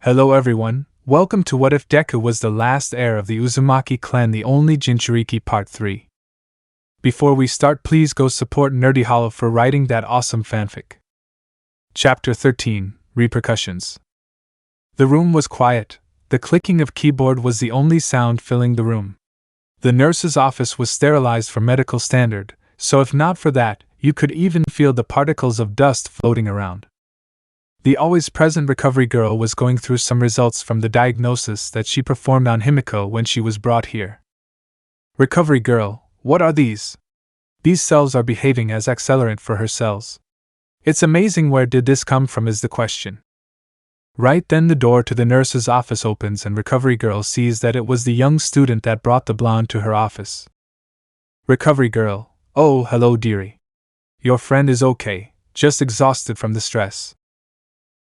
Hello everyone, welcome to What If Deku Was the Last Heir of the Uzumaki Clan, the Only Jinchuuriki Part 3. Before we start, please go support NerdyHollow for writing that awesome fanfic. Chapter 13, Repercussions. The room was quiet. The clicking of keyboard was the only sound filling the room. The nurse's office was sterilized for medical standard, so if not for that, you could even feel the particles of dust floating around. The always-present recovery girl was going through some results from the diagnosis that she performed on Himiko when she was brought here. Recovery girl, what are these? These cells are behaving as accelerant for her cells. It's amazing, where did this come from is the question. Right then the door to the nurse's office opens and recovery girl sees that it was the young student that brought the blonde to her office. Recovery girl, oh hello dearie. Your friend is okay, just exhausted from the stress.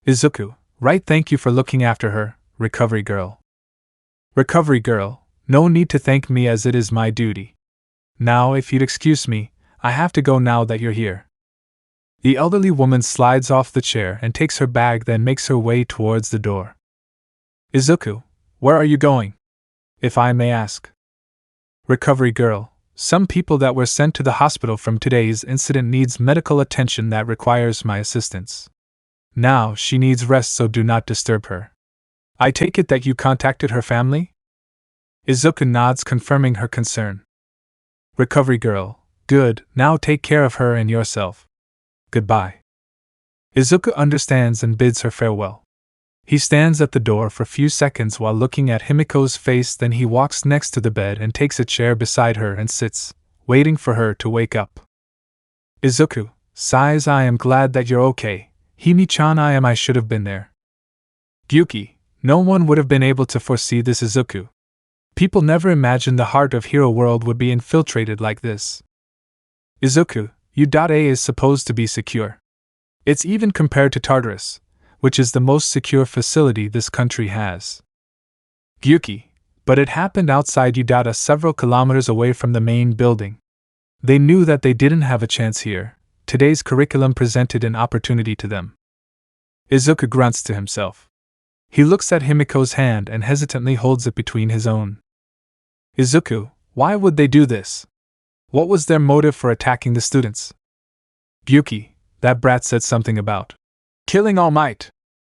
Izuku, right, thank you for looking after her, recovery girl. Recovery girl, no need to thank me as it is my duty. Now if you'd excuse me, I have to go now that you're here. The elderly woman slides off the chair and takes her bag, then makes her way towards the door. Izuku, where are you going? If I may ask. Recovery girl, some people that were sent to the hospital from today's incident needs medical attention that requires my assistance. Now she needs rest, so do not disturb her. I take it that you contacted her family? Izuku nods, confirming her concern. Recovery girl, good, now take care of her and yourself. Goodbye. Izuku understands and bids her farewell. He stands at the door for a few seconds while looking at Himiko's face, then he walks next to the bed and takes a chair beside her and sits, waiting for her to wake up. Izuku sighs, I am glad that you're okay. Himi-chan, I should have been there. Gyuki, no one would have been able to foresee this, Izuku. People never imagined the heart of Hero World would be infiltrated like this. Izuku, U.A is supposed to be secure. It's even compared to Tartarus, which is the most secure facility this country has. Gyuki, but it happened outside U.A, several kilometers away from the main building. They knew that they didn't have a chance here. Today's curriculum presented an opportunity to them. Izuku grunts to himself. He looks at Himiko's hand and hesitantly holds it between his own. Izuku, why would they do this? What was their motive for attacking the students? Gyuki, that brat said something about killing All Might.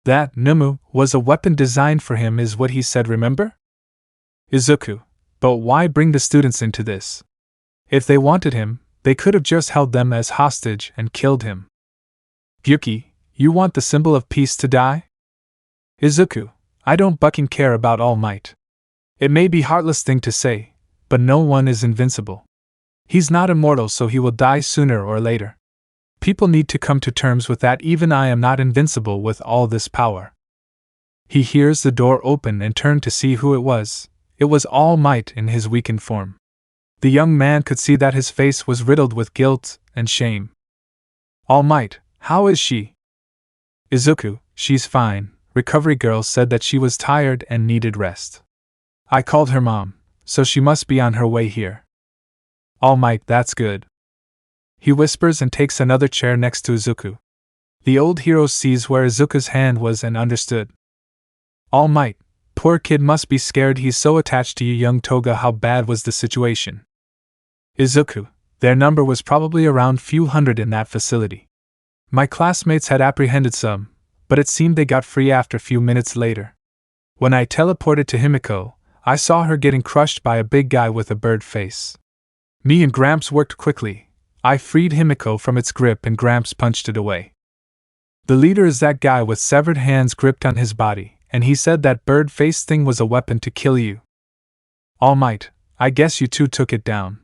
That Numu was a weapon designed for him is what he said, remember? Izuku, but why bring the students into this? If they wanted him, they could have just held them as hostage and killed him. Gyuki, you want the symbol of peace to die? Izuku, I don't fucking care about All Might. It may be a heartless thing to say, but no one is invincible. He's not immortal, so he will die sooner or later. People need to come to terms with that. Even I am not invincible with all this power. He hears the door open and turned to see who it was. It was All Might in his weakened form. The young man could see that his face was riddled with guilt and shame. All Might, how is she? Izuku, she's fine. Recovery girl said that she was tired and needed rest. I called her mom, so she must be on her way here. All Might, that's good. He whispers and takes another chair next to Izuku. The old hero sees where Izuku's hand was and understood. All Might, poor kid must be scared, he's so attached to you, young Toga. How bad was the situation? Izuku, their number was probably around few hundred in that facility. My classmates had apprehended some, but it seemed they got free after a few minutes later. When I teleported to Himiko, I saw her getting crushed by a big guy with a bird face. Me and Gramps worked quickly. I freed Himiko from its grip and Gramps punched it away. The leader is that guy with severed hands gripped on his body, and he said that bird face thing was a weapon to kill you. All Might, I guess you two took it down.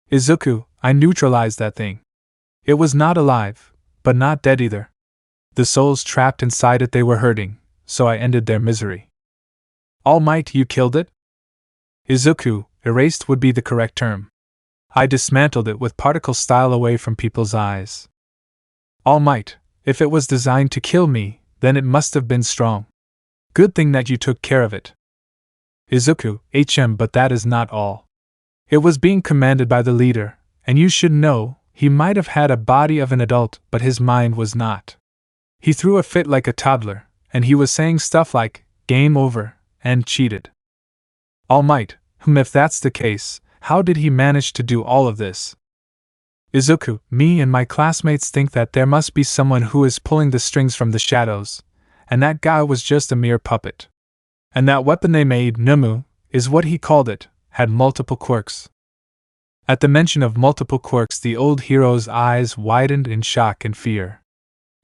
Izuku, I neutralized that thing. It was not alive, but not dead either. The souls trapped inside it, they were hurting, so I ended their misery. All Might, you killed it? Izuku, erased would be the correct term. I dismantled it with particle style away from people's eyes. All Might, if it was designed to kill me, then it must have been strong. Good thing that you took care of it. Izuku, but that is not all. It was being commanded by the leader, and you should know, he might have had a body of an adult, but his mind was not. He threw a fit like a toddler, and he was saying stuff like, game over, and cheated. All Might, if that's the case, how did he manage to do all of this? Izuku, me and my classmates think that there must be someone who is pulling the strings from the shadows, and that guy was just a mere puppet. And that weapon they made, Numu, is what he called it, had multiple quirks. At the mention of multiple quirks, the old hero's eyes widened in shock and fear.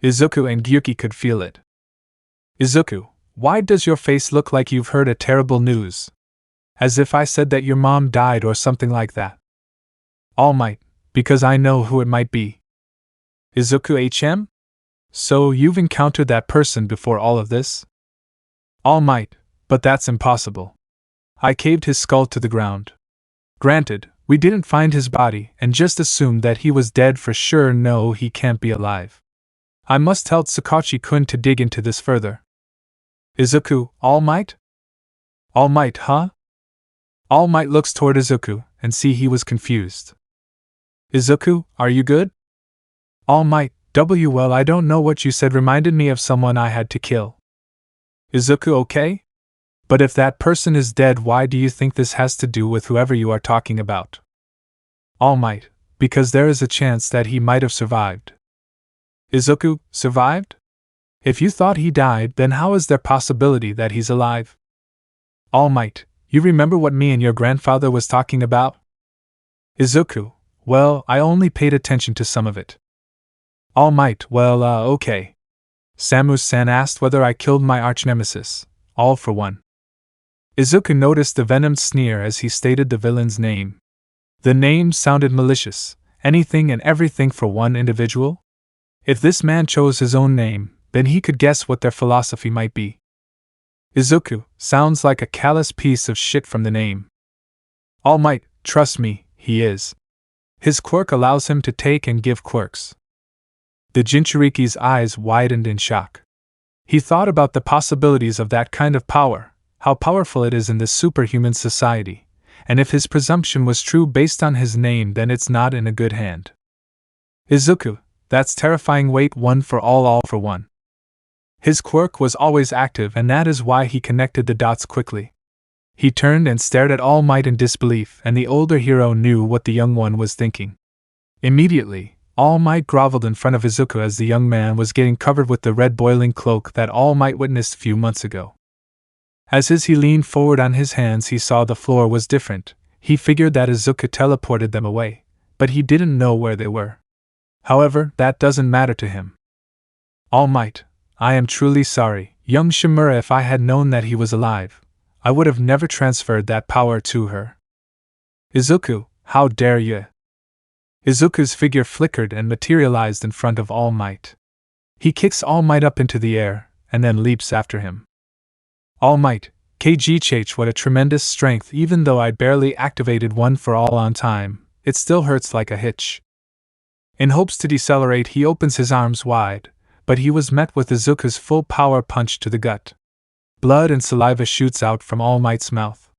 Izuku and Gyuki could feel it. Izuku, why does your face look like you've heard a terrible news? As if I said that your mom died or something like that. All Might, because I know who it might be. Izuku HM? So you've encountered that person before all of this? All Might, but that's impossible. I caved his skull to the ground. Granted, we didn't find his body and just assumed that he was dead for sure. No, he can't be alive. I must tell Tsukauchi-kun to dig into this further. Izuku, All Might? All Might, huh? All Might looks toward Izuku and see he was confused. Izuku, are you good? All Might, well, I don't know what you said reminded me of someone I had to kill. Izuku, okay? But if that person is dead, why do you think this has to do with whoever you are talking about? All Might, because there is a chance that he might have survived. Izuku, survived? If you thought he died, then how is there possibility that he's alive? All Might, you remember what me and your grandfather was talking about? Izuku, well, I only paid attention to some of it. All Might, well, okay. Samus-san asked whether I killed my arch-nemesis, all for one. Izuku noticed the venomed sneer as he stated the villain's name. The name sounded malicious, anything and everything for one individual? If this man chose his own name, then he could guess what their philosophy might be. Izuku, sounds like a callous piece of shit from the name. All Might, trust me, he is. His quirk allows him to take and give quirks. The Jinchuuriki's eyes widened in shock. He thought about the possibilities of that kind of power, how powerful it is in this superhuman society, and if his presumption was true based on his name, then it's not in a good hand. Izuku, that's terrifying. Wait, one for all for one. His quirk was always active, and that is why he connected the dots quickly. He turned and stared at All Might in disbelief, and the older hero knew what the young one was thinking. Immediately, All Might groveled in front of Izuku as the young man was getting covered with the red boiling cloak that All Might witnessed a few months ago. As he leaned forward on his hands, he saw the floor was different. He figured that Izuku teleported them away, but he didn't know where they were. However, that doesn't matter to him. All Might, I am truly sorry, young Shimura. If I had known that he was alive, I would have never transferred that power to her. Izuku, how dare you? Izuku's figure flickered and materialized in front of All Might. He kicks All Might up into the air, and then leaps after him. All Might, KGH, what a tremendous strength. Even though I barely activated one for all on time, it still hurts like a hitch. In hopes to decelerate, he opens his arms wide, but he was met with Izuku's full power punch to the gut. Blood and saliva shoots out from All Might's mouth.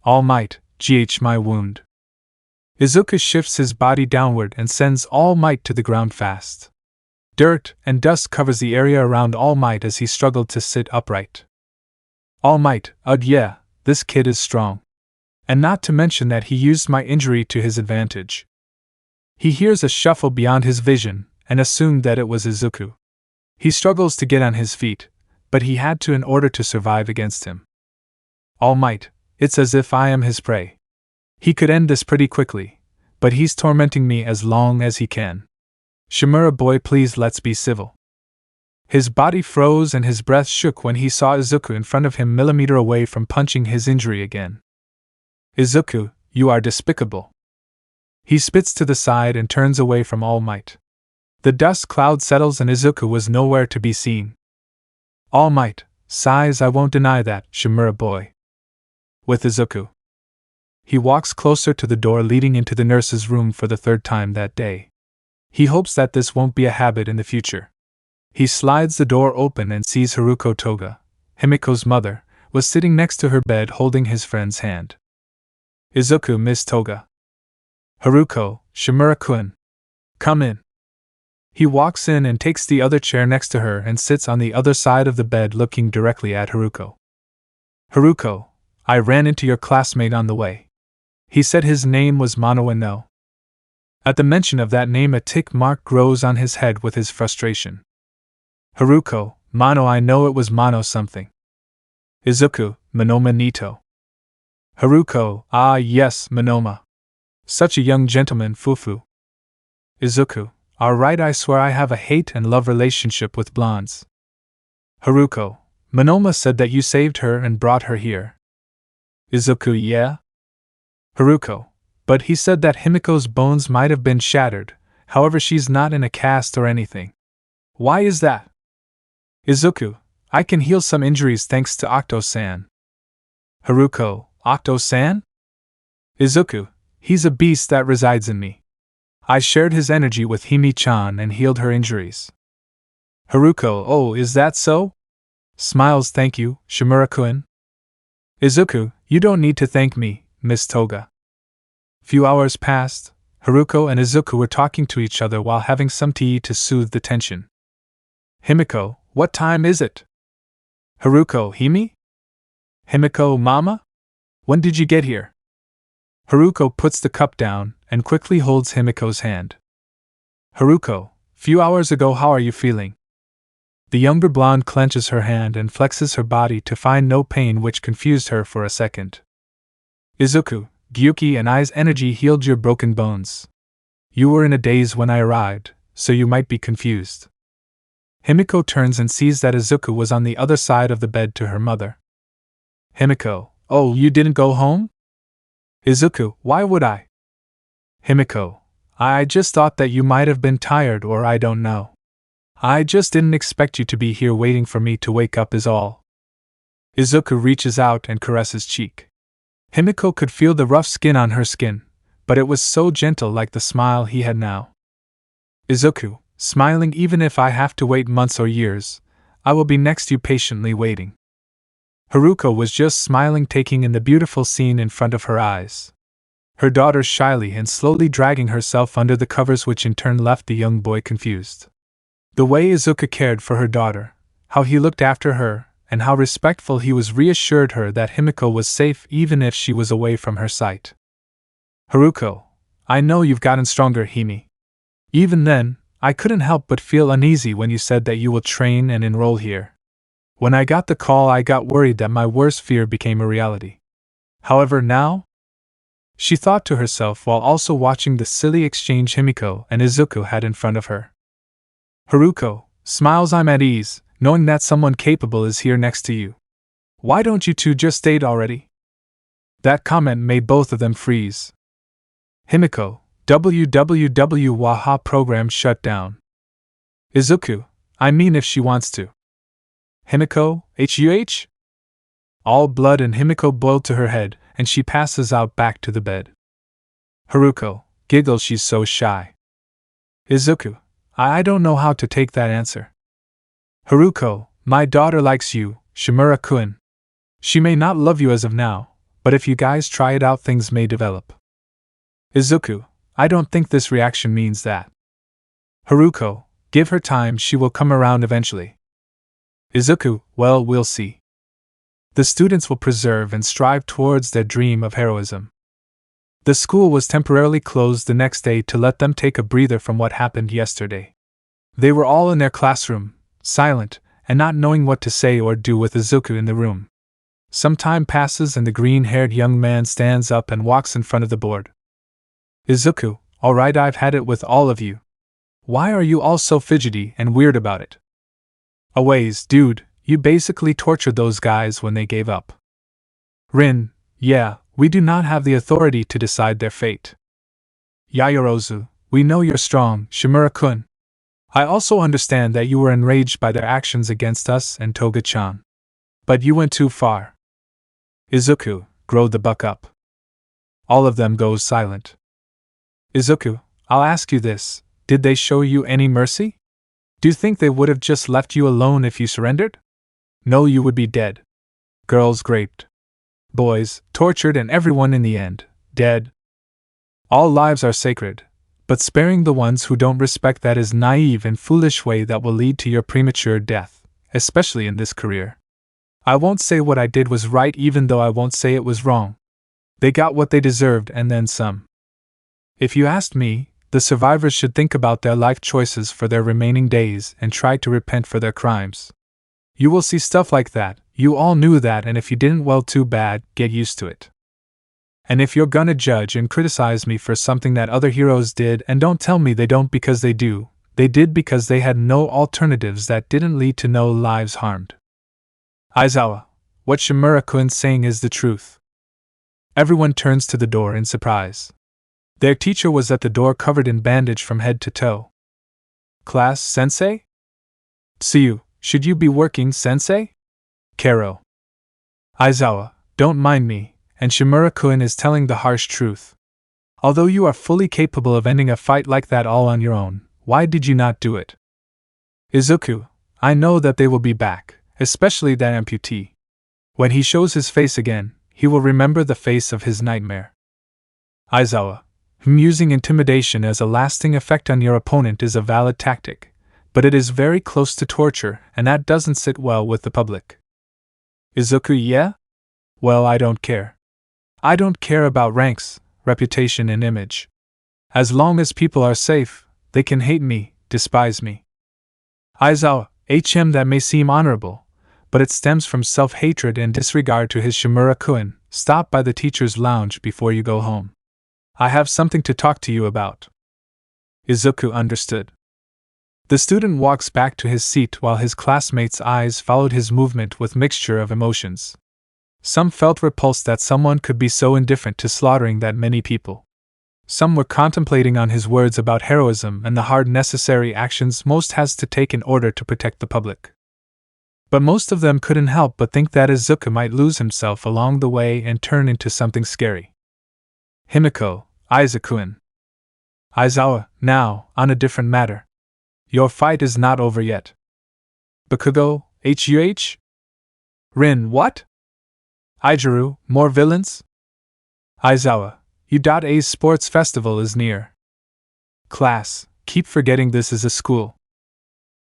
All Might, my wound. Izuku shifts his body downward and sends All Might to the ground fast. Dirt and dust covers the area around All Might as he struggled to sit upright. All Might, yeah, this kid is strong. And not to mention that he used my injury to his advantage. He hears a shuffle beyond his vision, and assumed that it was Izuku. He struggles to get on his feet, but he had to in order to survive against him. All Might, it's as if I am his prey. He could end this pretty quickly, but he's tormenting me as long as he can. Shimura boy, please let's be civil. His body froze and his breath shook when he saw Izuku in front of him, millimeter away from punching his injury again. Izuku, you are despicable. He spits to the side and turns away from All Might. The dust cloud settles and Izuku was nowhere to be seen. All Might sighs, I won't deny that, Shimura boy. With Izuku. He walks closer to the door leading into the nurse's room for the third time that day. He hopes that this won't be a habit in the future. He slides the door open and sees Haruko Toga, Himiko's mother, was sitting next to her bed holding his friend's hand. Izuku, Miss Toga. Haruko, Shimura-kun. Come in. He walks in and takes the other chair next to her and sits on the other side of the bed looking directly at Haruko. Haruko, I ran into your classmate on the way. He said his name was Mono and no. At the mention of that name a tick mark grows on his head with his frustration. Haruko, Mono, I know it was Mono something. Izuku, Monoma Nito. Haruko, ah yes, Monoma. Such a young gentleman, Fufu. Izuku, alright, I swear I have a hate and love relationship with blondes. Haruko, Monoma said that you saved her and brought her here. Izuku, yeah? Haruko, but he said that Himiko's bones might have been shattered, however she's not in a cast or anything. Why is that? Izuku, I can heal some injuries thanks to Octo-san. Haruko, Octo-san? Izuku, he's a beast that resides in me. I shared his energy with Himi-chan and healed her injuries. Haruko, oh, is that so? Smiles, thank you, Shimura-kun. Izuku, you don't need to thank me, Miss Toga. Few hours passed. Haruko and Izuku were talking to each other while having some tea to soothe the tension. Himiko, what time is it? Haruko, Himi? Himiko, Mama? When did you get here? Haruko puts the cup down and quickly holds Himiko's hand. Haruko, few hours ago, how are you feeling? The younger blonde clenches her hand and flexes her body to find no pain, which confused her for a second. Izuku, Gyuki and I's energy healed your broken bones. You were in a daze when I arrived, so you might be confused. Himiko turns and sees that Izuku was on the other side of the bed to her mother. Himiko, oh, you didn't go home? Izuku, why would I? Himiko, I just thought that you might have been tired, or I don't know. I just didn't expect you to be here waiting for me to wake up is all. Izuku reaches out and caresses cheek. Himiko could feel the rough skin on her skin, but it was so gentle, like the smile he had now. Izuku, smiling, even if I have to wait months or years, I will be next to you patiently waiting. Haruko was just smiling, taking in the beautiful scene in front of her eyes. Her daughter shyly and slowly dragging herself under the covers, which in turn left the young boy confused. The way Izuku cared for her daughter, how he looked after her, and how respectful he was reassured her that Himiko was safe even if she was away from her sight. Haruko, I know you've gotten stronger, Himi. Even then, I couldn't help but feel uneasy when you said that you will train and enroll here. When I got the call, I got worried that my worst fear became a reality. However, now? She thought to herself while also watching the silly exchange Himiko and Izuku had in front of her. Haruko smiles, I'm at ease, knowing that someone capable is here next to you. Why don't you two just date already? That comment made both of them freeze. Himiko, www Waha program shut down. Izuku, I mean if she wants to. Himiko, HUH? All blood in Himiko boiled to her head, and she passes out back to the bed. Haruko giggles, she's so shy. Izuku, I don't know how to take that answer. Haruko, my daughter likes you, Shimura-kun. She may not love you as of now, but if you guys try it out, things may develop. Izuku, I don't think this reaction means that. Haruko, give her time, she will come around eventually. Izuku, well, we'll see. The students will preserve and strive towards their dream of heroism. The school was temporarily closed the next day to let them take a breather from what happened yesterday. They were all in their classroom, silent, and not knowing what to say or do with Izuku in the room. Some time passes and the green-haired young man stands up and walks in front of the board. Izuku, alright, I've had it with all of you. Why are you all so fidgety and weird about it? Aways, dude, you basically tortured those guys when they gave up. Rin, yeah, we do not have the authority to decide their fate. Yayorozu, we know you're strong, Shimura-kun. I also understand that you were enraged by their actions against us and Toga-chan. But you went too far. Izuku, grow the buck up. All of them goes silent. Izuku, I'll ask you this, did they show you any mercy? Do you think they would have just left you alone if you surrendered? No, you would be dead. Girls raped. Boys tortured, and everyone in the end dead. All lives are sacred, but sparing the ones who don't respect that is naive and foolish way that will lead to your premature death, especially in this career. I won't say what I did was right even though I won't say it was wrong. They got what they deserved and then some. If you asked me, the survivors should think about their life choices for their remaining days and try to repent for their crimes. You will see stuff like that, you all knew that, and if you didn't, well, too bad, get used to it. And if you're gonna judge and criticize me for something that other heroes did, and don't tell me they don't because they do, they did because they had no alternatives that didn't lead to no lives harmed. Aizawa, what Shimura-kun's saying is the truth. Everyone turns to the door in surprise. Their teacher was at the door covered in bandage from head to toe. Class, sensei? Tsuyu, should you be working, sensei? Kero. Aizawa, don't mind me, and Shimura-kun is telling the harsh truth. Although you are fully capable of ending a fight like that all on your own, why did you not do it? Izuku, I know that they will be back, especially that amputee. When he shows his face again, he will remember the face of his nightmare. Aizawa, using intimidation as a lasting effect on your opponent is a valid tactic, but it is very close to torture, and that doesn't sit well with the public. Izuku, yeah? Well, I don't care. I don't care about ranks, reputation, and image. As long as people are safe, they can hate me, despise me. Aizawa, that may seem honorable, but it stems from self-hatred and disregard to his Shimura-kun. Stop by the teacher's lounge before you go home. I have something to talk to you about. Izuku understood. The student walks back to his seat while his classmates' eyes followed his movement with mixture of emotions. Some felt repulsed that someone could be so indifferent to slaughtering that many people. Some were contemplating on his words about heroism and the hard necessary actions most has to take in order to protect the public. But most of them couldn't help but think that Izuku might lose himself along the way and turn into something scary. Himiko, Izuku-kun. Aizawa, now, on a different matter. Your fight is not over yet. Bakugo, Huh? Rin, what? Ijiru, more villains? Aizawa, Udate's sports festival is near. Class, keep forgetting this is a school.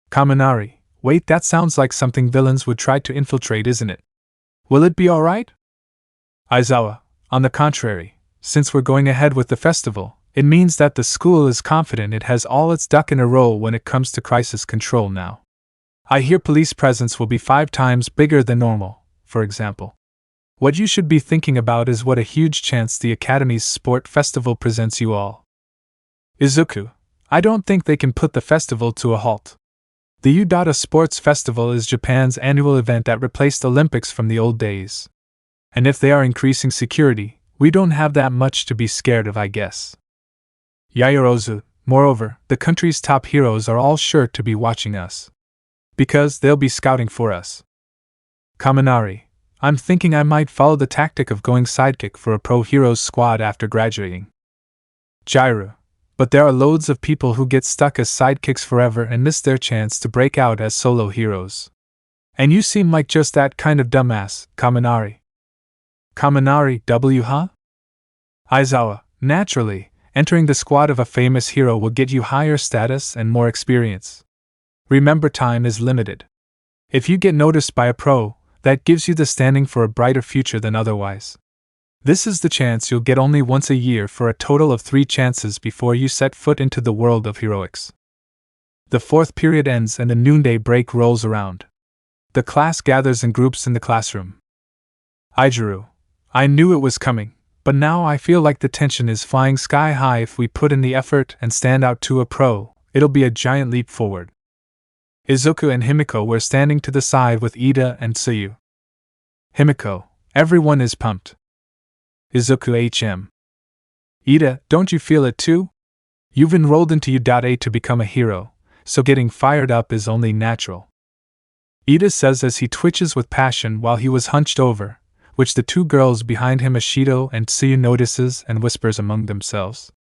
Kaminari, wait, that sounds like something villains would try to infiltrate, isn't it? Will it be alright? Aizawa, on the contrary, since we're going ahead with the festival, it means that the school is confident it has all its ducks in a row when it comes to crisis control now. I hear police presence will be 5 times bigger than normal, for example. What you should be thinking about is what a huge chance the Academy's sport festival presents you all. Izuku, I don't think they can put the festival to a halt. The Udata Sports Festival is Japan's annual event that replaced Olympics from the old days. And if they are increasing security, we don't have that much to be scared of, I guess. Yaoyorozu, moreover, the country's top heroes are all sure to be watching us. Because they'll be scouting for us. Kaminari, I'm thinking I might follow the tactic of going sidekick for a pro heroes squad after graduating. Jairu, but there are loads of people who get stuck as sidekicks forever and miss their chance to break out as solo heroes. And you seem like just that kind of dumbass, Kaminari. Kaminari, huh? Aizawa, naturally, entering the squad of a famous hero will get you higher status and more experience. Remember, time is limited. If you get noticed by a pro, that gives you the standing for a brighter future than otherwise. This is the chance you'll get only once a year for a total of 3 chances before you set foot into the world of heroics. The 4th period ends and the noonday break rolls around. The class gathers in groups in the classroom. Ijiru, I knew it was coming, but now I feel like the tension is flying sky high. If we put in the effort and stand out to a pro, it'll be a giant leap forward. Izuku and Himiko were standing to the side with Ida and Tsuyu. Himiko, everyone is pumped. Izuku, Ida, don't you feel it too? You've enrolled into Udate to become a hero, so getting fired up is only natural. Ida says as he twitches with passion while he was hunched over, which the 2 girls behind him, Ashido and Tsuyu, notices and whispers among themselves.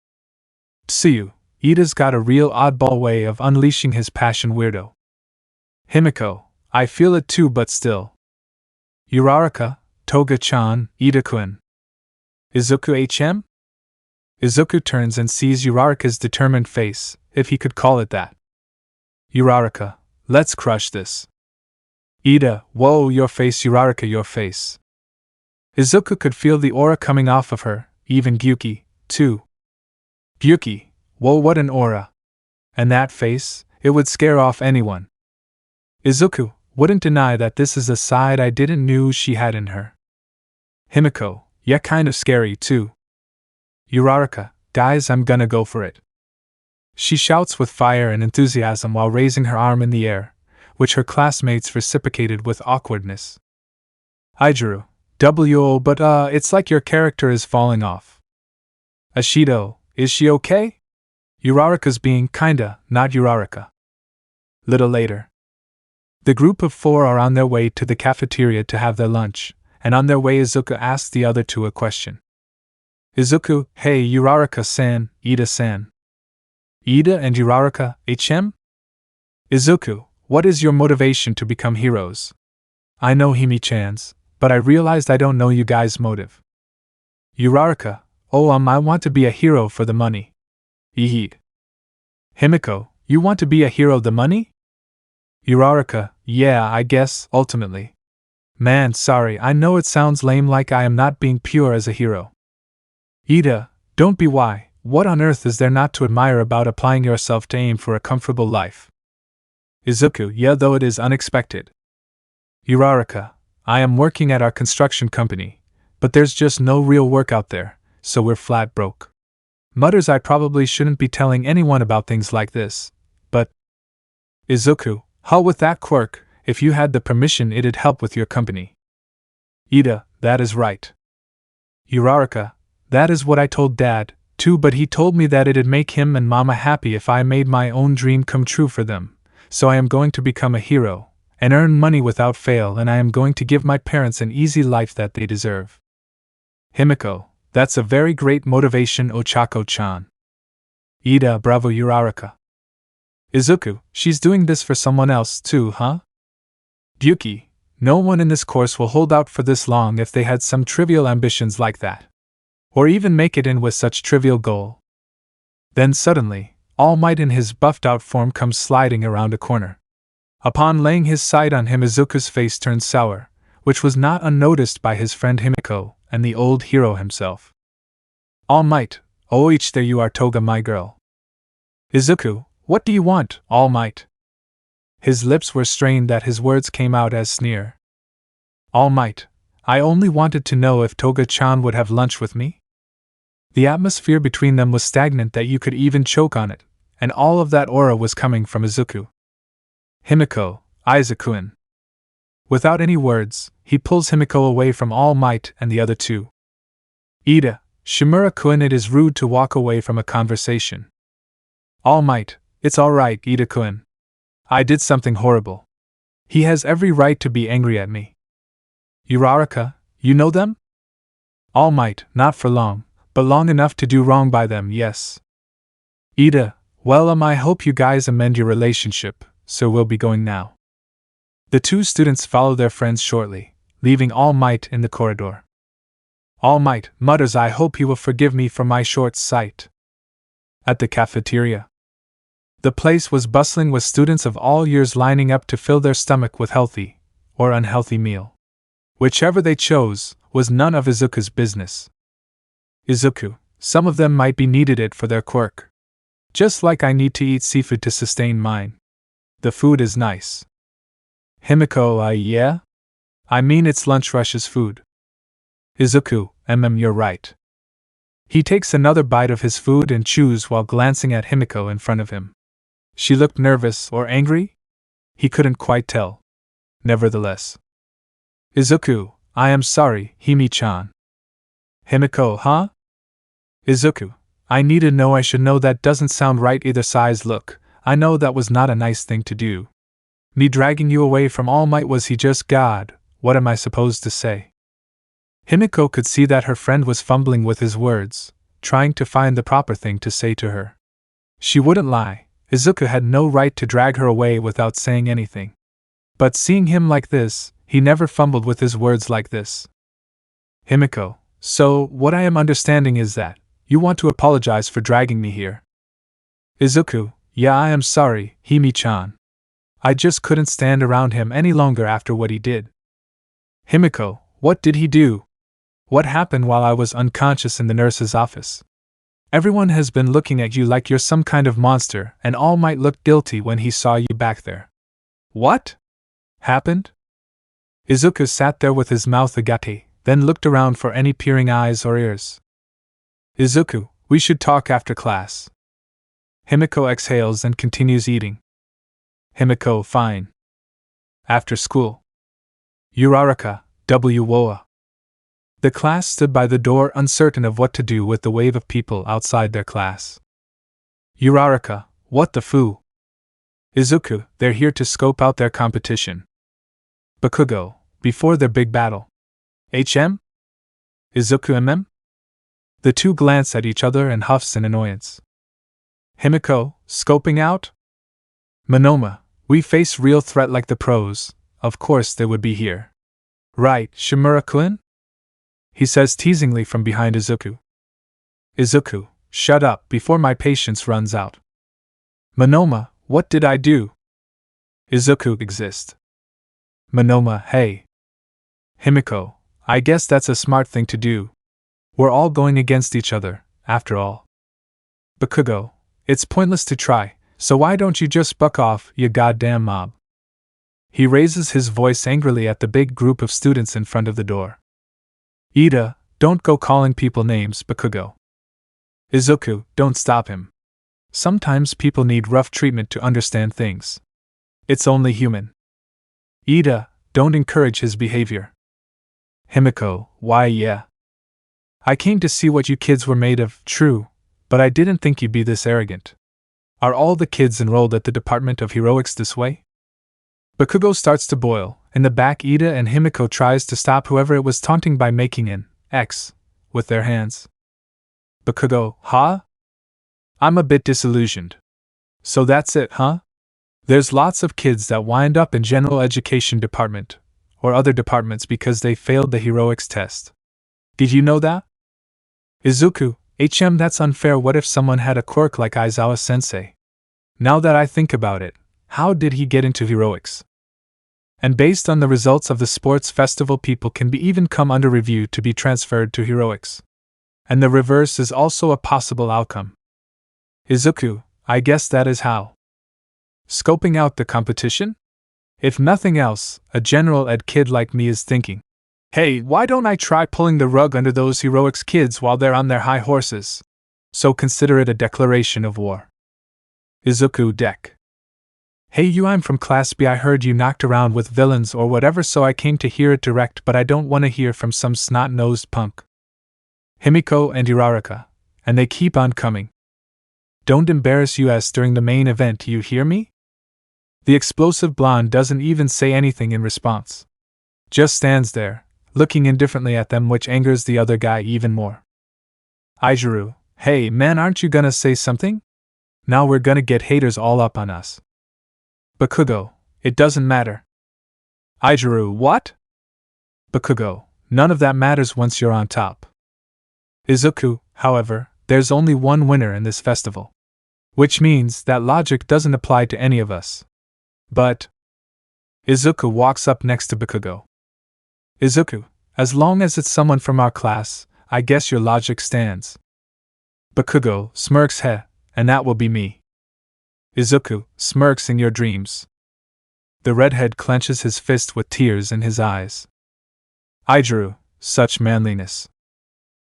Tsuyu, Ida's got a real oddball way of unleashing his passion, weirdo. Himiko, I feel it too, but still. Uraraka, Toga-chan, Ida-kun. Izuku, Izuku turns and sees Uraraka's determined face, if he could call it that. Uraraka, let's crush this. Ida, whoa, your face, Uraraka, your face. Izuku could feel the aura coming off of her, even Gyuki, too. Gyuki, whoa, what an aura. And that face, it would scare off anyone. Izuku wouldn't deny that this is a side I didn't knew she had in her. Himiko, yeah, kind of scary too. Uraraka, guys, I'm gonna go for it. She shouts with fire and enthusiasm while raising her arm in the air, which her classmates reciprocated with awkwardness. Aijuru, but it's like your character is falling off. Ashido, is she okay? Uraraka's being kinda, not Uraraka. Little later. The group of 4 are on their way to the cafeteria to have their lunch, and on their way Izuku asks the other 2 a question. Izuku, hey Uraraka-san, Ida-san. Ida and Uraraka, HM? Izuku, what is your motivation to become heroes? I know Himi-chan's, but I realized I don't know you guys' motive. Uraraka, I want to be a hero for the money. Eheed. Himiko, you want to be a hero the money? Uraraka, yeah, I guess, ultimately. Man, sorry, I know it sounds lame, like I am not being pure as a hero. Ida, don't be why, what on earth is there not to admire about applying yourself to aim for a comfortable life? Izuku, yeah, though it is unexpected. Uraraka, I am working at our construction company, but there's just no real work out there, so we're flat broke. Mutters, I probably shouldn't be telling anyone about things like this, but... Izuku, hell with that quirk, if you had the permission it'd help with your company. Ida, that is right. Uraraka, that is what I told Dad, too, but he told me that it'd make him and Mama happy if I made my own dream come true for them, so I am going to become a hero, and earn money without fail, and I am going to give my parents an easy life that they deserve. Himiko, that's a very great motivation, Ochako-chan. Ida, bravo Uraraka. Izuku, she's doing this for someone else too, huh? Gyuki, no one in this course will hold out for this long if they had some trivial ambitions like that. Or even make it in with such trivial goal. Then suddenly, All Might in his buffed-out form comes sliding around a corner. Upon laying his sight on him, Izuku's face turned sour, which was not unnoticed by his friend Himiko and the old hero himself. All Might, there you are, Toga, my girl. Izuku, what do you want, All Might? His lips were strained that his words came out as sneer. All Might, I only wanted to know if Toga-chan would have lunch with me? The atmosphere between them was stagnant that you could even choke on it, and all of that aura was coming from Izuku. Himiko, Izuku-in. Without any words, he pulls Himiko away from All Might and the other 2. Ida, Shimura-kun, it is rude to walk away from a conversation. All Might, it's alright, Ida-kun. I did something horrible. He has every right to be angry at me. Uraraka, you know them? All Might, not for long, but long enough to do wrong by them, yes. Ida, well, I hope you guys amend your relationship, so we'll be going now. The 2 students follow their friends shortly, leaving All Might in the corridor. All Might mutters, I hope he will forgive me for my short sight. At the cafeteria. The place was bustling with students of all years lining up to fill their stomach with healthy or unhealthy meal. Whichever they chose was none of Izuku's business. Izuku, some of them might be needed it for their quirk. Just like I need to eat seafood to sustain mine. The food is nice. Himiko, yeah? I mean it's lunch rush's food. Izuku, you're right. He takes another bite of his food and chews while glancing at Himiko in front of him. She looked nervous or angry? He couldn't quite tell. Nevertheless. Izuku, I am sorry, Himi-chan. Himiko, huh? Izuku, I need to know, I should know, that doesn't sound right either. Sighs, look, I know that was not a nice thing to do. Me dragging you away from All Might, was he just God? What am I supposed to say? Himiko could see that her friend was fumbling with his words, trying to find the proper thing to say to her. She wouldn't lie, Izuku had no right to drag her away without saying anything. But seeing him like this, he never fumbled with his words like this. Himiko, so what I am understanding is that, You want to apologize for dragging me here. Izuku, yeah, I am sorry, Himi-chan. I just couldn't stand around him any longer after what he did. Himiko, what did he do? What happened while I was unconscious in the nurse's office? Everyone has been looking at you like you're some kind of monster, and all might look guilty when he saw you back there. What happened? Izuku sat there with his mouth agape, then looked around for any peering eyes or ears. Izuku, we should talk after class. Himiko exhales and continues eating. Himiko, fine. After school. Uraraka, W.O.A. The class stood by the door, uncertain of what to do with the wave of people outside their class. Uraraka, what the foo? Izuku, they're here to scope out their competition. Bakugo, before their big battle. HM? Izuku MM? The two glance at each other and huffs in annoyance. Himiko, scoping out? Monoma, we face real threat like the pros, of course they would be here. Right, Shimura-kun? He says teasingly from behind Izuku. Izuku, shut up before my patience runs out. Monoma, what did I do? Izuku, exist. Monoma, hey. Himiko, I guess that's a smart thing to do. We're all going against each other, after all. Bakugo, it's pointless to try, so why don't you just buck off, you goddamn mob? He raises his voice angrily at the big group of students in front of the door. Ida, don't go calling people names, Bakugo. Izuku, don't stop him. Sometimes people need rough treatment to understand things. It's only human. Ida, don't encourage his behavior. Himiko, why yeah. I came to see what you kids were made of, true, but I didn't think you'd be this arrogant. Are all the kids enrolled at the Department of Heroics this way? Bakugo starts to boil. In the back, Ida and Himiko tries to stop whoever it was taunting by making an X with their hands. Bakugo, huh? I'm a bit disillusioned. So that's it, huh? There's lots of kids that wind up in general education department, or other departments because they failed the heroics test. Did you know that? Izuku, that's unfair. What if someone had a quirk like Aizawa-sensei? Now that I think about it, how did he get into heroics? And based on the results of the sports festival, people can be even come under review to be transferred to heroics. And the reverse is also a possible outcome. Izuku, I guess that is how. Scoping out the competition? If nothing else, a general ed kid like me is thinking, hey, why don't I try pulling the rug under those heroics kids while they're on their high horses? So consider it a declaration of war. Izuku, Dek. Hey you, I'm from Class B. I heard you knocked around with villains or whatever, so I came to hear it direct, but I don't want to hear from some snot-nosed punk. Himiko and Uraraka. And they keep on coming. Don't embarrass us during the main event, you hear me? The explosive blonde doesn't even say anything in response. Just stands there, looking indifferently at them, which angers the other guy even more. Aijuru, hey man, aren't you gonna say something? Now we're gonna get haters all up on us. Bakugo, it doesn't matter. Aijuru, what? Bakugo, none of that matters once you're on top. Izuku, however, there's only one winner in this festival. Which means that logic doesn't apply to any of us. But Izuku walks up next to Bakugo. Izuku, as long as it's someone from our class, I guess your logic stands. Bakugo smirks, and that will be me. Izuku smirks in your dreams. The redhead clenches his fist with tears in his eyes. Aijuru, such manliness.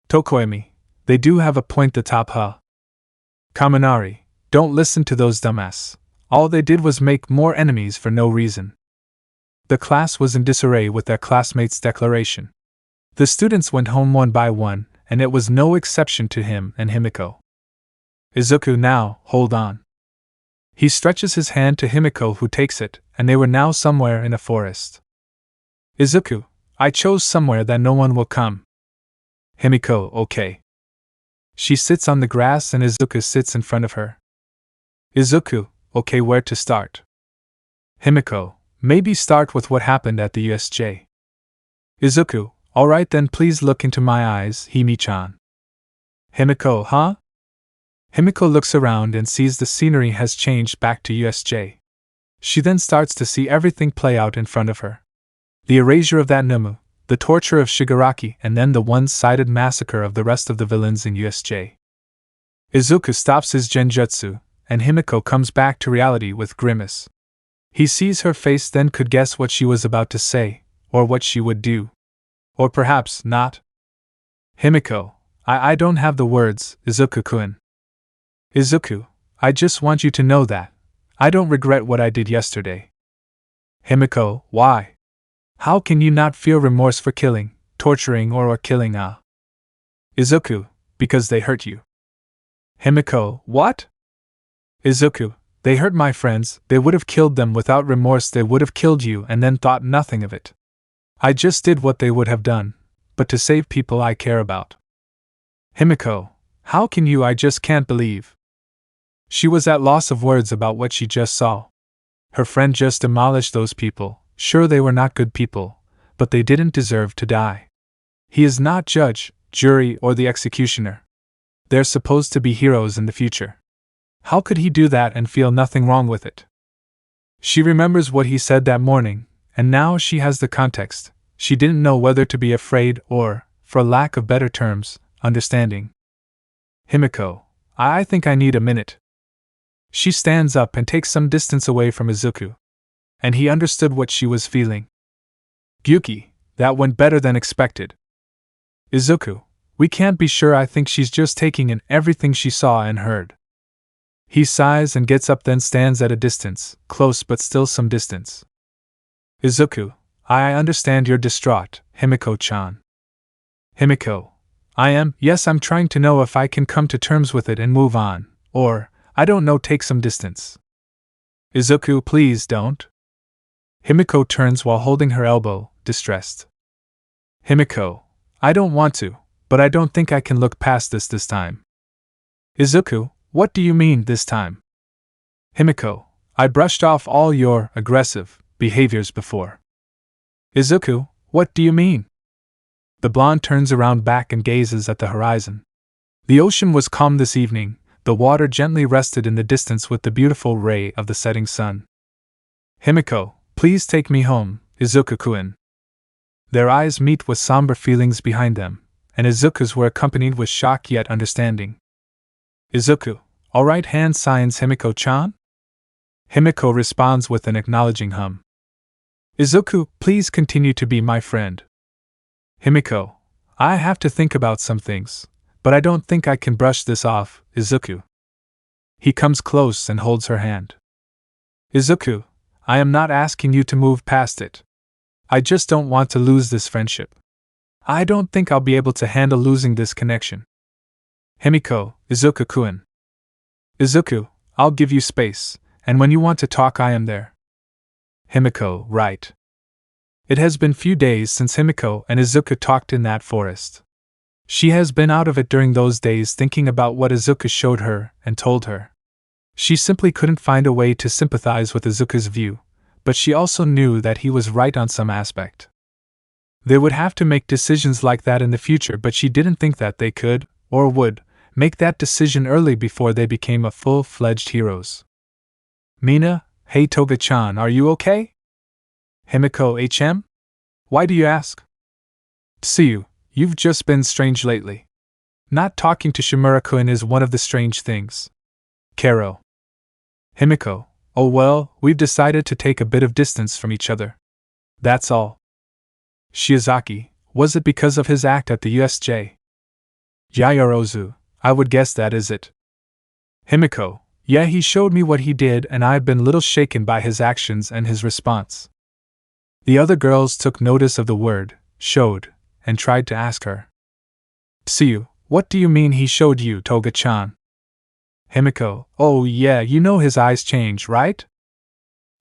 Tokoemi, they do have a point, the top, huh? Kaminari, don't listen to those dumbass. All they did was make more enemies for no reason. The class was in disarray with their classmates' declaration. The students went home one by one, and it was no exception to him and Himiko. Izuku, now, hold on. He stretches his hand to Himiko, who takes it, and they were now somewhere in a forest. Izuku, I chose somewhere that no one will come. Himiko, okay. She sits on the grass and Izuku sits in front of her. Izuku, okay, where to start? Himiko, maybe start with what happened at the USJ. Izuku, alright then, please look into my eyes, Himi-chan. Himiko, huh? Himiko looks around and sees the scenery has changed back to USJ. She then starts to see everything play out in front of her. The erasure of that Numu, the torture of Shigaraki, and then the one-sided massacre of the rest of the villains in USJ. Izuku stops his genjutsu, and Himiko comes back to reality with grimace. He sees her face, then could guess what she was about to say, or what she would do. Or perhaps not. Himiko, I don't have the words, Izuku-kun. Izuku, I just want you to know that I don't regret what I did yesterday. Himiko, why? How can you not feel remorse for killing, torturing, or killing Izuku, because they hurt you. Himiko, what? Izuku, they hurt my friends, they would have killed them without remorse, they would have killed you and then thought nothing of it. I just did what they would have done, but to save people I care about. Himiko, how can you? I just can't believe. She was at loss of words about what she just saw. Her friend just demolished those people. Sure, they were not good people, but they didn't deserve to die. He is not judge, jury, or the executioner. They're supposed to be heroes in the future. How could he do that and feel nothing wrong with it? She remembers what he said that morning, and now she has the context. She didn't know whether to be afraid or, for lack of better terms, understanding. Himiko, I think I need a minute. She stands up and takes some distance away from Izuku. And he understood what she was feeling. Gyuki, that went better than expected. Izuku, we can't be sure, I think she's just taking in everything she saw and heard. He sighs and gets up, then stands at a distance, close but still some distance. Izuku, I understand you're distraught, Himiko-chan. Himiko, I am, yes, I'm trying to know if I can come to terms with it and move on, or, I don't know, take some distance. Izuku, please don't. Himiko turns while holding her elbow, distressed. Himiko, I don't want to, but I don't think I can look past this time. Izuku, what do you mean this time? Himiko, I brushed off all your aggressive behaviors before. Izuku, what do you mean? The blonde turns around back and gazes at the horizon. The ocean was calm this evening, the water gently rested in the distance with the beautiful ray of the setting sun. Himiko, please take me home, Izuku-kun. Their eyes meet with somber feelings behind them, and Izuku's were accompanied with shock yet understanding. Izuku, all right, hand signs Himiko-chan? Himiko responds with an acknowledging hum. Izuku, please continue to be my friend. Himiko, I have to think about some things, but I don't think I can brush this off, Izuku. He comes close and holds her hand. Izuku, I am not asking you to move past it. I just don't want to lose this friendship. I don't think I'll be able to handle losing this connection. Himiko, Izuku-kun. Izuku, I'll give you space, and when you want to talk I am there. Himiko, right. It has been few days since Himiko and Izuku talked in that forest. She has been out of it during those days, thinking about what Izuku showed her and told her. She simply couldn't find a way to sympathize with Izuku's view, but she also knew that he was right on some aspect. They would have to make decisions like that in the future, but she didn't think that they could, or would, make that decision early before they became a full-fledged heroes. Mina, hey Toga-chan, are you okay? Himiko HM? Why do you ask? See you've just been strange lately. Not talking to Shimura-kun is one of the strange things. Kero. Himiko, oh well, we've decided to take a bit of distance from each other. That's all. Shiozaki, was it because of his act at the USJ? Yayorozu, I would guess that is it. Himiko, yeah, he showed me what he did and I've been little shaken by his actions and his response. The other girls took notice of the word, showed, and tried to ask her. Tsuyu, what do you mean he showed you, Toga-chan? Himiko, oh yeah, you know his eyes change, right?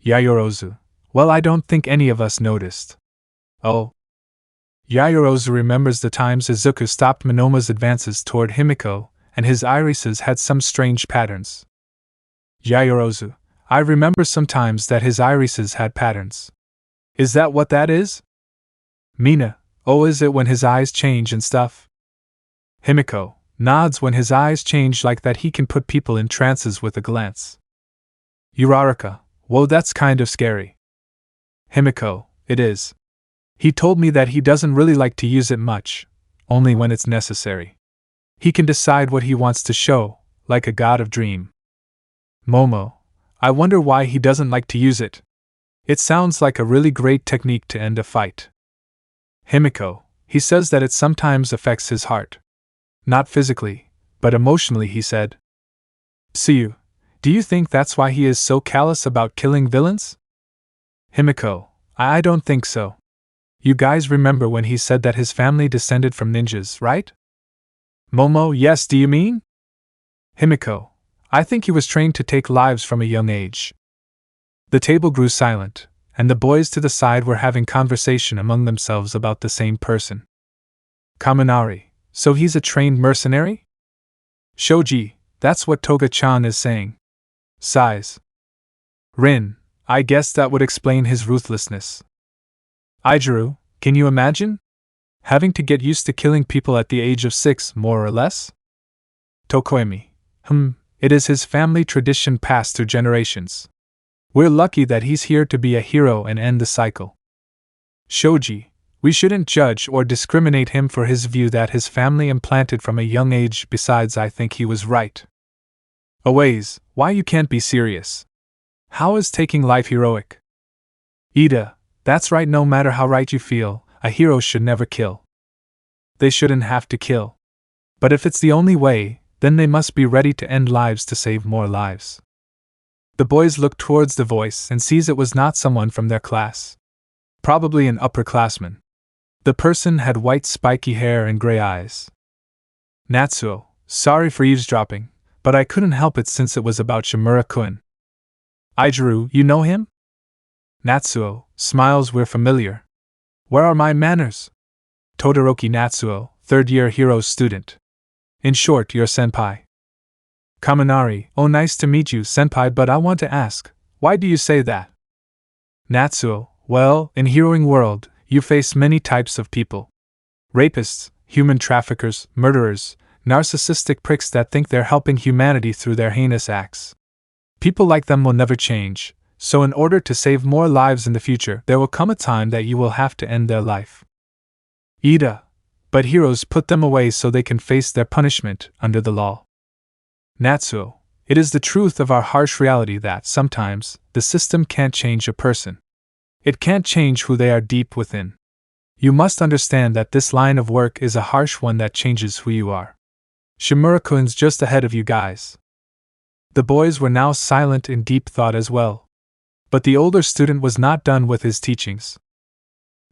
Yayorozu, well, I don't think any of us noticed. Oh. Yayorozu remembers the times Izuku stopped Monoma's advances toward Himiko, and his irises had some strange patterns. Yayorozu, I remember sometimes that his irises had patterns. Is that what that is? Mina, oh, is it when his eyes change and stuff? Himiko, nods when his eyes change like that. He can put people in trances with a glance. Uraraka, whoa, that's kind of scary. Himiko, it is. He told me that he doesn't really like to use it much, only when it's necessary. He can decide what he wants to show, like a god of dream. Momo, I wonder why he doesn't like to use it. It sounds like a really great technique to end a fight. Himiko, he says that it sometimes affects his heart. Not physically, but emotionally, he said. Tsuyu, do you think that's why he is so callous about killing villains? Himiko, I don't think so. You guys remember when he said that his family descended from ninjas, right? Momo, yes, do you mean? Himiko, I think he was trained to take lives from a young age. The table grew silent, and the boys to the side were having conversation among themselves about the same person. Kaminari, so he's a trained mercenary? Shoji, that's what Toga-chan is saying. Sighs. Rin, I guess that would explain his ruthlessness. Aijuru, can you imagine? Having to get used to killing people at the age of 6, more or less? Tokoemi, it is his family tradition passed through generations. We're lucky that he's here to be a hero and end the cycle. Shoji, we shouldn't judge or discriminate him for his view that his family implanted from a young age. Besides, I think he was right. Aways, why you can't be serious? How is taking life heroic? Ida, that's right, no matter how right you feel, a hero should never kill. They shouldn't have to kill. But if it's the only way, then they must be ready to end lives to save more lives. The boys looked towards the voice and sees it was not someone from their class. Probably an upperclassman. The person had white spiky hair and gray eyes. Natsuo, sorry for eavesdropping, but I couldn't help it since it was about Shimura-kun. Aijuru, you know him? Natsuo, smiles, we're familiar. Where are my manners? Todoroki Natsuo, third-year hero student. In short, your senpai. Kaminari, oh, nice to meet you, senpai, but I want to ask, why do you say that? Natsuo, well, in heroing world, you face many types of people. Rapists, human traffickers, murderers, narcissistic pricks that think they're helping humanity through their heinous acts. People like them will never change, so in order to save more lives in the future, there will come a time that you will have to end their life. Ida, but heroes put them away so they can face their punishment under the law. Natsuo, it is the truth of our harsh reality that sometimes the system can't change a person. It can't change who they are deep within. You must understand that this line of work is a harsh one that changes who you are. Shimura-kun's just ahead of you guys. The boys were now silent in deep thought as well. But the older student was not done with his teachings.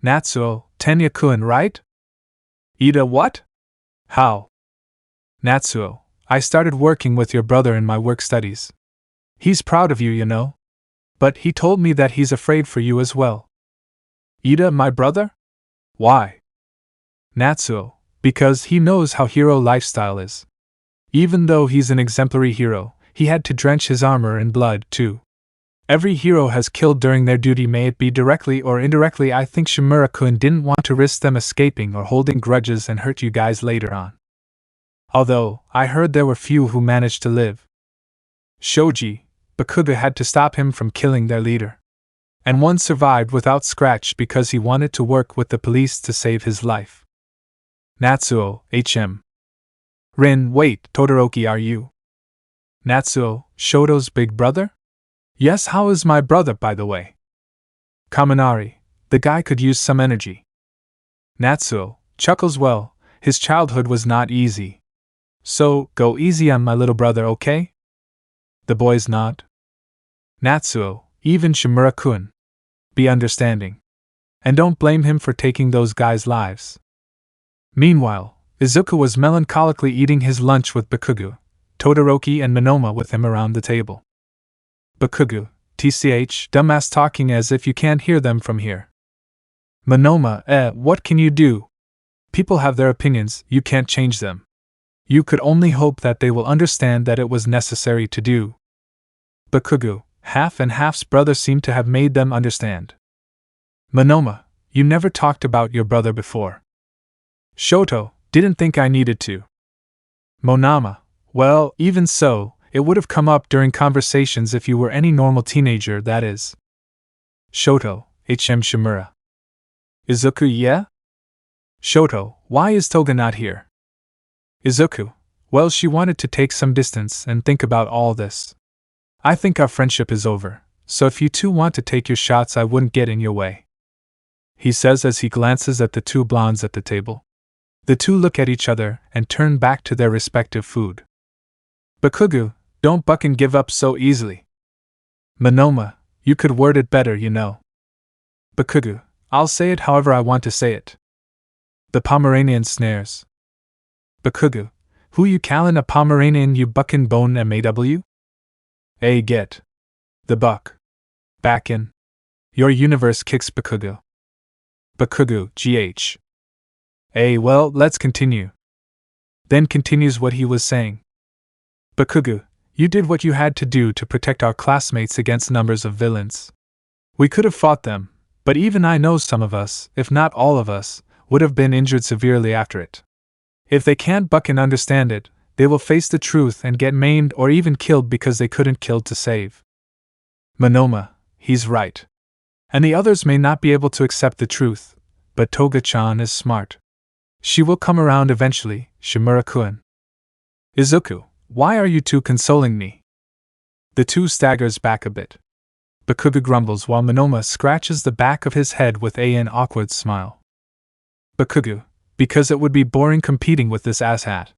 Natsuo, Tenya-kun, right? Ida, what? How? Natsuo, I started working with your brother in my work studies. He's proud of you, you know. But he told me that he's afraid for you as well. Ida, my brother? Why? Natsuo, because he knows how hero lifestyle is. Even though he's an exemplary hero, he had to drench his armor in blood, too. Every hero has killed during their duty, may it be directly or indirectly. I think Shimura-kun didn't want to risk them escaping or holding grudges and hurt you guys later on. Although, I heard there were few who managed to live. Shoji, Bakuga had to stop him from killing their leader. And one survived without scratch because he wanted to work with the police to save his life. Natsuo, HM. Rin, wait, Todoroki, are you? Natsuo, Shoto's big brother? Yes, how is my brother, by the way? Kaminari, the guy could use some energy. Natsuo, chuckles, well, his childhood was not easy. So, go easy on my little brother, okay? The boys nod. Natsuo, even Shimura-kun. Be understanding. And don't blame him for taking those guys' lives. Meanwhile, Izuku was melancholically eating his lunch with Bakugo, Todoroki and Monoma with him around the table. Bakugo, TCH, dumbass, talking as if you can't hear them from here. Monoma, what can you do? People have their opinions, you can't change them. You could only hope that they will understand that it was necessary to do. Bakugo, Half and Half's brother seemed to have made them understand. Monoma, you never talked about your brother before. Shoto, didn't think I needed to. Monama, well, even so, it would have come up during conversations if you were any normal teenager, that is. Shoto, Shimura. Izuku, yeah? Shoto, why is Toga not here? Izuku, well, she wanted to take some distance and think about all this. I think our friendship is over, so if you two want to take your shots, I wouldn't get in your way. He says as he glances at the two blondes at the table. The two look at each other and turn back to their respective food. Bakugu, don't buck and give up so easily. Monoma, you could word it better, you know. Bakugu, I'll say it however I want to say it. The Pomeranian snares. Bakugu, who you callin' a Pomeranian, you buckin' bone MAW? Get. The buck. Back in. Your universe kicks Bakugu. Bakugu, GH. Well, let's continue. Then continues what he was saying. Bakugu, you did what you had to do to protect our classmates against numbers of villains. We could have fought them, but even I know some of us, if not all of us, would have been injured severely after it. If they can't buck and understand it, they will face the truth and get maimed or even killed because they couldn't kill to save. Monoma, he's right. And the others may not be able to accept the truth, but Toga-chan is smart. She will come around eventually, Shimura-kun. Izuku, why are you two consoling me? The two staggers back a bit. Bakugu grumbles while Monoma scratches the back of his head with an awkward smile. Bakugu, because it would be boring competing with this asshat.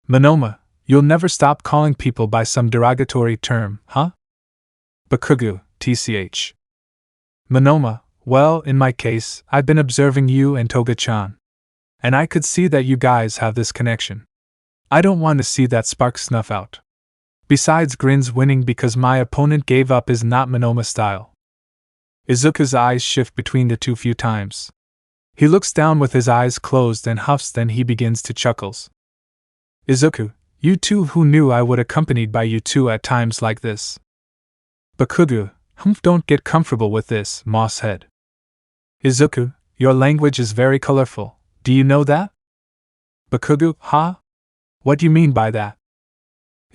Monoma, you'll never stop calling people by some derogatory term, huh? Bakugu, TCH. Monoma, well, in my case, I've been observing you and Toga-chan. And I could see that you guys have this connection. I don't want to see that spark snuff out. Besides, grins winning because my opponent gave up is not Monoma style. Izuku's eyes shift between the two few times. He looks down with his eyes closed and huffs, then he begins to chuckles. Izuku, you two who knew I would accompanied by you two at times like this. Bakugu, don't get comfortable with this, mosshead. Izuku, your language is very colorful, do you know that? Bakugu, huh? What do you mean by that?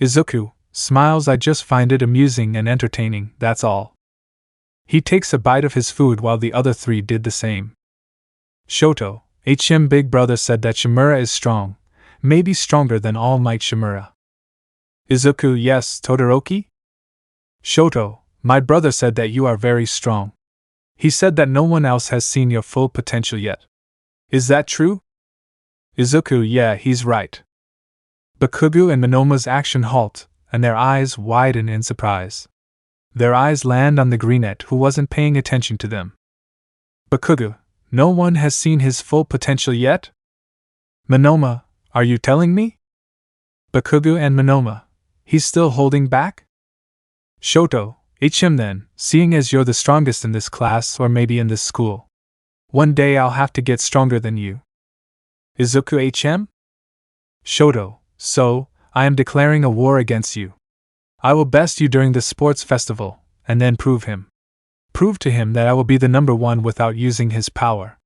Izuku smiles, I just find it amusing and entertaining, that's all. He takes a bite of his food while the other three did the same. Shoto, big brother said that Shimura is strong, maybe stronger than All Might Shimura. Izuku, yes, Todoroki? Shoto, my brother said that you are very strong. He said that no one else has seen your full potential yet. Is that true? Izuku, yeah, he's right. Bakugu and Monoma's action halt, and their eyes widen in surprise. Their eyes land on the greenette who wasn't paying attention to them. Bakugu, no one has seen his full potential yet? Monoma, are you telling me? Bakugu and Monoma, he's still holding back? Shoto, then, seeing as you're the strongest in this class or maybe in this school. One day I'll have to get stronger than you. Izuku, Shoto, so, I am declaring a war against you. I will best you during the sports festival, and then prove to him that I will be the number one without using his power.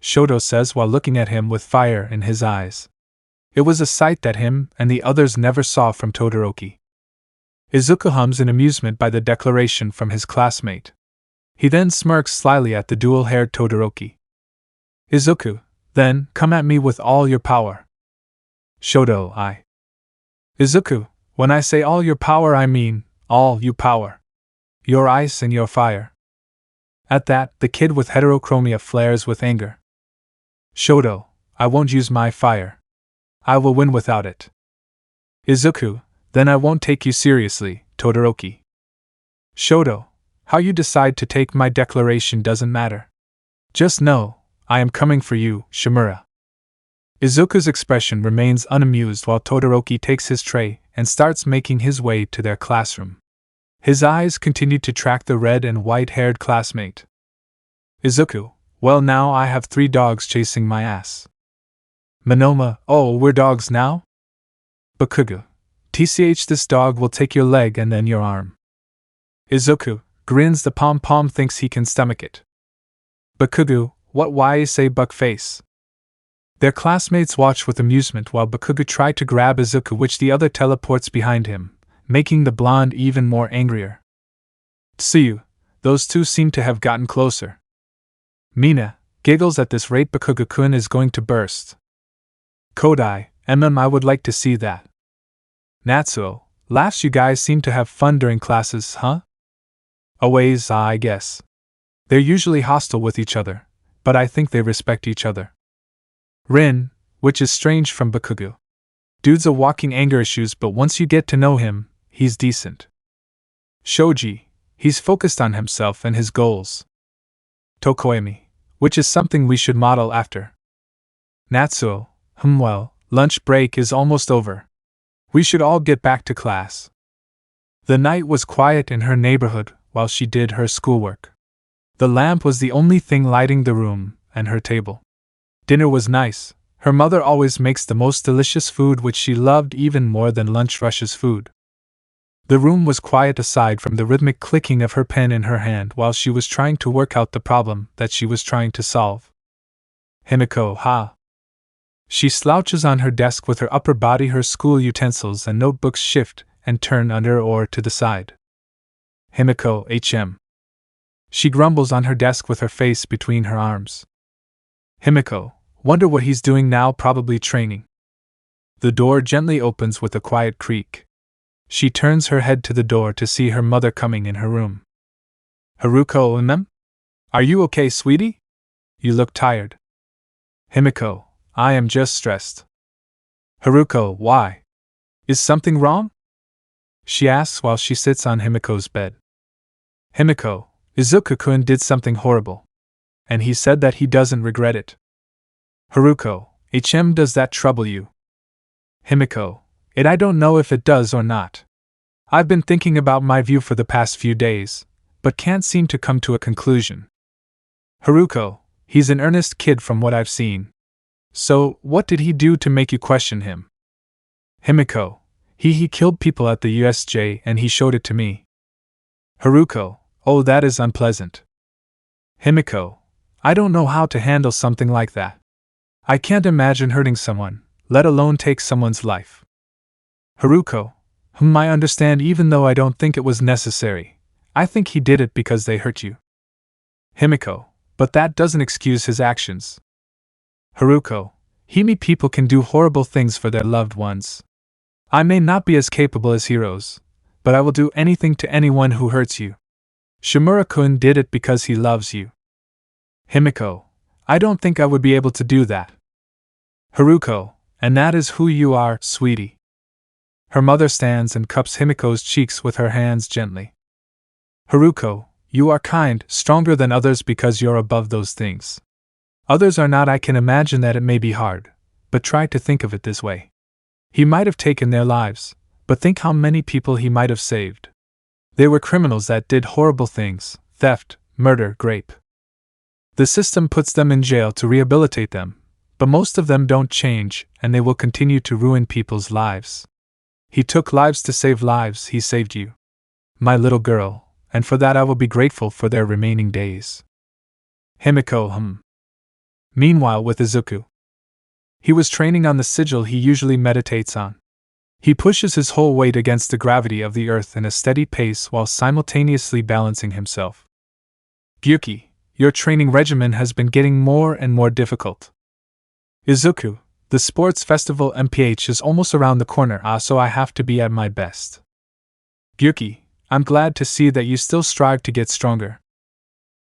Shoto says while looking at him with fire in his eyes. It was a sight that him and the others never saw from Todoroki. Izuku hums in amusement by the declaration from his classmate. He then smirks slyly at the dual-haired Todoroki. Izuku, then, come at me with all your power. Shoto, Izuku, when I say all your power I mean, all you power. Your ice and your fire. At that, the kid with heterochromia flares with anger. Shoto, I won't use my fire. I will win without it. Izuku, then I won't take you seriously, Todoroki. Shoto, how you decide to take my declaration doesn't matter. Just know, I am coming for you, Shimura. Izuku's expression remains unamused while Todoroki takes his tray and starts making his way to their classroom. His eyes continue to track the red and white-haired classmate. Izuku, well now I have 3 dogs chasing my ass. Monoma, oh, we're dogs now? Bakugu, this dog will take your leg and then your arm. Izuku grins, the pom-pom thinks he can stomach it. Bakugu, what why say buck face? Their classmates watch with amusement while Bakugo tried to grab Izuku, which the other teleports behind him, making the blonde even more angrier. Tsuyu, those two seem to have gotten closer. Mina giggles at this rate. Bakugo-kun is going to burst. Kodai, I would like to see that. Natsuo laughs. You guys seem to have fun during classes, huh? Always, I guess. They're usually hostile with each other, but I think they respect each other. Rin, which is strange from Bakugo. Dude's a walking anger issues, but once you get to know him, he's decent. Shoji, he's focused on himself and his goals. Tokoemi, which is something we should model after. Natsuo, well, lunch break is almost over. We should all get back to class. The night was quiet in her neighborhood while she did her schoolwork. The lamp was the only thing lighting the room and her table. Dinner was nice. Her mother always makes the most delicious food, which she loved even more than lunch rush's food. The room was quiet aside from the rhythmic clicking of her pen in her hand while she was trying to work out the problem that she was trying to solve. Himiko, ha! She slouches on her desk with her upper body. Her school utensils and notebooks shift and turn under or to the side. Himiko, hm. She grumbles on her desk with her face between her arms. Himiko, wonder what he's doing now, probably training. The door gently opens with a quiet creak. She turns her head to the door to see her mother coming in her room. Haruko, Are you okay, sweetie? You look tired. Himiko, I am just stressed. Haruko, why? Is something wrong? She asks while she sits on Himiko's bed. Himiko, Izuku-kun did something horrible. And he said that he doesn't regret it. Haruko, does that trouble you? Himiko, I don't know if it does or not. I've been thinking about my view for the past few days, but can't seem to come to a conclusion. Haruko, he's an earnest kid from what I've seen. So, what did he do to make you question him? Himiko, he killed people at the USJ and he showed it to me. Haruko, oh, that is unpleasant. Himiko, I don't know how to handle something like that. I can't imagine hurting someone, let alone take someone's life. Haruko, I understand, even though I don't think it was necessary. I think he did it because they hurt you. Himiko, but that doesn't excuse his actions. Haruko, people can do horrible things for their loved ones. I may not be as capable as heroes, but I will do anything to anyone who hurts you. Shimura-kun did it because he loves you. Himiko, I don't think I would be able to do that. Haruko, and that is who you are, sweetie. Her mother stands and cups Himiko's cheeks with her hands gently. Haruko, you are kind, stronger than others because you're above those things. Others are not. I can imagine that it may be hard, but try to think of it this way. He might have taken their lives, but think how many people he might have saved. They were criminals that did horrible things, theft, murder, rape. The system puts them in jail to rehabilitate them, but most of them don't change, and they will continue to ruin people's lives. He took lives to save lives. He saved you, my little girl, and for that I will be grateful for their remaining days. Himiko, Meanwhile, with Izuku. He was training on the sigil he usually meditates on. He pushes his whole weight against the gravity of the earth in a steady pace while simultaneously balancing himself. Gyuki, your training regimen has been getting more and more difficult. Izuku, the sports festival MPH is almost around the corner, so I have to be at my best. Gyuki, I'm glad to see that you still strive to get stronger.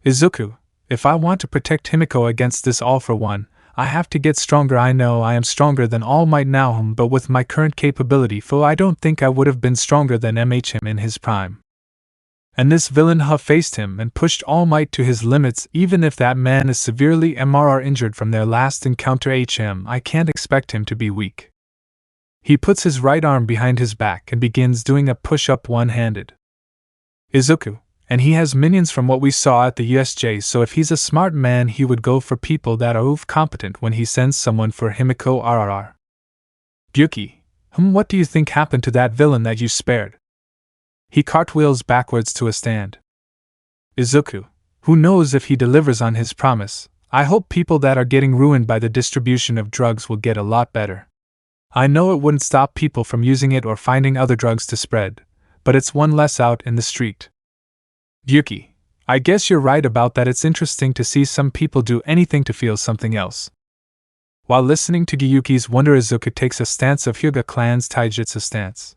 Izuku, if I want to protect Himiko against this all for one, I have to get stronger. I know I am stronger than All Might now, but with my current capability, I don't think I would have been stronger than MHM in his prime. And this villain faced him and pushed All Might to his limits. Even if that man is severely MRR injured from their last encounter, I can't expect him to be weak. He puts his right arm behind his back and begins doing a push-up one-handed. Izuku, and he has minions from what we saw at the USJ, so if he's a smart man he would go for people that are competent when he sends someone for Himiko RRR. Gyuki, what do you think happened to that villain that you spared? He cartwheels backwards to a stand. Izuku, who knows if he delivers on his promise, I hope people that are getting ruined by the distribution of drugs will get a lot better. I know it wouldn't stop people from using it or finding other drugs to spread, but it's one less out in the street. Yuki, I guess you're right about that. It's interesting to see some people do anything to feel something else. While listening to Gyuki's wonder, Izuku takes a stance of Hyuga clan's taijutsu stance.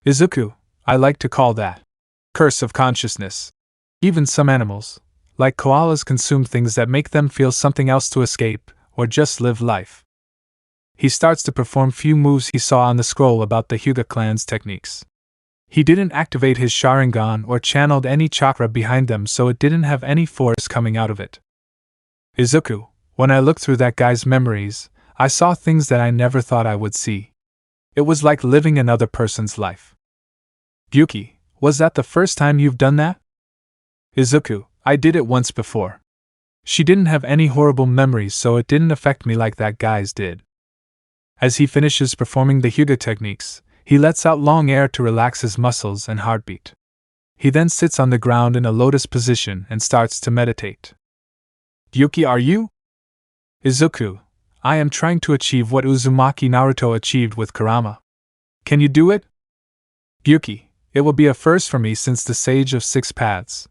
Izuku, I like to call that curse of consciousness. Even some animals, like koalas, consume things that make them feel something else to escape, or just live life. He starts to perform few moves he saw on the scroll about the Hyuga clan's techniques. He didn't activate his Sharingan or channeled any chakra behind them, so it didn't have any force coming out of it. Izuku, when I looked through that guy's memories, I saw things that I never thought I would see. It was like living another person's life. Yuki, was that the first time you've done that? Izuku, I did it once before. She didn't have any horrible memories, so it didn't affect me like that guy's did. As he finishes performing the Hyuga techniques, he lets out long air to relax his muscles and heartbeat. He then sits on the ground in a lotus position and starts to meditate. Yuki, are you? Izuku, I am trying to achieve what Uzumaki Naruto achieved with Kurama. Can you do it? Yuki, it will be a first for me since the Sage of Six Paths.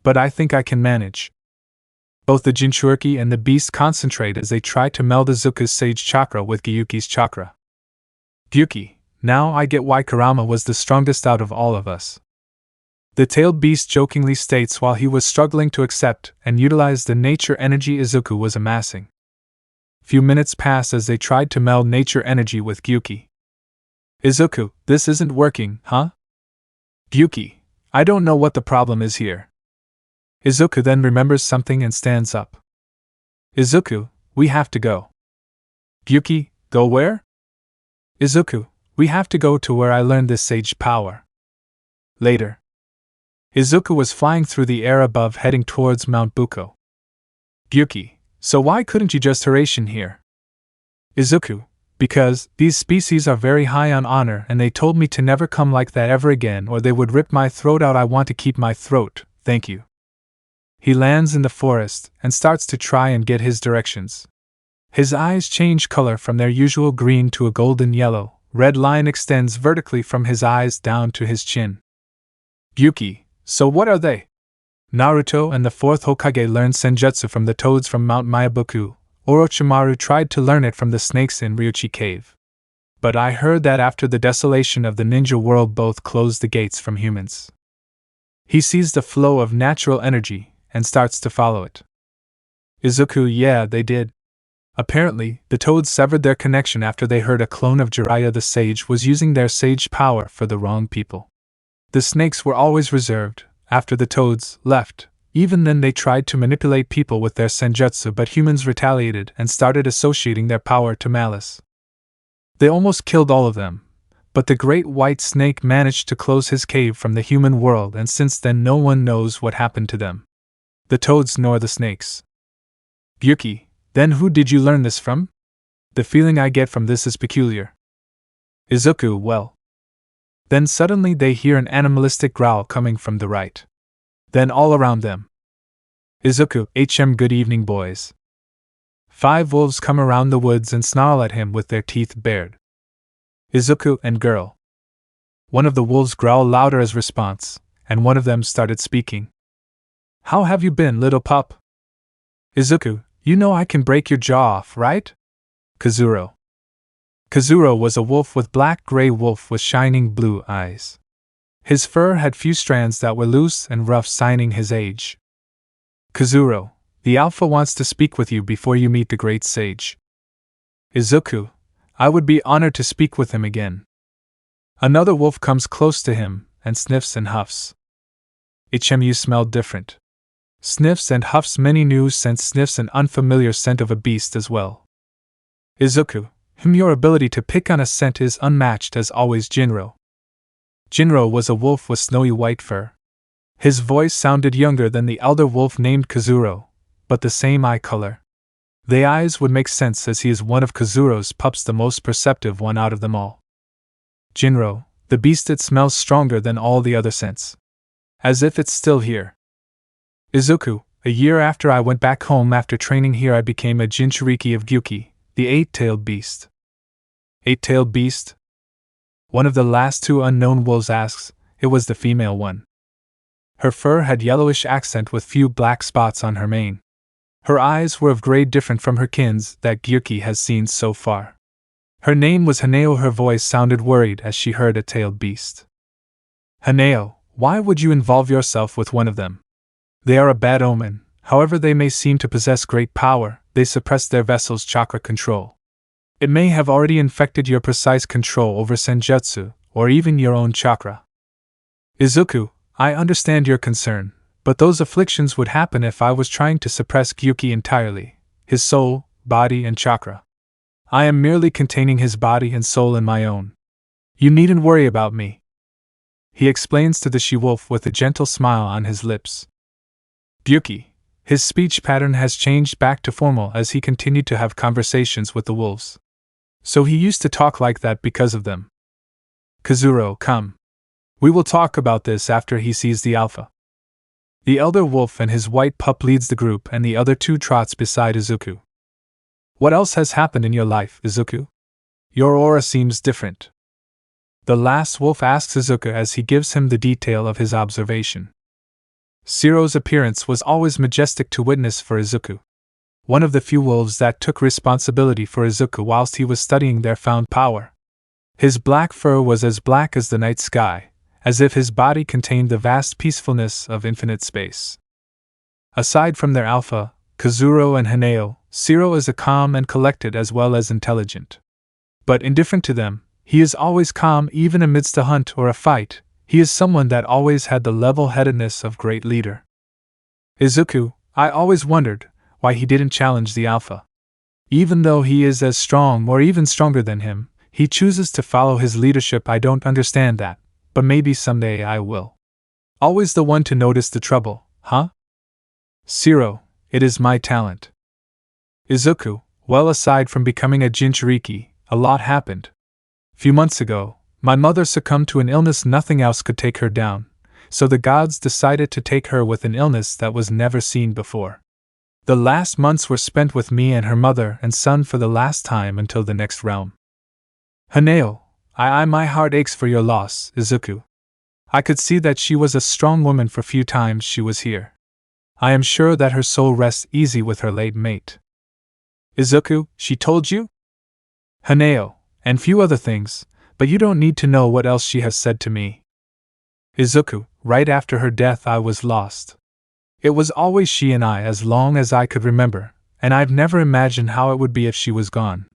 But I think I can manage. Both the Jinchuuriki and the beast concentrate as they try to meld Izuku's Sage Chakra with Gyuki's chakra. Gyuki, now I get why Kurama was the strongest out of all of us. The tailed beast jokingly states while he was struggling to accept and utilize the nature energy Izuku was amassing. Few minutes pass as they tried to meld nature energy with Gyuki. Izuku, this isn't working, huh? Gyuki, I don't know what the problem is here. Izuku then remembers something and stands up. Izuku, we have to go. Gyuki, go where? Izuku, we have to go to where I learned this sage power. Later. Izuku was flying through the air above, heading towards Mount Buko. Gyuki, so why couldn't you just Hiraishin here? Izuku, because these species are very high on honor and they told me to never come like that ever again or they would rip my throat out. I want to keep my throat, thank you. He lands in the forest and starts to try and get his directions. His eyes change color from their usual green to a golden yellow. Red line extends vertically from his eyes down to his chin. Yuki, so what are they? Naruto and the fourth Hokage learned senjutsu from the toads from Mount Myabuku. Orochimaru tried to learn it from the snakes in Ryuchi Cave. But I heard that after the desolation of the ninja world both closed the gates from humans. He sees the flow of natural energy and starts to follow it. Izuku, yeah, they did. Apparently, the toads severed their connection after they heard a clone of Jiraiya the sage was using their sage power for the wrong people. The snakes were always reserved. After the toads left, even then they tried to manipulate people with their senjutsu, but humans retaliated and started associating their power to malice. They almost killed all of them, but the great white snake managed to close his cave from the human world, and since then no one knows what happened to them. The toads nor the snakes. Yuki, then who did you learn this from? The feeling I get from this is peculiar. Izuku, well. Then suddenly they hear an animalistic growl coming from the right. Then all around them. Izuku, good evening boys. 5 wolves come around the woods and snarl at him with their teeth bared. Izuku and girl. One of the wolves growled louder as response, and one of them started speaking. How have you been, little pup? Izuku, you know I can break your jaw off, right? Kazuro. Kazuro was a wolf with black-gray wolf with shining blue eyes. His fur had few strands that were loose and rough, signing his age. Kazuro, the alpha wants to speak with you before you meet the great sage. Izuku, I would be honored to speak with him again. Another wolf comes close to him and sniffs and huffs. You smelled different. Sniffs and huffs many new scents, sniffs an unfamiliar scent of a beast as well. Izuku, your ability to pick on a scent is unmatched as always. Jinro. Jinro was a wolf with snowy white fur. His voice sounded younger than the elder wolf named Kazuro, but the same eye color. The eyes would make sense as he is one of Kazuro's pups, the most perceptive one out of them all. Jinro, the beast, it smells stronger than all the other scents. As if it's still here. Izuku, A year after I went back home after training here, I became a Jinchuuriki of Gyuki, the eight-tailed beast. Eight-tailed beast? One of the last two unknown wolves asks. It was the female one. Her fur had yellowish accent with few black spots on her mane. Her eyes were of gray, different from her kins that Gyuki has seen so far. Her name was Haneo. Her voice sounded worried as she heard a tailed beast. Haneo, why would you involve yourself with one of them? They are a bad omen. However they may seem to possess great power, they suppress their vessel's chakra control. It may have already infected your precise control over senjutsu, or even your own chakra. Izuku, I understand your concern, but those afflictions would happen if I was trying to suppress Gyuki entirely, his soul, body, and chakra. I am merely containing his body and soul in my own. You needn't worry about me, he explains to the she-wolf with a gentle smile on his lips. Gyuki. His speech pattern has changed back to formal as he continued to have conversations with the wolves. So he used to talk like that because of them. Kazuro, come. We will talk about this after he sees the alpha. The elder wolf and his white pup leads the group, and the other two trots beside Izuku. What else has happened in your life, Izuku? Your aura seems different. The last wolf asks Izuku as he gives him the detail of his observation. Shiro's appearance was always majestic to witness for Izuku. One of the few wolves that took responsibility for Izuku whilst he was studying their found power. His black fur was as black as the night sky, as if his body contained the vast peacefulness of infinite space. Aside from their alpha, Kazuro and Haneo, Shiro is a calm and collected as well as intelligent. But indifferent to them, he is always calm even amidst a hunt or a fight. He is someone that always had the level-headedness of great leader. Izuku, I always wondered why he didn't challenge the alpha. Even though he is as strong or even stronger than him, he chooses to follow his leadership. I don't understand that, but maybe someday I will. Always the one to notice the trouble, huh? Shiro, it is my talent. Izuku, well, aside from becoming a Jinchuuriki, a lot happened. Few months ago, my mother succumbed to an illness. Nothing else could take her down, so the gods decided to take her with an illness that was never seen before. The last months were spent with me and her mother and son for the last time until the next realm. Haneo, my heart aches for your loss, Izuku. I could see that she was a strong woman for few times she was here. I am sure that her soul rests easy with her late mate. Izuku, she told you? Haneo, and few other things, but you don't need to know what else she has said to me. Izuku, right after her death I was lost. It was always she and I as long as I could remember, and I've never imagined how it would be if she was gone.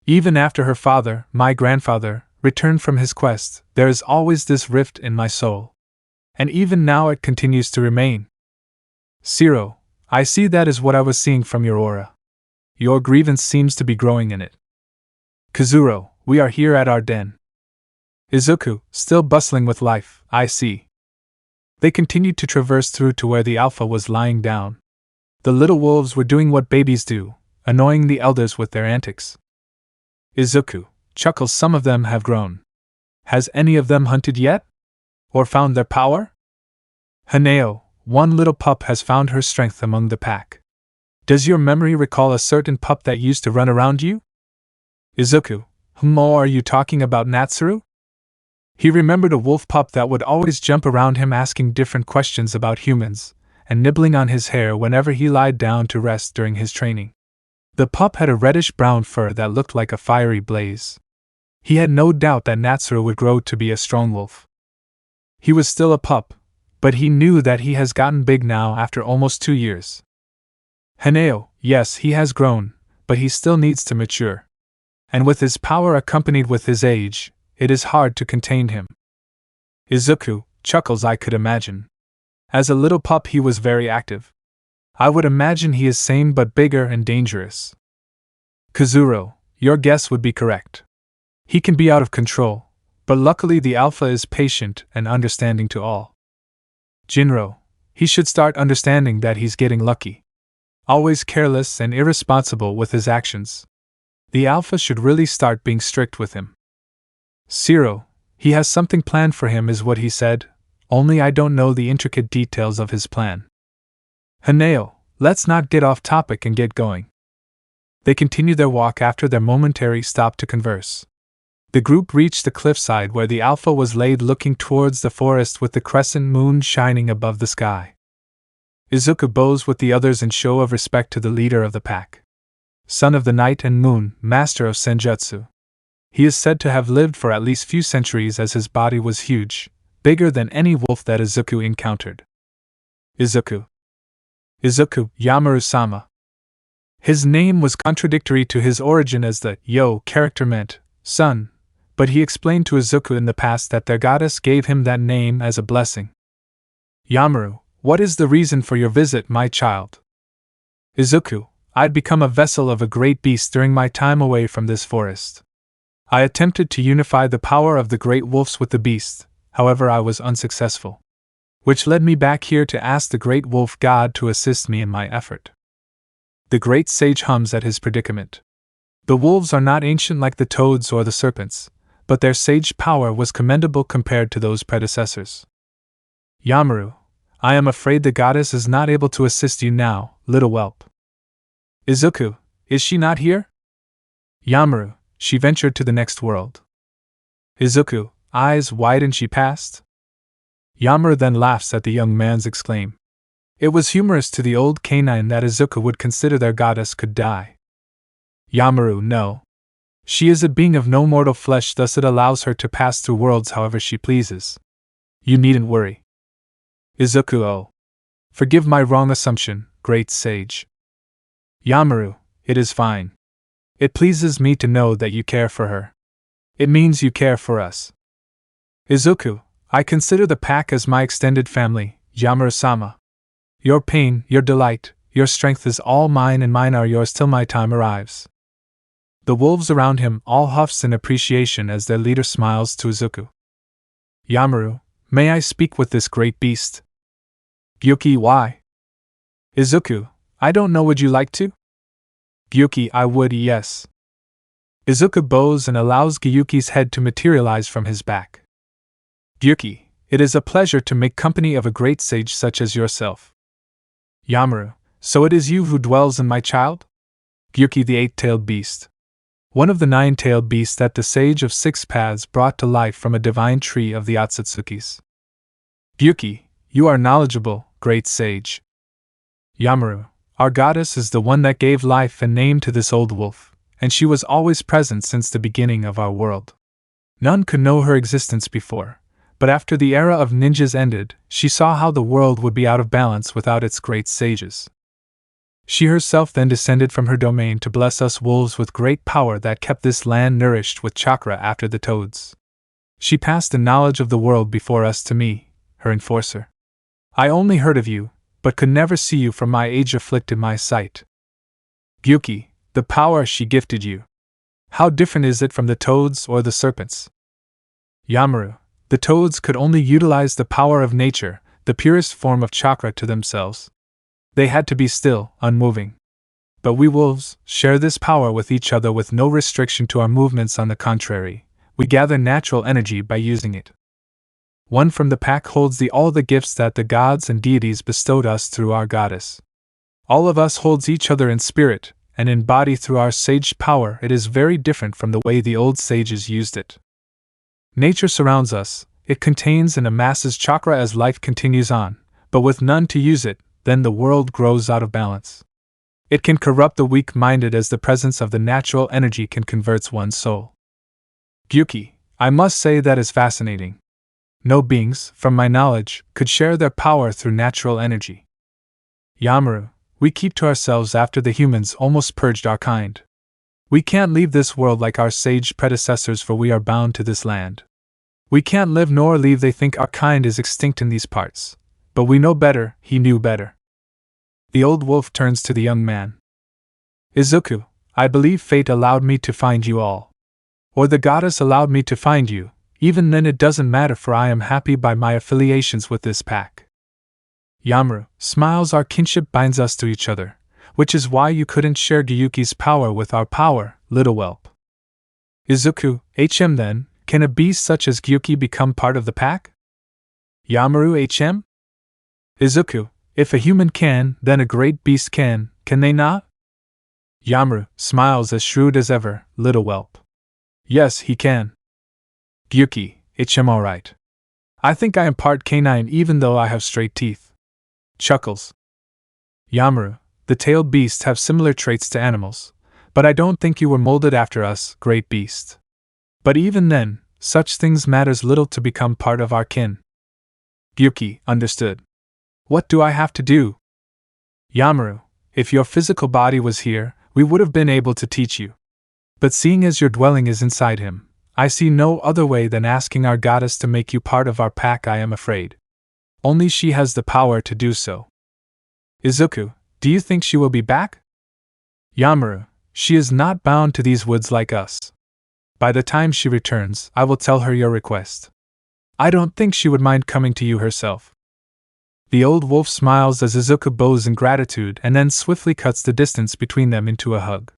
Even after her father, my grandfather, returned from his quest, there is always this rift in my soul. And even now it continues to remain. Shiro, I see that is what I was seeing from your aura. Your grievance seems to be growing in it. Kazuro, we are here at our den. Izuku, still bustling with life, I see. They continued to traverse through to where the alpha was lying down. The little wolves were doing what babies do, annoying the elders with their antics. Izuku chuckles. Some of them have grown. Has any of them hunted yet? Or found their power? Haneo, one little pup has found her strength among the pack. Does your memory recall a certain pup that used to run around you? Izuku, are you talking about Natsuru? He remembered a wolf pup that would always jump around him asking different questions about humans, and nibbling on his hair whenever he lied down to rest during his training. The pup had a reddish-brown fur that looked like a fiery blaze. He had no doubt that Natsuru would grow to be a strong wolf. He was still a pup, but he knew that he has gotten big now after almost 2 years. Haneo, yes, he has grown, but he still needs to mature. And with his power accompanied with his age, it is hard to contain him. Izuku chuckles. I could imagine. As a little pup he was very active. I would imagine he is sane but bigger and dangerous. Kazuro, your guess would be correct. He can be out of control, but luckily the alpha is patient and understanding to all. Jinro, he should start understanding that he's getting lucky. Always careless and irresponsible with his actions. The alpha should really start being strict with him. Shiro, he has something planned for him is what he said, only I don't know the intricate details of his plan. Haneo, let's not get off topic and get going. They continued their walk after their momentary stop to converse. The group reached the cliffside where the Alpha was laid looking towards the forest with the crescent moon shining above the sky. Izuku bows with the others in show of respect to the leader of the pack. Son of the night and moon, master of senjutsu. He is said to have lived for at least few centuries as his body was huge, bigger than any wolf that Izuku encountered. Izuku, Yamaru-sama. His name was contradictory to his origin as the Yo character meant son, but he explained to Izuku in the past that their goddess gave him that name as a blessing. Yamaru, what is the reason for your visit, my child? Izuku, I'd become a vessel of a great beast during my time away from this forest. I attempted to unify the power of the great wolves with the beast, however I was unsuccessful. Which led me back here to ask the great wolf god to assist me in my effort. The great sage hums at his predicament. The wolves are not ancient like the toads or the serpents, but their sage power was commendable compared to those predecessors. Yamaru, I am afraid the goddess is not able to assist you now, little whelp. Izuku, is she not here? Yamaru, she ventured to the next world. Izuku, eyes wide and she passed? Yamaru then laughs at the young man's exclaim. It was humorous to the old canine that Izuku would consider their goddess could die. Yamaru, no. She is a being of no mortal flesh, thus it allows her to pass through worlds however she pleases. You needn't worry. Izuku, oh. Forgive my wrong assumption, great sage. Yamaru, it is fine. It pleases me to know that you care for her. It means you care for us. Izuku, I consider the pack as my extended family, Yamaru-sama. Your pain, your delight, your strength is all mine and mine are yours till my time arrives. The wolves around him all huffs in appreciation as their leader smiles to Izuku. Yamaru, may I speak with this great beast? Gyuki, why? Izuku, I don't know, would you like to? Gyuki, I would, yes. Izuku bows and allows Gyuki's head to materialize from his back. Gyuki, it is a pleasure to make company of a great sage such as yourself. Yamaru, so it is you who dwells in my child? Gyuki, the eight-tailed beast. One of the nine-tailed beasts that the sage of six paths brought to life from a divine tree of the Otsutsukis. Gyuki, you are knowledgeable, great sage. Yamaru, our goddess is the one that gave life and name to this old wolf, and she was always present since the beginning of our world. None could know her existence before. But after the era of ninjas ended, she saw how the world would be out of balance without its great sages. She herself then descended from her domain to bless us wolves with great power that kept this land nourished with chakra after the toads. She passed the knowledge of the world before us to me, her enforcer. I only heard of you, but could never see you from my age-afflicted my sight. Gyuki, the power she gifted you. How different is it from the toads or the serpents? Yamaru, the toads could only utilize the power of nature, the purest form of chakra, to themselves. They had to be still, unmoving. But we wolves share this power with each other with no restriction to our movements. On the contrary, we gather natural energy by using it. One from the pack holds all the gifts that the gods and deities bestowed us through our goddess. All of us holds each other in spirit and in body through our sage power. It is very different from the way the old sages used it. Nature surrounds us, it contains and amasses chakra as life continues on, but with none to use it, then the world grows out of balance. It can corrupt the weak-minded as the presence of the natural energy can convert one's soul. Gyuki, I must say that is fascinating. No beings, from my knowledge, could share their power through natural energy. Yamaru, we keep to ourselves after the humans almost purged our kind. We can't leave this world like our sage predecessors, for we are bound to this land. We can't live nor leave. They think our kind is extinct in these parts. But we know better, he knew better. The old wolf turns to the young man. Izuku, I believe fate allowed me to find you all. Or the goddess allowed me to find you. Even then it doesn't matter, for I am happy by my affiliations with this pack. Yamaru, smiles, our kinship binds us to each other. Which is why you couldn't share Gyuki's power with our power, little whelp. Izuku, then, can a beast such as Gyuki become part of the pack? Yamaru, Izuku, If a human can, then a great beast can they not? Yamaru smiles as shrewd as ever, little whelp. Yes, he can. Gyuki, it's alright. I think I am part canine even though I have straight teeth. Chuckles. Yamaru, the tailed beasts have similar traits to animals, but I don't think you were molded after us, great beast. But even then, such things matters little to become part of our kin. Gyuki, understood. What do I have to do? Yamaru, if your physical body was here, we would have been able to teach you. But seeing as your dwelling is inside him, I see no other way than asking our goddess to make you part of our pack, I am afraid. Only she has the power to do so. Izuku, do you think she will be back? Yamaru, she is not bound to these woods like us. By the time she returns, I will tell her your request. I don't think she would mind coming to you herself. The old wolf smiles as Izuku bows in gratitude and then swiftly cuts the distance between them into a hug.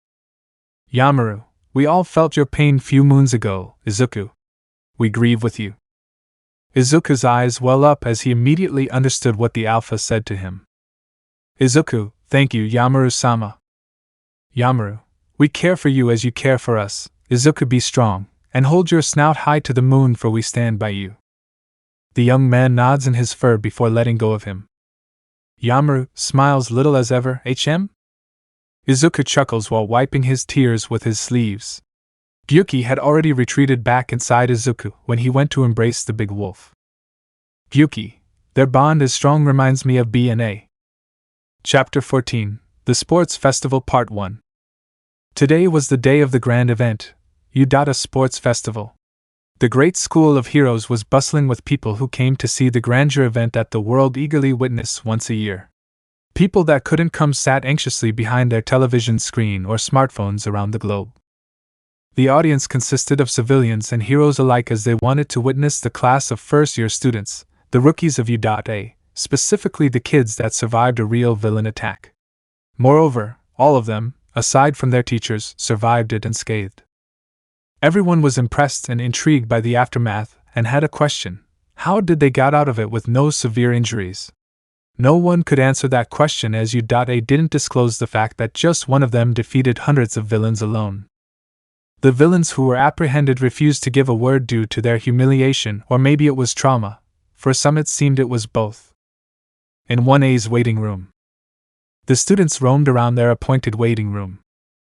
Yamaru, we all felt your pain few moons ago, Izuku. We grieve with you. Izuku's eyes well up as he immediately understood what the alpha said to him. Izuku, thank you, Yamaru-sama. Yamaru, we care for you as you care for us. Izuku, be strong, and hold your snout high to the moon, for we stand by you. The young man nods in his fur before letting go of him. Yamaru smiles little as ever, HM? Izuku chuckles while wiping his tears with his sleeves. Gyuki had already retreated back inside Izuku when he went to embrace the big wolf. Gyuki, their bond is strong, reminds me of B&A. Chapter 14, The Sports Festival Part 1. Today was the day of the grand event, Udata Sports Festival. The great school of heroes was bustling with people who came to see the grandeur event that the world eagerly witnessed once a year. People that couldn't come sat anxiously behind their television screen or smartphones around the globe. The audience consisted of civilians and heroes alike as they wanted to witness the class of first-year students, the rookies of U.A, specifically the kids that survived a real villain attack. Moreover, all of them, aside from their teachers, survived it unscathed. Everyone was impressed and intrigued by the aftermath and had a question: how did they get out of it with no severe injuries? No one could answer that question as U.A didn't disclose the fact that just one of them defeated hundreds of villains alone. The villains who were apprehended refused to give a word due to their humiliation, or maybe it was trauma. For some it seemed it was both. In 1A's waiting room, the students roamed around their appointed waiting room,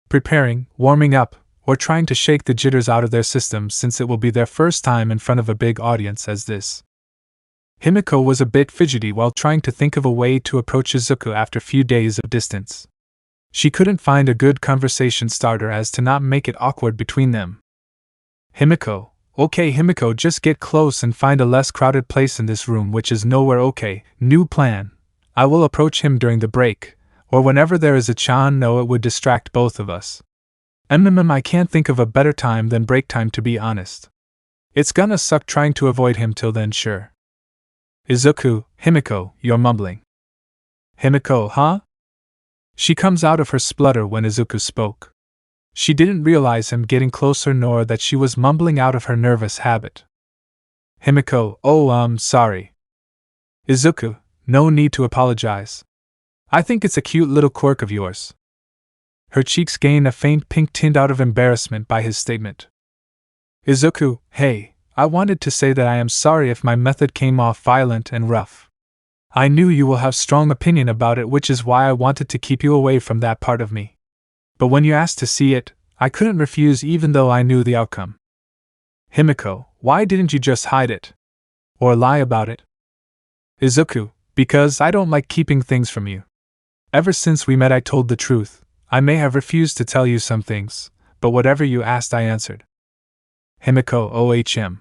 preparing, warming up, or trying to shake the jitters out of their systems since it will be their first time in front of a big audience as this. Himiko was a bit fidgety while trying to think of a way to approach Izuku after few days of distance. She couldn't find a good conversation starter as to not make it awkward between them. Himiko, okay Himiko, just get close and find a less crowded place in this room, which is nowhere. Okay, new plan. I will approach him during the break, or whenever there is a chan. No, it would distract both of us. I can't think of a better time than break time, to be honest. It's gonna suck trying to avoid him till then, sure. Izuku, Himiko, you're mumbling. Himiko, huh? She comes out of her splutter when Izuku spoke. She didn't realize him getting closer nor that she was mumbling out of her nervous habit. Himiko, oh, sorry. Izuku, no need to apologize. I think it's a cute little quirk of yours. Her cheeks gain a faint pink tint out of embarrassment by his statement. Izuku, hey, I wanted to say that I am sorry if my method came off violent and rough. I knew you will have strong opinion about it, which is why I wanted to keep you away from that part of me. But when you asked to see it, I couldn't refuse even though I knew the outcome. Himiko, why didn't you just hide it? Or lie about it? Izuku, because I don't like keeping things from you. Ever since we met I told the truth. I may have refused to tell you some things, but whatever you asked I answered. Himiko, OHM.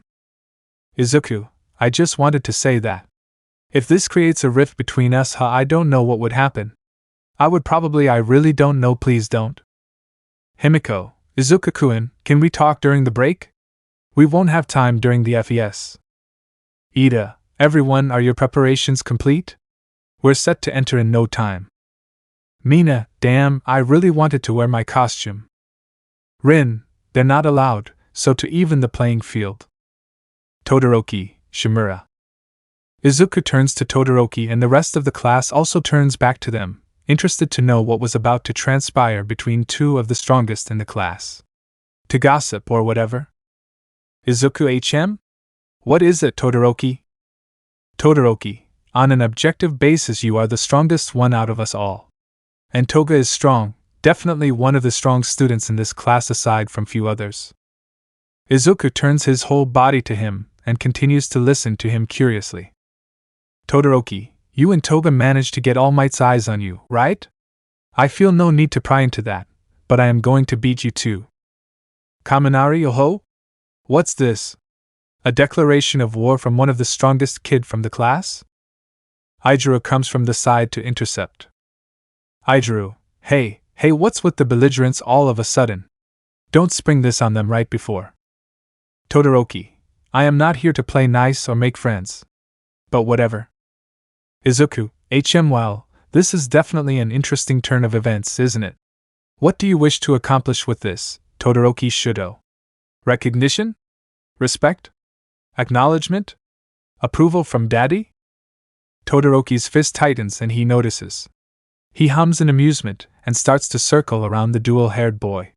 Izuku, I just wanted to say that. If this creates a rift between us, I don't know what would happen. I really don't know, please don't. Himiko, Izuku-kun, can we talk during the break? We won't have time during the FES. Ida, everyone, are your preparations complete? We're set to enter in no time. Mina, damn, I really wanted to wear my costume. Rin, they're not allowed, so to even the playing field. Todoroki, Shimura. Izuku turns to Todoroki and the rest of the class also turns back to them, interested to know what was about to transpire between two of the strongest in the class. To gossip or whatever? Izuku HM? What is it, Todoroki? Todoroki, on an objective basis you are the strongest one out of us all. And Toga is strong, definitely one of the strong students in this class aside from few others. Izuku turns his whole body to him and continues to listen to him curiously. Todoroki, you and Toga managed to get All Might's eyes on you, right? I feel no need to pry into that, but I am going to beat you too. Kaminari Oho? What's this? A declaration of war from one of the strongest kid from the class? Ijuru comes from the side to intercept. Ijuru, hey, what's with the belligerence all of a sudden? Don't spring this on them right before. Todoroki, I am not here to play nice or make friends. But whatever. Izuku, well, this is definitely an interesting turn of events, isn't it? What do you wish to accomplish with this, Todoroki Shudo? Recognition? Respect? Acknowledgement? Approval from Daddy? Todoroki's fist tightens and he notices. He hums in amusement and starts to circle around the dual-haired boy.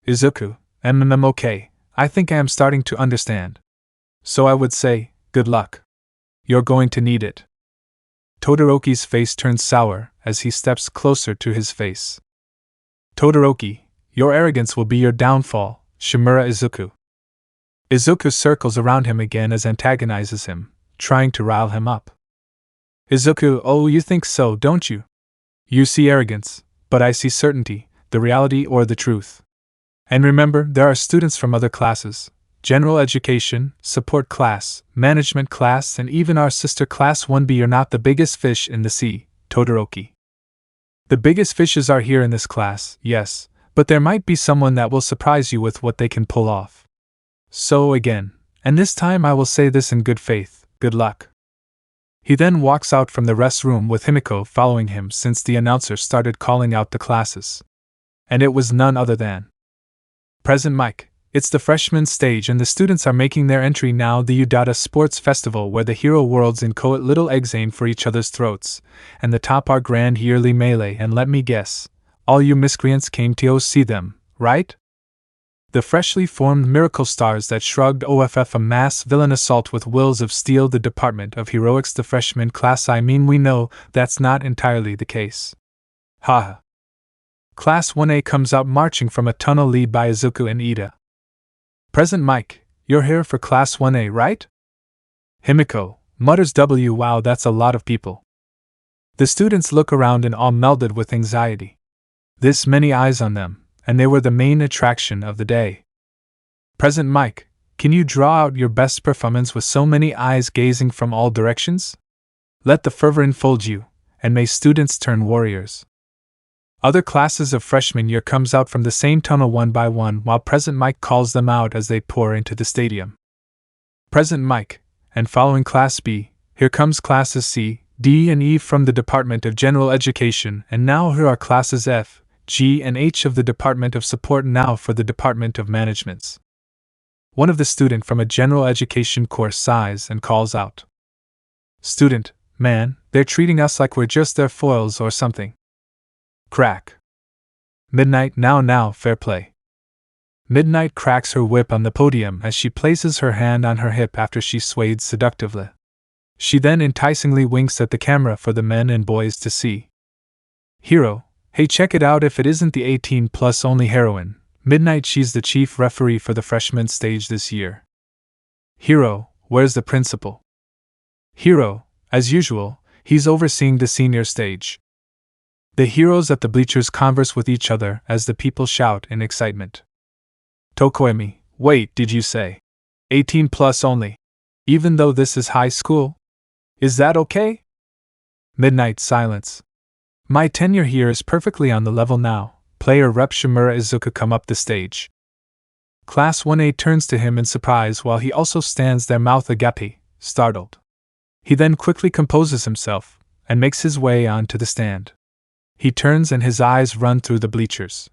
Izuku, okay, I think I am starting to understand. So I would say, good luck. You're going to need it. Todoroki's face turns sour as he steps closer to his face. Todoroki, your arrogance will be your downfall, Shimura Izuku. Izuku circles around him again as antagonizes him, trying to rile him up. Izuku, oh, you think so, don't you? You see arrogance, but I see certainty, the reality or the truth. And remember, there are students from other classes, general education, support class, management class, and even our sister class 1B. You're not the biggest fish in the sea, Todoroki. The biggest fishes are here in this class, yes, but there might be someone that will surprise you with what they can pull off. So again, and this time I will say this in good faith, good luck. He then walks out from the rest room with Himiko following him since the announcer started calling out the classes. And it was none other than Present Mike. It's the freshman stage and the students are making their entry now. The Udata Sports Festival where the hero worlds in Koet little eggs aim for each other's throats, and the top are grand yearly melee, and let me guess, all you miscreants came to see them, right? The freshly formed miracle stars that shrugged off a mass villain assault with wills of steel the Department of Heroics. The freshman class, I mean, we know that's not entirely the case. Haha. Class 1A comes out marching from a tunnel led by Izuku and Ida. Present Mike, you're here for Class 1A, right? Himiko mutters wow, that's a lot of people. The students look around in awe melded with anxiety. This many eyes on them, and they were the main attraction of the day. Present Mike, can you draw out your best performance with so many eyes gazing from all directions? Let the fervor enfold you, and may students turn warriors. Other classes of freshman year comes out from the same tunnel one by one while Present Mike calls them out as they pour into the stadium. Present Mike, and following Class B, here comes Classes C, D and E from the Department of General Education, and now here are Classes F, G and H of the Department of Support, now for the Department of Managements. One of the student from a general education course sighs and calls out. Student, man, they're treating us like we're just their foils or something. Crack. Midnight, now, fair play. Midnight cracks her whip on the podium as she places her hand on her hip after she swayed seductively. She then enticingly winks at the camera for the men and boys to see. Hero, hey, check it out if it isn't the 18+ only heroine. Midnight, she's the chief referee for the freshman stage this year. Hero, where's the principal? Hero, as usual, he's overseeing the senior stage. The heroes at the bleachers converse with each other as the people shout in excitement. Tokoemi, wait, did you say 18+ only? Even though this is high school? Is that okay? Midnight silence. My tenure here is perfectly on the level now. Player Rep Shimura Izuku come up the stage. Class 1A turns to him in surprise while he also stands there mouth agape, startled. He then quickly composes himself and makes his way onto the stand. He turns and his eyes run through the bleachers.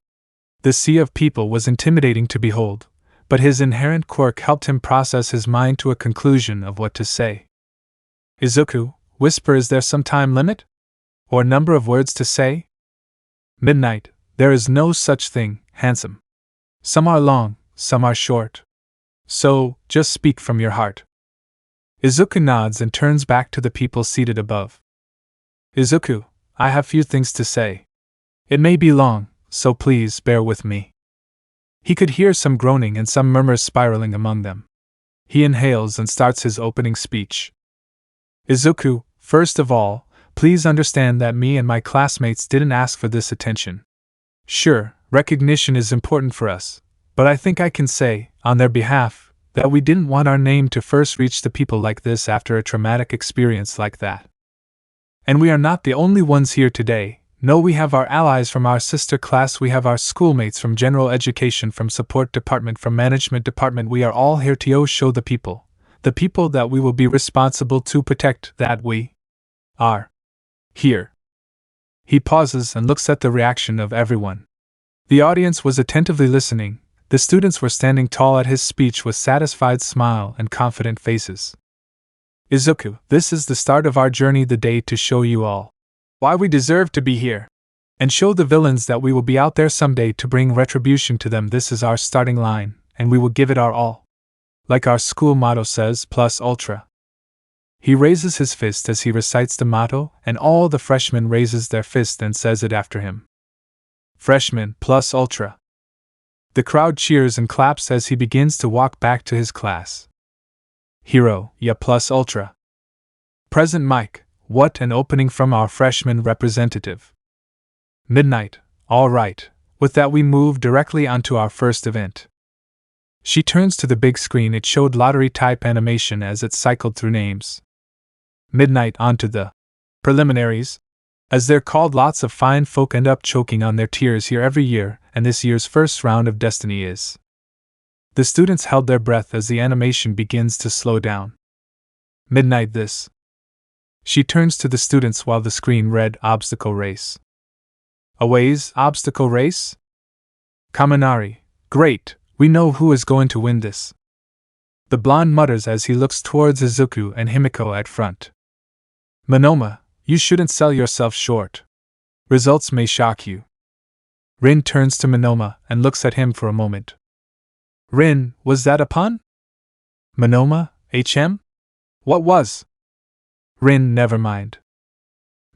The sea of people was intimidating to behold, but his inherent quirk helped him process his mind to a conclusion of what to say. Izuku, whisper, is there some time limit? Or number of words to say? Midnight, there is no such thing, handsome. Some are long, some are short. So, just speak from your heart. Izuku nods and turns back to the people seated above. Izuku, I have few things to say. It may be long, so please bear with me. He could hear some groaning and some murmurs spiraling among them. He inhales and starts his opening speech. Izuku, first of all, please understand that me and my classmates didn't ask for this attention. Sure, recognition is important for us, but I think I can say, on their behalf, that we didn't want our name to first reach the people like this after a traumatic experience like that. And we are not the only ones here today. No, we have our allies from our sister class, we have our schoolmates from general education, from support department, from management department. We are all here to show the people that we will be responsible to protect, that we are here. He pauses and looks at the reaction of everyone. The audience was attentively listening. The students were standing tall at his speech with satisfied smile and confident faces. Izuku, this is the start of our journey, the day to show you all why we deserve to be here, and show the villains that we will be out there someday to bring retribution to them. This is our starting line, and we will give it our all. Like our school motto says, plus ultra. He raises his fist as he recites the motto, and all the freshmen raises their fist and says it after him. Freshmen plus ultra. The crowd cheers and claps as he begins to walk back to his class. Hero, yeah, plus ultra. Present Mike, what an opening from our freshman representative. Midnight, all right, with that we move directly onto our first event. She turns to the big screen. It showed lottery-type animation as it cycled through names. Midnight onto the preliminaries. As they're called, lots of fine folk end up choking on their tears here every year, and this year's first round of Destiny is. The students held their breath as the animation begins to slow down. Midnight this. She turns to the students while the screen read obstacle race. Aways, obstacle race? Kaminari, great, we know who is going to win this. The blonde mutters as he looks towards Izuku and Himiko at front. Monoma, you shouldn't sell yourself short. Results may shock you. Rin turns to Monoma and looks at him for a moment. Rin, was that a pun? Monoma, HM? What was? Rin, never mind.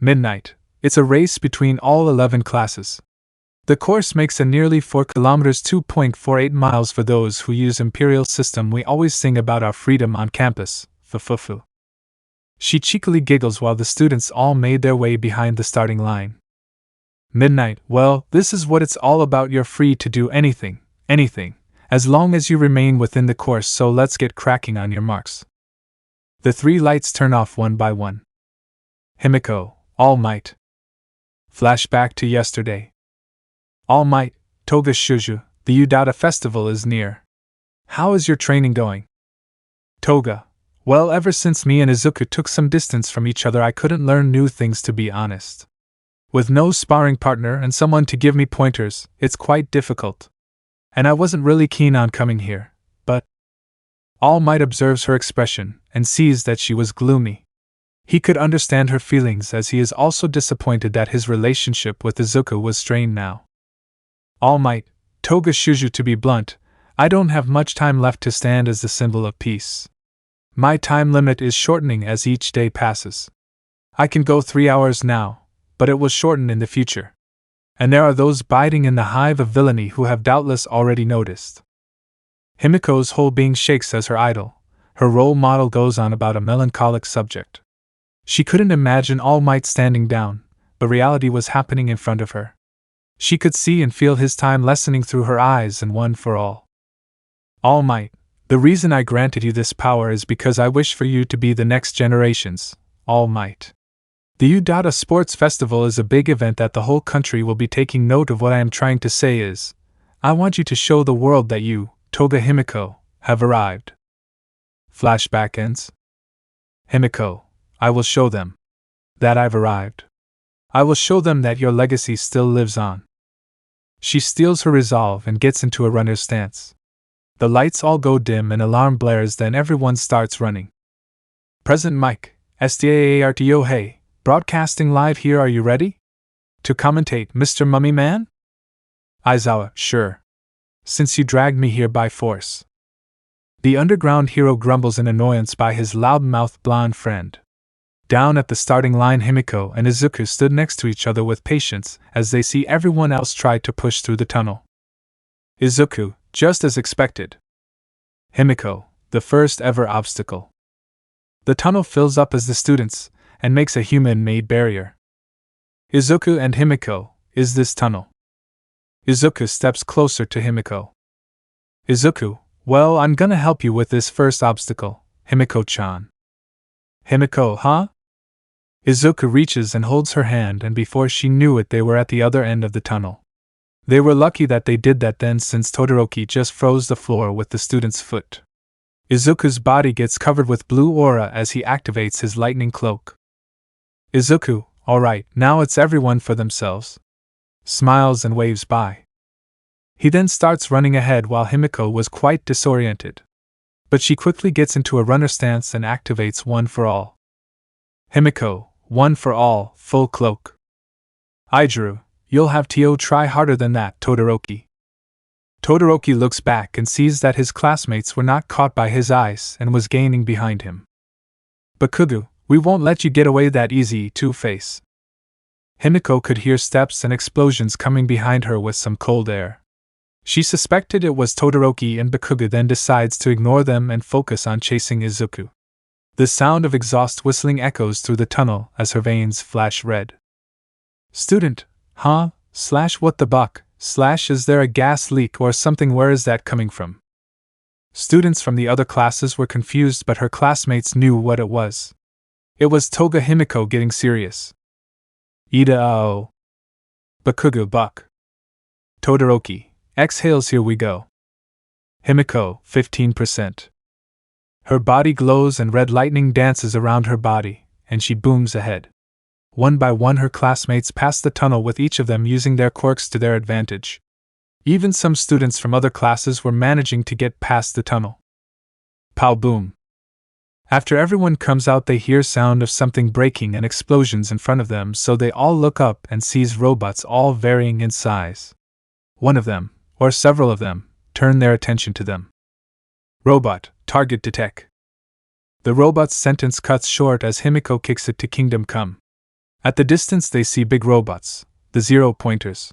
Midnight, it's a race between all 11 classes. The course makes a nearly 4 kilometers, 2.48 miles for those who use Imperial system. We always sing about our freedom on campus, fufufu. She cheekily giggles while the students all made their way behind the starting line. Midnight, well, this is what it's all about. You're free to do anything, as long as you remain within the course, so let's get cracking on your marks. The 3 lights turn off one by one. Himiko, All Might. Flashback to yesterday. All Might, Toga Shuju, the Udata festival is near. How is your training going? Toga, well, ever since me and Izuku took some distance from each other, I couldn't learn new things, to be honest. With no sparring partner and someone to give me pointers, it's quite difficult. And I wasn't really keen on coming here, but... All Might observes her expression and sees that she was gloomy. He could understand her feelings, as he is also disappointed that his relationship with Izuku was strained now. All Might, Toga Shuju, to be blunt, I don't have much time left to stand as the symbol of peace. My time limit is shortening as each day passes. I can go 3 hours now, but it will shorten in the future. And there are those biding in the hive of villainy who have doubtless already noticed. Himiko's whole being shakes as her idol, her role model, goes on about a melancholic subject. She couldn't imagine All Might standing down, but reality was happening in front of her. She could see and feel his time lessening through her eyes, and one for all. All Might, the reason I granted you this power is because I wish for you to be the next generation's All Might. The Udata Sports Festival is a big event that the whole country will be taking note of. What I am trying to say is, I want you to show the world that you, Toga Himiko, have arrived. Flashback ends. Himiko, I will show them that I've arrived. I will show them that your legacy still lives on. She steels her resolve and gets into a runner's stance. The lights all go dim and alarm blares, then everyone starts running. Present Mike, STAARTO hey, broadcasting live here, are you ready? To commentate, Mr. Mummy Man? Aizawa, sure. Since you dragged me here by force. The underground hero grumbles in annoyance by his loud-mouthed blonde friend. Down at the starting line, Himiko and Izuku stood next to each other with patience as they see everyone else try to push through the tunnel. Izuku, just as expected. Himiko, the first ever obstacle. The tunnel fills up as the students, and makes a human-made barrier. Izuku and Himiko, is this tunnel? Izuku steps closer to Himiko. Izuku, well, I'm gonna help you with this first obstacle, Himiko-chan. Himiko, huh? Izuku reaches and holds her hand, and before she knew it they were at the other end of the tunnel. They were lucky that they did that then, since Todoroki just froze the floor with the student's foot. Izuku's body gets covered with blue aura as he activates his lightning cloak. Izuku, alright, now it's everyone for themselves. Smiles and waves by. He then starts running ahead while Himiko was quite disoriented. But she quickly gets into a runner stance and activates One for All. Himiko, One for All, full cloak. Aijuru, you'll have to try harder than that, Todoroki. Todoroki looks back and sees that his classmates were not caught by his eyes and was gaining behind him. Bakugo, we won't let you get away that easy, Two-Face. Himiko could hear steps and explosions coming behind her with some cold air. She suspected it was Todoroki and Bakugo, then decides to ignore them and focus on chasing Izuku. The sound of exhaust whistling echoes through the tunnel as her veins flash red. Student, huh? / what the buck? / is there a gas leak or something? Where is that coming from? Students from the other classes were confused, but her classmates knew what it was. It was Toga Himiko getting serious. Ida oh. Bakugo buck. Todoroki, exhales, here we go. Himiko, 15%. Her body glows and red lightning dances around her body, and she booms ahead. One by one her classmates pass the tunnel, with each of them using their quirks to their advantage. Even some students from other classes were managing to get past the tunnel. Pow boom. After everyone comes out they hear sound of something breaking and explosions in front of them, so they all look up and sees robots all varying in size. One of them, or several of them, turn their attention to them. Robot, target detect. The robot's sentence cuts short as Himiko kicks it to Kingdom Come. At the distance they see big robots, the 0-pointers.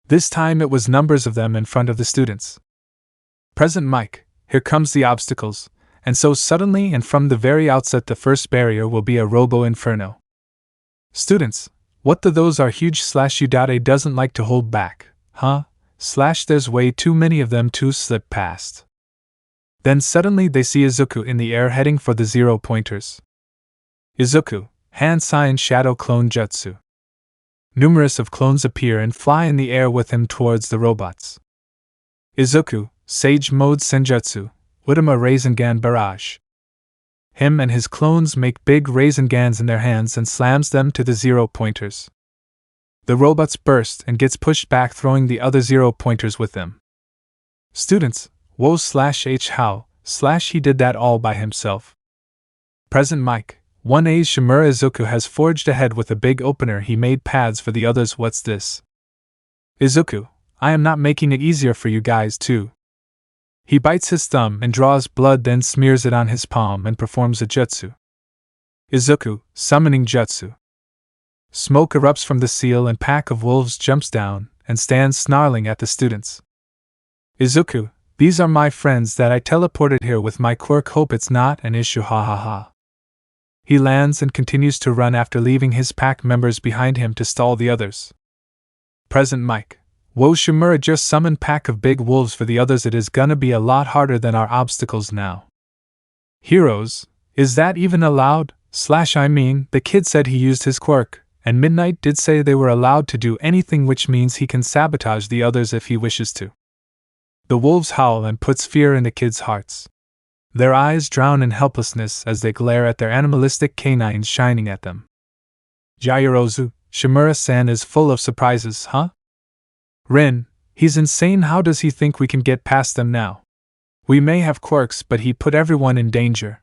This time it was numbers of them in front of the students. Present Mike, here comes the obstacles, and so suddenly and from the very outset the first barrier will be a robo-inferno. Students, what the those are huge / Udate doesn't like to hold back, huh? / there's way too many of them to slip past. Then suddenly they see Izuku in the air heading for the 0-pointers. Izuku, hand sign shadow clone jutsu. Numerous of clones appear and fly in the air with him towards the robots. Izuku, sage mode senjutsu, Udama Rasengan barrage. Him and his clones make big Rasengans in their hands and slams them to the 0-pointers. The robots burst and gets pushed back, throwing the other 0-pointers with them. Students, whoa / how / he did that all by himself. Present Mike, 1A Shimura Izuku has forged ahead with a big opener. He made pads for the others. What's this? Izuku, I am not making it easier for you guys too. He bites his thumb and draws blood, then smears it on his palm and performs a jutsu. Izuku, summoning jutsu. Smoke erupts from the seal and pack of wolves jumps down and stands snarling at the students. Izuku, these are my friends that I teleported here with my quirk. Hope it's not an issue, ha ha ha. He lands and continues to run after leaving his pack members behind him to stall the others. Present Mike, whoa Shimura just summoned pack of big wolves for the others. It is gonna be a lot harder than our obstacles now. Heroes, is that even allowed? I mean, the kid said he used his quirk, and Midnight did say they were allowed to do anything, which means he can sabotage the others if he wishes to. The wolves howl and puts fear in the kids' hearts. Their eyes drown in helplessness as they glare at their animalistic canines shining at them. Jairozu, Shimura-san is full of surprises, huh? Rin, he's insane. How does he think we can get past them now? We may have quirks, but he put everyone in danger.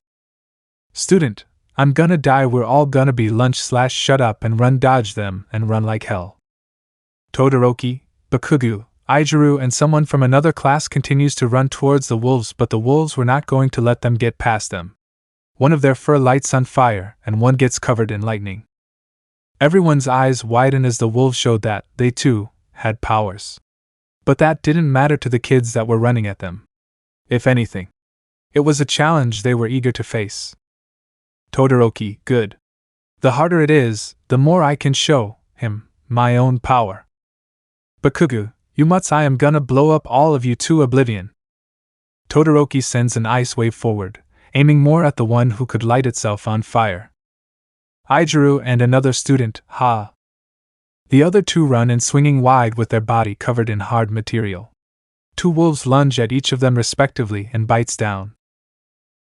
Student, I'm gonna die, we're all gonna be lunch/shut up and run, dodge them, and run like hell. Todoroki, Bakugo, Ijiru and someone from another class continues to run towards the wolves, but the wolves were not going to let them get past them. One of their fur lights on fire, and one gets covered in lightning. Everyone's eyes widen as the wolves showed that they too had powers. But that didn't matter to the kids that were running at them. If anything, it was a challenge they were eager to face. Todoroki, good. The harder it is, the more I can show him my own power. Bakugo, you mutts, I am gonna blow up all of you to oblivion. Todoroki sends an ice wave forward, aiming more at the one who could light itself on fire. Ijiru and another student, ha. The other two run in, swinging wide with their body covered in hard material. Two wolves lunge at each of them respectively and bites down.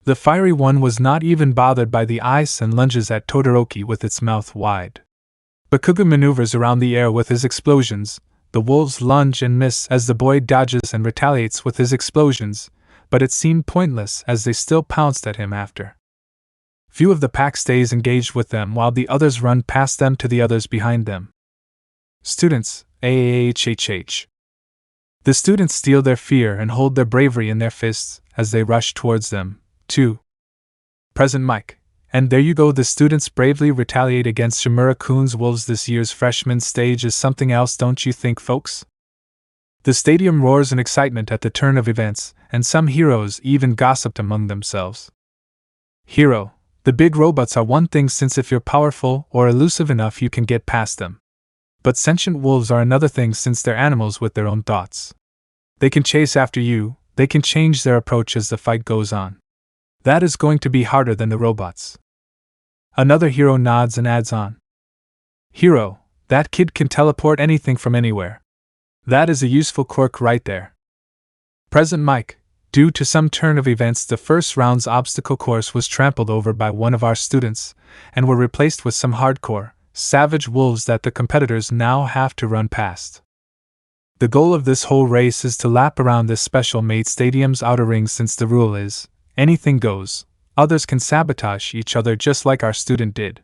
The fiery one was not even bothered by the ice and lunges at Todoroki with its mouth wide. Bakugo maneuvers around the air with his explosions. The wolves lunge and miss as the boy dodges and retaliates with his explosions, but it seemed pointless as they still pounced at him after. Few of the pack stays engaged with them while the others run past them to the others behind them. Students, AAHHH. The students steal their fear and hold their bravery in their fists as they rush towards them, too. Present mic. And there you go, the students bravely retaliate against Shimura-kun's wolves. This year's freshman stage is something else, don't you think, folks? The stadium roars in excitement at the turn of events, and some heroes even gossiped among themselves. Hero, the big robots are one thing, since if you're powerful or elusive enough you can get past them. But sentient wolves are another thing, since they're animals with their own thoughts. They can chase after you, they can change their approach as the fight goes on. That is going to be harder than the robots. Another hero nods and adds on. Hero, that kid can teleport anything from anywhere. That is a useful quirk right there. Present mic. Due to some turn of events, the first round's obstacle course was trampled over by one of our students, and were replaced with some hardcore, savage wolves that the competitors now have to run past. The goal of this whole race is to lap around this special-made stadium's outer ring, since the rule is, anything goes. Others can sabotage each other just like our student did.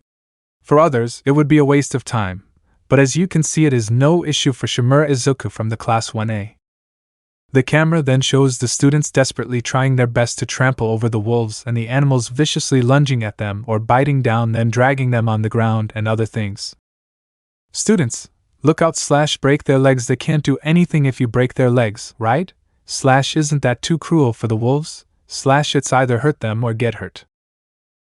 For others, it would be a waste of time, but as you can see, it is no issue for Shimura Izuku from the Class 1A. The camera then shows the students desperately trying their best to trample over the wolves and the animals viciously lunging at them or biting down, then dragging them on the ground and other things. Students, look out / break their legs. They can't do anything if you break their legs, right? / isn't that too cruel for the wolves? / it's either hurt them or get hurt.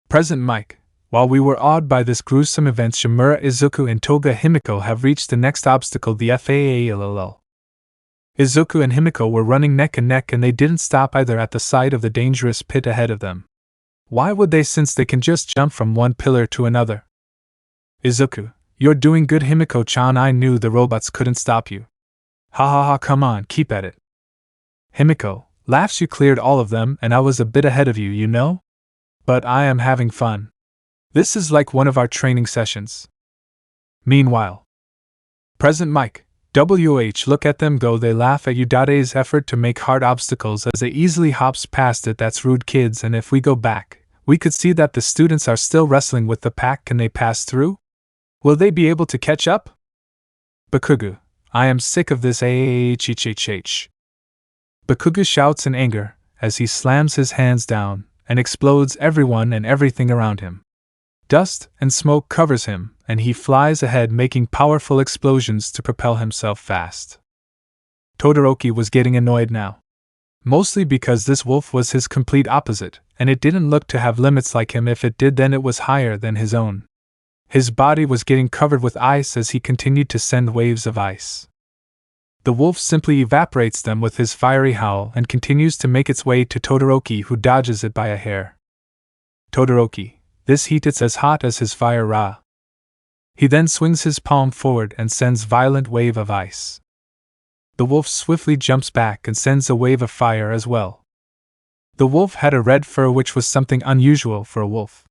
Present mic. While we were awed by this gruesome event, Shimura, Izuku and Toga Himiko have reached the next obstacle, the FAALL. Izuku and Himiko were running neck and neck, and they didn't stop either at the sight of the dangerous pit ahead of them. Why would they, since they can just jump from one pillar to another? Izuku, you're doing good. Himiko-chan, I knew the robots couldn't stop you. Ha ha ha, come on, keep at it. Himiko, laughs, you cleared all of them and I was a bit ahead of you, you know? But I am having fun. This is like one of our training sessions. Meanwhile. Present mic. WH, look at them go, they laugh at Udade's effort to make hard obstacles as they easily hops past it. That's rude, kids, and if we go back, we could see that the students are still wrestling with the pack. Can they pass through? Will they be able to catch up? Bakugo, I am sick of this AAHHHH. Bakugo shouts in anger as he slams his hands down and explodes everyone and everything around him. Dust and smoke covers him, and he flies ahead, making powerful explosions to propel himself fast. Todoroki was getting annoyed now. Mostly because this wolf was his complete opposite, and it didn't look to have limits like him. If it did, then it was higher than his own. His body was getting covered with ice as he continued to send waves of ice. The wolf simply evaporates them with his fiery howl and continues to make its way to Todoroki, who dodges it by a hair. Todoroki, this heat, it's as hot as his fire, rah. He then swings his palm forward and sends violent wave of ice. The wolf swiftly jumps back and sends a wave of fire as well. The wolf had a red fur, which was something unusual for a wolf.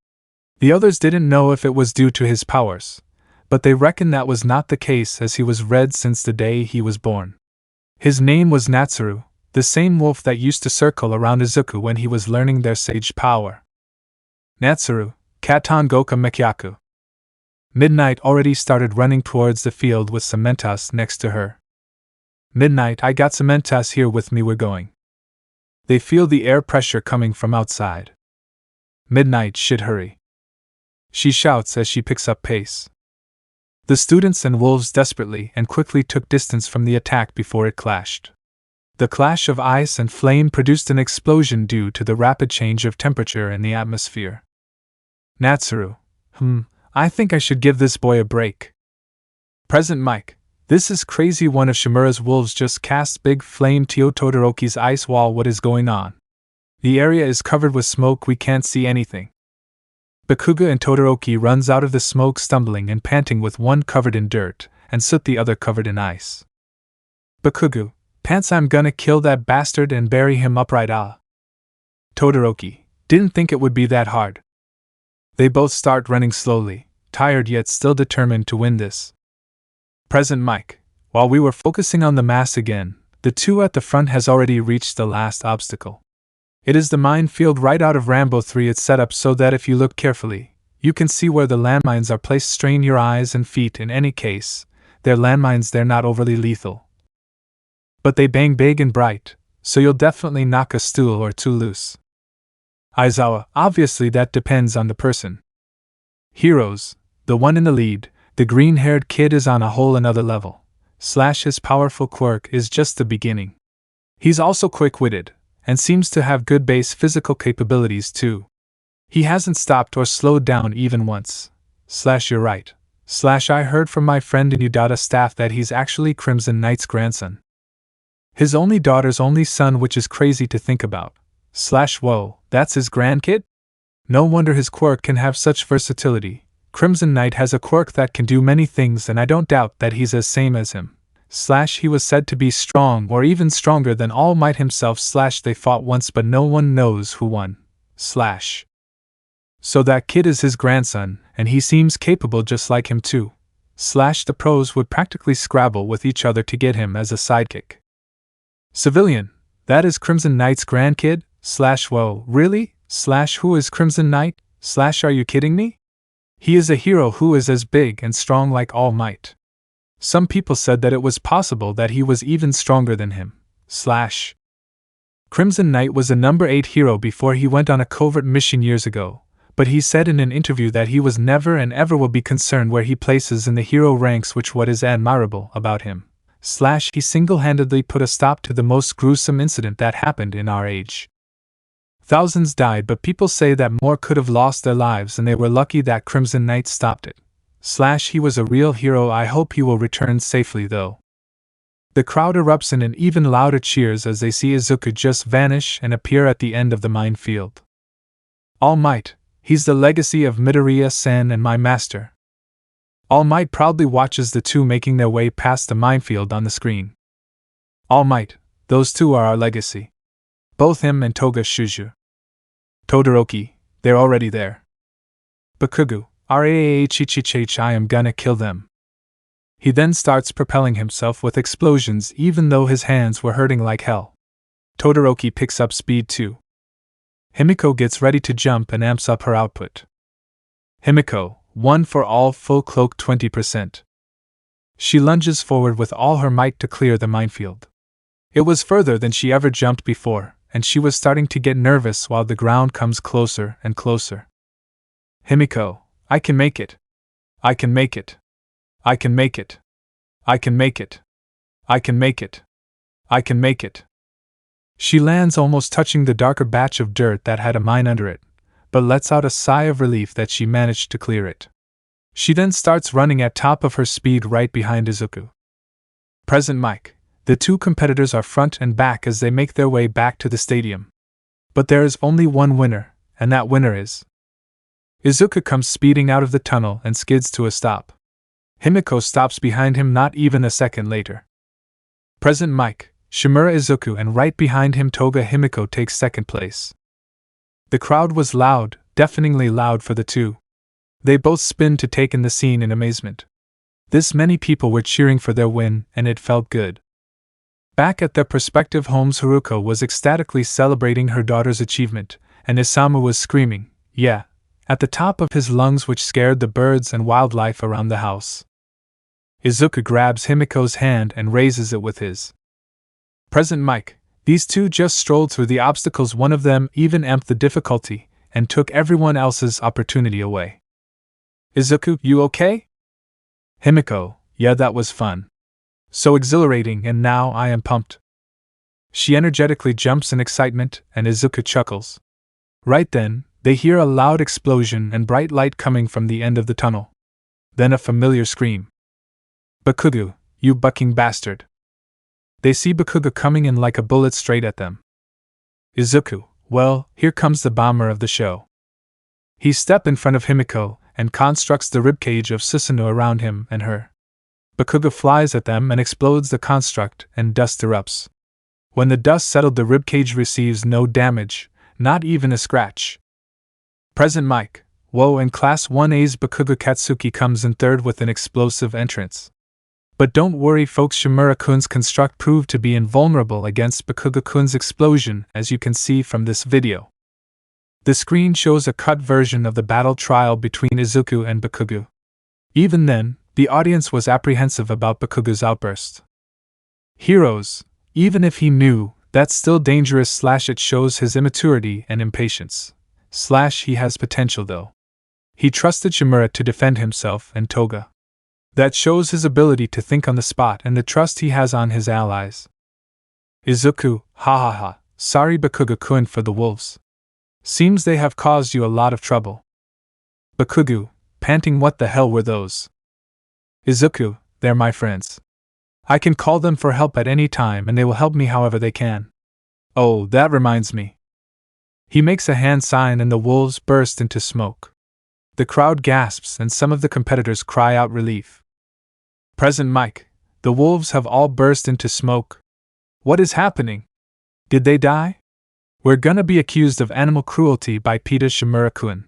The others didn't know if it was due to his powers, but they reckoned that was not the case, as he was red since the day he was born. His name was Natsuru, the same wolf that used to circle around Izuku when he was learning their sage power. Natsuru, Katan Goka Mekyaku. Midnight already started running towards the field with Cementas next to her. Midnight, I got Cementas here with me, we're going. They feel the air pressure coming from outside. Midnight should hurry. She shouts as she picks up pace. The students and wolves desperately and quickly took distance from the attack before it clashed. The clash of ice and flame produced an explosion due to the rapid change of temperature in the atmosphere. Natsuru, I think I should give this boy a break. Present Mike, this is crazy, one of Shimura's wolves just cast big flame to Todoroki's ice wall, what is going on? The area is covered with smoke, we can't see anything. Bakuga and Todoroki runs out of the smoke stumbling and panting, with one covered in dirt and soot, the other covered in ice. Bakuga, pants, I'm gonna kill that bastard and bury him upright. Todoroki, didn't think it would be that hard. They both start running slowly, tired yet still determined to win this. Present Mike, while we were focusing on the mass again, the two at the front has already reached the last obstacle. It is the minefield right out of Rambo 3. It's set up so that if you look carefully, you can see where the landmines are placed. Strain your eyes and feet. In any case, they're landmines, they're not overly lethal. But they bang big and bright, so you'll definitely knock a stool or two loose. Aizawa, obviously that depends on the person. Heroes, the one in the lead, the green-haired kid, is on a whole another level. His powerful quirk is just the beginning. He's also quick-witted, and seems to have good base physical capabilities too. He hasn't stopped or slowed down even once. You're right. I heard from my friend in Udata staff that he's actually Crimson Knight's grandson. His only daughter's only son, which is crazy to think about. Whoa, that's his grandkid? No wonder his quirk can have such versatility. Crimson Knight has a quirk that can do many things, and I don't doubt that he's as same as him. He was said to be strong, or even stronger than All Might himself. They fought once, but no one knows who won. So that kid is his grandson, and he seems capable just like him too. The pros would practically scrabble with each other to get him as a sidekick. Civilian, that is Crimson Knight's grandkid? Whoa, really? Who is Crimson Knight? Are you kidding me? He is a hero who is as big and strong like All Might. Some people said that it was possible that he was even stronger than him. Crimson Knight was a number 8 hero before he went on a covert mission years ago, but he said in an interview that he was never and ever will be concerned where he places in the hero ranks, which what is admirable about him. He single-handedly put a stop to the most gruesome incident that happened in our age. Thousands died, but people say that more could have lost their lives, and they were lucky that Crimson Knight stopped it. He was a real hero. I hope he will return safely though. The crowd erupts in an even louder cheers as they see Izuku just vanish and appear at the end of the minefield. All Might, he's the legacy of Midoriya-san and my master. All Might proudly watches the two making their way past the minefield on the screen. All Might, those two are our legacy. Both him and Toga Shuju. Todoroki, they're already there. Bakugu, I am gonna kill them. He then starts propelling himself with explosions even though his hands were hurting like hell. Todoroki picks up speed too. Himiko gets ready to jump and amps up her output. Himiko, 1 for all, full cloak 20%. She lunges forward with all her might to clear the minefield. It was further than she ever jumped before, and she was starting to get nervous while the ground comes closer and closer. Himiko, I can make it. I can make it. I can make it. I can make it. I can make it. I can make it. She lands almost touching the darker batch of dirt that had a mine under it, but lets out a sigh of relief that she managed to clear it. She then starts running at top of her speed right behind Izuku. Present Mike, the two competitors are front and back as they make their way back to the stadium. But there is only one winner, and that winner is... Izuku comes speeding out of the tunnel and skids to a stop. Himiko stops behind him not even a second later. Present Mike, Shimura Izuku, and right behind him Toga Himiko takes second place. The crowd was loud, deafeningly loud for the two. They both spin to take in the scene in amazement. This many people were cheering for their win, and it felt good. Back at their prospective homes, Haruko was ecstatically celebrating her daughter's achievement, and Isamu was screaming, "Yeah, at the top of his lungs, which scared the birds and wildlife around the house. Izuku grabs Himiko's hand and raises it with his. Present Mike, these two just strolled through the obstacles, one of them even amped the difficulty, and took everyone else's opportunity away. Izuku, you okay? Himiko, yeah, that was fun. So exhilarating, and now I am pumped. She energetically jumps in excitement, and Izuku chuckles. Right then, they hear a loud explosion and bright light coming from the end of the tunnel. Then a familiar scream. Bakugo, you bucking bastard. They see Bakugo coming in like a bullet straight at them. Izuku, well, here comes the bomber of the show. He steps in front of Himiko and constructs the ribcage of Susanoo around him and her. Bakugo flies at them and explodes the construct, and dust erupts. When the dust settled, the ribcage receives no damage, not even a scratch. Present Mike, whoa, and Class 1A's Bakugo Katsuki comes in third with an explosive entrance. But don't worry folks, Shimura-kun's construct proved to be invulnerable against Bakugo-kun's explosion, as you can see from this video. The screen shows a cut version of the battle trial between Izuku and Bakugo. Even then, the audience was apprehensive about Bakugo's outburst. Heroes, even if he knew, that's still dangerous / it shows his immaturity and impatience. / he has potential though. He trusted Shimura to defend himself and Toga. That shows his ability to think on the spot and the trust he has on his allies. Izuku, ha ha ha, sorry Bakugo-kun for the wolves. Seems they have caused you a lot of trouble. Bakugo, panting, what the hell were those? Izuku, they're my friends. I can call them for help at any time and they will help me however they can. Oh, that reminds me. He makes a hand sign and the wolves burst into smoke. The crowd gasps and some of the competitors cry out relief. Present Mike, the wolves have all burst into smoke. What is happening? Did they die? We're gonna be accused of animal cruelty by Peter Shimura-kun.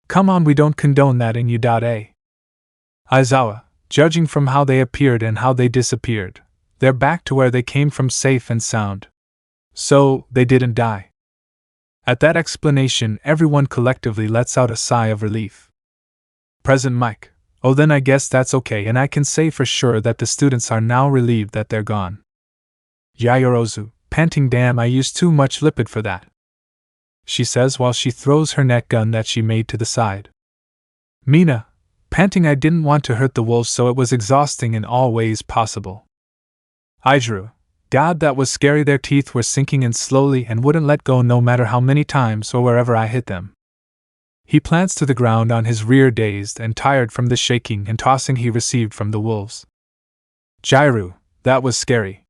Come on, we don't condone that in U.A. Aizawa, judging from how they appeared and how they disappeared, they're back to where they came from safe and sound. So, they didn't die. At that explanation, everyone collectively lets out a sigh of relief. Present Mike, oh then I guess that's okay, and I can say for sure that the students are now relieved that they're gone. Yayorozu, panting, damn, I used too much lipid for that, she says while she throws her net gun that she made to the side. Mina, panting, I didn't want to hurt the wolves, so it was exhausting in all ways possible. Aijuru, God, that was scary, their teeth were sinking in slowly and wouldn't let go no matter how many times or wherever I hit them. He plants to the ground on his rear, dazed and tired from the shaking and tossing he received from the wolves. Jairu, that was scary.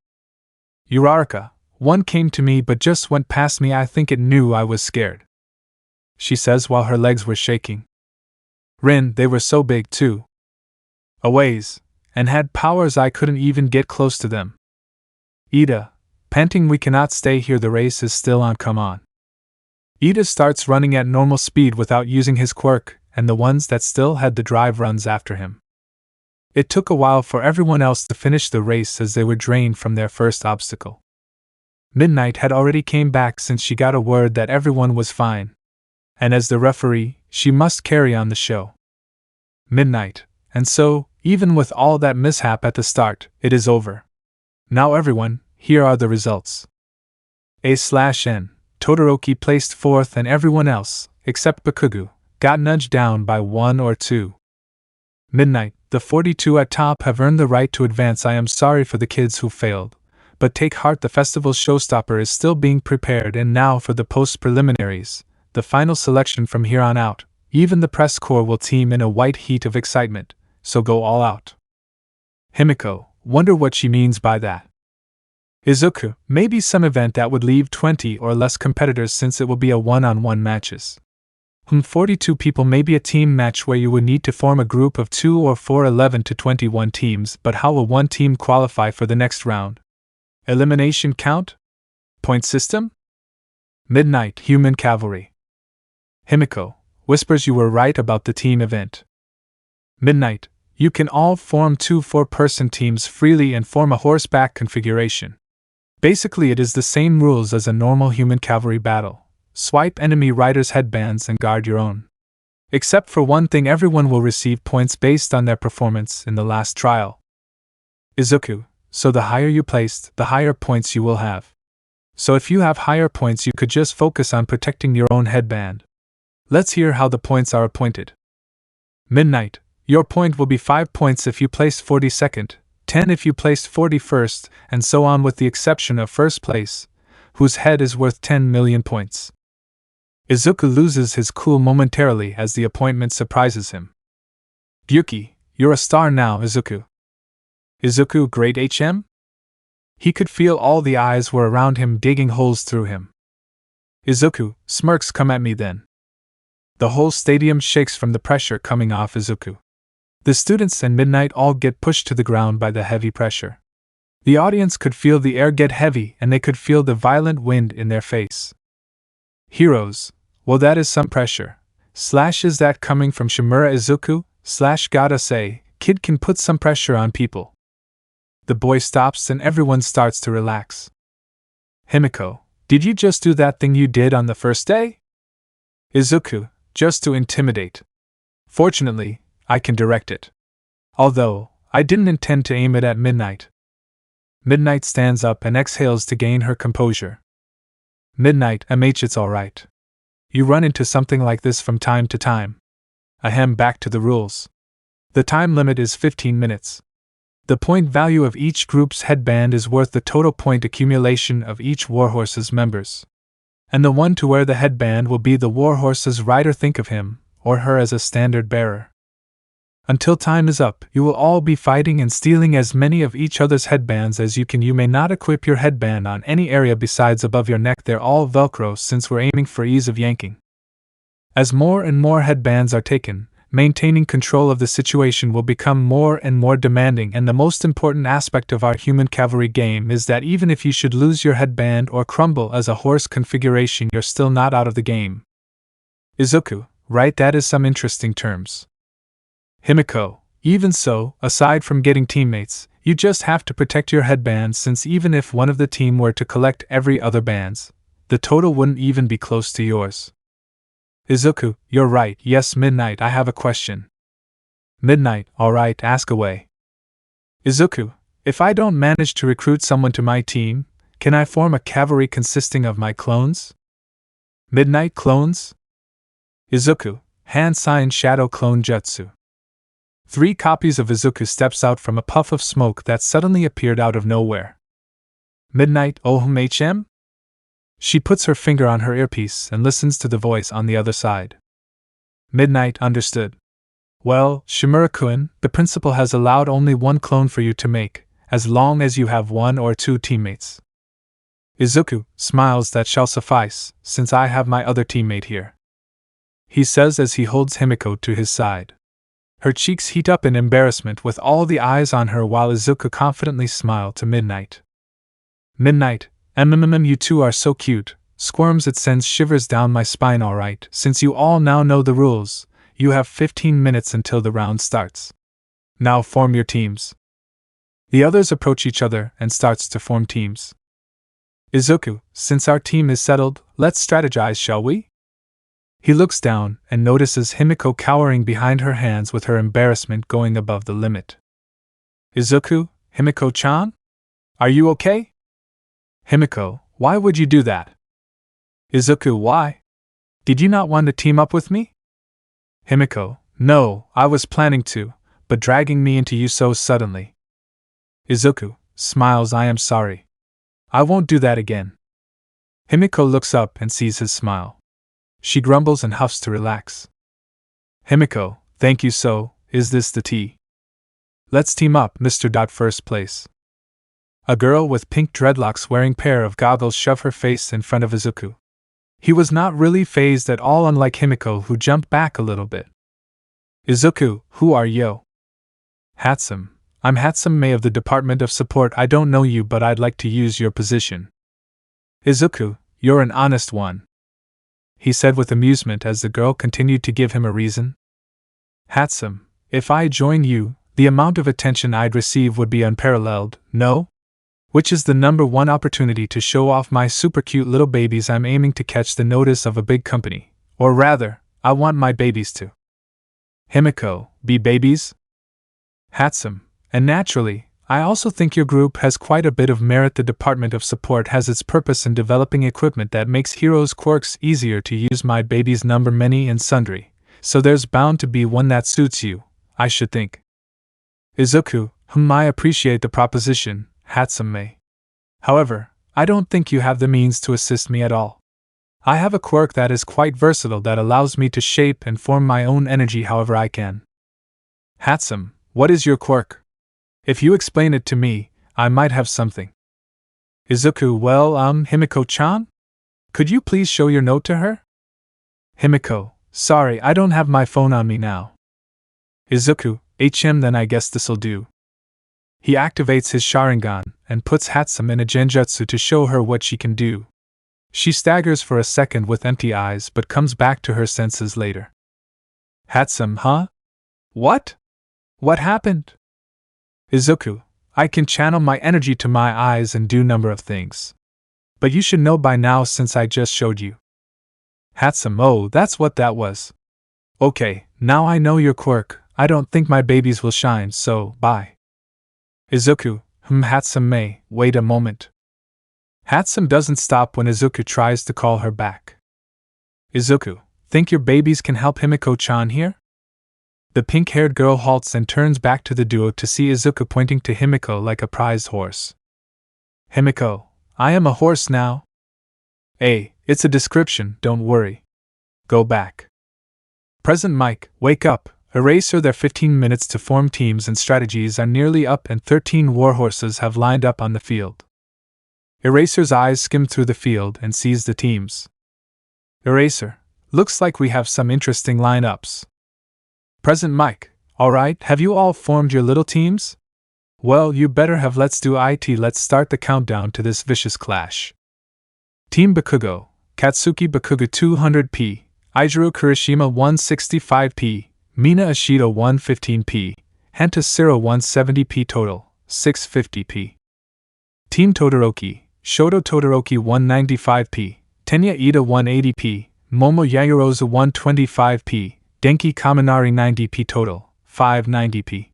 Uraraka, one came to me but just went past me, I think it knew I was scared, she says while her legs were shaking. Rin, they were so big too. A ways, and had powers I couldn't even get close to them. Ida, panting, we cannot stay here, the race is still on, come on. Ida starts running at normal speed without using his quirk, and the ones that still had the drive runs after him. It took a while for everyone else to finish the race as they were drained from their first obstacle. Midnight had already came back since she got a word that everyone was fine. And as the referee, she must carry on the show. Midnight, and so, even with all that mishap at the start, it is over. Now everyone, here are the results. A/N, Todoroki placed 4th and everyone else, except Bakugo, got nudged down by 1 or 2. Midnight, the 42 at top have earned the right to advance. I am sorry for the kids who failed, but take heart, the festival's showstopper is still being prepared, and now for the post-preliminaries, the final selection from here on out. Even the press corps will team in a white heat of excitement, so go all out. Himiko, wonder what she means by that. Izuku, maybe some event that would leave 20 or less competitors since it will be a one-on-one matches. 42 people, maybe a team match where you would need to form a group of 2 or 4, 11 to 21 teams, but how will one team qualify for the next round? Elimination count? Point system? Midnight, human cavalry. Himiko, whispers, you were right about the team event. Midnight, you can all form 2 4-person teams freely and form a horseback configuration. Basically it is the same rules as a normal human cavalry battle. Swipe enemy riders' headbands and guard your own. Except for one thing, everyone will receive points based on their performance in the last trial. Izuku, so the higher you placed, the higher points you will have. So if you have higher points, you could just focus on protecting your own headband. Let's hear how the points are appointed. Midnight, your point will be 5 points if you placed 42nd, 10 if you placed 41st, and so on, with the exception of first place, whose head is worth 10 million points. Izuku loses his cool momentarily as the appointment surprises him. Yuki, you're a star now, Izuku. Izuku, great HM? He could feel all the eyes were around him, digging holes through him. Izuku, smirks, come at me then. The whole stadium shakes from the pressure coming off Izuku. The students and Midnight all get pushed to the ground by the heavy pressure. The audience could feel the air get heavy, and they could feel the violent wind in their face. Heroes, well, that is some pressure. Is that coming from Shimura? Izuku? Gotta say, kid can put some pressure on people. The boy stops and everyone starts to relax. Himiko, did you just do that thing you did on the first day? Izuku, just to intimidate. Fortunately, I can direct it. Although, I didn't intend to aim it at Midnight. Midnight stands up and exhales to gain her composure. Midnight, it's alright. You run into something like this from time to time. Ahem, back to the rules. The time limit is 15 minutes. The point value of each group's headband is worth the total point accumulation of each warhorse's members. And the one to wear the headband will be the warhorse's rider. Think of him, or her, as a standard bearer. Until time is up, you will all be fighting and stealing as many of each other's headbands as you can. You may not equip your headband on any area besides above your neck. They're all Velcro since we're aiming for ease of yanking. As more and more headbands are taken, maintaining control of the situation will become more and more demanding, and the most important aspect of our human cavalry game is that even if you should lose your headband or crumble as a horse configuration, you're still not out of the game. Izuku, right, that is some interesting terms. Himiko, even so, aside from getting teammates, you just have to protect your headband, since even if one of the team were to collect every other band's, the total wouldn't even be close to yours. Izuku, you're right. Yes, Midnight, I have a question. Midnight, alright, ask away. Izuku, if I don't manage to recruit someone to my team, can I form a cavalry consisting of my clones? Midnight, clones? Izuku, hand sign shadow clone jutsu. 3 copies of Izuku steps out from a puff of smoke that suddenly appeared out of nowhere. Midnight, HM? She puts her finger on her earpiece and listens to the voice on the other side. Midnight, understood. Well, Shimura-kun, the principal has allowed only 1 clone for you to make, as long as you have 1 or 2 teammates. Izuku smiles, that shall suffice, since I have my other teammate here. He says as he holds Himiko to his side. Her cheeks heat up in embarrassment with all the eyes on her, while Izuku confidently smiles to Midnight. Midnight, you two are so cute, squirms, it sends shivers down my spine. Alright, since you all now know the rules, you have 15 minutes until the round starts. Now form your teams. The others approach each other and starts to form teams. Izuku, since our team is settled, let's strategize, shall we? He looks down and notices Himiko cowering behind her hands with her embarrassment going above the limit. Izuku, Himiko-chan? Are you okay? Himiko, why would you do that? Izuku, why? Did you not want to team up with me? Himiko, no, I was planning to, but dragging me into you so suddenly. Izuku smiles, I am sorry. I won't do that again. Himiko looks up and sees his smile. She grumbles and huffs to relax. Himiko, thank you, so, is this the tea? Let's team up, Mr. First place. A girl with pink dreadlocks wearing pair of goggles shove her face in front of Izuku. He was not really fazed at all, unlike Himiko, who jumped back a little bit. Izuku, who are you? Hatsum. I'm Hatsum May of the Department of Support. I don't know you, but I'd like to use your position. Izuku, you're an honest one, he said with amusement as the girl continued to give him a reason. Hatsum, if I join you, the amount of attention I'd receive would be unparalleled, no? Which is the #1 opportunity to show off my super cute little babies. I'm aiming to catch the notice of a big company. Or rather, I want my babies to Himiko, be babies? Handsome, and naturally, I also think your group has quite a bit of merit. The Department of Support has its purpose in developing equipment that makes heroes' quirks easier to use. My babies number many and sundry, so there's bound to be one that suits you, I should think. Izuku, I appreciate the proposition, Hatsume. However, I don't think you have the means to assist me at all. I have a quirk that is quite versatile that allows me to shape and form my own energy however I can. Hatsum, what is your quirk? If you explain it to me, I might have something. Izuku, well, Himiko-chan? Could you please show your note to her? Himiko, sorry, I don't have my phone on me now. Izuku, then I guess this'll do. He activates his Sharingan and puts Hatsum in a genjutsu to show her what she can do. She staggers for a second with empty eyes but comes back to her senses later. Hatsum, huh? What? What happened? Izuku, I can channel my energy to my eyes and do number of things. But you should know by now since I just showed you. Hatsum, oh, that's what that was. Okay, now I know your quirk. I don't think my babies will shine, so bye. Izuku, Hatsum, wait a moment. Hatsum doesn't stop when Izuku tries to call her back. Izuku, think your babies can help Himiko-chan here? The pink-haired girl halts and turns back to the duo to see Izuku pointing to Himiko like a prized horse. Himiko, I am a horse now. It's a description, don't worry. Go back. Present Mike, wake up. Eraser, their 15 minutes to form teams and strategies are nearly up and 13 warhorses have lined up on the field. Eraser's eyes skim through the field and sees the teams. Eraser, looks like we have some interesting lineups. Present Mike, alright, have you all formed your little teams? Well, you better have. Let's do it. Let's start the countdown to this vicious clash. Team Bakugo, Katsuki Bakugo 200p, Aijiro Kirishima 165p, Mina Ashido 115p, Hanta Siro 170p total, 650p. Team Todoroki, Shoto Todoroki 195p, Tenya Ida 180p, Momo Yayorozu 125p, Denki Kaminari 90p total, 590p.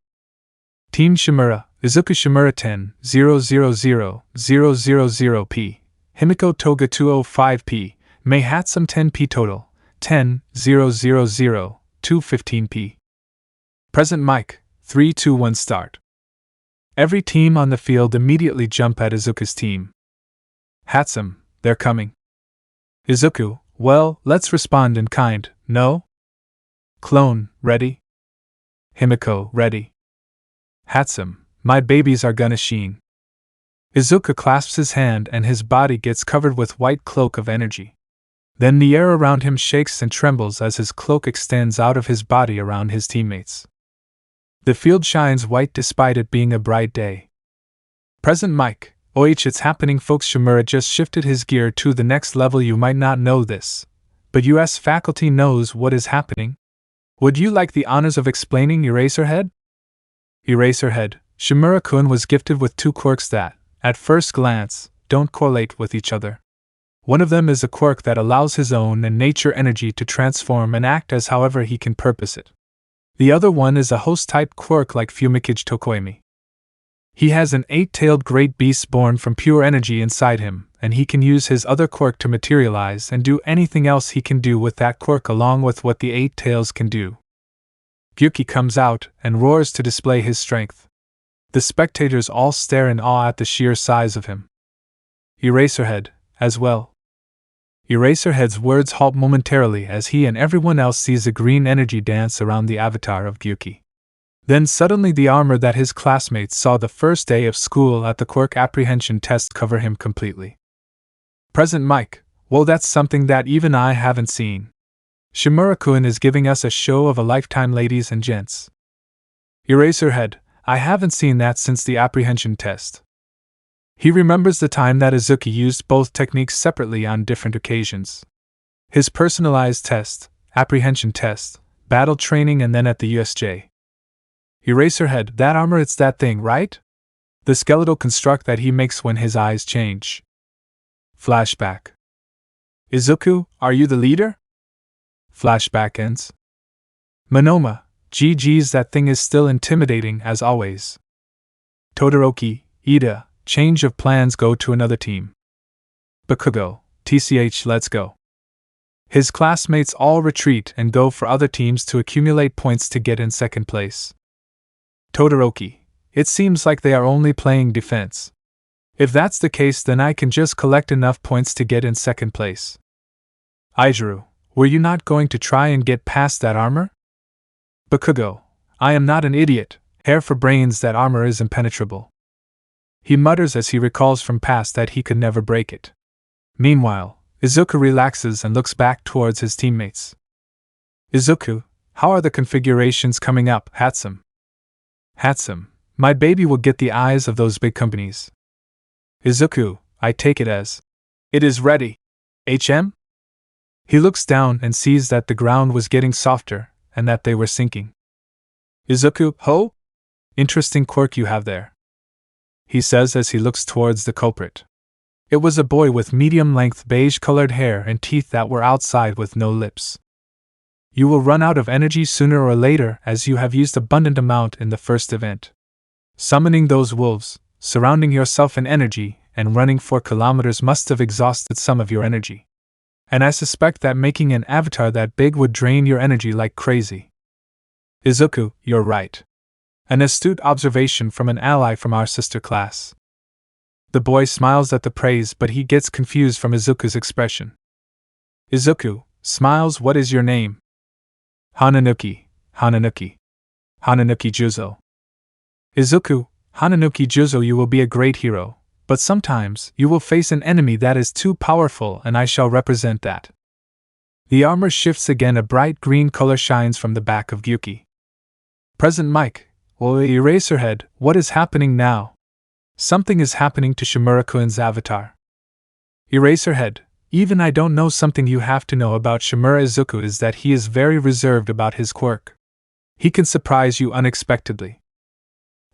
Team Shimura, Izuku Shimura 10,000,000p, Himiko Toga 205p, Mei Hatsum 10p total, 10,000,000, 215p. Present Mike, 3, 2, 1 start. Every team on the field immediately jump at Izuku's team. Hatsum, they're coming. Izuku, well, let's respond in kind, no? Clone, ready? Himiko, ready. Hatsum, my babies are gonna sheen. Izuku clasps his hand and his body gets covered with white cloak of energy. Then the air around him shakes and trembles as his cloak extends out of his body around his teammates. The field shines white despite it being a bright day. Present Mike, it's happening folks. Shimura just shifted his gear to the next level. You might not know this, but US faculty knows what is happening. Would you like the honors of explaining, Eraserhead? Eraserhead, Shimura-kun was gifted with 2 quirks that, at first glance, don't correlate with each other. One of them is a quirk that allows his own and nature energy to transform and act as however he can purpose it. The other one is a host-type quirk like Fumikage Tokoimi. He has an 8-tailed great beast born from pure energy inside him, and he can use his other quirk to materialize and do anything else he can do with that quirk along with what the 8 tails can do. Gyuki comes out and roars to display his strength. The spectators all stare in awe at the sheer size of him. Eraserhead, as well. Eraserhead's words halt momentarily as he and everyone else sees a green energy dance around the avatar of Gyuki. Then suddenly the armor that his classmates saw the first day of school at the quirk apprehension test cover him completely. Present Mike, well, that's something that even I haven't seen. Shimura-kun is giving us a show of a lifetime, ladies and gents. Eraserhead, I haven't seen that since the apprehension test. He remembers the time that Izuku used both techniques separately on different occasions. His personalized test, apprehension test, battle training, and then at the USJ. Eraserhead, that armor, it's that thing, right? The skeletal construct that he makes when his eyes change. Flashback. Izuku, are you the leader? Flashback ends. Monoma, GG's, that thing is still intimidating as always. Todoroki, Ida, change of plans, go to another team. Bakugo, TCH, let's go. His classmates all retreat and go for other teams to accumulate points to get in second place. Todoroki, it seems like they are only playing defense. If that's the case, then I can just collect enough points to get in second place. Aizuru, were you not going to try and get past that armor? Bakugo, I am not an idiot, hair for brains, that armor is impenetrable. He mutters as he recalls from past that he could never break it. Meanwhile, Izuku relaxes and looks back towards his teammates. Izuku, how are the configurations coming up, handsome? Handsome, my baby will get the eyes of those big companies. Izuku, I take it as. It is ready. HM? He looks down and sees that the ground was getting softer, and that they were sinking. Izuku, ho? Interesting quirk you have there, he says as he looks towards the culprit. It was a boy with medium-length beige-colored hair and teeth that were outside with no lips. You will run out of energy sooner or later, as you have used abundant amount in the first event. Summoning those wolves, surrounding yourself in energy, and running 4 kilometers must have exhausted some of your energy. And I suspect that making an avatar that big would drain your energy like crazy. Izuku, you're right. An astute observation from an ally from our sister class. The boy smiles at the praise, but he gets confused from Izuku's expression. Izuku smiles. What is your name? Hananuki, Hananuki. Hananuki Juzo. Izuku, Hananuki Juzo, you will be a great hero, but sometimes you will face an enemy that is too powerful, and I shall represent that. The armor shifts again, a bright green color shines from the back of Gyuki. Present Mike, Eraserhead, what is happening now? Something is happening to Shimura-kun's avatar. Eraserhead, even I don't know. Something you have to know about Shimura Izuku is that he is very reserved about his quirk. He can surprise you unexpectedly.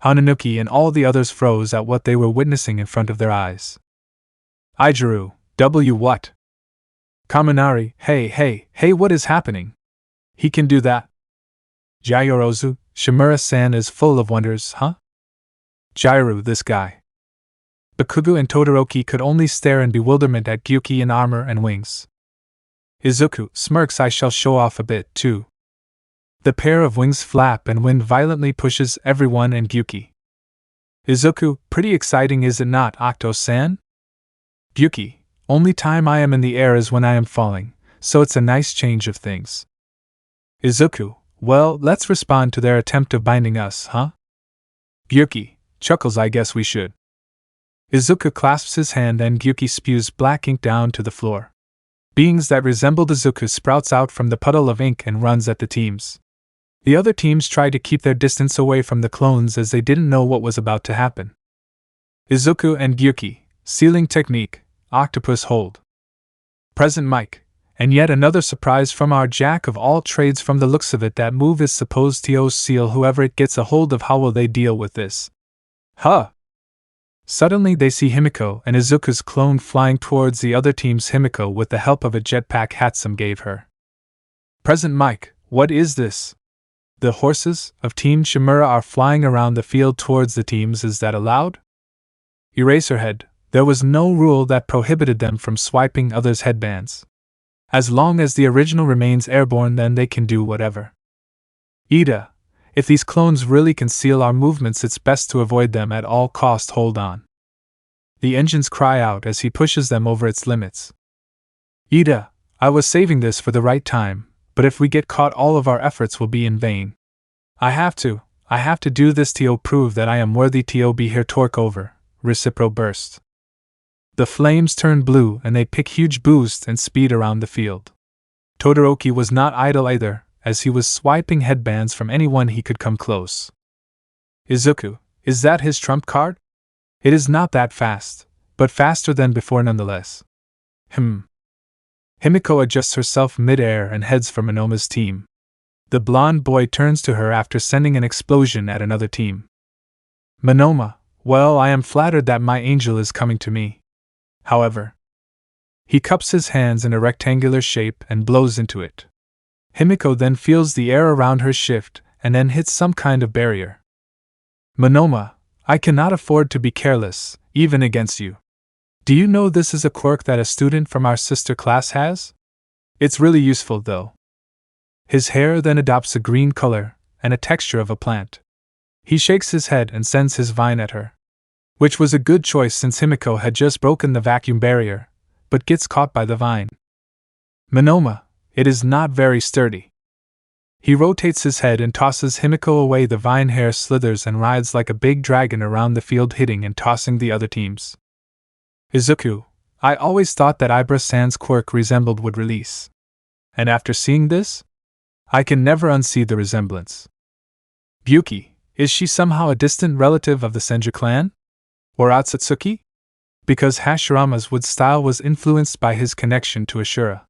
Hananuki and all the others froze at what they were witnessing in front of their eyes. Aizuru, what? Kaminari, hey, what is happening? He can do that? Jayorozu, Shimura-san is full of wonders, huh? Jairu, this guy. Bakugo and Todoroki could only stare in bewilderment at Gyuki in armor and wings. Izuku smirks. I shall show off a bit, too. The pair of wings flap and wind violently pushes everyone and Gyuki. Izuku, pretty exciting, is it not, Octo-san? Gyuki, only time I am in the air is when I am falling, so it's a nice change of things. Izuku, well, let's respond to their attempt of binding us, huh? Gyuki chuckles. I guess we should. Izuku clasps his hand and Gyuki spews black ink down to the floor. Beings that resembled Izuku sprouts out from the puddle of ink and runs at the teams. The other teams try to keep their distance away from the clones as they didn't know what was about to happen. Izuku and Gyuki, sealing technique, octopus hold. Present Mike, and yet another surprise from our jack of all trades. From the looks of it, that move is supposed to seal whoever it gets a hold of. How will they deal with this? Huh! Suddenly they see Himiko and Izuku's clone flying towards the other team's Himiko with the help of a jetpack Hatsum gave her. Present Mike, what is this? The horses of Team Shimura are flying around the field towards the teams. Is that allowed? Eraserhead, there was no rule that prohibited them from swiping others' headbands. As long as the original remains airborne, then they can do whatever. Ida, if these clones really conceal our movements, it's best to avoid them at all cost. Hold on. The engines cry out as he pushes them over its limits. Ida, I was saving this for the right time, but if we get caught, all of our efforts will be in vain. I have to do this to prove that I am worthy to be here. Torque over, recipro burst. The flames turn blue and they pick huge boost and speed around the field. Todoroki was not idle either, as he was swiping headbands from anyone he could come close. Izuku, is that his trump card? It is not that fast, but faster than before nonetheless. Himiko adjusts herself mid-air and heads for Monoma's team. The blonde boy turns to her after sending an explosion at another team. Monoma, well, I am flattered that my angel is coming to me. However, he cups his hands in a rectangular shape and blows into it. Himiko then feels the air around her shift, and then hits some kind of barrier. Monoma, I cannot afford to be careless, even against you. Do you know this is a quirk that a student from our sister class has? It's really useful, though. His hair then adopts a green color and a texture of a plant. He shakes his head and sends his vine at her. Which was a good choice since Himiko had just broken the vacuum barrier, but gets caught by the vine. Monoma, it is not very sturdy. He rotates his head and tosses Himiko away. The vine hair slithers and rides like a big dragon around the field, hitting and tossing the other teams. Izuku, I always thought that Ibra-san's quirk resembled would release. And after seeing this, I can never unsee the resemblance. Byuki, is she somehow a distant relative of the Senju clan? Or Otsutsuki? Because Hashirama's wood style was influenced by his connection to Ashura.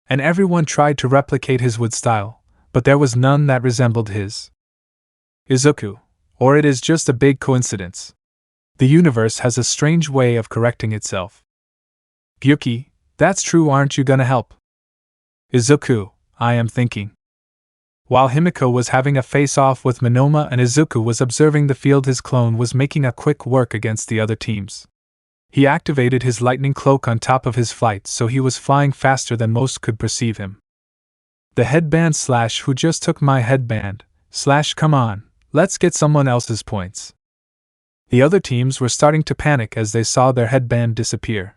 And everyone tried to replicate his wood style, but there was none that resembled his. Izuku, or it is just a big coincidence. The universe has a strange way of correcting itself. Byuki, that's true, aren't you gonna help? Izuku, I am thinking. While Himiko was having a face-off with Monoma and Izuku was observing the field, his clone was making a quick work against the other teams. He activated his lightning cloak on top of his flight, so he was flying faster than most could perceive him. The headband / who just took my headband / come on, let's get someone else's points. The other teams were starting to panic as they saw their headband disappear.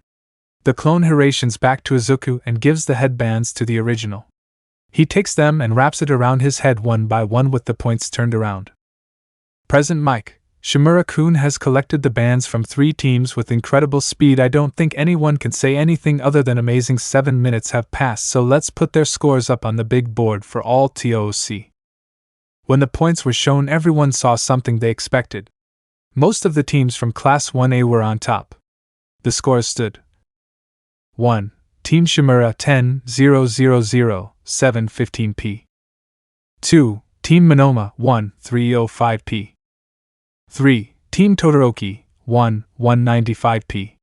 The clone harations back to Izuku and gives the headbands to the original. He takes them and wraps it around his head one by one with the points turned around. Present Mike, Shimura-kun has collected the bands from 3 teams with incredible speed. I don't think anyone can say anything other than amazing. 7 minutes have passed, so let's put their scores up on the big board for all to see. When the points were shown, everyone saw something they expected. Most of the teams from Class 1A were on top. The scores stood: 1. Team Shimura 10,000, 715p. 2. Team Monoma 1,305p. 3. Team Todoroki 1,195p.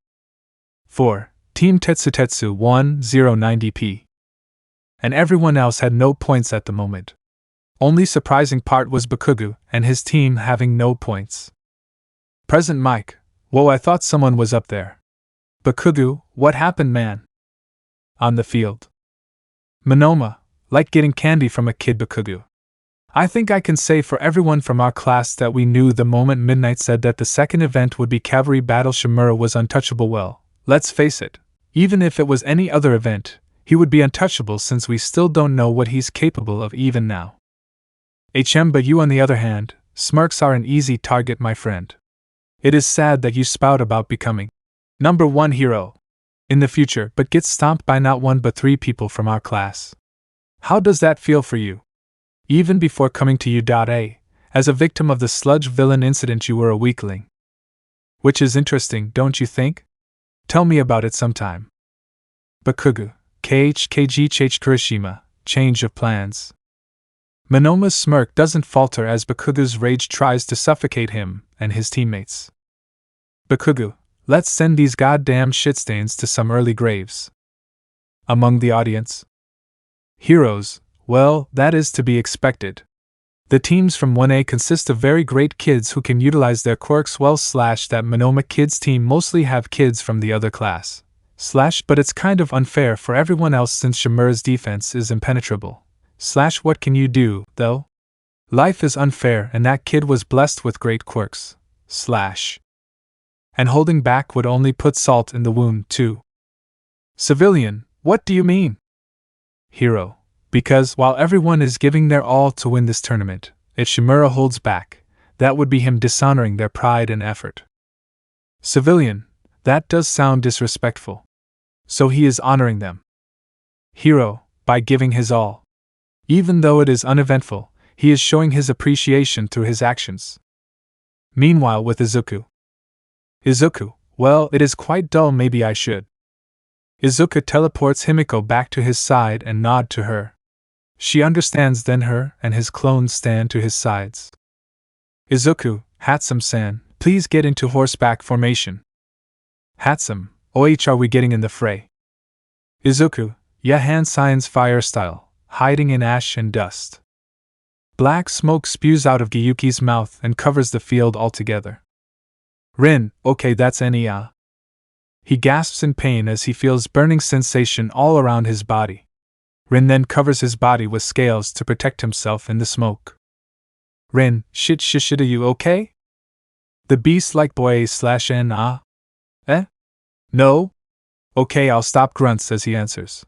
4. Team Tetsutetsu 1,090p. And everyone else had no points at the moment. Only surprising part was Bakugo and his team having no points. Present Mike, whoa, I thought someone was up there. Bakugo, what happened, man? On the field. Monoma, like getting candy from a kid. Bakugo, I think I can say for everyone from our class that we knew the moment Midnight said that the second event would be Cavalry battle. Shimura was untouchable. Well, let's face it, even if it was any other event, he would be untouchable since we still don't know what he's capable of even now. But you on the other hand, smirks are an easy target, my friend. It is sad that you spout about becoming #1 hero in the future but get stomped by not 1 but 3 people from our class. How does that feel for you? Even before coming to U.A, as a victim of the sludge villain incident, you were a weakling. Which is interesting, don't you think? Tell me about it sometime. Bakugo, KHKG Kurishima, change of plans. Monoma's smirk doesn't falter as Bakugo's rage tries to suffocate him and his teammates. Bakugo, let's send these goddamn shitstains to some early graves. Among the audience. Heroes, well, that is to be expected. The teams from 1A consist of very great kids who can utilize their quirks well / that Monoma kids team mostly have kids from the other class. But it's kind of unfair for everyone else since Shimura's defense is impenetrable. What can you do, though? Life is unfair and that kid was blessed with great quirks. And holding back would only put salt in the wound, too. Civilian, what do you mean? Hero, because while everyone is giving their all to win this tournament, if Shimura holds back, that would be him dishonoring their pride and effort. Civilian, that does sound disrespectful. So he is honoring them. Hero, by giving his all. Even though it is uneventful, he is showing his appreciation through his actions. Meanwhile, with Izuku. Izuku, well, it is quite dull, maybe I should. Izuku teleports Himiko back to his side and nod to her. She understands, then her and his clones stand to his sides. Izuku, Hatsum-san, please get into horseback formation. Hatsum, are we getting in the fray? Izuku, yeah, hand signs fire style, hiding in ash and dust. Black smoke spews out of Gyuki's mouth and covers the field altogether. Rin, okay, that's Nya. He gasps in pain as he feels burning sensation all around his body. Rin then covers his body with scales to protect himself in the smoke. Rin, shit, are you okay? The beast-like boy /N. Eh? No? Okay, I'll stop grunts as he answers.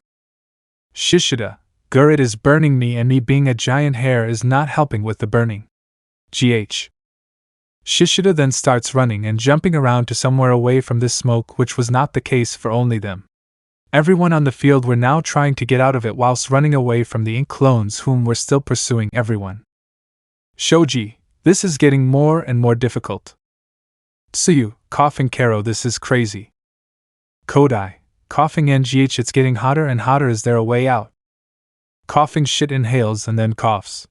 Shishida, it is burning me, and me being a giant hair is not helping with the burning. GH. Shishida then starts running and jumping around to somewhere away from this smoke, which was not the case for only them. Everyone on the field were now trying to get out of it whilst running away from the ink clones whom were still pursuing everyone. Shoji, this is getting more and more difficult. Tsuyu, coughing Karo, this is crazy. Kodai, coughing NGH, it's getting hotter and hotter, is there a way out? Coughing shit, inhales and then coughs.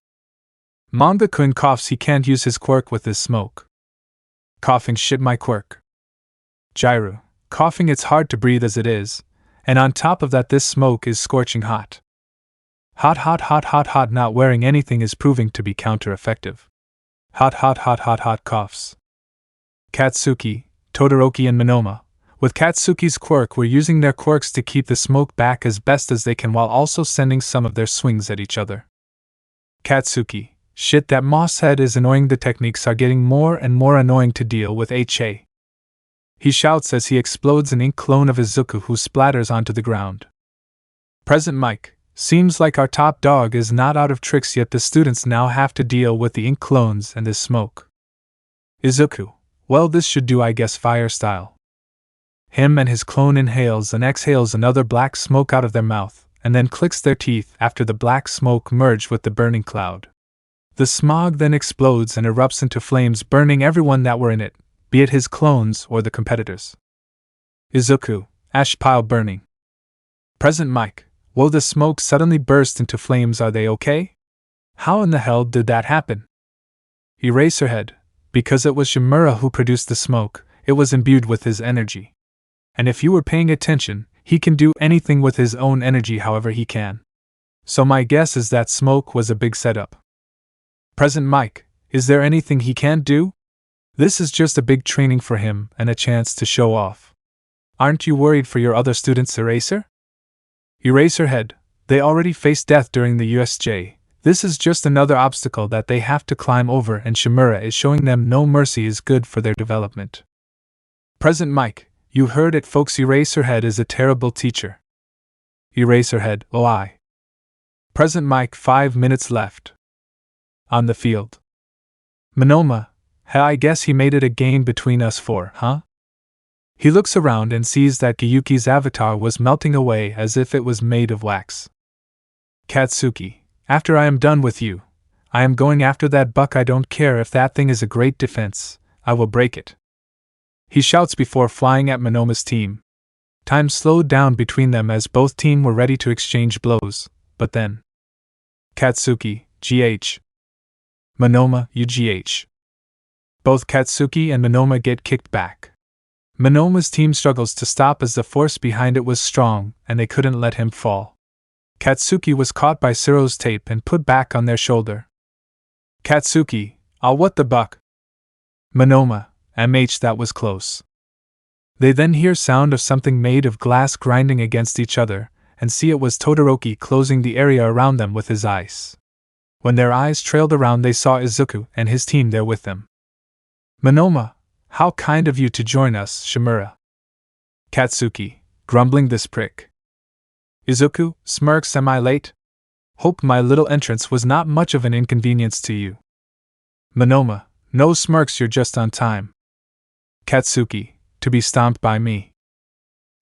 Manga-kun coughs, he can't use his quirk with this smoke. Coughing shit, my quirk. Jairu, coughing, it's hard to breathe as it is, and on top of that this smoke is scorching hot. Hot, not wearing anything is proving to be counter-effective. Hot, coughs. Katsuki, Todoroki and Monoma, with Katsuki's quirk, were using their quirks to keep the smoke back as best as they can while also sending some of their swings at each other. Katsuki, shit, that moss head is annoying, the techniques are getting more and more annoying to deal with. HA. He shouts as he explodes an ink clone of Izuku who splatters onto the ground. Present Mike, seems like our top dog is not out of tricks yet, the students now have to deal with the ink clones and this smoke. Izuku, well, this should do, I guess, fire style. Him and his clone inhales and exhales another black smoke out of their mouth, and then clicks their teeth after the black smoke merged with the burning cloud. The smog then explodes and erupts into flames, burning everyone that were in it, be it his clones or the competitors. Izuku, ash pile burning. Present Mike, whoa, the smoke suddenly burst into flames, are they okay? How in the hell did that happen? Eraserhead, because it was Shimura who produced the smoke, it was imbued with his energy. And if you were paying attention, he can do anything with his own energy however he can. So my guess is that smoke was a big setup. Present Mike, is there anything he can't do? This is just a big training for him and a chance to show off. Aren't you worried for your other students, Eraser? Eraserhead, they already faced death during the USJ. This is just another obstacle that they have to climb over, and Shimura is showing them no mercy is good for their development. Present Mike, you heard it, folks, Eraserhead is a terrible teacher. Eraserhead, oh I. Present Mike, 5 minutes left. On the field. Monoma, I guess he made it a game between us four, huh? He looks around and sees that Gyuki's avatar was melting away as if it was made of wax. Katsuki, after I am done with you, I am going after that buck. I don't care if that thing is a great defense, I will break it. He shouts before flying at Monoma's team. Time slowed down between them as both teams were ready to exchange blows, but then. Katsuki, GH. Monoma, UGH. Both Katsuki and Monoma get kicked back. Monoma's team struggles to stop as the force behind it was strong and they couldn't let him fall. Katsuki was caught by Siro's tape and put back on their shoulder. Katsuki, what the buck? Monoma, MH, that was close. They then hear sound of something made of glass grinding against each other, and see it was Todoroki closing the area around them with his ice. When their eyes trailed around they saw Izuku and his team there with them. Monoma, how kind of you to join us, Shimura. Katsuki, grumbling, this prick. Izuku, smirks, am I late? Hope my little entrance was not much of an inconvenience to you. Monoma, no smirks, you're just on time. Katsuki, to be stomped by me.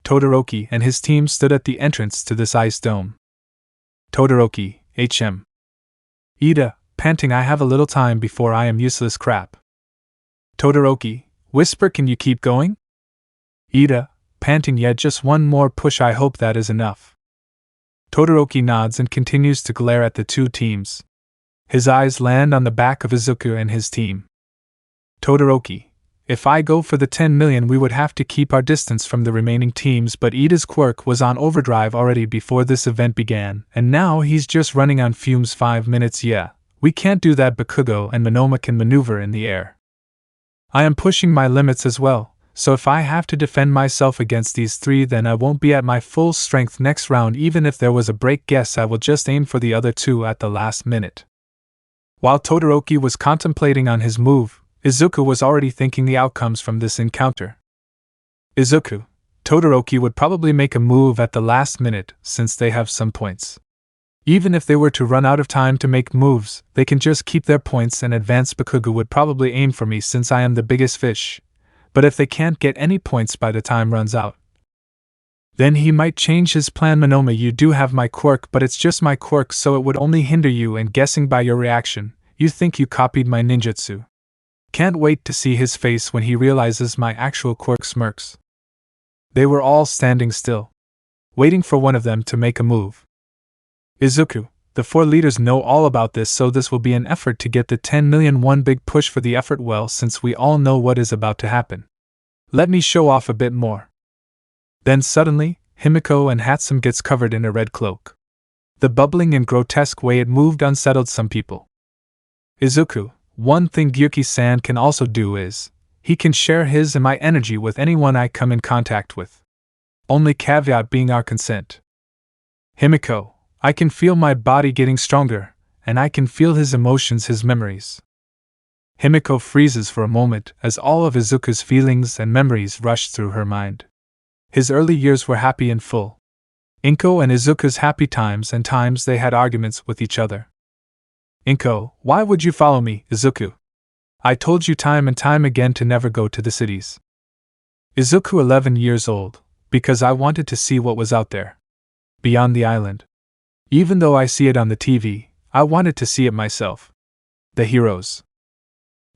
Todoroki and his team stood at the entrance to this ice dome. Todoroki, HM. Ida, panting, I have a little time before I am useless crap. Todoroki, whisper, can you keep going? Ida, panting, yet just one more push, I hope that is enough. Todoroki nods and continues to glare at the two teams. His eyes land on the back of Izuku and his team. Todoroki, if I go for the 10 million we would have to keep our distance from the remaining teams, but Ida's quirk was on overdrive already before this event began, and now he's just running on fumes. 5 minutes, yeah, We can't do that. Bakugo and Monoma can maneuver in the air. I am pushing my limits as well, so if I have to defend myself against these three, then I won't be at my full strength next round. Even if there was a break, guess I will just aim for the other two at the last minute. While Todoroki was contemplating on his move, Izuku was already thinking the outcomes from this encounter. Izuku, Todoroki would probably make a move at the last minute since they have some points. Even if they were to run out of time to make moves, they can just keep their points and advance. Bakugo would probably aim for me since I am the biggest fish, but if they can't get any points by the time runs out, then he might change his plan. Monoma, you do have my quirk, but it's just my quirk, so it would only hinder you, and guessing by your reaction, you think you copied my ninjutsu. Can't wait to see his face when he realizes my actual quirk. Smirks. They were all standing still, waiting for one of them to make a move. Izuku, the four leaders know all about this, so this will be an effort to get the 10 million. One big push for the effort. Well, since we all know what is about to happen, let me show off a bit more. Then suddenly, Himiko and Hatsum gets covered in a red cloak. The bubbling and grotesque way it moved unsettled some people. Izuku, one thing Gyuki-san can also do is, he can share his and my energy with anyone I come in contact with. Only caveat being our consent. Himiko, I can feel my body getting stronger, and I can feel his emotions, his memories. Himiko freezes for a moment as all of Izuku's feelings and memories rush through her mind. His early years were happy and full. Inko and Izuku's happy times and times they had arguments with each other. Inko, why would you follow me, Izuku? I told you time and time again to never go to the cities. Izuku, 11 years old, because I wanted to see what was out there. Beyond the island. Even though I see it on the TV, I wanted to see it myself. The heroes.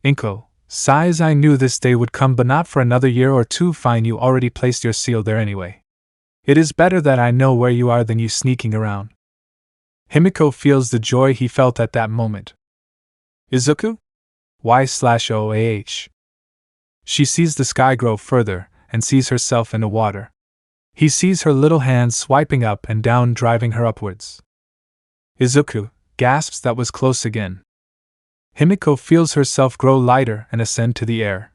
Inko, sighs, I knew this day would come, but not for another year or two. Fine, you already placed your seal there anyway. It is better that I know where you are than you sneaking around. Himiko feels the joy he felt at that moment. Izuku? Y/OAH. She sees the sky grow further and sees herself in the water. He sees her little hands swiping up and down, driving her upwards. Izuku gasps, that was close again. Himiko feels herself grow lighter and ascend to the air.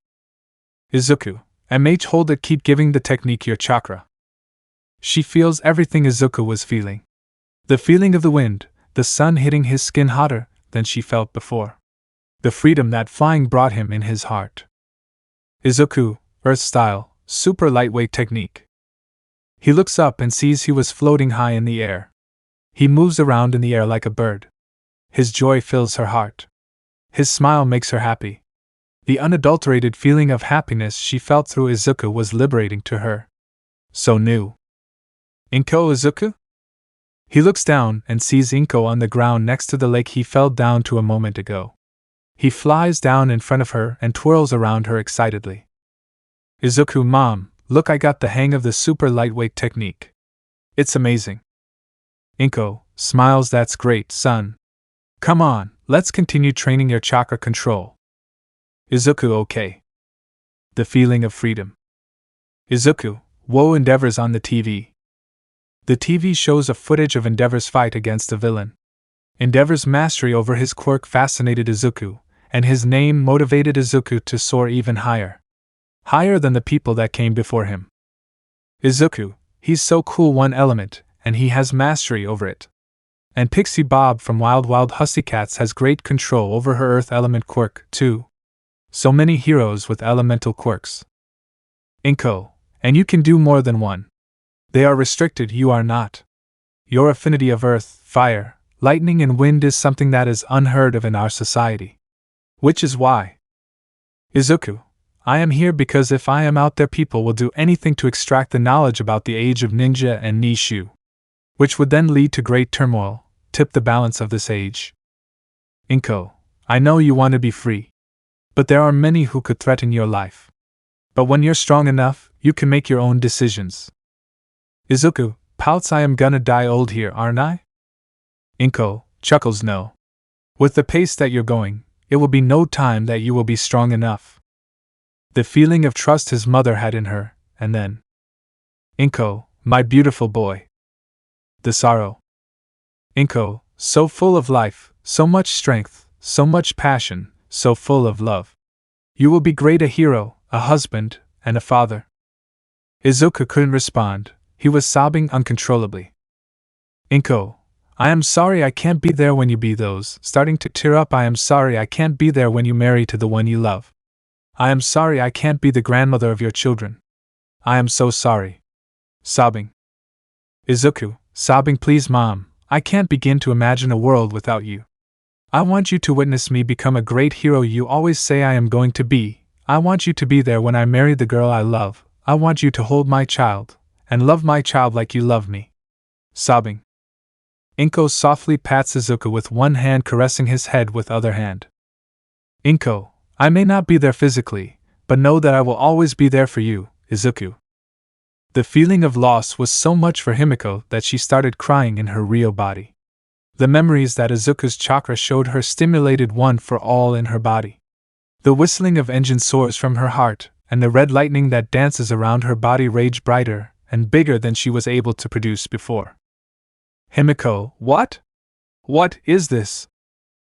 Izuku, MH, hold it, keep giving the technique your chakra. She feels everything Izuku was feeling. The feeling of the wind, the sun hitting his skin hotter than she felt before. The freedom that flying brought him in his heart. Izuku, Earth style, super lightweight technique. He looks up and sees he was floating high in the air. He moves around in the air like a bird. His joy fills her heart. His smile makes her happy. The unadulterated feeling of happiness she felt through Izuku was liberating to her. So new. Inko, Izuku? He looks down and sees Inko on the ground next to the lake he fell down to a moment ago. He flies down in front of her and twirls around her excitedly. Izuku, Mom, look, I got the hang of the super lightweight technique. It's amazing. Inko smiles, that's great, son. Come on, let's continue training your chakra control. Izuku, okay. The feeling of freedom. Izuku, whoa, Endeavor's on the TV. The TV shows a footage of Endeavor's fight against a villain. Endeavor's mastery over his quirk fascinated Izuku, and his name motivated Izuku to soar even higher. Higher than the people that came before him. Izuku, he's so cool, one element, and he has mastery over it. And Pixie Bob from Wild Wild Hussycats has great control over her earth element quirk, too. So many heroes with elemental quirks. Inko, and you can do more than one. They are restricted, you are not. Your affinity of earth, fire, lightning and wind is something that is unheard of in our society. Which is why. Izuku, I am here because if I am out there, people will do anything to extract the knowledge about the age of ninja and Nishu, which would then lead to great turmoil, tip the balance of this age. Inko, I know you want to be free. But there are many who could threaten your life. But when you're strong enough, you can make your own decisions. Izuku pouts, I am gonna die old here, aren't I? Inko chuckles, no. With the pace that you're going, it will be no time that you will be strong enough. The feeling of trust his mother had in her, and then. Inko, my beautiful boy. The sorrow. Inko, so full of life, so much strength, so much passion, so full of love. You will be great, a hero, a husband, and a father. Izuku couldn't respond, he was sobbing uncontrollably. Inko, I am sorry I can't be there when you be those, starting to tear up. I am sorry I can't be there when you marry to the one you love. I am sorry I can't be the grandmother of your children. I am so sorry. Sobbing. Izuku, sobbing, please mom, I can't begin to imagine a world without you. I want you to witness me become a great hero you always say I am going to be. I want you to be there when I marry the girl I love. I want you to hold my child, and love my child like you love me. Sobbing. Inko softly pats Izuku with one hand, caressing his head with other hand. Inko, I may not be there physically, but know that I will always be there for you, Izuku. The feeling of loss was so much for Himiko that she started crying in her real body. The memories that Izuku's chakra showed her stimulated one for all in her body. The whistling of engine soars from her heart, and the red lightning that dances around her body raged brighter and bigger than she was able to produce before. Himiko, what? What is this?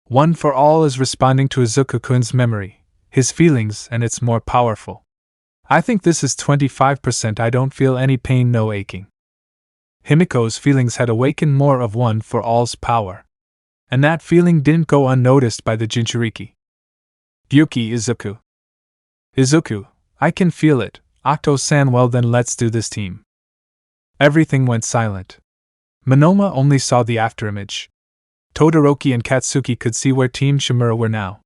One for all is responding to Izuku-kun's memory, his feelings, and it's more powerful. I think this is 25%. I don't feel any pain, no aching. Himiko's feelings had awakened more of one for all's power. And that feeling didn't go unnoticed by the Jinchuuriki. Gyuki Izuku. Izuku, I can feel it. Octo-san, well then let's do this, team. Everything went silent. Monoma only saw the afterimage. Todoroki and Katsuki could see where Team Shimura were now.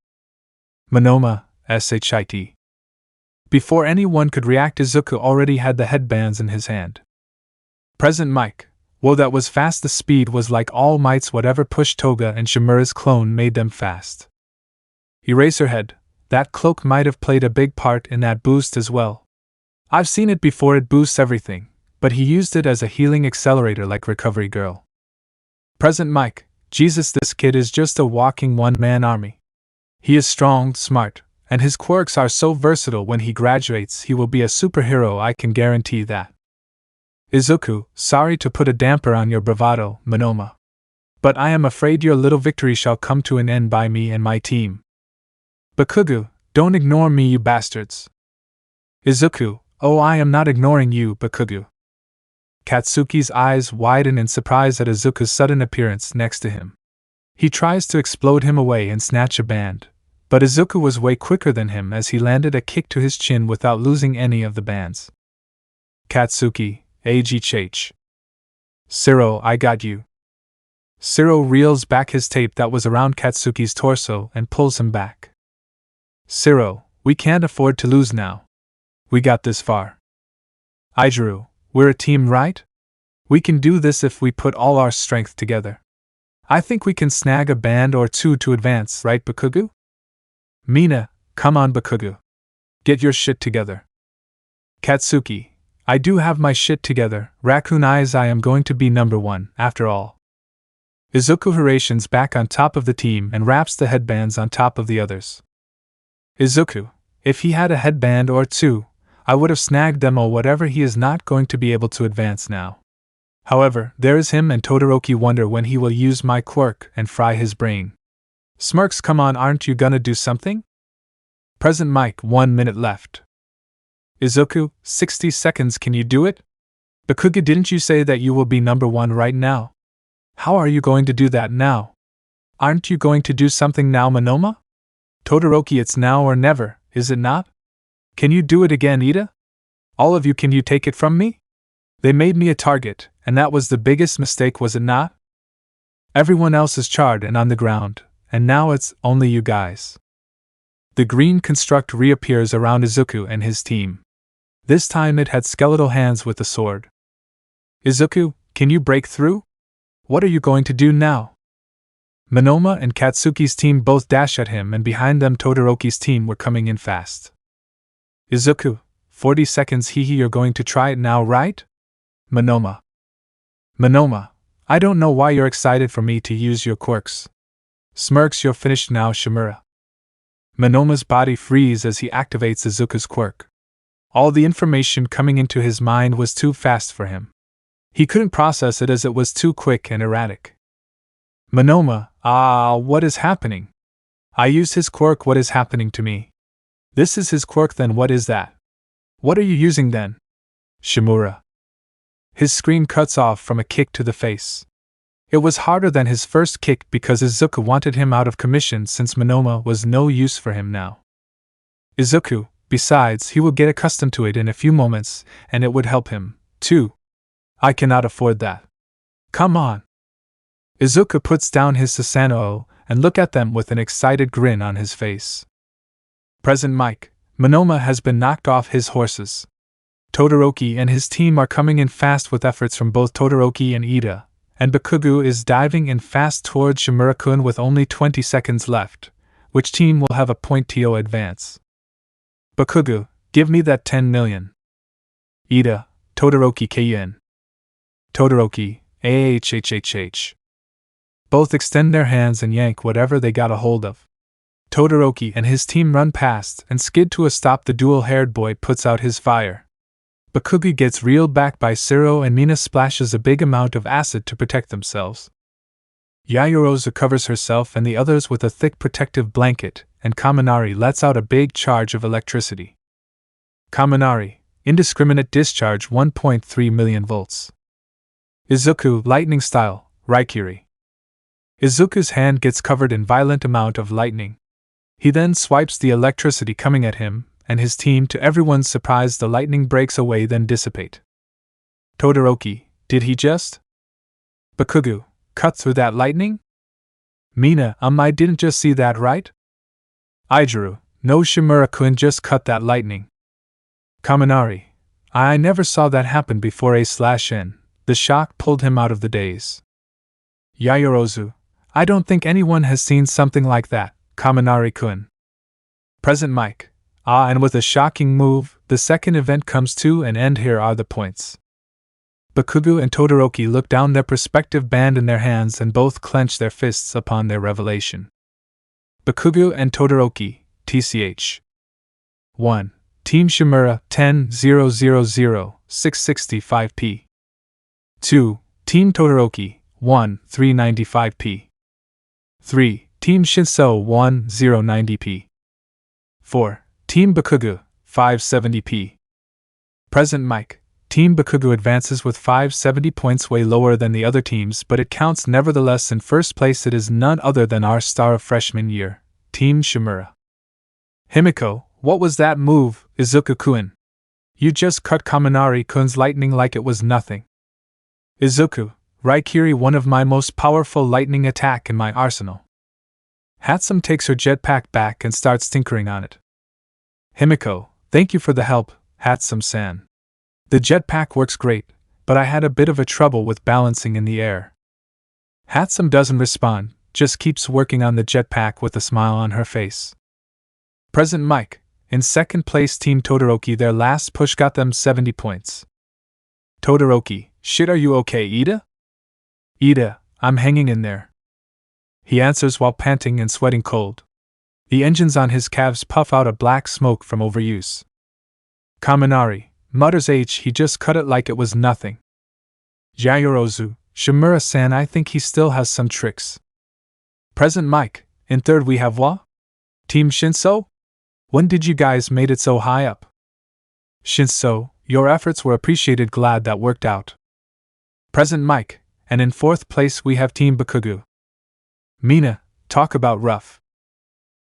Monoma, shit. Before anyone could react, Izuku already had the headbands in his hand. Present Mike. Whoa, that was fast. The speed was like All Might's. Whatever pushed Toga and Shimura's clone made them fast. Eraserhead. That cloak might have played a big part in that boost as well. I've seen it before, it boosts everything, but he used it as a healing accelerator like Recovery Girl. Present Mike. Jesus, this kid is just a walking one-man army. He is strong, smart, and his quirks are so versatile. When he graduates, he will be a superhero, I can guarantee that. Izuku, sorry to put a damper on your bravado, Monoma. But I am afraid your little victory shall come to an end by me and my team. Bakugo, don't ignore me, you bastards. Izuku, oh, I am not ignoring you, Bakugo. Katsuki's eyes widen in surprise at Izuku's sudden appearance next to him. He tries to explode him away and snatch a band, but Izuku was way quicker than him as he landed a kick to his chin without losing any of the bands. Katsuki, AGH. Siro, I got you. Siro reels back his tape that was around Katsuki's torso and pulls him back. Siro, we can't afford to lose now. We got this far. Aijuru, we're a team, right? We can do this if we put all our strength together. I think we can snag a band or two to advance, right, Bakugo? Mina, come on, Bakugo. Get your shit together. Katsuki, I do have my shit together. Raccoon Eyes, I am going to be number one, after all. Izuku harations back on top of the team and wraps the headbands on top of the others. Izuku, if he had a headband or two, I would have snagged them or whatever. He is not going to be able to advance now. However, there is him and Todoroki wonder when he will use my quirk and fry his brain. Smirks, come on, aren't you gonna do something? Present Mike, 1 minute left. Izuku, 60 seconds, can you do it? Bakugo, didn't you say that you will be number one right now? How are you going to do that now? Aren't you going to do something now, Monoma? Todoroki, it's now or never, is it not? Can you do it again, Ida? All of you, can you take it from me? They made me a target, and that was the biggest mistake, was it not? Everyone else is charred and on the ground, and now it's only you guys. The green construct reappears around Izuku and his team. This time it had skeletal hands with a sword. Izuku, can you break through? What are you going to do now? Monoma and Katsuki's team both dash at him, and behind them Todoroki's team were coming in fast. Izuku, 40 seconds, you're going to try it now, right? Monoma. Monoma, I don't know why you're excited for me to use your quirks. Smirks, you're finished now, Shimura. Monoma's body freezes as he activates Izuku's quirk. All the information coming into his mind was too fast for him. He couldn't process it as it was too quick and erratic. Monoma, what is happening? I use his quirk, what is happening to me? This is his quirk, then what is that? What are you using then? Shimura. His screen cuts off from a kick to the face. It was harder than his first kick because Izuku wanted him out of commission since Monoma was no use for him now. Izuku, besides, he will get accustomed to it in a few moments, and it would help him, too. I cannot afford that. Come on. Izuku puts down his Susanoo and look at them with an excited grin on his face. Present Mike, Monoma has been knocked off his horses. Todoroki and his team are coming in fast with efforts from both Todoroki and Ida, and Bakugo is diving in fast towards Shimura-kun with only 20 seconds left. Which team will have a point to advance? Bakugo, give me that 10 million. Ida, Todoroki Kyin. Todoroki, ahhhhh. Both extend their hands and yank whatever they got a hold of. Todoroki and his team run past and skid to a stop. The dual-haired boy puts out his fire. Bakugo gets reeled back by Siro and Mina splashes a big amount of acid to protect themselves. Yaoyorozu covers herself and the others with a thick protective blanket, and Kaminari lets out a big charge of electricity. Kaminari, indiscriminate discharge 1.3 million volts. Izuku, lightning style, Raikiri. Izuku's hand gets covered in violent amount of lightning. He then swipes the electricity coming at him, and his team. To everyone's surprise, the lightning breaks away then dissipate. Todoroki, did he just? Bakugo, cut through that lightning? Mina, I didn't just see that, right? Aijuru, no, Shimura-kun just cut that lightning. Kaminari, I never saw that happen before. A/N. The shock pulled him out of the daze. Yaoyorozu, I don't think anyone has seen something like that, Kaminari-kun. Present Mike, and with a shocking move, the second event comes to an end. Here are the points. Bakugo and Todoroki look down their respective band in their hands and both clench their fists upon their revelation. Bakugo and Todoroki, TCH. 1. Team Shimura, 10,000, 665p. 2. Team Todoroki, 1,395p. 3. Team Shinso, 1,090p. 4. Team Bakugo, 570p. Present Mike, Team Bakugo advances with 570 points, way lower than the other teams, but it counts nevertheless. In first place it is none other than our star of freshman year, Team Shimura. Himiko, what was that move, Izuku-kun? You just cut Kaminari-kun's lightning like it was nothing. Izuku, Raikiri, one of my most powerful lightning attack in my arsenal. Hatsum takes her jetpack back and starts tinkering on it. Himiko, thank you for the help, Hatsum-san. The jetpack works great, but I had a bit of a trouble with balancing in the air. Hatsum doesn't respond, just keeps working on the jetpack with a smile on her face. Present Mike, in second place Team Todoroki, their last push got them 70 points. Todoroki, shit, are you okay, Ida? Ida, I'm hanging in there. He answers while panting and sweating cold. The engines on his calves puff out a black smoke from overuse. Kaminari mutters, he just cut it like it was nothing. Yaoyorozu, Shimura-san, I think he still has some tricks. Present Mike, in third we have Wa? Team Shinso? When did you guys made it so high up? Shinso, your efforts were appreciated, glad that worked out. Present Mike, and in fourth place we have Team Bakugo. Mina, talk about rough.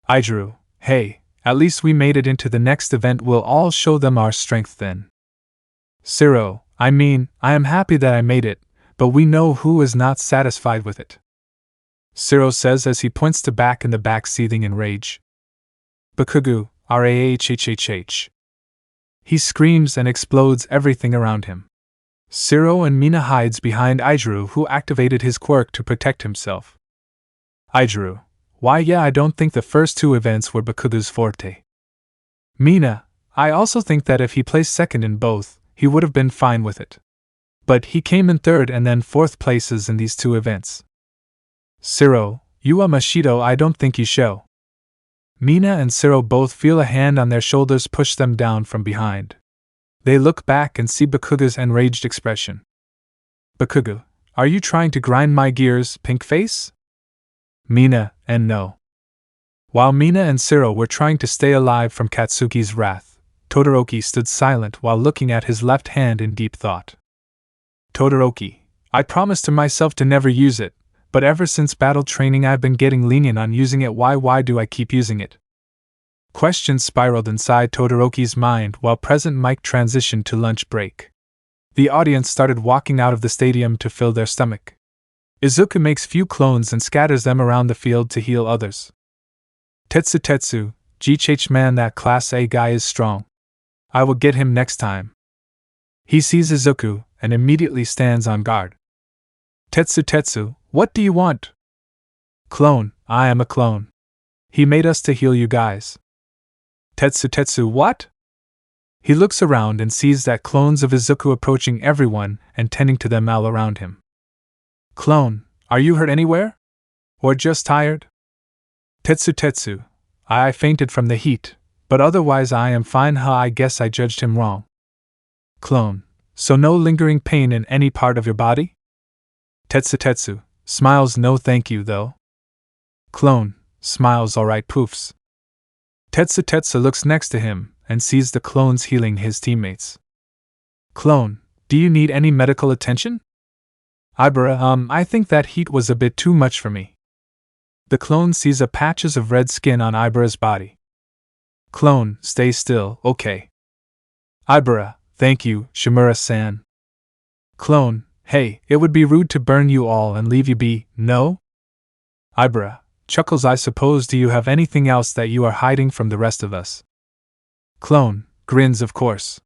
Aijuru, hey, at least we made it into the next event, we'll all show them our strength then. Siro, I am happy that I made it, but we know who is not satisfied with it. Siro says as he points to back in the back, seething in rage. Bakugo, rahhhhh. He screams and explodes everything around him. Siro and Mina hides behind Aijuru, who activated his quirk to protect himself. Aijuru, why yeah, I don't think the first two events were Bakugo's forte. Mina, I also think that if he placed second in both, he would have been fine with it. But he came in third and then fourth places in these two events. Siro, you are Mashido, I don't think you show. Mina and Siro both feel a hand on their shoulders push them down from behind. They look back and see Bakugo's enraged expression. Bakugo, are you trying to grind my gears, pink face? Mina, and no. While Mina and Siro were trying to stay alive from Katsuki's wrath, Todoroki stood silent while looking at his left hand in deep thought. Todoroki, I promised to myself to never use it, but ever since battle training I've been getting lenient on using it. Why do I keep using it? Questions spiraled inside Todoroki's mind while President Mike transitioned to lunch break. The audience started walking out of the stadium to fill their stomach. Izuku makes few clones and scatters them around the field to heal others. Tetsu, GH man, that class A guy is strong. I will get him next time. He sees Izuku and immediately stands on guard. Tetsu, what do you want? Clone, I am a clone. He made us to heal you guys. Tetsu, what? He looks around and sees that clones of Izuku approaching everyone and tending to them all around him. Clone, are you hurt anywhere? Or just tired? Tetsu, I fainted from the heat, but otherwise I am fine. I guess I judged him wrong. Clone, so no lingering pain in any part of your body? Tetsu, smiles, no thank you though. Clone, smiles, alright, poofs. Tetsu looks next to him and sees the clones healing his teammates. Clone, do you need any medical attention? Ibara, I think that heat was a bit too much for me. The clone sees a patches of red skin on Ibara's body. Clone, stay still, okay. Ibara, thank you, Shimura-san. Clone, hey, it would be rude to burn you all and leave you be, no? Ibara, chuckles, I suppose. Do you have anything else that you are hiding from the rest of us? Clone, grins, of course.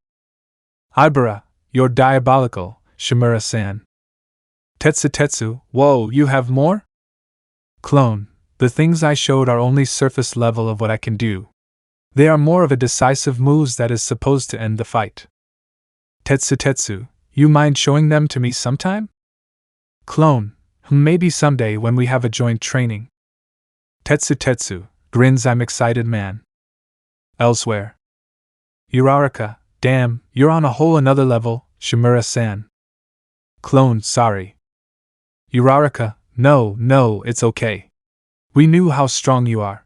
Ibara, you're diabolical, Shimura-san. Tetsu, whoa, you have more? Clone, the things I showed are only surface level of what I can do. They are more of a decisive moves that is supposed to end the fight. Tetsu, you mind showing them to me sometime? Clone, maybe someday when we have a joint training. Tetsu, grins, I'm excited, man. Elsewhere. Uraraka, damn, you're on a whole another level, Shimura-san. Clone, sorry. Uraraka, no, it's okay. We knew how strong you are.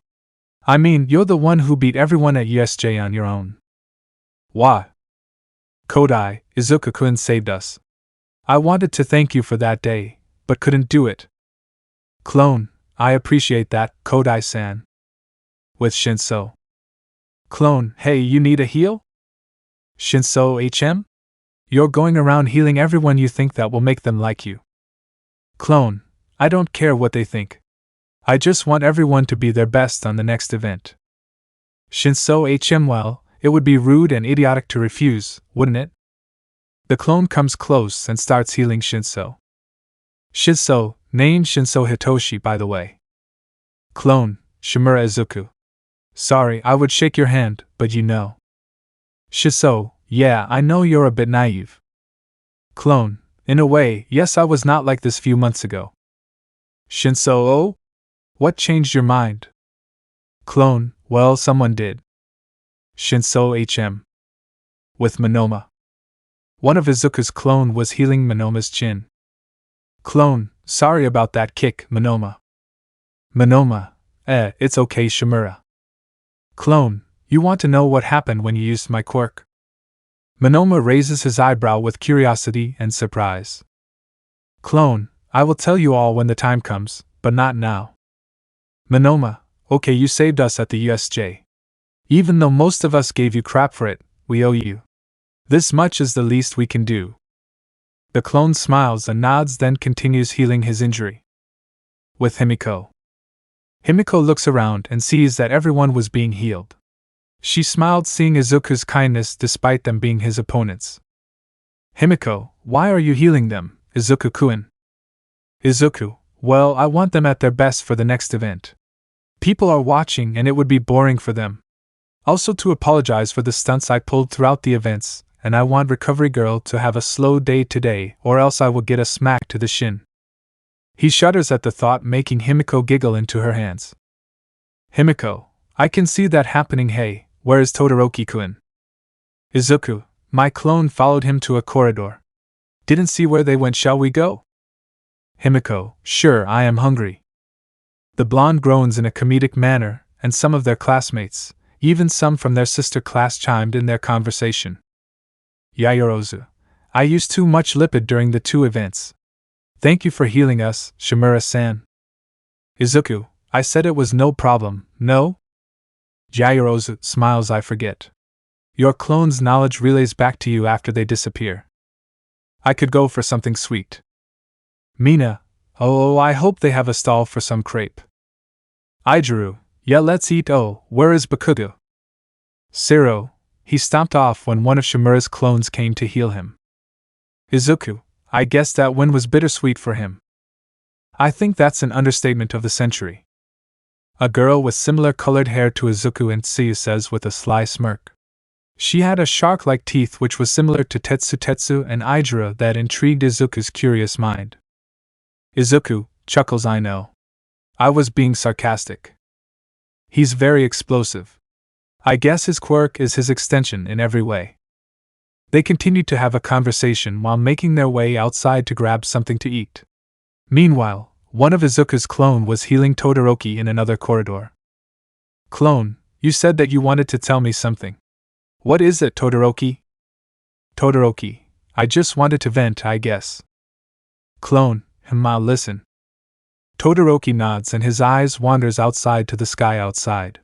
I mean, you're the one who beat everyone at USJ on your own. Why? Kodai, Izuku-kun saved us. I wanted to thank you for that day, but couldn't do it. Clone, I appreciate that, Kodai-san. With Shinso. Clone, hey, you need a heal? Shinso HM? You're going around healing everyone. You think that will make them like you. Clone, I don't care what they think. I just want everyone to be their best on the next event. Shinso HM, well, it would be rude and idiotic to refuse, wouldn't it? The clone comes close and starts healing Shinso. Shinso, named Shinso Hitoshi, by the way. Clone, Shimura Izuku. Sorry, I would shake your hand, but you know. Shinso, yeah, I know you're a bit naive. Clone, in a way, yes, I was not like this few months ago. Shinso, oh? What changed your mind? Clone, well, someone did. Shinso HM. With Monoma. One of Izuku's clone was healing Monoma's chin. Clone, sorry about that kick, Monoma. Monoma, it's okay, Shimura. Clone, you want to know what happened when you used my quirk? Monoma raises his eyebrow with curiosity and surprise. Clone, I will tell you all when the time comes, but not now. Monoma, okay, you saved us at the USJ. Even though most of us gave you crap for it, we owe you. This much is the least we can do. The clone smiles and nods, then continues healing his injury. With Himiko. Himiko looks around and sees that everyone was being healed. She smiled, seeing Izuku's kindness despite them being his opponents. Himiko, why are you healing them, Izuku-kun? Izuku, well, I want them at their best for the next event. People are watching and it would be boring for them. Also to apologize for the stunts I pulled throughout the events, and I want Recovery Girl to have a slow day today, or else I will get a smack to the shin. He shudders at the thought, making Himiko giggle into her hands. Himiko, I can see that happening. Hey, where is Todoroki-kun? Izuku, my clone followed him to a corridor. Didn't see where they went. Shall we go? Himiko, sure, I am hungry. The blonde groans in a comedic manner, and some of their classmates, even some from their sister class, chimed in their conversation. Yaoyorozu, I used too much lipid during the 2 events. Thank you for healing us, Shimura-san. Izuku, I said it was no problem, no? Yaoyorozu smiles. I forget. Your clone's knowledge relays back to you after they disappear. I could go for something sweet. Mina, oh, I hope they have a stall for some crepe. Ijiru, yeah, let's eat. Oh, where is Bakugo? Siro, he stomped off when one of Shimura's clones came to heal him. Izuku, I guess that win was bittersweet for him. I think that's an understatement of the century. A girl with similar colored hair to Izuku and Tsuyu says with a sly smirk. She had a shark-like teeth which was similar to Tetsu and Ijiru that intrigued Izuku's curious mind. Izuku chuckles. I know. I was being sarcastic. He's very explosive. I guess his quirk is his extension in every way. They continued to have a conversation while making their way outside to grab something to eat. Meanwhile, one of Izuku's clone was healing Todoroki in another corridor. Clone, you said that you wanted to tell me something. What is it, Todoroki? Todoroki, I just wanted to vent, I guess. Clone, listen. Todoroki nods and his eyes wanders outside to the sky outside.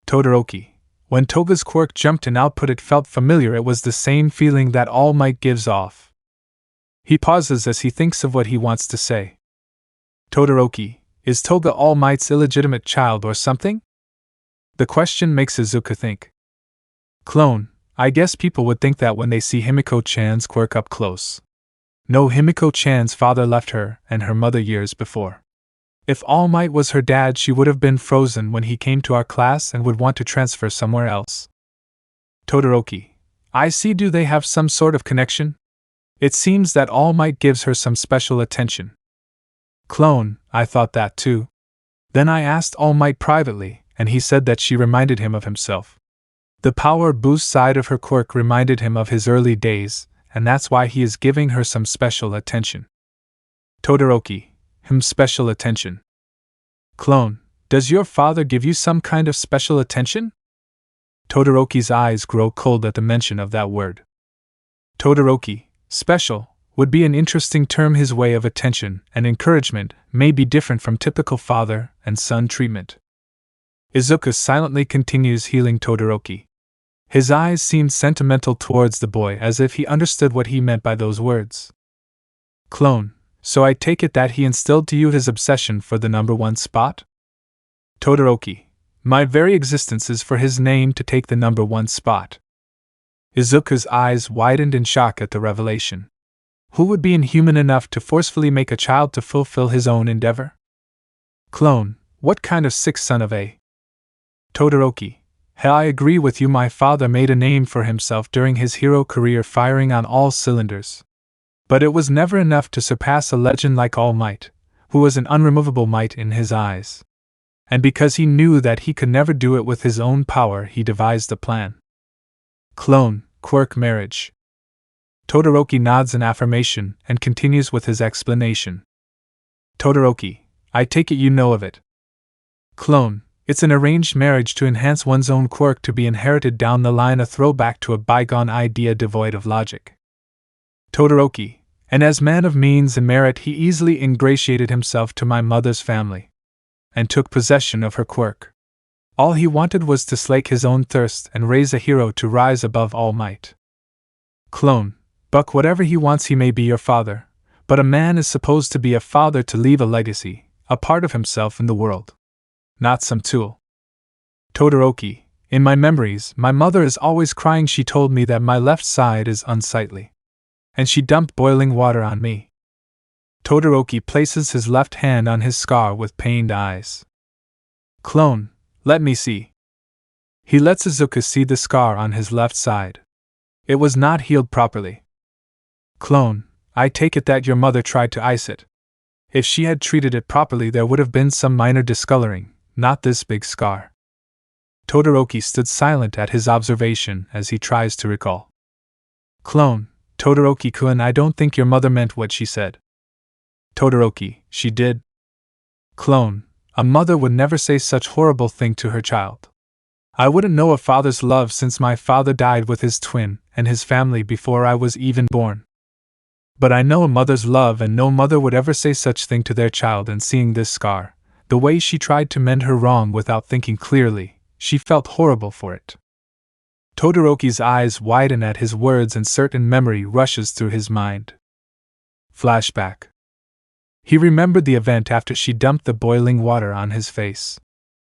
Todoroki, when Toga's quirk jumped in output it felt familiar. It was the same feeling that All Might gives off. He pauses as he thinks of what he wants to say. Todoroki, is Toga All Might's illegitimate child or something? The question makes Izuku think. Clone, I guess people would think that when they see Himiko-chan's quirk up close. No, Himiko-chan's father left her and her mother years before. If All Might was her dad, she would have been frozen when he came to our class and would want to transfer somewhere else. Todoroki, I see. Do they have some sort of connection? It seems that All Might gives her some special attention. Clone, I thought that too. Then I asked All Might privately, and he said that she reminded him of himself. The power boost side of her quirk reminded him of his early days, and that's why he is giving her some special attention. Todoroki, special attention. Clone, does your father give you some kind of special attention? Todoroki's eyes grow cold at the mention of that word. Todoroki, special, would be an interesting term. His way of attention and encouragement may be different from typical father and son treatment. Izuku silently continues healing Todoroki. His eyes seemed sentimental towards the boy, as if he understood what he meant by those words. Clone, so I take it that he instilled to you his obsession for the number 1 spot? Todoroki, my very existence is for his name to take the number 1 spot. Izuku's eyes widened in shock at the revelation. Who would be inhuman enough to forcefully make a child to fulfill his own endeavor? Clone, what kind of sick son of a? Todoroki, I agree with you. My father made a name for himself during his hero career, firing on all cylinders. But it was never enough to surpass a legend like All Might, who was an unremovable might in his eyes. And because he knew that he could never do it with his own power, he devised a plan. Clone, quirk marriage. Todoroki nods in affirmation and continues with his explanation. Todoroki, I take it you know of it. Clone, it's an arranged marriage to enhance one's own quirk to be inherited down the line, a throwback to a bygone idea devoid of logic. Todoroki, and as man of means and merit he easily ingratiated himself to my mother's family, and took possession of her quirk. All he wanted was to slake his own thirst and raise a hero to rise above All Might. Clone, Buck, whatever he wants, he may be your father, but a man is supposed to be a father to leave a legacy, a part of himself in the world. Not some tool. Todoroki, in my memories, my mother is always crying. She told me that my left side is unsightly. And she dumped boiling water on me. Todoroki places his left hand on his scar with pained eyes. Clone, let me see. He lets Izuku see the scar on his left side. It was not healed properly. Clone, I take it that your mother tried to ice it. If she had treated it properly, there would have been some minor discoloring, not this big scar. Todoroki stood silent at his observation as he tries to recall. Clone, Todoroki-kun, I don't think your mother meant what she said. Todoroki, she did. Clone, A mother would never say such horrible thing to her child. I wouldn't know a father's love since my father died with his twin and his family before I was even born. But I know a mother's love, and no mother would ever say such thing to their child. And seeing this scar, the way she tried to mend her wrong without thinking clearly, she felt horrible for it. Todoroki's eyes widen at his words and certain memory rushes through his mind. Flashback. He remembered the event after she dumped the boiling water on his face.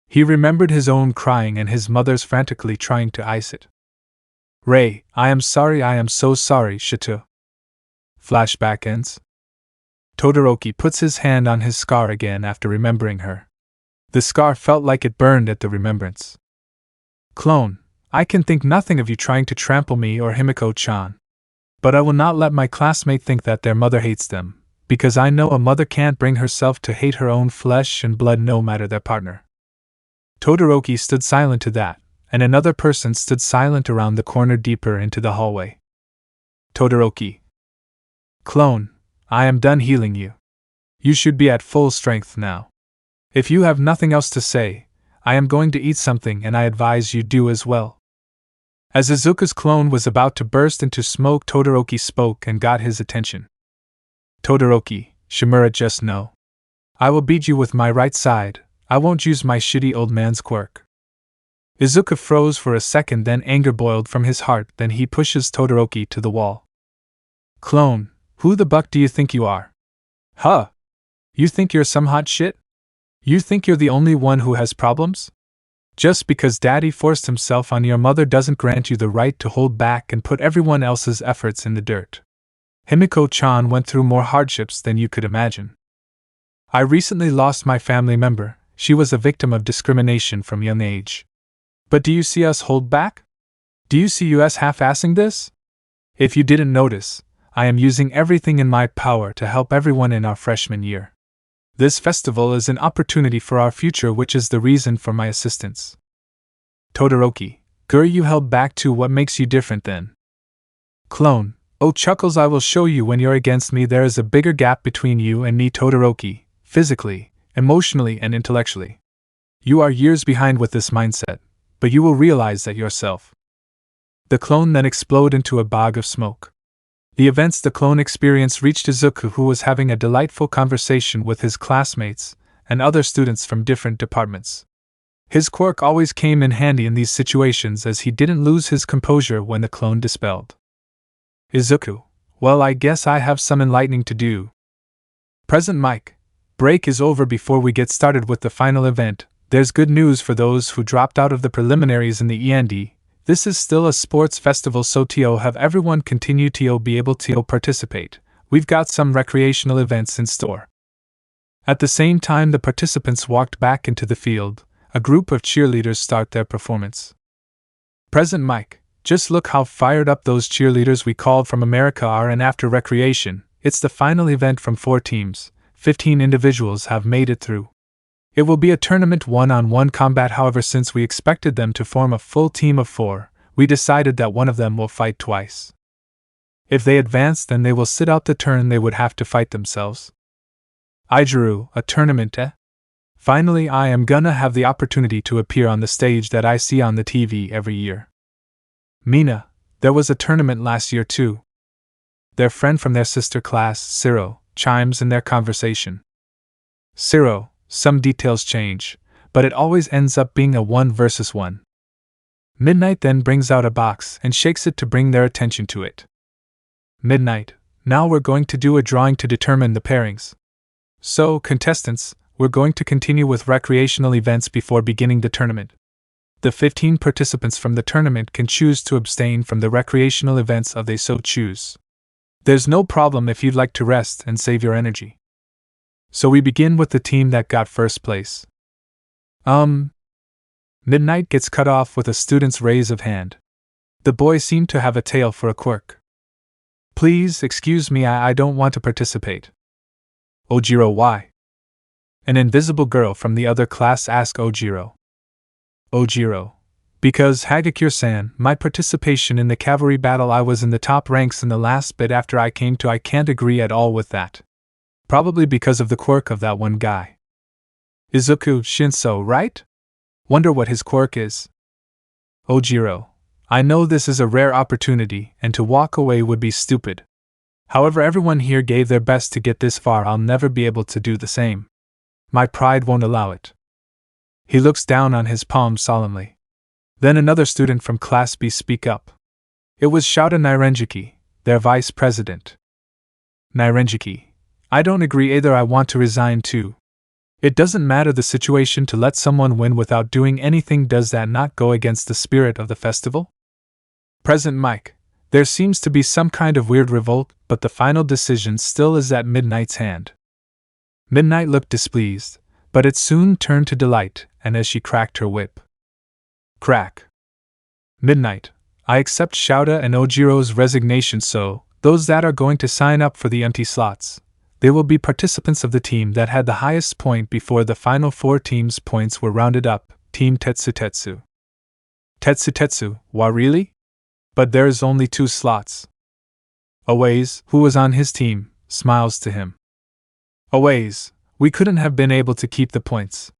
He remembered his own crying and his mother's frantically trying to ice it. Rei, I am sorry, I am so sorry, Shito. Flashback ends. Todoroki puts his hand on his scar again after remembering her. The scar felt like it burned at the remembrance. Clone, I can think nothing of you trying to trample me or Himiko-chan. But I will not let my classmate think that their mother hates them, because I know a mother can't bring herself to hate her own flesh and blood no matter their partner. Todoroki stood silent to that, and another person stood silent around the corner deeper into the hallway. Todoroki. Clone, I am done healing you. You should be at full strength now. If you have nothing else to say, I am going to eat something, and I advise you do as well. As Izuku's clone was about to burst into smoke, Todoroki spoke and got his attention. Todoroki, Shimura, just know. I will beat you with my right side. I won't use my shitty old man's quirk. Izuku froze for a second, then anger boiled from his heart, then he pushes Todoroki to the wall. Clone, who the buck do you think you are? Huh? You think you're some hot shit? You think you're the only one who has problems? Just because daddy forced himself on your mother doesn't grant you the right to hold back and put everyone else's efforts in the dirt. Himiko-chan went through more hardships than you could imagine. I recently lost my family member. She was a victim of discrimination from young age. But do you see us hold back? Do you see us half-assing this? If you didn't notice, I am using everything in my power to help everyone in our freshman year. This festival is an opportunity for our future, which is the reason for my assistance. Todoroki, you held back too. What makes you different then? Clone, oh Chuckles, I will show you when you're against me. There is a bigger gap between you and me, Todoroki, physically, emotionally, and intellectually. You are years behind with this mindset, but you will realize that yourself. The clone then exploded into a bog of smoke. The events the clone experienced reached Izuku, who was having a delightful conversation with his classmates and other students from different departments. His quirk always came in handy in these situations, as he didn't lose his composure when the clone dispelled. Izuku, well, I guess I have some enlightening to do. Present mic. Break is over. Before we get started with the final event, there's good news for those who dropped out of the preliminaries in the END. This is still a sports festival, so have everyone continue to be able to participate. We've got some recreational events in store. At the same time the participants walked back into the field, a group of cheerleaders start their performance. Present mic. Just look how fired up those cheerleaders we called from America are, and after recreation, it's the final event from 4 teams. 15 individuals have made it through. It will be a tournament one-on-one combat. However, since we expected them to form a full team of 4, we decided that one of them will fight twice. If they advance, then they will sit out the turn they would have to fight themselves. Ijuru, a tournament, eh? Finally, I am gonna have the opportunity to appear on the stage that I see on the TV every year. Mina, there was a tournament last year too. Their friend from their sister class, Siro, chimes in their conversation. Siro, some details change, but it always ends up being a 1 versus 1. Midnight then brings out a box and shakes it to bring their attention to it. Midnight, now we're going to do a drawing to determine the pairings. So, contestants, we're going to continue with recreational events before beginning the tournament. The 15 participants from the tournament can choose to abstain from the recreational events if they so choose. There's no problem if you'd like to rest and save your energy. So we begin with the team that got first place. Midnight gets cut off with a student's raise of hand. The boy seemed to have a tail for a quirk. Please excuse me, I don't want to participate. Ojiro, why? An invisible girl from the other class asked Ojiro. Ojiro, because Hagakure-san, my participation in the cavalry battle, I was in the top ranks in the last bit after I came to. I can't agree at all with that. Probably because of the quirk of that one guy. Izuku Shinso, right? Wonder what his quirk is. Ojiro, I know this is a rare opportunity, and to walk away would be stupid. However, everyone here gave their best to get this far. I'll never be able to do the same. My pride won't allow it. He looks down on his palm solemnly. Then another student from Class B speak up. It was Shouda Nairenjiki, their vice president. Nairenjiki, I don't agree either. I want to resign too. It doesn't matter the situation to let someone win without doing anything. Does that not go against the spirit of the festival? President Mike, there seems to be some kind of weird revolt, but the final decision still is at Midnight's hand. Midnight looked displeased, but it soon turned to delight, and as she cracked her whip. Crack. Midnight, I accept Shouda and Ojiro's resignation, so those that are going to sign up for the empty slots, they will be participants of the team that had the highest point before the final 4 teams' points were rounded up, Team Tetsu. Tetsu, why really? But there is only 2 slots. Owaze, who was on his team, smiles to him. Owaze, we couldn't have been able to keep the points.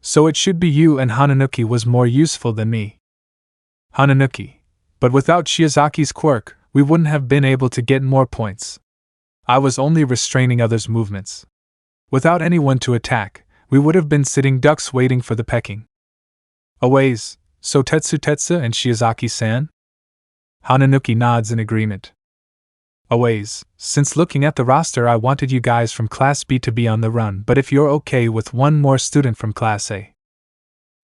So it should be you, and Hananuki was more useful than me. Hananuki, but without Shiozaki's quirk, we wouldn't have been able to get more points. I was only restraining others' movements. Without anyone to attack, we would have been sitting ducks waiting for the pecking. Owaze, so Tetsu and Shiozaki-san? Hananuki nods in agreement. Owaze, since looking at the roster, I wanted you guys from Class B to be on the run, but if you're okay with one more student from Class A.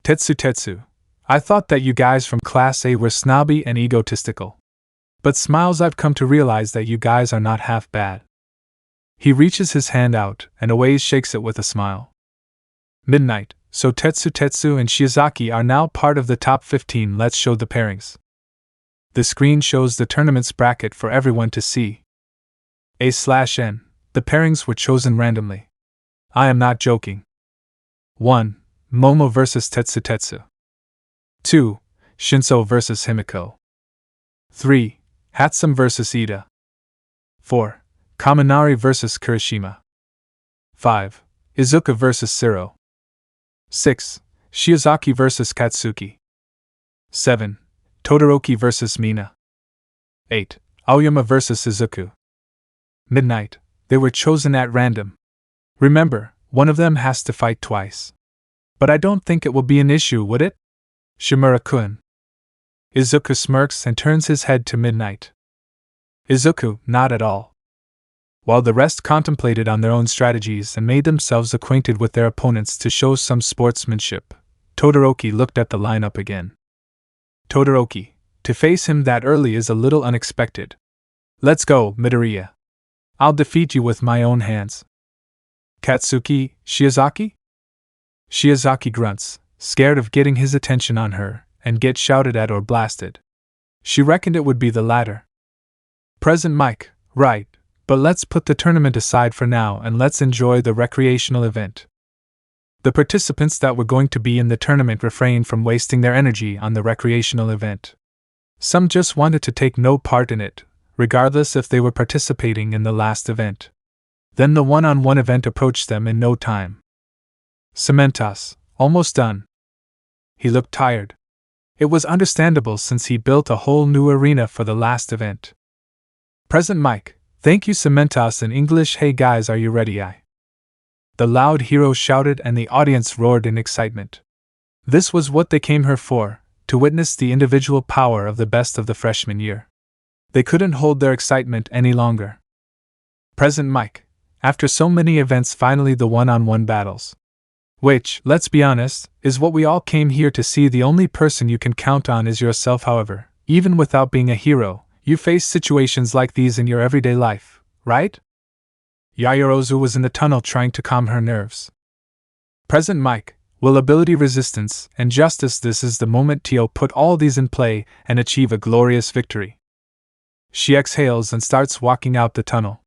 Tetsu, I thought that you guys from Class A were snobby and egotistical. But smiles, I've come to realize that you guys are not half bad. He reaches his hand out, and Owaze shakes it with a smile. Midnight, so Tetsu and Shiozaki are now part of the top 15. Let's show the pairings. The screen shows the tournament's bracket for everyone to see. A/N. The pairings were chosen randomly. I am not joking. 1. Momo vs Tetsu. 2. Shinso vs Himiko. 3. Hatsum vs Ida. 4. Kaminari vs Kirishima. 5. Izuku vs Siro. 6. Shiozaki vs Katsuki. 7. Todoroki vs Mina. 8. Aoyama vs Izuku. Midnight, they were chosen at random. Remember, one of them has to fight twice. But I don't think it will be an issue, would it? Shimura-kun. Izuku smirks and turns his head to Midnight. Izuku, not at all. While the rest contemplated on their own strategies and made themselves acquainted with their opponents to show some sportsmanship, Todoroki looked at the lineup again. Todoroki, to face him that early is a little unexpected. Let's go, Midoriya. I'll defeat you with my own hands. Katsuki, Shiozaki? Shiozaki grunts, scared of getting his attention on her, and get shouted at or blasted. She reckoned it would be the latter. Present Mike, right, but let's put the tournament aside for now and let's enjoy the recreational event. The participants that were going to be in the tournament refrained from wasting their energy on the recreational event. Some just wanted to take no part in it, regardless if they were participating in the last event. Then the one-on-one event approached them in no time. Cementos, almost done. He looked tired. It was understandable since he built a whole new arena for the last event. Present Mike, thank you Cementos in English. Hey guys, are you ready? The loud hero shouted and the audience roared in excitement. This was what they came here for, to witness the individual power of the best of the freshman year. They couldn't hold their excitement any longer. Present Mike, after so many events, finally the one-on-one battles. Which, let's be honest, is what we all came here to see. The only person you can count on is yourself. However, even without being a hero, you face situations like these in your everyday life, right? Yaoyorozu was in the tunnel trying to calm her nerves. Present Mike, will ability, resistance, and justice. This is the moment Tio put all these in play and achieve a glorious victory. She exhales and starts walking out the tunnel.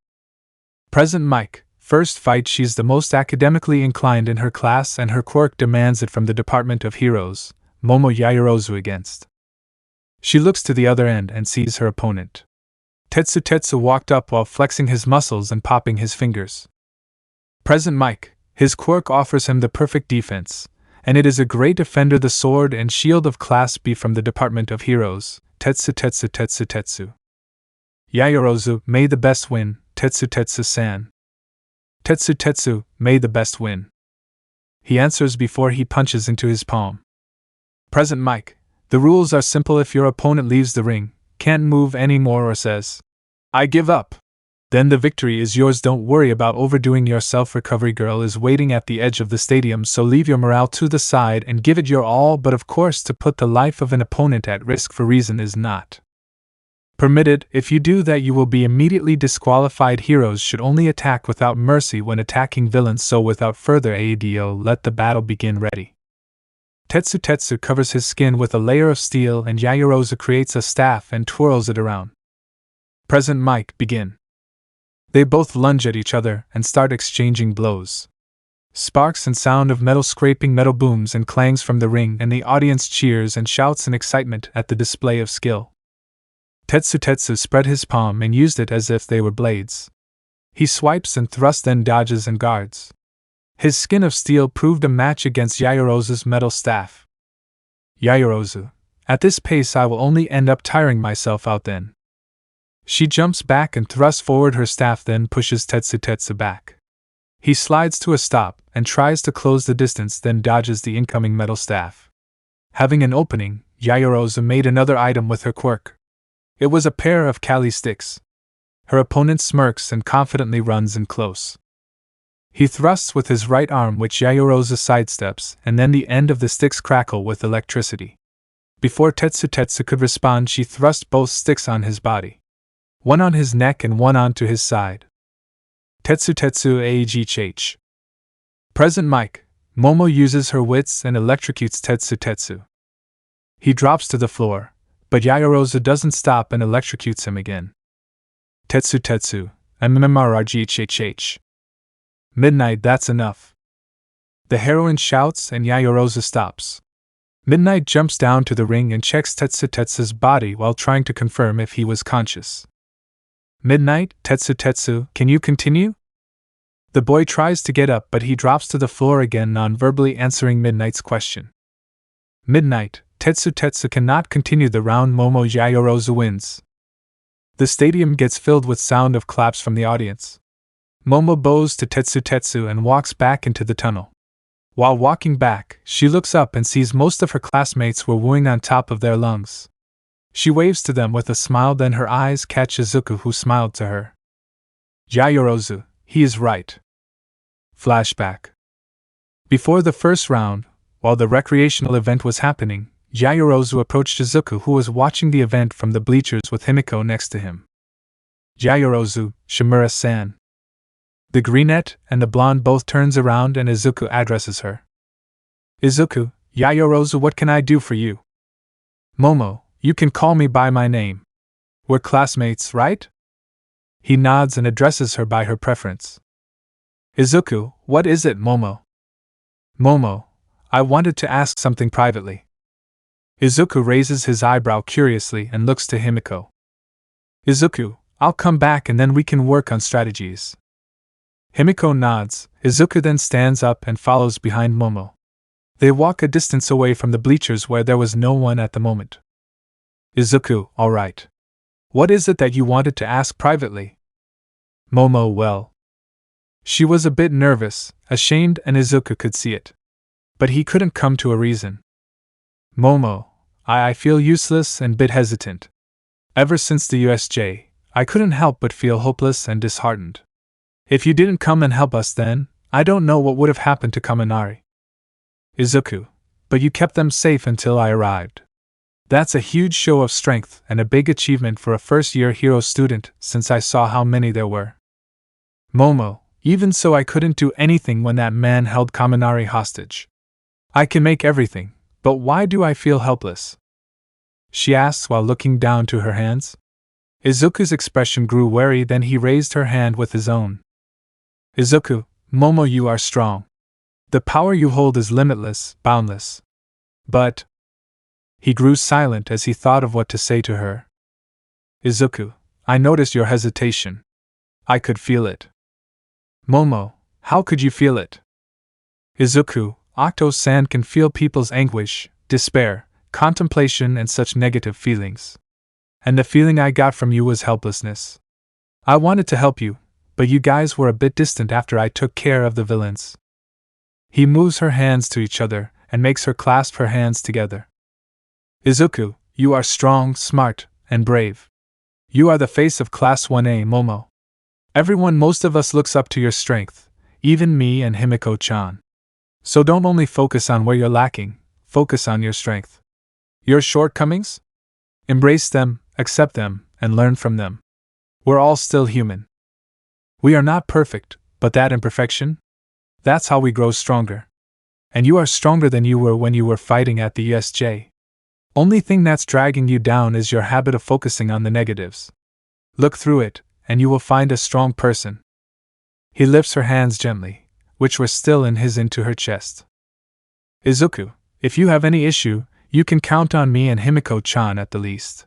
Present Mike, first fight. She's the most academically inclined in her class and her quirk demands it from the Department of Heroes, Momo Yaoyorozu against. She looks to the other end and sees her opponent. Tetsu walked up while flexing his muscles and popping his fingers. Present Mike, His quirk offers him the perfect defense, and it is a great defender, the sword and shield of Class B from the Department of Heroes, Tetsu Tetsu Tetsu Tetsu. Yaoyorozu, may the best win, Tetsu Tetsu-san. Tetsu Tetsu, may the best win. He answers before he punches into his palm. Present Mike, the rules are simple. If your opponent leaves the ring, can't move anymore, or says, "I give up," then the victory is yours. Don't worry about overdoing yourself. Recovery Girl is waiting at the edge of the stadium, so leave your morale to the side and give it your all, but of course to put the life of an opponent at risk for reason is not permitted. If you do that, you will be immediately disqualified. Heroes should only attack without mercy when attacking villains, so without further ado, let the battle begin. Ready. Tetsu Tetsu covers his skin with a layer of steel, and Yaoyorozu creates a staff and twirls it around. Present Mike, begin. They both lunge at each other and start exchanging blows. Sparks and sound of metal scraping metal booms and clangs from the ring, and the audience cheers and shouts in excitement at the display of skill. Tetsu Tetsu spread his palm and used it as if they were blades. He swipes and thrusts, then dodges and guards. His skin of steel proved a match against Yaoyorozu's metal staff. Yaoyorozu, at this pace I will only end up tiring myself out then. She jumps back and thrusts forward her staff, then pushes Tetsu Tetsu back. He slides to a stop and tries to close the distance, then dodges the incoming metal staff. Having an opening, Yaoyorozu made another item with her quirk. It was a pair of Kali sticks. Her opponent smirks and confidently runs in close. He thrusts with his right arm, which Yaoyorozu sidesteps, and then the end of the sticks crackle with electricity. Before Tetsu Tetsu could respond, she thrust both sticks on his body. One on his neck and one onto his side. Tetsu Tetsu AGH. Present Mike, Momo uses her wits and electrocutes Tetsu Tetsu. He drops to the floor, but Yaoyorozu doesn't stop and electrocutes him again. Tetsu Tetsu, MMRRGHHH. Midnight, that's enough. The heroine shouts and Yaoyorozu stops. Midnight jumps down to the ring and checks Tetsu Tetsu's body while trying to confirm if he was conscious. Midnight, Tetsu Tetsu, can you continue? The boy tries to get up, but he drops to the floor again, non-verbally answering Midnight's question. Midnight, Tetsu Tetsu cannot continue the round. Momo Yaoyorozu wins. The stadium gets filled with sound of claps from the audience. Momo bows to Tetsu Tetsu and walks back into the tunnel. While walking back, she looks up and sees most of her classmates were wooing on top of their lungs. She waves to them with a smile, then her eyes catch Izuku, who smiled to her. Yaoyorozu, he is right. Flashback. Before the first round, while the recreational event was happening, Yaoyorozu approached Izuku, who was watching the event from the bleachers with Himiko next to him. Yaoyorozu, Shimura-san. The brunette and the blonde both turns around and Izuku addresses her. Izuku, Yaoyorozu, what can I do for you? Momo, you can call me by my name. We're classmates, right? He nods and addresses her by her preference. Izuku, what is it, Momo? Momo, I wanted to ask something privately. Izuku raises his eyebrow curiously and looks to Himiko. Izuku, I'll come back and then we can work on strategies. Himiko nods. Izuku then stands up and follows behind Momo. They walk a distance away from the bleachers where there was no one at the moment. Izuku, all right. What is it that you wanted to ask privately? Momo, well. She was a bit nervous, ashamed, and Izuku could see it. But he couldn't come to a reason. Momo, I feel useless and bit hesitant. Ever since the USJ, I couldn't help but feel hopeless and disheartened. If you didn't come and help us then, I don't know what would have happened to Kaminari. Izuku, but you kept them safe until I arrived. That's a huge show of strength and a big achievement for a first-year hero student, since I saw how many there were. Momo, even so I couldn't do anything when that man held Kaminari hostage. I can make everything, but why do I feel helpless? She asks while looking down to her hands. Izuku's expression grew wary, then he raised her hand with his own. Izuku, Momo, you are strong. The power you hold is limitless, boundless. But... He grew silent as he thought of what to say to her. Izuku, I noticed your hesitation. I could feel it. Momo, how could you feel it? Izuku, Octo-san can feel people's anguish, despair, contemplation, and such negative feelings. And the feeling I got from you was helplessness. I wanted to help you, but you guys were a bit distant after I took care of the villains. He moves her hands to each other and makes her clasp her hands together. Izuku, you are strong, smart, and brave. You are the face of Class 1A, Momo. Most of us looks up to your strength, even me and Himiko-chan. So don't only focus on where you're lacking, focus on your strength. Your shortcomings? Embrace them, accept them, and learn from them. We're all still human. We are not perfect, but that imperfection? That's how we grow stronger. And you are stronger than you were when you were fighting at the USJ. Only thing that's dragging you down is your habit of focusing on the negatives. Look through it, and you will find a strong person. He lifts her hands gently, which were still in his, into her chest. Izuku, if you have any issue, you can count on me and Himiko-chan at the least.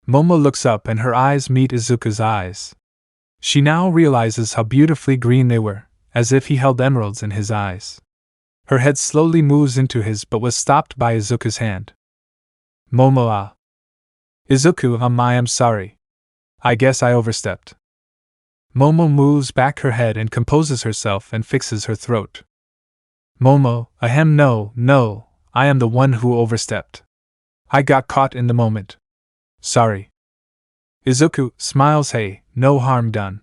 Momo looks up and her eyes meet Izuku's eyes. She now realizes how beautifully green they were, as if he held emeralds in his eyes. Her head slowly moves into his but was stopped by Izuku's hand. Momo, Izuku, I am sorry. I guess I overstepped. Momo moves back her head and composes herself and fixes her throat. Momo, no, I am the one who overstepped. I got caught in the moment. Sorry. Izuku smiles. Hey, no harm done.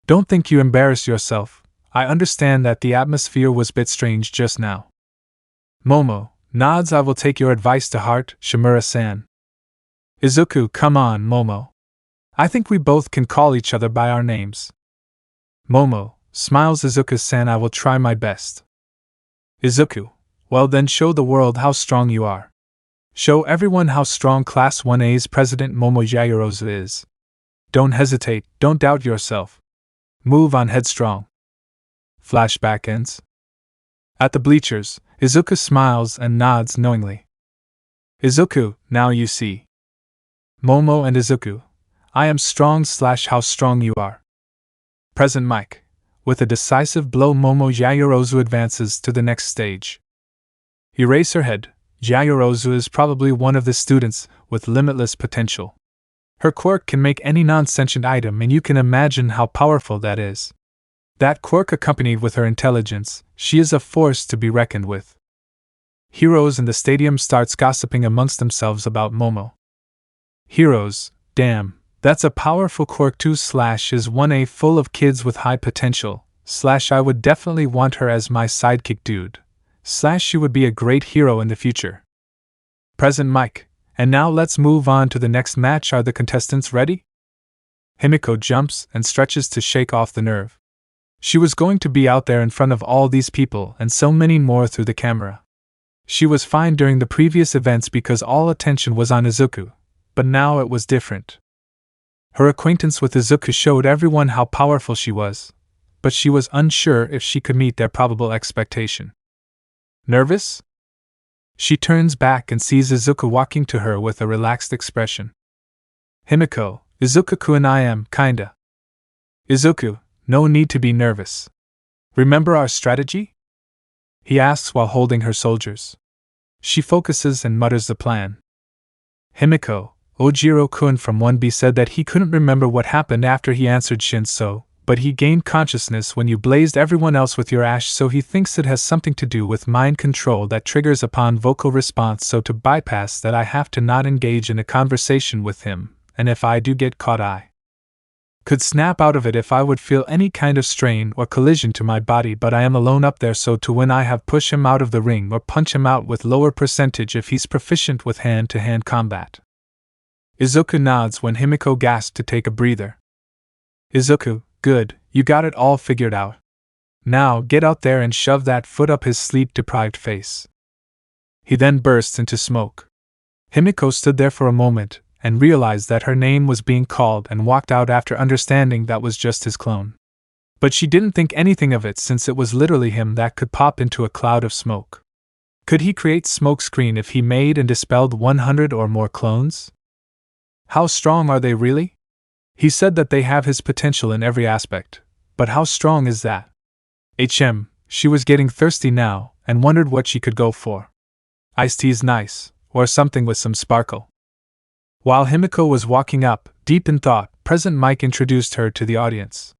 Don't think you embarrass yourself. I understand that the atmosphere was a bit strange just now. Momo nods. I will take your advice to heart, Shimura-san. Izuku, come on, Momo. I think we both can call each other by our names. Momo smiles. Izuku-san, I will try my best. Izuku, well then show the world how strong you are. Show everyone how strong Class 1A's President Momo Yaoyorozu is. Don't hesitate, don't doubt yourself. Move on headstrong. Flashback ends. At the bleachers, Izuku smiles and nods knowingly. Izuku, now you see. Momo and Izuku, I am strong / how strong you are. Present Mike. With a decisive blow, Momo Yaoyorozu advances to the next stage. Erase her head. Yaoyorozu is probably one of the students with limitless potential. Her quirk can make any non-sentient item, and you can imagine how powerful that is. That quirk accompanied with her intelligence, she is a force to be reckoned with. Heroes in the stadium starts gossiping amongst themselves about Momo. Heroes, damn, that's a powerful quirk too / is 1A full of kids with high potential / I would definitely want her as my sidekick dude / she would be a great hero in the future. Present Mike, and now let's move on to the next match. Are the contestants ready? Himiko jumps and stretches to shake off the nerve. She was going to be out there in front of all these people and so many more through the camera. She was fine during the previous events because all attention was on Izuku, but now it was different. Her acquaintance with Izuku showed everyone how powerful she was, but she was unsure if she could meet their probable expectation. Nervous? She turns back and sees Izuku walking to her with a relaxed expression. Himiko, Izuku-kun, I am, kinda. Izuku, no need to be nervous. Remember our strategy? He asks while holding her soldiers. She focuses and mutters the plan. Himiko, Ojiro-kun from 1B said that he couldn't remember what happened after he answered Shinso, but he gained consciousness when you blazed everyone else with your ash, so he thinks it has something to do with mind control that triggers upon vocal response, so to bypass that I have to not engage in a conversation with him, and if I do get caught I could snap out of it if I would feel any kind of strain or collision to my body, but I am alone up there, so to win I have push him out of the ring or punch him out with lower percentage if he's proficient with hand-to-hand combat. Izuku nods when Himiko gasps to take a breather. Izuku, good, you got it all figured out. Now get out there and shove that foot up his sleep-deprived face. He then bursts into smoke. Himiko stood there for a moment and realized that her name was being called and walked out after understanding that was just his clone. But she didn't think anything of it since it was literally him that could pop into a cloud of smoke. Could he create smokescreen if he made and dispelled 100 or more clones? How strong are they really? He said that they have his potential in every aspect, but how strong is that? She was getting thirsty now, and wondered what she could go for. Iced tea's nice, or something with some sparkle. While Himiko was walking up, deep in thought, Present Mike introduced her to the audience.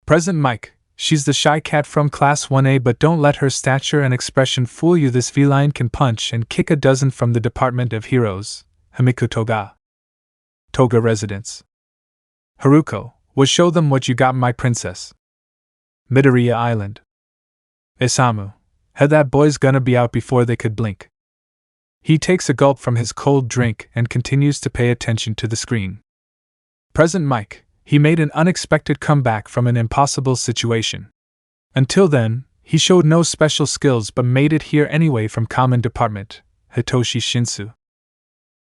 Present Mike, she's the shy cat from Class 1A, but don't let her stature and expression fool you. This feline can punch and kick a dozen from the Department of Heroes, Himiko Toga residence. Haruko, we'll show them what you got, my princess. Midoriya Island. Isamu, had that boy's gonna be out before they could blink. He takes a gulp from his cold drink and continues to pay attention to the screen. Present Mike, he made an unexpected comeback from an impossible situation. Until then, he showed no special skills but made it here anyway from Common Department, Hitoshi Shinso.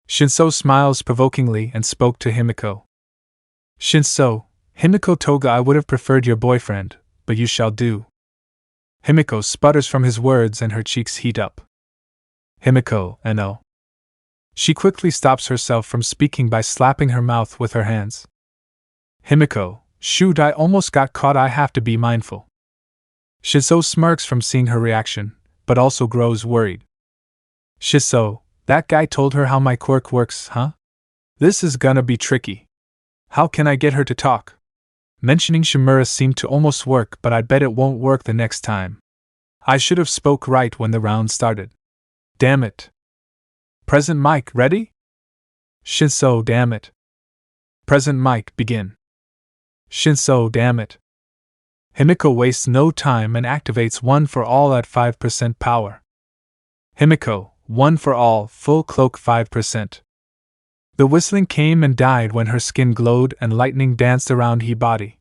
Shinso smiles provokingly and spoke to Himiko. Shinso, Himiko Toga, I would have preferred your boyfriend, but you shall do. Himiko sputters from his words and her cheeks heat up. Himiko, no. She quickly stops herself from speaking by slapping her mouth with her hands. Himiko, shoot, I almost got caught, I have to be mindful. Shinso smirks from seeing her reaction, but also grows worried. Shinso, that guy told her how my quirk works, huh? This is gonna be tricky. How can I get her to talk? Mentioning Shimura seemed to almost work, but I bet it won't work the next time. I should have spoke right when the round started. Damn it. Present Mike, ready? Shinso, damn it. Present Mike, begin. Shinso, damn it. Himiko wastes no time and activates One for All at 5% power. Himiko, One for All, full cloak 5%. The whistling came and died when her skin glowed and lightning danced around her body.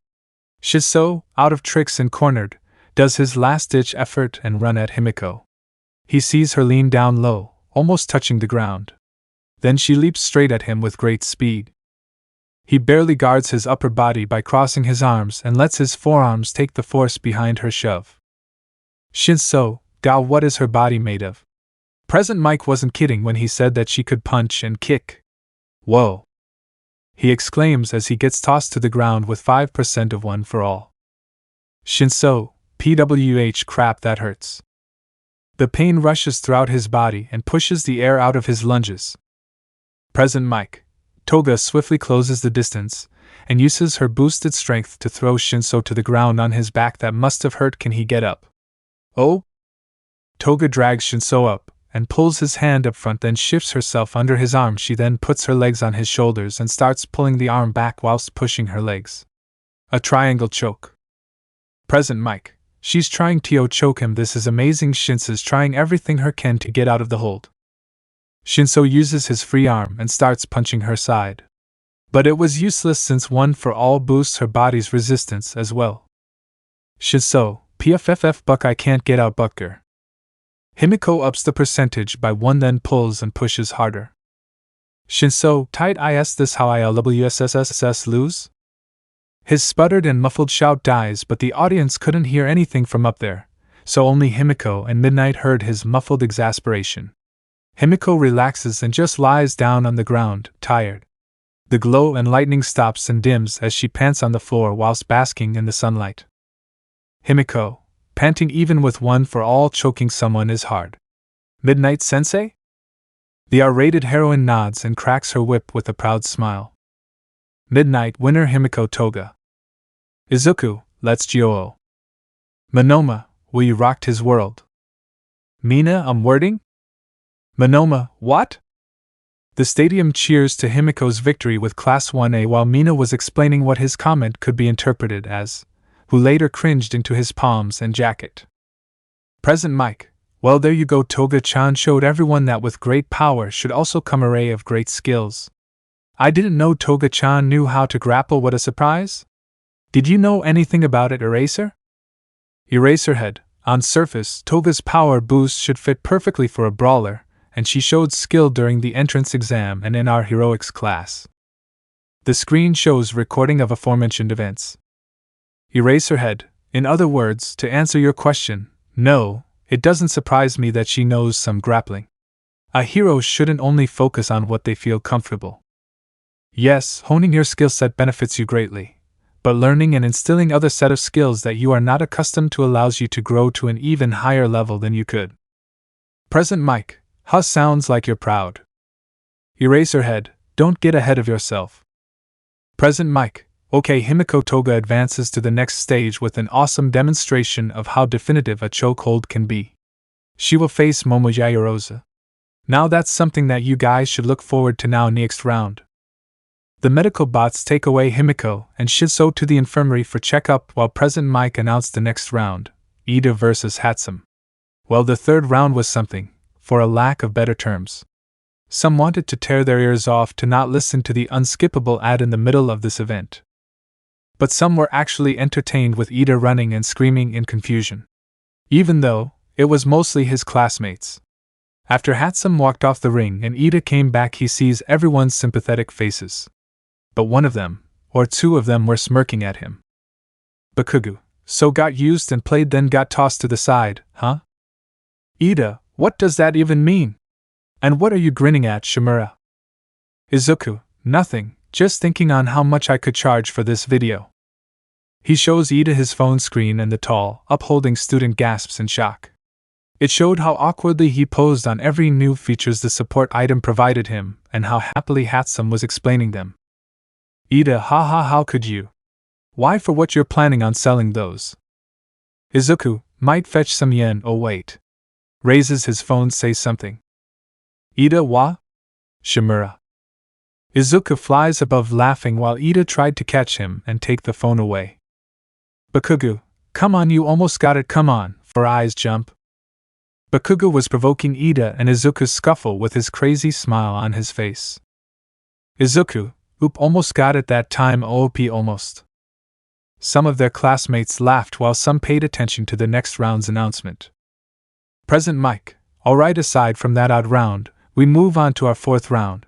Shinso, out of tricks and cornered, does his last-ditch effort and run at Himiko. He sees her lean down low, almost touching the ground. Then she leaps straight at him with great speed. He barely guards his upper body by crossing his arms and lets his forearms take the force behind her shove. Shinso, what is her body made of? Present Mike wasn't kidding when he said that she could punch and kick. Whoa! He exclaims as he gets tossed to the ground with 5% of One for All. Shinso, pwh crap, that hurts. The pain rushes throughout his body and pushes the air out of his lunges. Present Mike, Toga swiftly closes the distance and uses her boosted strength to throw Shinso to the ground on his back. That must have hurt. Can he get up? Oh! Toga drags Shinso up and pulls his hand up front, then shifts herself under his arm. She then puts her legs on his shoulders and starts pulling the arm back whilst pushing her legs. A triangle choke. Present Mike, she's trying to choke him. This is amazing. Shinso's trying everything her can to get out of the hold. Shinso uses his free arm and starts punching her side. But it was useless since One for All boosts her body's resistance as well. Shinso, pfff buck, I can't get out, bucker. Himiko ups the percentage by 1, then pulls and pushes harder. Shinso, tight is this how ILWSSSS lose? His sputtered and muffled shout dies, but the audience couldn't hear anything from up there, so only Himiko and Midnight heard his muffled exasperation. Himiko relaxes and just lies down on the ground, tired. The glow and lightning stops and dims as she pants on the floor whilst basking in the sunlight. Himiko, panting even with One for All choking someone is hard. Midnight Sensei? The R-rated heroine nods and cracks her whip with a proud smile. Midnight winner Himiko Toga. Izuku, let's go. Monoma, will you rocked his world? Mina, I'm wording? Monoma, what? The stadium cheers to Himiko's victory with Class 1A while Mina was explaining what his comment could be interpreted as, who later cringed into his palms and jacket. Present Mike, well there you go. Toga-chan showed everyone that with great power should also come array of great skills. I didn't know Toga-chan knew how to grapple. What a surprise! Did you know anything about it, Eraser? Eraserhead, on surface, Toga's power boost should fit perfectly for a brawler, and she showed skill during the entrance exam and in our heroics class. The screen shows recording of aforementioned events. Eraserhead, in other words, to answer your question, no, it doesn't surprise me that she knows some grappling. A hero shouldn't only focus on what they feel comfortable. Yes, honing your skill set benefits you greatly, but learning and instilling other set of skills that you are not accustomed to allows you to grow to an even higher level than you could. Present Mike, sounds like you're proud. Erase her head, don't get ahead of yourself. Present Mike, okay. Himiko Toga advances to the next stage with an awesome demonstration of how definitive a chokehold can be. She will face Momo Yaoyorozu. Now that's something that you guys should look forward to now next round. The medical bots take away Himiko and Shinso to the infirmary for checkup while Present Mike announced the next round, Ida vs. Hatsum. Well, the third round was something, for a lack of better terms. Some wanted to tear their ears off to not listen to the unskippable ad in the middle of this event. But some were actually entertained with Ida running and screaming in confusion. Even though it was mostly his classmates. After Hatsum walked off the ring and Ida came back, he sees everyone's sympathetic faces. But one of them, or two of them, were smirking at him. Bakugo, so got used and played then got tossed to the side, huh? Ida, what does that even mean? And what are you grinning at, Shimura? Izuku, nothing, just thinking on how much I could charge for this video. He shows Ida his phone screen and the tall, upholding student gasps in shock. It showed how awkwardly he posed on every new features the support item provided him, and how happily Hatsum was explaining them. Ida, haha, how could you? Why, for what you're planning on selling those? Izuku, might fetch some yen, oh wait. Raises his phone, say something. Ida, wa? Shimura. Izuku flies above laughing while Ida tried to catch him and take the phone away. Bakugo, come on, you almost got it, come on, for eyes jump. Bakugo was provoking Ida and Izuku's scuffle with his crazy smile on his face. Izuku, oop, almost got it that time, OOP almost. Some of their classmates laughed while some paid attention to the next round's announcement. Present Mike, alright, aside from that odd round, we move on to our fourth round.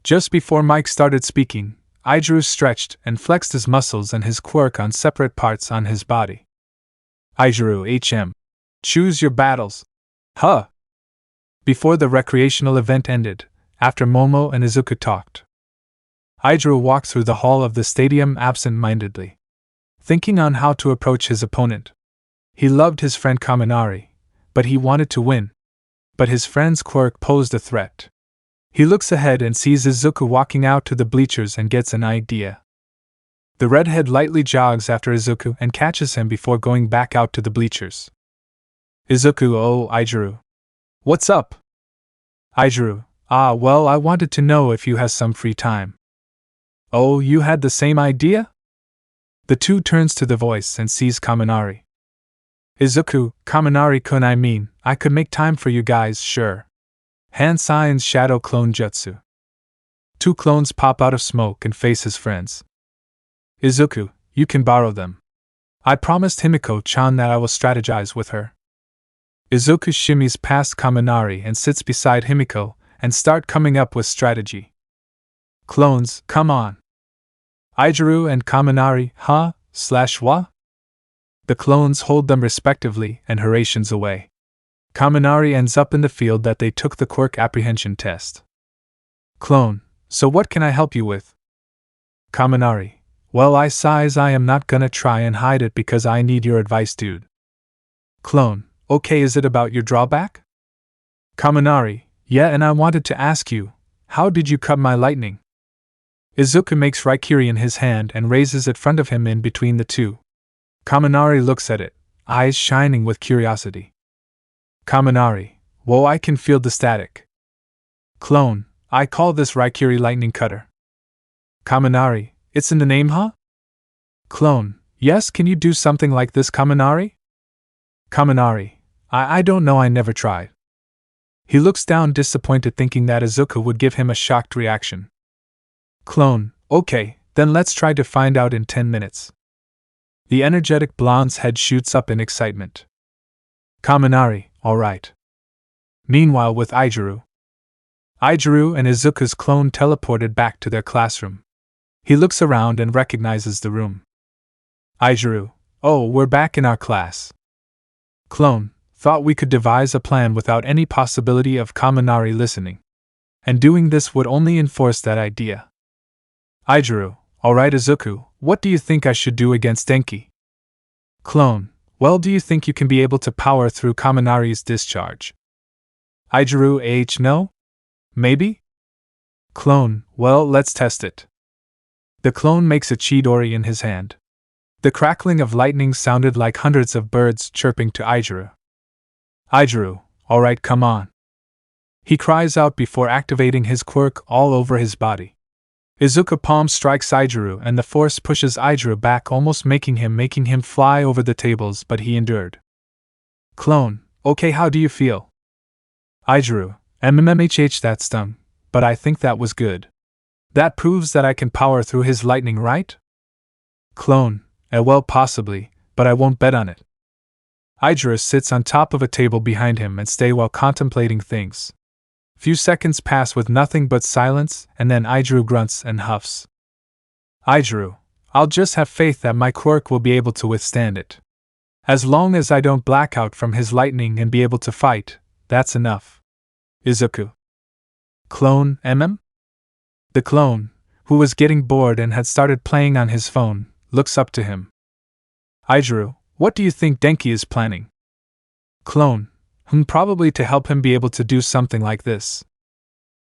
Just before Mike started speaking, Ijuru stretched and flexed his muscles and his quirk on separate parts on his body. Ijuru HM. Choose your battles. Huh. Before the recreational event ended, after Momo and Izuku talked, Ijuru walked through the hall of the stadium absent-mindedly, thinking on how to approach his opponent. He loved his friend Kaminari, but he wanted to win. But his friend's quirk posed a threat. He looks ahead and sees Izuku walking out to the bleachers and gets an idea. The redhead lightly jogs after Izuku and catches him before going back out to the bleachers. Izuku, oh, Ijuru. What's up? Ijuru, well, I wanted to know if you has some free time. Oh, you had the same idea? The two turns to the voice and sees Kaminari. Izuku, Kaminari-kun, I could make time for you guys, sure. Hand signs shadow clone jutsu. Two clones pop out of smoke and face his friends. Izuku, you can borrow them. I promised Himiko-chan that I will strategize with her. Izuku shimmies past Kaminari and sits beside Himiko and start coming up with strategy. Clones, come on. Ijuru and Kaminari, wa? The clones hold them respectively and Hirations away. Kaminari ends up in the field that they took the quirk apprehension test. Clone, so what can I help you with? Kaminari, well, I am not gonna try and hide it because I need your advice, dude. Clone, okay, is it about your drawback? Kaminari, yeah, and I wanted to ask you, how did you cut my lightning? Izuku makes Raikiri in his hand and raises it in front of him in between the two. Kaminari looks at it, eyes shining with curiosity. Kaminari, whoa, I can feel the static. Clone, I call this Raikiri lightning cutter. Kaminari, it's in the name, huh? Clone, yes, can you do something like this, Kaminari? Kaminari, I don't know, I never tried. He looks down disappointed, thinking that Izuku would give him a shocked reaction. Clone, okay, then let's try to find out in 10 minutes. The energetic blonde's head shoots up in excitement. Kaminari, alright. Meanwhile, with Ijuru and Izuku's clone teleported back to their classroom. He looks around and recognizes the room. Ijuru, oh, we're back in our class. Clone, thought we could devise a plan without any possibility of Kaminari listening. And doing this would only enforce that idea. Ijuru, alright Izuku, what do you think I should do against Denki? Clone, well, do you think you can be able to power through Kaminari's discharge? Ijiru, no? Maybe? Clone, well, let's test it. The clone makes a Chidori in his hand. The crackling of lightning sounded like hundreds of birds chirping to Ijiru. Ijiru, alright, come on. He cries out before activating his quirk all over his body. Izuku palm strikes Ijiru and the force pushes Ijiru back, almost making him fly over the tables, but he endured. Clone, okay, how do you feel? Ijiru, mmhh, that stung, but I think that was good. That proves that I can power through his lightning, right? Clone, well, possibly, but I won't bet on it. Ijiru sits on top of a table behind him and stays while contemplating things. Few seconds pass with nothing but silence, and then Ijiru grunts and huffs. Ijiru, I'll just have faith that my quirk will be able to withstand it. As long as I don't black out from his lightning and be able to fight, that's enough. Izuku. Clone, The clone, who was getting bored and had started playing on his phone, looks up to him. Ijiru, what do you think Denki is planning? Clone, probably to help him be able to do something like this,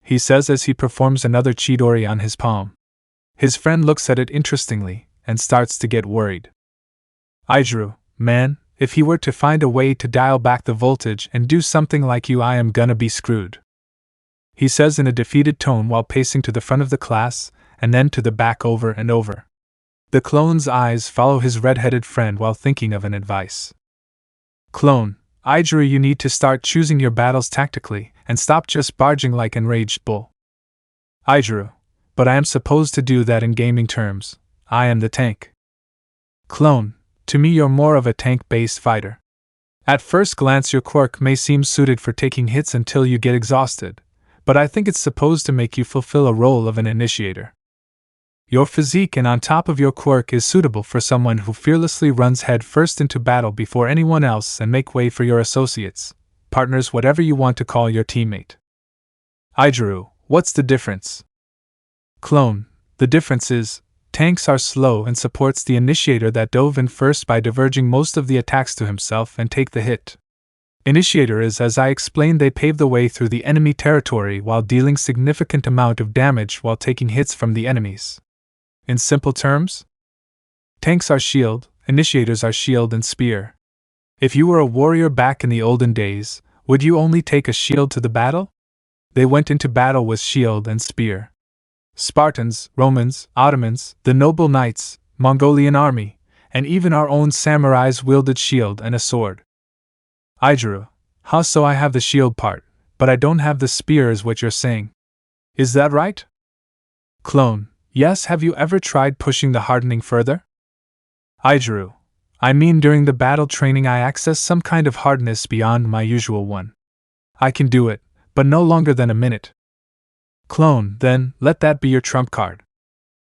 he says as he performs another Chidori on his palm. His friend looks at it interestingly and starts to get worried. Ijiru, man, if he were to find a way to dial back the voltage and do something like you, I am gonna be screwed, he says in a defeated tone while pacing to the front of the class and then to the back over and over. The clone's eyes follow his red-headed friend while thinking of an advice. Clone, Ijiru, you need to start choosing your battles tactically and stop just barging like an enraged bull. Ijiru, but I am supposed to do that in gaming terms. I am the tank. Clone, to me you're more of a tank-based fighter. At first glance your quirk may seem suited for taking hits until you get exhausted, but I think it's supposed to make you fulfill a role of an initiator. Your physique and on top of your quirk is suitable for someone who fearlessly runs head first into battle before anyone else and make way for your associates, partners, whatever you want to call your teammate. Ijiru, what's the difference? Clone, the difference is, tanks are slow and supports the initiator that dove in first by diverging most of the attacks to himself and take the hit. Initiator is, as I explained, they pave the way through the enemy territory while dealing significant amount of damage while taking hits from the enemies. In simple terms, tanks are shield, initiators are shield and spear. If you were a warrior back in the olden days, would you only take a shield to the battle? They went into battle with shield and spear. Spartans, Romans, Ottomans, the noble knights, Mongolian army, and even our own samurais wielded shield and a sword. Ijiru, how so? I have the shield part, but I don't have the spear is what you're saying. Is that right? Clone, yes, have you ever tried pushing the hardening further? Ijiru, I mean during the battle training I access some kind of hardness beyond my usual one. I can do it, but no longer than a minute. Clone, then, let that be your trump card.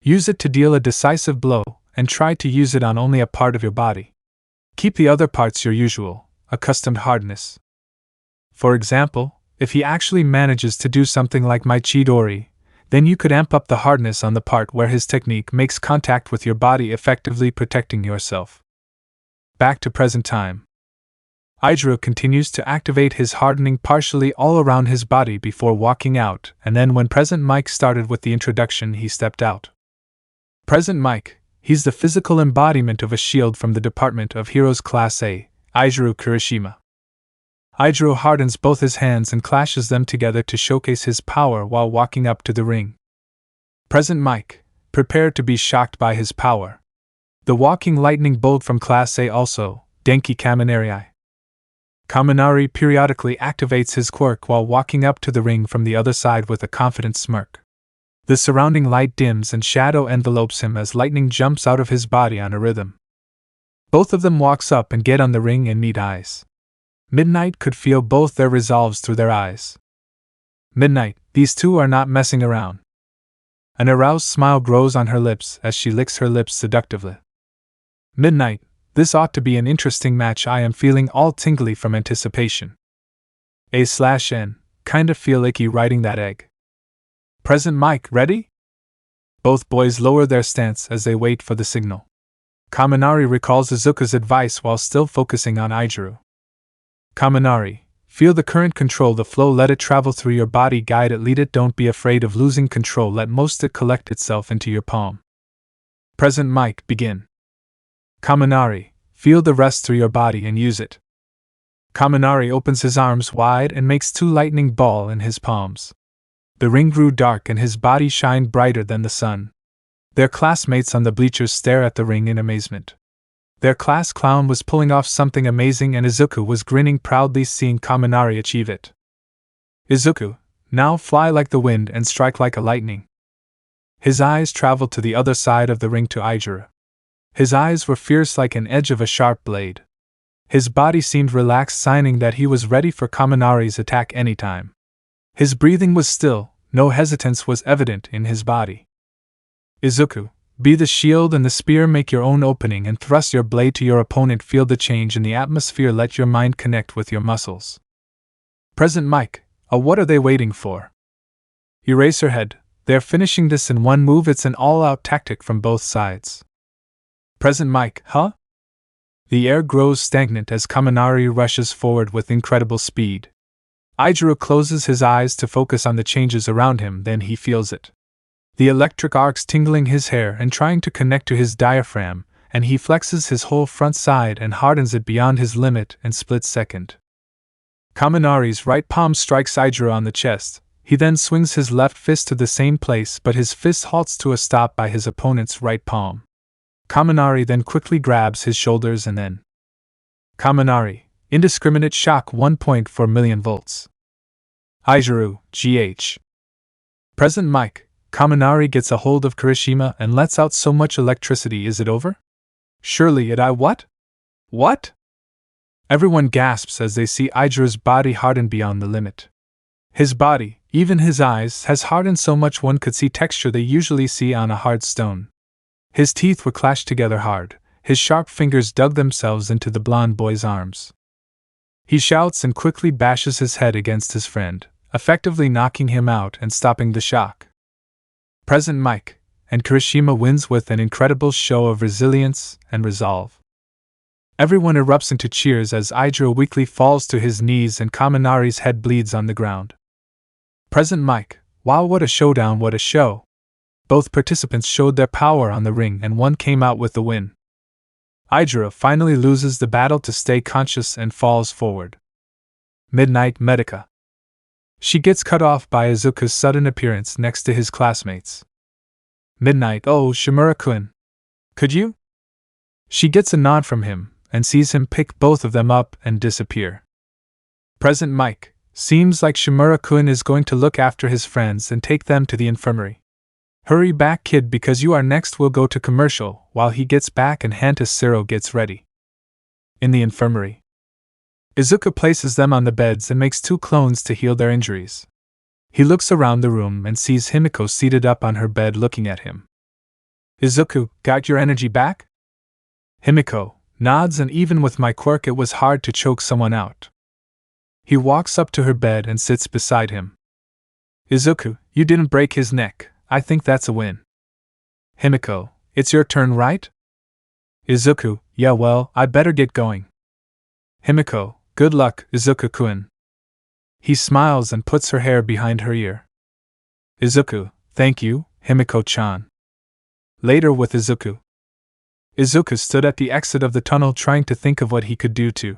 Use it to deal a decisive blow, and try to use it on only a part of your body. Keep the other parts your usual, accustomed hardness. For example, if he actually manages to do something like my Chidori, then you could amp up the hardness on the part where his technique makes contact with your body, effectively protecting yourself. Back to present time. Ijiru continues to activate his hardening partially all around his body before walking out, and then when Present Mike started with the introduction he stepped out. Present Mike, he's the physical embodiment of a shield from the Department of Heroes Class A, Ijiru Kirishima. Ijiru hardens both his hands and clashes them together to showcase his power while walking up to the ring. Present Mike, prepare to be shocked by his power. The walking lightning bolt from Class A also, Denki Kaminari. Kaminari periodically activates his quirk while walking up to the ring from the other side with a confident smirk. The surrounding light dims and shadow envelopes him as lightning jumps out of his body on a rhythm. Both of them walks up and get on the ring and meet eyes. Midnight could feel both their resolves through their eyes. Midnight, these two are not messing around. An aroused smile grows on her lips as she licks her lips seductively. Midnight, this ought to be an interesting match. I am feeling all tingly from anticipation. A/N, kinda feel icky riding that egg. Present Mike, ready? Both boys lower their stance as they wait for the signal. Kaminari recalls Izuku's advice while still focusing on Aijuru. Kaminari, feel the current, control the flow, let it travel through your body, guide it, lead it, don't be afraid of losing control, let most it collect itself into your palm. Present mic, begin. Kaminari, feel the rest through your body and use it. Kaminari opens his arms wide and makes 2 lightning ball in his palms. The ring grew dark and his body shined brighter than the sun. Their classmates on the bleachers stare at the ring in amazement. Their class clown was pulling off something amazing and Izuku was grinning proudly seeing Kaminari achieve it. Izuku, now fly like the wind and strike like a lightning. His eyes traveled to the other side of the ring to Aijuru. His eyes were fierce like an edge of a sharp blade. His body seemed relaxed, signing that he was ready for Kaminari's attack anytime. His breathing was still, no hesitance was evident in his body. Izuku, be the shield and the spear, make your own opening and thrust your blade to your opponent, feel the change in the atmosphere, let your mind connect with your muscles. Present mic, what are they waiting for? Erase her head, they're finishing this in one move, it's an all-out tactic from both sides. Present mic, huh? The air grows stagnant as Kaminari rushes forward with incredible speed. Aijuru closes his eyes to focus on the changes around him, then he feels it. The electric arcs tingling his hair and trying to connect to his diaphragm, and he flexes his whole front side and hardens it beyond his limit in split second. Kaminari's right palm strikes Aijuru on the chest, he then swings his left fist to the same place but his fist halts to a stop by his opponent's right palm. Kaminari then quickly grabs his shoulders and then Kaminari, indiscriminate shock 1.4 million volts. Aijuru, GH. Present mic, Kaminari gets a hold of Kirishima and lets out so much electricity, is it over? Surely it what? What? Everyone gasps as they see Aijuru's body harden beyond the limit. His body, even his eyes, has hardened so much one could see texture they usually see on a hard stone. His teeth were clashed together hard, his sharp fingers dug themselves into the blonde boy's arms. He shouts and quickly bashes his head against his friend, effectively knocking him out and stopping the shock. Present mic, and Kirishima wins with an incredible show of resilience and resolve. Everyone erupts into cheers as Aijuru weakly falls to his knees and Kaminari's head bleeds on the ground. Present mic, wow, what a showdown, what a show! Both participants showed their power on the ring and one came out with the win. Aijuru finally loses the battle to stay conscious and falls forward. Midnight Medica. She gets cut off by Izuku's sudden appearance next to his classmates. Midnight, oh, Shimura-kun. Could you? She gets a nod from him and sees him pick both of them up and disappear. Present mic, seems like Shimura-kun is going to look after his friends and take them to the infirmary. Hurry back, kid, because you are next. We'll go to commercial while he gets back and Hanta Siro gets ready. In the infirmary, Izuku places them on the beds and makes 2 clones to heal their injuries. He looks around the room and sees Himiko seated up on her bed looking at him. Izuku, got your energy back? Himiko nods, and even with my quirk it was hard to choke someone out. He walks up to her bed and sits beside him. Izuku, you didn't break his neck. I think that's a win. Himiko, it's your turn, right? Izuku, yeah, well, I better get going. Himiko, good luck, Izuku-kun. He smiles and puts her hair behind her ear. Izuku, thank you, Himiko-chan. Later with Izuku. Izuku stood at the exit of the tunnel trying to think of what he could do to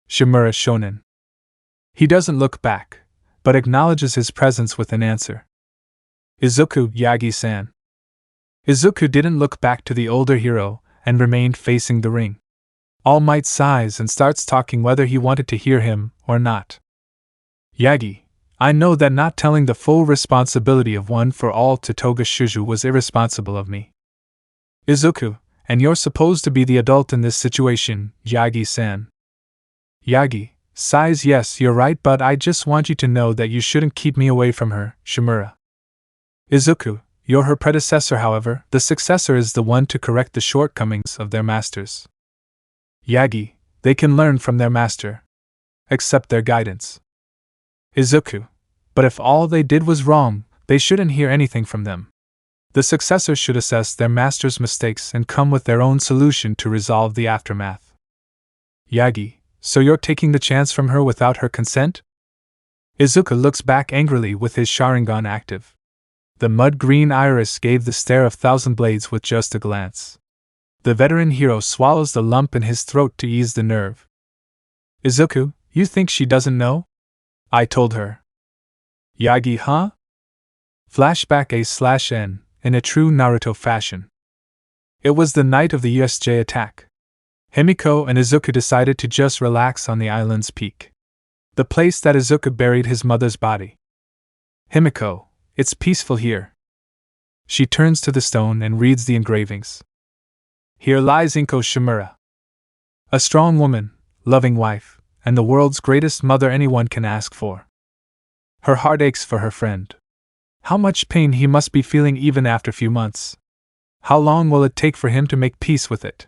Shimura Shonen. He doesn't look back, but acknowledges his presence with an answer. Izuku, Yagi-san. Izuku didn't look back to the older hero and remained facing the ring. All Might sighs and starts talking whether he wanted to hear him or not. Yagi, I know that not telling the full responsibility of one for all to Toga Shuju was irresponsible of me. Izuku, and you're supposed to be the adult in this situation, Yagi-san. Yagi sighs, yes, you're right, but I just want you to know that you shouldn't keep me away from her, Shimura. Izuku, you're her predecessor, however, the successor is the one to correct the shortcomings of their masters. Yagi, they can learn from their master. Accept their guidance. Izuku, but if all they did was wrong, they shouldn't hear anything from them. The successors should assess their master's mistakes and come with their own solution to resolve the aftermath. Yagi, so you're taking the chance from her without her consent? Izuku looks back angrily with his Sharingan active. The mud-green iris gave the stare of thousand blades with just a glance. The veteran hero swallows the lump in his throat to ease the nerve. Izuku, you think she doesn't know? I told her. Yagi, huh? Flashback A/N, in a true Naruto fashion. It was the night of the USJ attack. Himiko and Izuku decided to just relax on the island's peak. The place that Izuku buried his mother's body. Himiko, it's peaceful here. She turns to the stone and reads the engravings. Here lies Inko Shimura. A strong woman, loving wife, and the world's greatest mother anyone can ask for. Her heart aches for her friend. How much pain he must be feeling even after few months. How long will it take for him to make peace with it?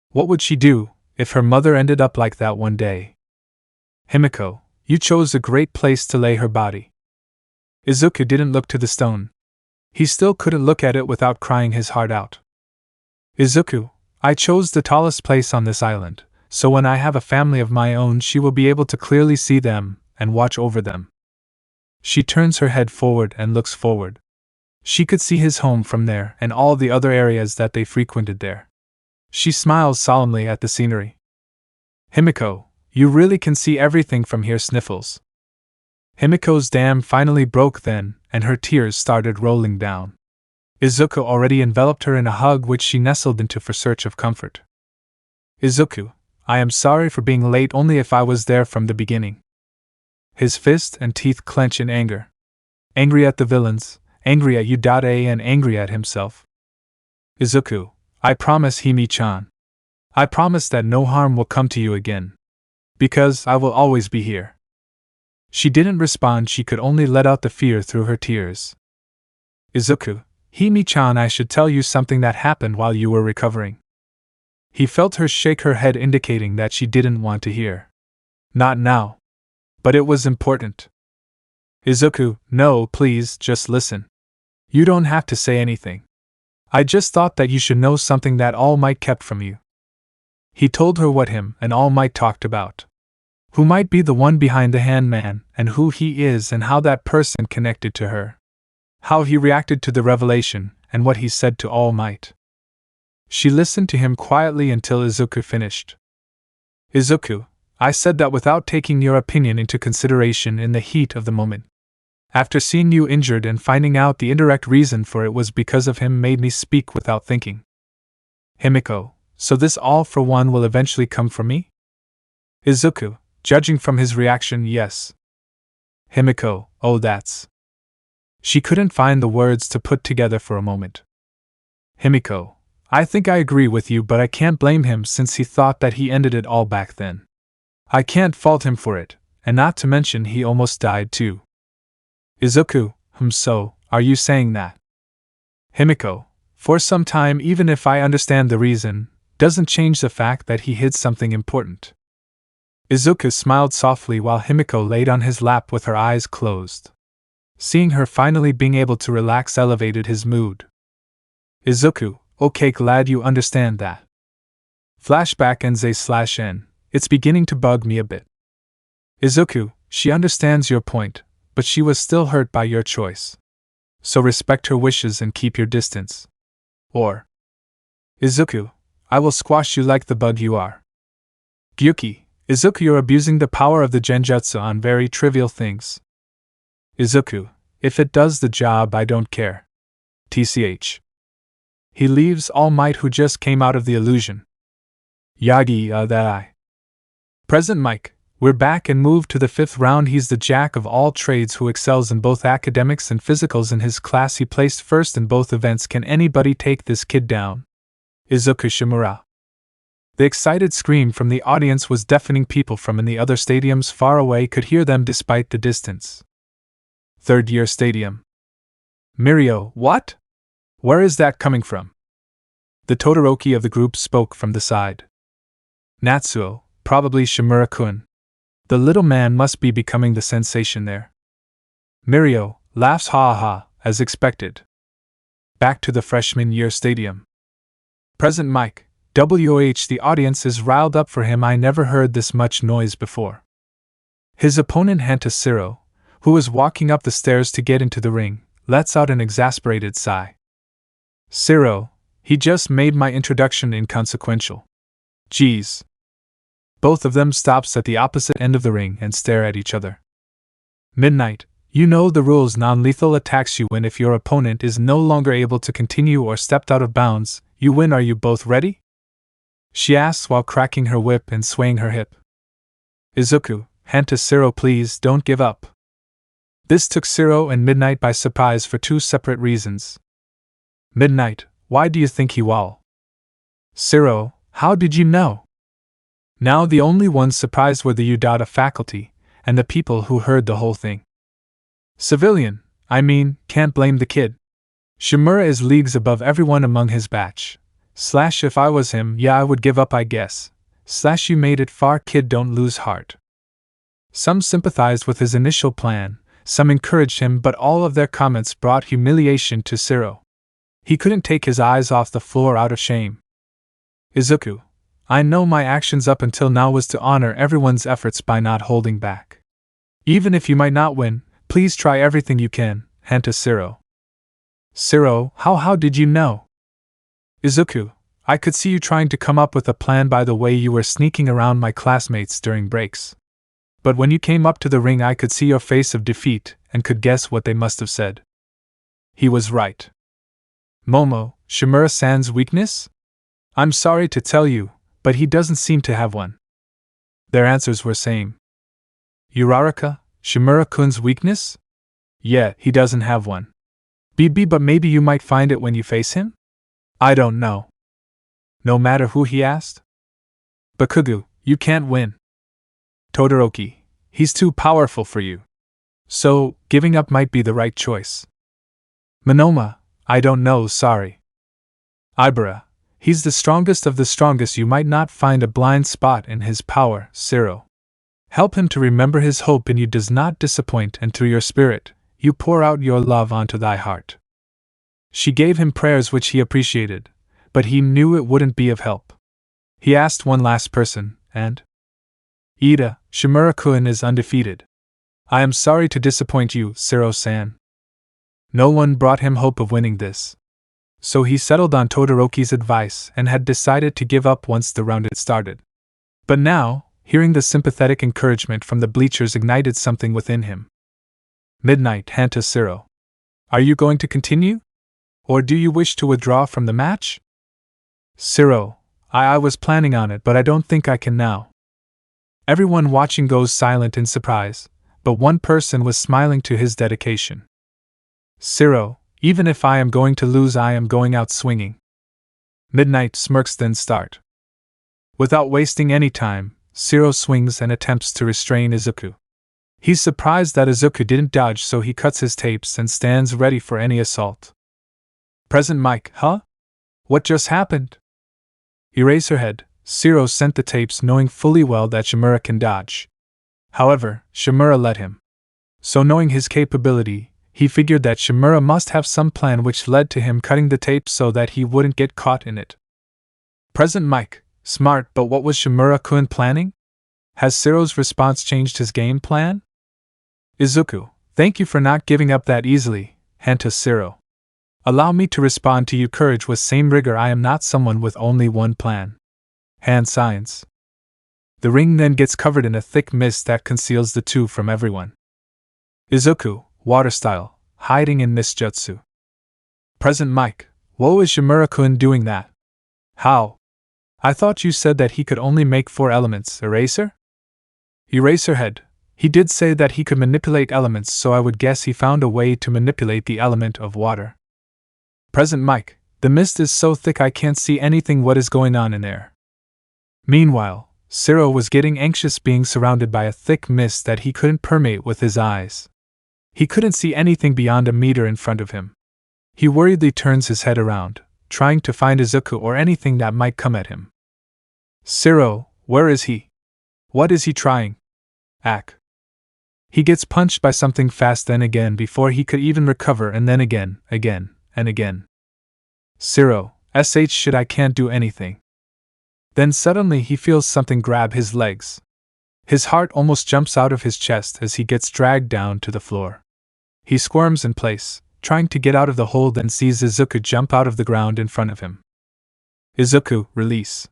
What would she do if her mother ended up like that one day? Himiko, you chose a great place to lay her body. Izuku didn't look to the stone. He still couldn't look at it without crying his heart out. Izuku, I chose the tallest place on this island, so when I have a family of my own she will be able to clearly see them and watch over them. She turns her head forward and looks forward. She could see his home from there and all the other areas that they frequented there. She smiles solemnly at the scenery. Himiko, you really can see everything from here. Sniffles. Himiko's dam finally broke then, and her tears started rolling down. Izuku already enveloped her in a hug which she nestled into for search of comfort. Izuku, I am sorry for being late. Only if I was there from the beginning. His fist and teeth clench in anger. Angry at the villains, angry at Uda and angry at himself. Izuku, I promise Himi-chan. I promise that no harm will come to you again. Because I will always be here. She didn't respond, she could only let out the fear through her tears. Izuku, Himi-chan, I should tell you something that happened while you were recovering. He felt her shake her head, indicating that she didn't want to hear. Not now. But it was important. Izuku, no, please, just listen. You don't have to say anything. I just thought that you should know something that All Might kept from you. He told her what him and All Might talked about. Who might be the one behind the handman, and who he is, and how that person connected to her. How he reacted to the revelation, and what he said to All Might. She listened to him quietly until Izuku finished. Izuku, I said that without taking your opinion into consideration in the heat of the moment. After seeing you injured and finding out the indirect reason for it was because of him made me speak without thinking. Himiko, so this all for one will eventually come from me? Izuku, judging from his reaction, yes. Himiko, oh that's. She couldn't find the words to put together for a moment. Himiko, I think I agree with you, but I can't blame him since he thought that he ended it all back then. I can't fault him for it, and not to mention he almost died too. Izuku, so, are you saying that? Himiko, for some time, even if I understand the reason, doesn't change the fact that he hid something important. Izuku smiled softly while Himiko laid on his lap with her eyes closed. Seeing her finally being able to relax elevated his mood. Izuku, okay, glad you understand that. Flashback NZ/N. It's beginning to bug me a bit. Izuku, she understands your point, but she was still hurt by your choice. So respect her wishes and keep your distance. Or, Izuku, I will squash you like the bug you are. Gyuki, Izuku, you're abusing the power of the genjutsu on very trivial things. Izuku, if it does the job, I don't care. TCH. He leaves All Might, who just came out of the illusion. Yagi, that I. Present Mike, we're back and moved to the 5th round. He's the jack of all trades who excels in both academics and physicals. In his class he placed first in both events. Can anybody take this kid down? Izuku Shimura. The excited scream from the audience was deafening. People from in the other stadiums far away could hear them despite the distance. 3rd year stadium. Mirio, what? Where is that coming from? The Todoroki of the group spoke from the side. Natsuo, probably Shimura-kun. The little man must be becoming the sensation there. Mirio laughs ha ha, as expected. back to the freshman year stadium. Present mic. WH, the audience is riled up for him. I never heard this much noise before. His opponent Hantashiro, who was walking up the stairs to get into the ring, lets out an exasperated sigh. Shiro, he just made my introduction inconsequential. Geez. Both of them stops at the opposite end of the ring and stare at each other. Midnight, you know the rules. Non-lethal attacks you win. If your opponent is no longer able to continue or stepped out of bounds, you win. Are you both ready? She asks while cracking her whip and swaying her hip. Izuku, Hantashiro, please don't give up. This took Shiro and Midnight by surprise for two separate reasons. Midnight, why do you think he wall? Shiro, how did you know? Now the only ones surprised were the Udata faculty, and the people who heard the whole thing. Civilian, can't blame the kid. Shimura is leagues above everyone among his batch. / if I was him, yeah, I would give up, I guess. / you made it far, kid, don't lose heart. Some sympathized with his initial plan, some encouraged him, but all of their comments brought humiliation to Shiro. He couldn't take his eyes off the floor out of shame. Izuku, I know my actions up until now was to honor everyone's efforts by not holding back. Even if you might not win, please try everything you can, Hantashiro. Shiro, how did you know? Izuku, I could see you trying to come up with a plan by the way you were sneaking around my classmates during breaks. But when you came up to the ring, I could see your face of defeat and could guess what they must have said. He was right. Momo, Shimura-san's weakness? I'm sorry to tell you, but he doesn't seem to have one. Their answers were same. Uraraka, Shimura-kun's weakness? Yeah, he doesn't have one. BB, but maybe you might find it when you face him? I don't know. No matter who, he asked? Bakugo, you can't win. Todoroki, he's too powerful for you. So, giving up might be the right choice. Monoma, I don't know, sorry. Ibara, he's the strongest of the strongest, you might not find a blind spot in his power. Shiro, help him to remember his hope in you does not disappoint, and through your spirit, you pour out your love onto thy heart. She gave him prayers which he appreciated, but he knew it wouldn't be of help. He asked one last person, and Ida, Shimura-kun is undefeated. I am sorry to disappoint you, Shiro-san. No one brought him hope of winning this. So he settled on Todoroki's advice and had decided to give up once the round had started. But now, hearing the sympathetic encouragement from the bleachers ignited something within him. Midnight, Hantashiro. Are you going to continue? Or do you wish to withdraw from the match? Shiro, I was planning on it, but I don't think I can now. Everyone watching goes silent in surprise, but one person was smiling to his dedication. Shiro, even if I am going to lose, I am going out swinging. Midnight smirks, then start. Without wasting any time, Shiro swings and attempts to restrain Izuku. He's surprised that Izuku didn't dodge, so he cuts his tapes and stands ready for any assault. Present mic, huh? What just happened? Eraserhead, Shiro sent the tapes knowing fully well that Shimura can dodge. However, Shimura let him. So knowing his capability, he figured that Shimura must have some plan which led to him cutting the tape so that he wouldn't get caught in it. Present mic, smart, but what was Shimura-kun planning? Has Shiro's response changed his game plan? Izuku, thank you for not giving up that easily, Hantashiro. Allow me to respond to you. Courage with same rigor. I am not someone with only one plan. Hand signs. The ring then gets covered in a thick mist that conceals the two from everyone. Izuku, water style, hiding in mist jutsu. Present mic, woe is Shimura-kun doing that? How? I thought you said that he could only make 4 elements. Eraser? Eraserhead, he did say that he could manipulate elements, so I would guess he found a way to manipulate the element of water. Present mic, the mist is so thick I can't see anything what is going on in there. Meanwhile, Shiro was getting anxious being surrounded by a thick mist that he couldn't permeate with his eyes. He couldn't see anything beyond a meter in front of him. He worriedly turns his head around, trying to find Izuku or anything that might come at him. Shiro, where is he? What is he trying? Ack. He gets punched by something fast, then again before he could even recover, and then again, and again. Should I can't do anything. Then suddenly he feels something grab his legs. His heart almost jumps out of his chest as he gets dragged down to the floor. He squirms in place, trying to get out of the hole, then sees Izuku jump out of the ground in front of him. Izuku, release.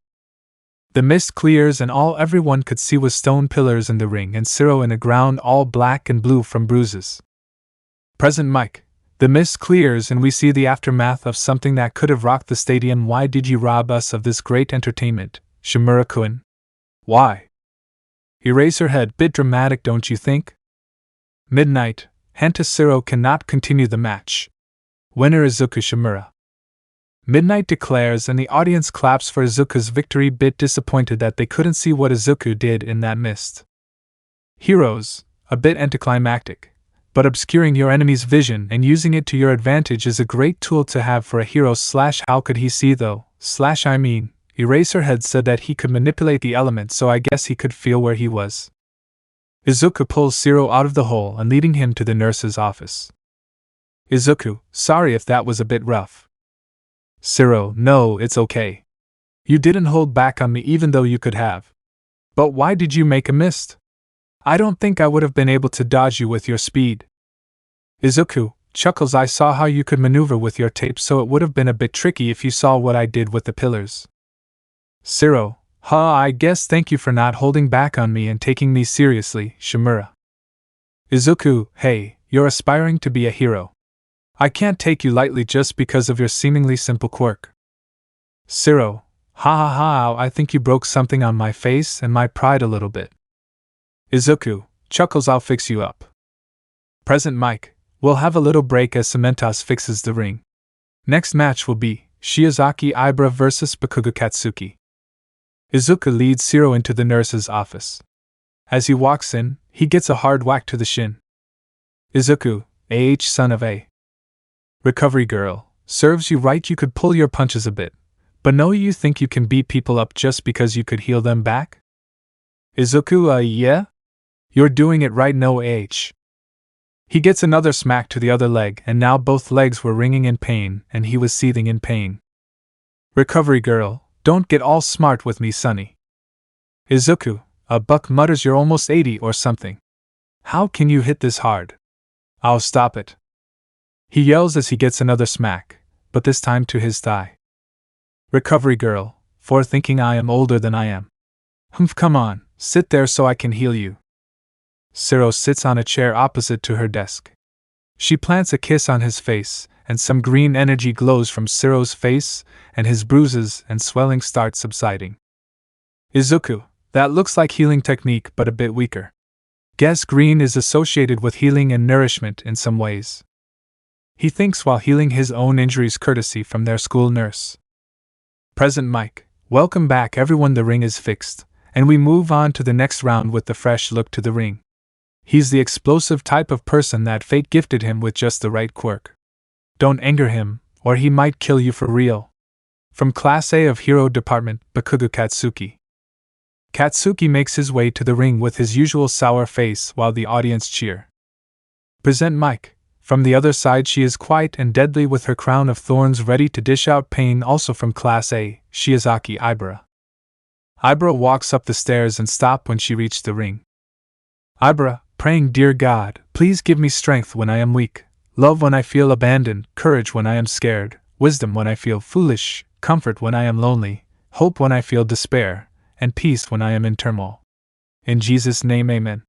The mist clears and all everyone could see was stone pillars in the ring and Shiro in a ground all black and blue from bruises. Present Mike. The mist clears and we see the aftermath of something that could have rocked the stadium. Why did you rob us of this great entertainment, Shimura-kun? Why? Erase her head, bit dramatic, don't you think? Midnight. Henta Shiro cannot continue the match. Winner Izuku Shimura. Midnight declares and the audience claps for Izuku's victory, bit disappointed that they couldn't see what Izuku did in that mist. Heroes, a bit anticlimactic, but obscuring your enemy's vision and using it to your advantage is a great tool to have for a hero. How could he see though? Eraserhead said that he could manipulate the elements, so I guess he could feel where he was. Izuku pulls Shiro out of the hole and leading him to the nurse's office. Izuku, sorry if that was a bit rough. Shiro, no, it's okay. You didn't hold back on me even though you could have. But why did you make a mist? I don't think I would have been able to dodge you with your speed. Izuku chuckles, I saw how you could maneuver with your tape, so it would have been a bit tricky if you saw what I did with the pillars. Shiro, I guess thank you for not holding back on me and taking me seriously, Shimura. Izuku, hey, you're aspiring to be a hero. I can't take you lightly just because of your seemingly simple quirk. Shiro, I think you broke something on my face and my pride a little bit. Izuku chuckles, I'll fix you up. Present Mike, we'll have a little break as Cementos fixes the ring. Next match will be Shiozaki Ibara vs Bakugo Katsuki. Izuku leads Shiro into the nurse's office. As he walks in, he gets a hard whack to the shin. Izuku, son of a recovery girl, serves you right. You could pull your punches a bit, but no, you think you can beat people up just because you could heal them back? Izuku, yeah? You're doing it right, no. He gets another smack to the other leg, and now both legs were ringing in pain, and he was seething in pain. Recovery girl, don't get all smart with me, sonny. Izuku, Buck mutters, you're almost 80 or something. How can you hit this hard? I'll stop it. He yells as he gets another smack, but this time to his thigh. Recovery girl, for thinking I am older than I am. Come on, sit there so I can heal you. Shiro sits on a chair opposite to her desk. She plants a kiss on his face, and some green energy glows from Shiro's face, and his bruises and swelling start subsiding. Izuku, that looks like healing technique but a bit weaker. Guess green is associated with healing and nourishment in some ways. He thinks while healing his own injuries courtesy from their school nurse. Present Mike, welcome back everyone, the ring is fixed, and we move on to the next round with the fresh look to the ring. He's the explosive type of person that fate gifted him with just the right quirk. Don't anger him, or he might kill you for real. From Class A of Hero Department, Bakugo Katsuki. Katsuki makes his way to the ring with his usual sour face while the audience cheer. Present Mike. From the other side she is quiet and deadly with her crown of thorns ready to dish out pain. Also from Class A, Shiozaki Ibara. Ibara walks up the stairs and stops when she reached the ring. Ibara, praying, dear God, please give me strength when I am weak, love when I feel abandoned, courage when I am scared, wisdom when I feel foolish, comfort when I am lonely, hope when I feel despair, and peace when I am in turmoil. In Jesus' name, amen.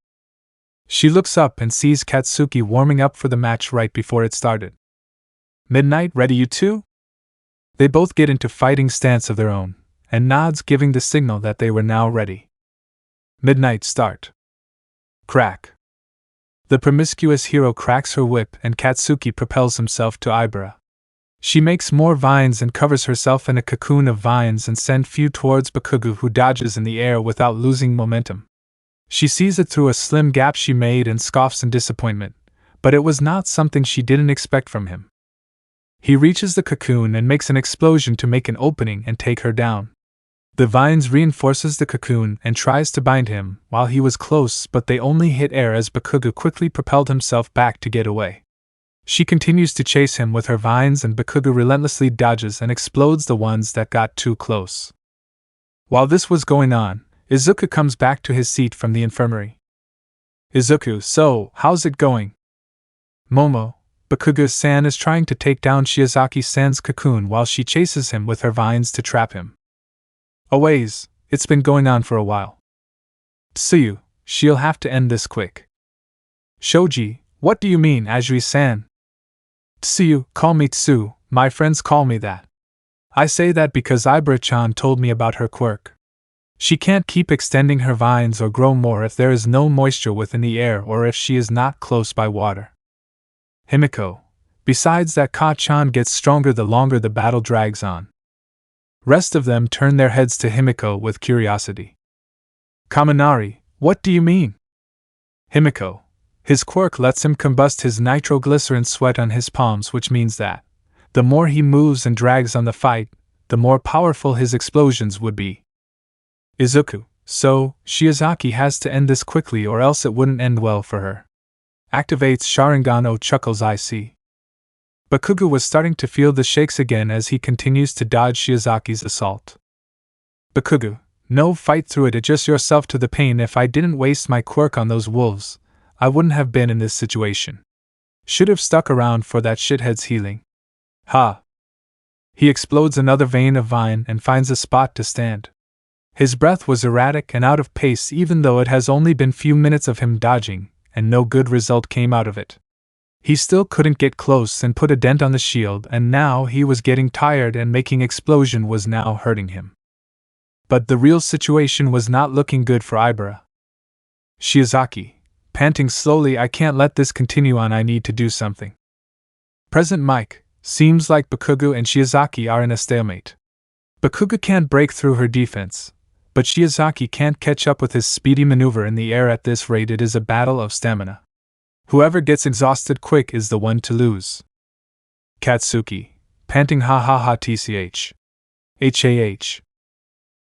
She looks up and sees Katsuki warming up for the match right before it started. Midnight, ready you two? They both get into fighting stance of their own, and nods giving the signal that they were now ready. Midnight, start. Crack. The promiscuous hero cracks her whip and Katsuki propels himself to Ibara. She makes more vines and covers herself in a cocoon of vines and sends few towards Bakugo, who dodges in the air without losing momentum. She sees it through a slim gap she made and scoffs in disappointment, but it was not something she didn't expect from him. He reaches the cocoon and makes an explosion to make an opening and take her down. The vines reinforces the cocoon and tries to bind him while he was close, but they only hit air as Bakugo quickly propelled himself back to get away. She continues to chase him with her vines, and Bakugo relentlessly dodges and explodes the ones that got too close. While this was going on, Izuku comes back to his seat from the infirmary. Izuku, so, how's it going? Momo, Bakugo-san is trying to take down Shiozaki-san's cocoon while she chases him with her vines to trap him. A ways, it's been going on for a while. Tsuyu, she'll have to end this quick. Shoji, what do you mean, Ajui-san? Tsuyu, call me Tsu, my friends call me that. I say that because Ibara-chan told me about her quirk. She can't keep extending her vines or grow more if there is no moisture within the air or if she is not close by water. Himiko, besides that Ka-chan gets stronger the longer the battle drags on. Rest of them turn their heads to Himiko with curiosity. Kaminari, what do you mean? Himiko, his quirk lets him combust his nitroglycerin sweat on his palms, which means that the more he moves and drags on the fight, the more powerful his explosions would be. Izuku, so, Shiozaki has to end this quickly or else it wouldn't end well for her. Activates Sharingan. Chuckles I see. Bakugo was starting to feel the shakes again as he continues to dodge Shiozaki's assault. Bakugo, no, fight through it, adjust yourself to the pain. If I didn't waste my quirk on those wolves, I wouldn't have been in this situation. Should have stuck around for that shithead's healing. Ha! He explodes another vein of vine and finds a spot to stand. His breath was erratic and out of pace even though it has only been few minutes of him dodging, and no good result came out of it. He still couldn't get close and put a dent on the shield, and now he was getting tired and making explosion was now hurting him. But the real situation was not looking good for Ibara. Shiozaki, panting slowly, I can't let this continue on, I need to do something. Present Mike, seems like Bakugo and Shiozaki are in a stalemate. Bakugo can't break through her defense, but Shiozaki can't catch up with his speedy maneuver in the air. At this rate it is a battle of stamina. Whoever gets exhausted quick is the one to lose. Katsuki, panting ha ha ha tch. HAH.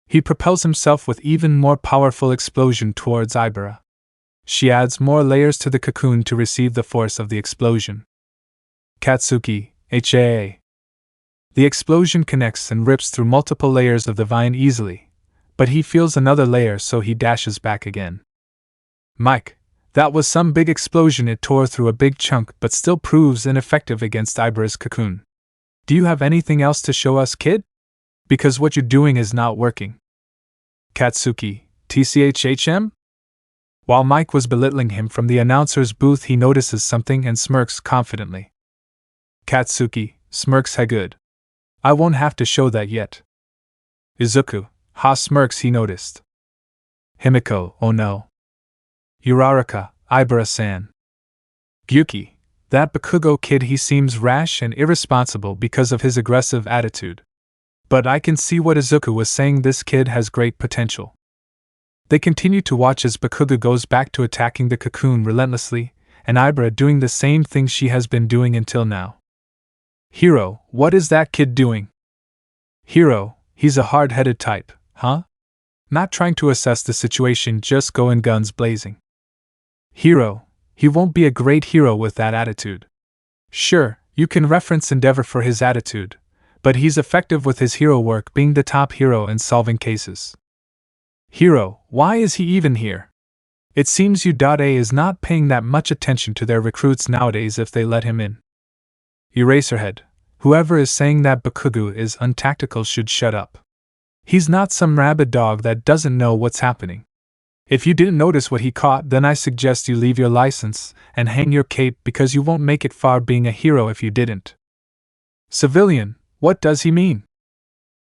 He propels himself with even more powerful explosion towards Ibara. She adds more layers to the cocoon to receive the force of the explosion. Katsuki, HAA. The explosion connects and rips through multiple layers of the vine easily, but he feels another layer so he dashes back again. Mike, that was some big explosion. It tore through a big chunk but still proves ineffective against Ibara's cocoon. Do you have anything else to show us, kid? Because what you're doing is not working. Katsuki, TCHHM? While Mike was belittling him from the announcer's booth, he notices something and smirks confidently. Katsuki smirks, hey good. I won't have to show that yet. Izuku, ha smirks, he noticed. Himiko, oh no. Uraraka, Ibara-san. Gyuki, that Bakugo kid, he seems rash and irresponsible because of his aggressive attitude. But I can see what Izuku was saying, this kid has great potential. They continue to watch as Bakugo goes back to attacking the cocoon relentlessly, and Ibara doing the same thing she has been doing until now. Hiro, what is that kid doing? Hiro, he's a hard-headed type, huh? Not trying to assess the situation, just going guns blazing. Hiro, he won't be a great hero with that attitude. Sure, you can reference Endeavor for his attitude, but he's effective with his hero work, being the top hero and solving cases. Hiro, why is he even here? It seems U.A is not paying that much attention to their recruits nowadays if they let him in. Eraserhead, whoever is saying that Bakugo is untactical should shut up. He's not some rabid dog that doesn't know what's happening. If you didn't notice what he caught, then I suggest you leave your license and hang your cape, because you won't make it far being a hero if you didn't. Civilian, what does he mean?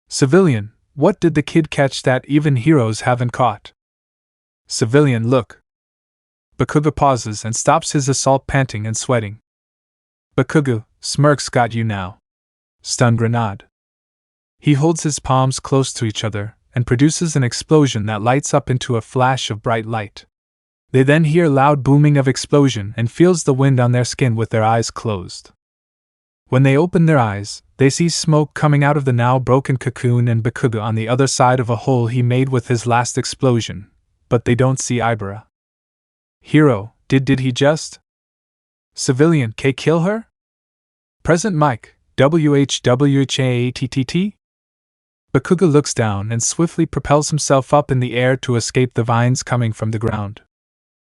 Civilian, what did the kid catch that even heroes haven't caught? Civilian, look. Bakugo pauses and stops his assault, panting and sweating. Bakugo smirks, got you now. Stun grenade. He holds his palms close to each other and produces an explosion that lights up into a flash of bright light. They then hear loud booming of explosion and feels the wind on their skin with their eyes closed. When they open their eyes, they see smoke coming out of the now broken cocoon and Bakugo on the other side of a hole he made with his last explosion, but they don't see Ibara. Hiro, did he just? Civilian, kill her? Present Mike, WHWHAATTT? Bakugo looks down and swiftly propels himself up in the air to escape the vines coming from the ground.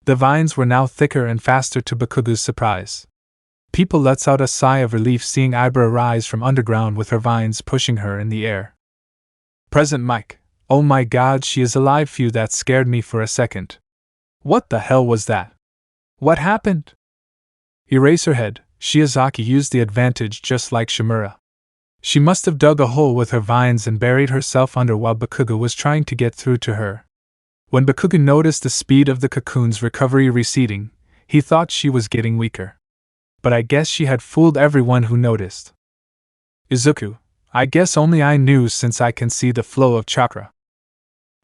The vines were now thicker and faster to Bakugo's surprise. People lets out a sigh of relief seeing Ibra rise from underground with her vines pushing her in the air. Present Mike, oh my god, she is alive. Phew, that scared me for a second. What the hell was that? What happened? Eraserhead, Shiozaki used the advantage just like Shimura. She must have dug a hole with her vines and buried herself under while Bakugo was trying to get through to her. When Bakugo noticed the speed of the cocoon's recovery receding, he thought she was getting weaker. But I guess she had fooled everyone who noticed. Izuku, I guess only I knew since I can see the flow of chakra.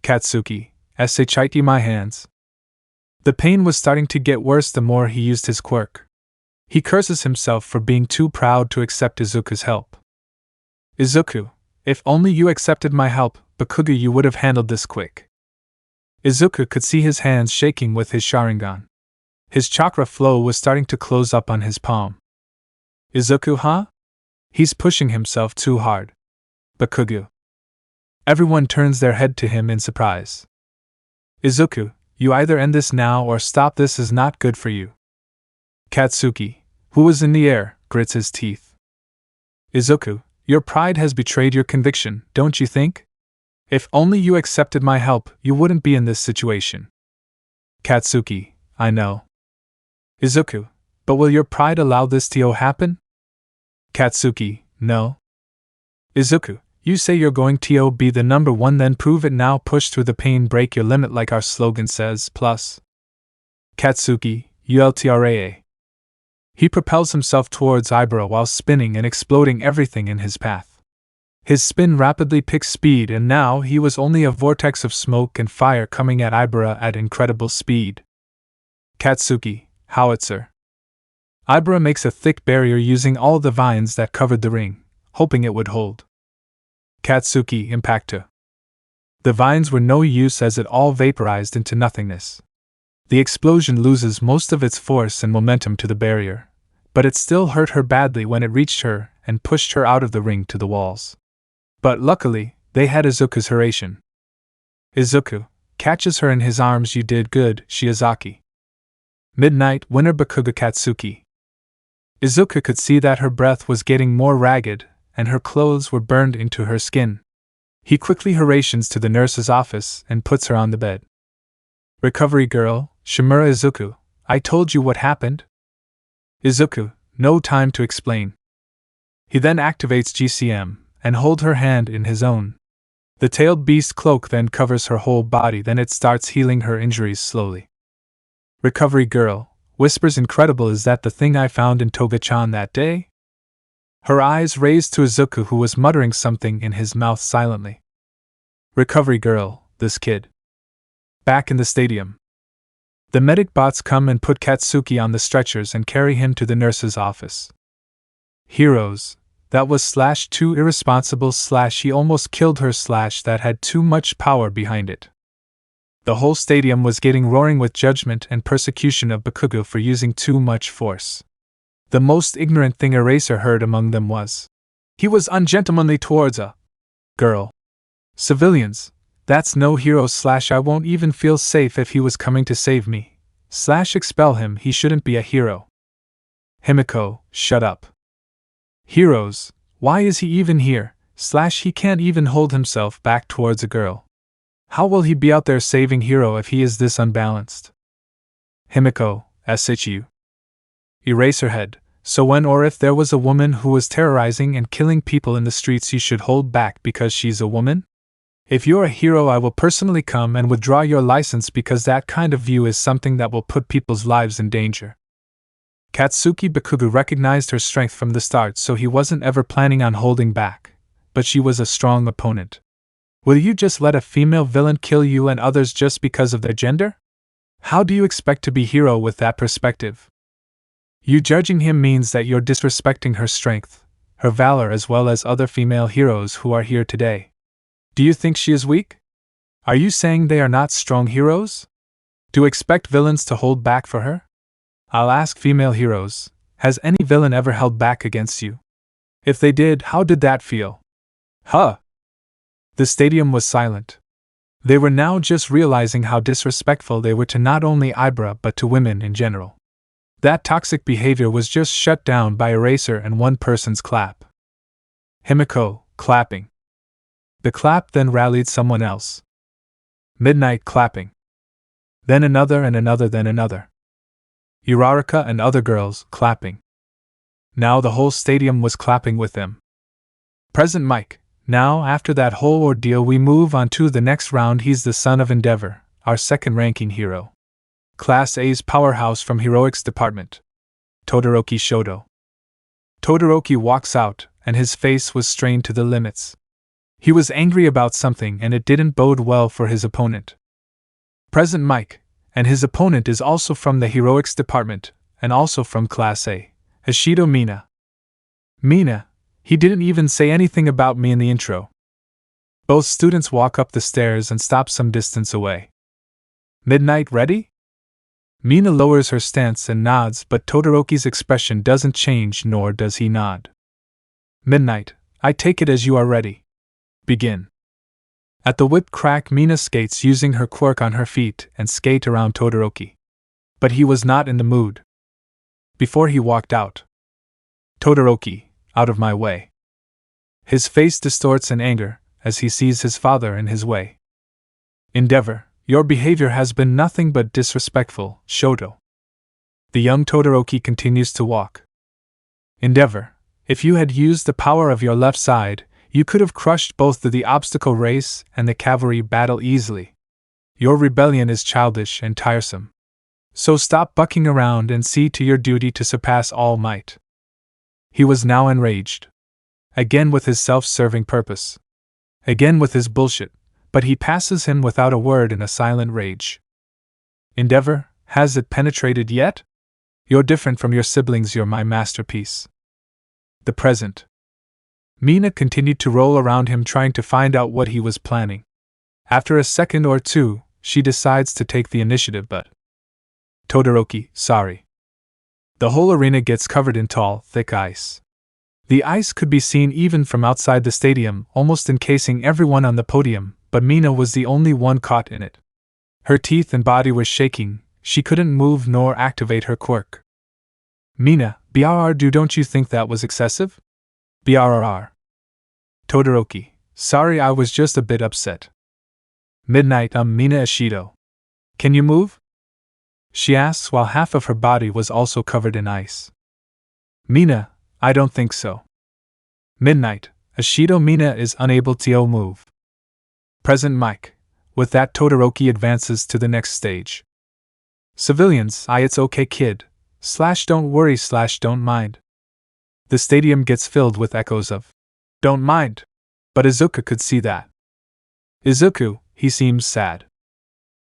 Katsuki, shit my hands. The pain was starting to get worse the more he used his quirk. He curses himself for being too proud to accept Izuku's help. Izuku, if only you accepted my help, Bakugo, you would have handled this quick. Izuku could see his hands shaking with his Sharingan. His chakra flow was starting to close up on his palm. Izuku, huh? He's pushing himself too hard. Bakugo. Everyone turns their head to him in surprise. Izuku, you either end this now or stop, this is not good for you. Katsuki, who was in the air, grits his teeth. Izuku, your pride has betrayed your conviction, don't you think? If only you accepted my help, you wouldn't be in this situation. Katsuki, I know. Izuku, but will your pride allow this to happen? Katsuki, no. Izuku, you say you're going to be the number one, then prove it now, push through the pain, break your limit like our slogan says, plus. Katsuki, ULTRAA. He propels himself towards Ibra while spinning and exploding everything in his path. His spin rapidly picks speed, and now he was only a vortex of smoke and fire coming at Ibra at incredible speed. Katsuki, howitzer. Ibra makes a thick barrier using all the vines that covered the ring, hoping it would hold. Katsuki, impacto. The vines were no use as it all vaporized into nothingness. The explosion loses most of its force and momentum to the barrier, but it still hurt her badly when it reached her and pushed her out of the ring to the walls. But luckily, they had Izuku's Hiraishin. Izuku catches her in his arms. You did good, Shiozaki. Midnight winner Bakugo Katsuki. Izuku could see that her breath was getting more ragged, and her clothes were burned into her skin. He quickly Hiraishins to the nurse's office and puts her on the bed. Recovery girl, Shimura. Izuku, I told you what happened. Izuku, no time to explain. He then activates GCM and holds her hand in his own. The tailed beast cloak then covers her whole body, then it starts healing her injuries slowly. Recovery girl, whispers, incredible, is that the thing I found in Toga-chan that day? Her eyes raised to Izuku, who was muttering something in his mouth silently. Recovery girl, this kid. Back in the stadium. The medic bots come and put Katsuki on the stretchers and carry him to the nurse's office. Heroes, that was /too irresponsible / he almost killed her / that had too much power behind it. The whole stadium was getting roaring with judgment and persecution of Bakugo for using too much force. The most ignorant thing Eraser heard among them was, he was ungentlemanly towards a girl. Civilians, that's no hero / I won't even feel safe if he was coming to save me / expel him, he shouldn't be a hero. Himiko, shut up. Heroes, why is he even here / he can't even hold himself back towards a girl. How will he be out there saving hero if he is this unbalanced? Himiko, SHU. Eraserhead, so when or if there was a woman who was terrorizing and killing people in the streets, you should hold back because she's a woman? If you're a hero, I will personally come and withdraw your license because that kind of view is something that will put people's lives in danger. Katsuki Bakugo recognized her strength from the start, so he wasn't ever planning on holding back, but she was a strong opponent. Will you just let a female villain kill you and others just because of their gender? How do you expect to be hero with that perspective? You judging him means that you're disrespecting her strength, her valor, as well as other female heroes who are here today. Do you think she is weak? Are you saying they are not strong heroes? Do you expect villains to hold back for her? I'll ask female heroes, has any villain ever held back against you? If they did, how did that feel? Huh? The stadium was silent. They were now just realizing how disrespectful they were to not only Ibra but to women in general. That toxic behavior was just shut down by Eraser and one person's clap. Himiko, clapping. The clap then rallied someone else. Midnight clapping. Then another and another, then another. Uraraka and other girls clapping. Now the whole stadium was clapping with them. Present Mike. Now, after that whole ordeal, we move on to the next round. He's the son of Endeavor, our second-ranking hero. Class A's powerhouse from Heroics Department. Todoroki Shodo. Todoroki walks out, and his face was strained to the limits. He was angry about something, and it didn't bode well for his opponent. Present Mike, and his opponent is also from the Heroics Department, and also from Class A. Hashido Mina. Mina. He didn't even say anything about me in the intro. Both students walk up the stairs and stop some distance away. Midnight ready? Mina lowers her stance and nods, but Todoroki's expression doesn't change, nor does he nod. Midnight, I take it as you are ready. Begin. At the whip crack, Mina skates using her quirk on her feet and skate around Todoroki. But he was not in the mood. Before he walked out. Todoroki, out of my way. His face distorts in anger as he sees his father in his way. Endeavor, your behavior has been nothing but disrespectful, Shoto. The young Todoroki continues to walk. Endeavor, if you had used the power of your left side, you could have crushed both the obstacle race and the cavalry battle easily. Your rebellion is childish and tiresome. So stop bucking around and see to your duty to surpass All Might. He was now enraged. Again with his self-serving purpose. Again with his bullshit, but he passes him without a word in a silent rage. Endeavor, has it penetrated yet? You're different from your siblings, you're my masterpiece. The present. Mina continued to roll around him trying to find out what he was planning. After a second or two, she decides to take the initiative but… Todoroki, sorry. The whole arena gets covered in tall, thick ice. The ice could be seen even from outside the stadium, almost encasing everyone on the podium, but Mina was the only one caught in it. Her teeth and body were shaking, she couldn't move nor activate her quirk. Mina, don't you think that was excessive? Brrr. Todoroki, sorry, I was just a bit upset. Midnight, Mina Ishido. Can you move? She asks while half of her body was also covered in ice. Mina, I don't think so. Midnight, Ishido. Mina is unable to move. Present Mike. With that, Todoroki advances to the next stage. Civilians, it's okay kid. Don't worry, don't mind. The stadium gets filled with echoes of don't mind. But Izuku could see that. Izuku, he seems sad.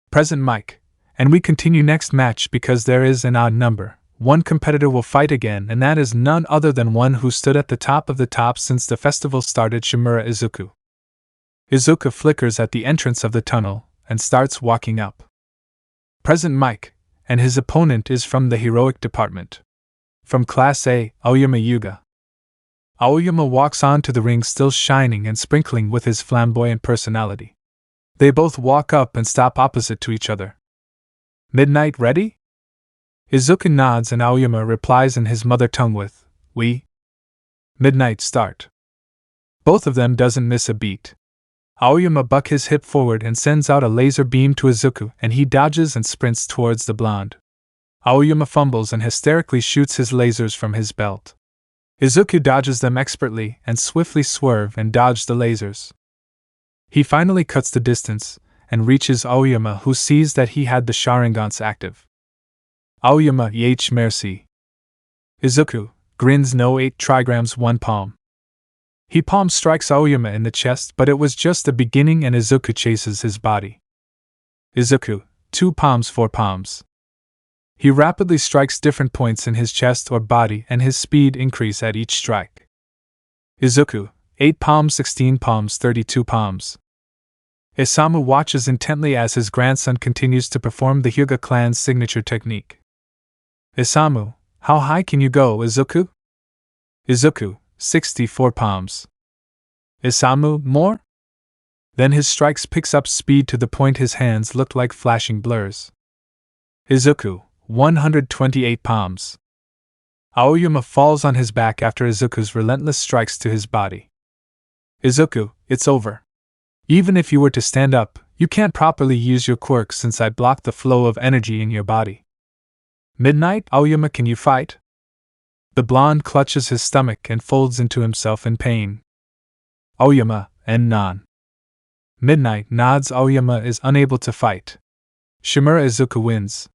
Present Mike. And we continue next match because there is an odd number. One competitor will fight again, and that is none other than one who stood at the top of the top since the festival started, Shimura Izuku. Izuku flickers at the entrance of the tunnel and starts walking up. Present Mike, and his opponent is from the Heroic Department. From Class A, Aoyama Hyuga. Aoyama walks on to the ring still shining and sprinkling with his flamboyant personality. They both walk up and stop opposite to each other. Midnight ready? Izuku nods and Aoyama replies in his mother tongue with, we. Midnight start. Both of them doesn't miss a beat. Aoyama bucks his hip forward and sends out a laser beam to Izuku, and he dodges and sprints towards the blonde. Aoyama fumbles and hysterically shoots his lasers from his belt. Izuku dodges them expertly and swiftly swerve and dodge the lasers. He finally cuts the distance and reaches Aoyama, who sees that he had the Sharingans active. Aoyama, merci. Izuku grins, no 8 trigrams 1 palm. He palm strikes Aoyama in the chest, but it was just the beginning and Izuku chases his body. Izuku, 2 palms 4 palms. He rapidly strikes different points in his chest or body and his speed increase at each strike. Izuku, 8 palms 16 palms 32 palms. Isamu watches intently as his grandson continues to perform the Hyuga clan's signature technique. Isamu, how high can you go, Izuku? Izuku, 64 palms. Isamu, more? Then his strikes picks up speed to the point his hands looked like flashing blurs. Izuku, 128 palms. Aoyama falls on his back after Izuku's relentless strikes to his body. Izuku, it's over. Even if you were to stand up, you can't properly use your quirk since I blocked the flow of energy in your body. Midnight, Aoyama, can you fight? The blonde clutches his stomach and folds into himself in pain. Aoyama, and non. Midnight nods. Aoyama is unable to fight. Shimura. Izuku wins.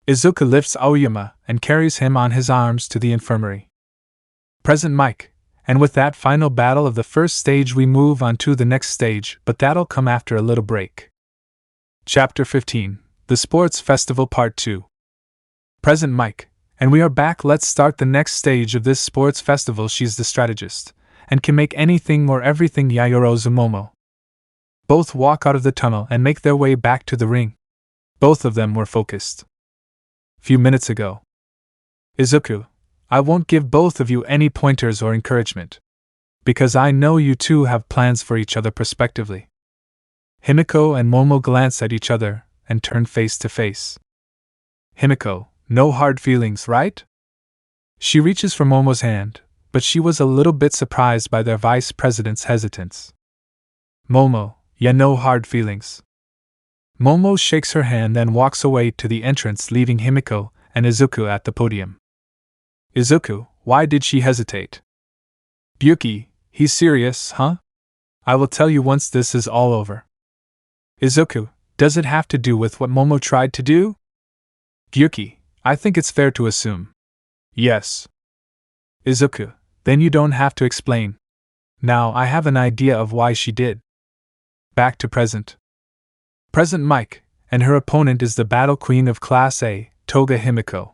Izuku lifts Aoyama and carries him on his arms to the infirmary. Present Mike, and with that final battle of the first stage we move on to the next stage, but that'll come after a little break. Chapter 15, The Sports Festival Part 2. Present Mike, and we are back. Let's start the next stage of this sports festival. She's the strategist, and can make anything or everything. Yaoyorozu Momo. Both walk out of the tunnel and make their way back to the ring. Both of them were focused. Few minutes ago. Izuku, I won't give both of you any pointers or encouragement. Because I know you two have plans for each other prospectively. Himiko and Momo glance at each other and turn face to face. Himiko, no hard feelings, right? She reaches for Momo's hand, but she was a little bit surprised by their vice president's hesitance. Momo, yeah, no hard feelings. Momo shakes her hand and walks away to the entrance, leaving Himiko and Izuku at the podium. Izuku, why did she hesitate? Gyuki, he's serious, huh? I will tell you once this is all over. Izuku, does it have to do with what Momo tried to do? Gyuki, I think it's fair to assume. Yes. Izuku, then you don't have to explain. Now I have an idea of why she did. Back to present. Present Mike, and her opponent is the battle queen of Class A, Toga Himiko.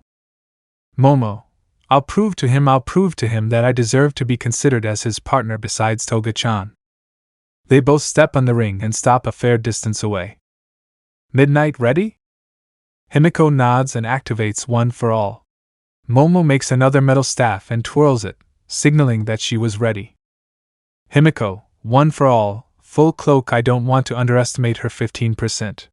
Momo, I'll prove to him that I deserve to be considered as his partner besides Toga-chan. They both step on the ring and stop a fair distance away. Midnight ready? Himiko nods and activates One for All. Momo makes another metal staff and twirls it, signaling that she was ready. Himiko, One for All, full cloak. I don't want to underestimate her 15%.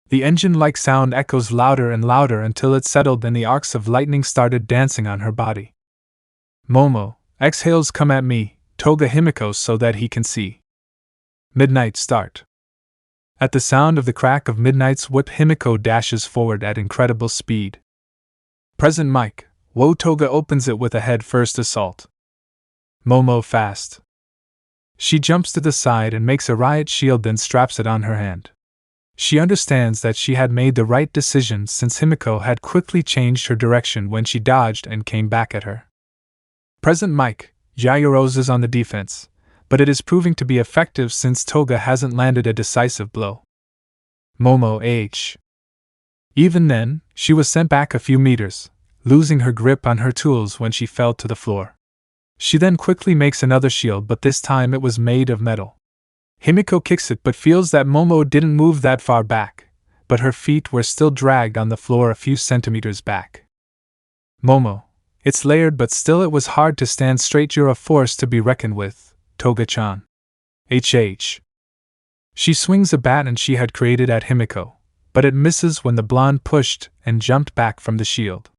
The engine-like sound echoes louder and louder until it settled and the arcs of lightning started dancing on her body. Momo, exhales. Come at me, Toga Himiko, so that he can see. Midnight start. At the sound of the crack of Midnight's whip, Himiko dashes forward at incredible speed. Present Mike, Wo Toga opens it with a head-first assault. Momo fast. She jumps to the side and makes a riot shield, then straps it on her hand. She understands that she had made the right decision since Himiko had quickly changed her direction when she dodged and came back at her. Present Mike, Yaoyorozu's on the defense, but it is proving to be effective since Toga hasn't landed a decisive blow. Momo H. Even then, she was sent back a few meters, losing her grip on her tools when she fell to the floor. She then quickly makes another shield, but this time it was made of metal. Himiko kicks it but feels that Momo didn't move that far back, but her feet were still dragged on the floor a few centimeters back. Momo, it's layered but still it was hard to stand straight. You're a force to be reckoned with, Toga-chan. HH. She swings a baton she had created at Himiko, but it misses when the blonde pushed and jumped back from the shield.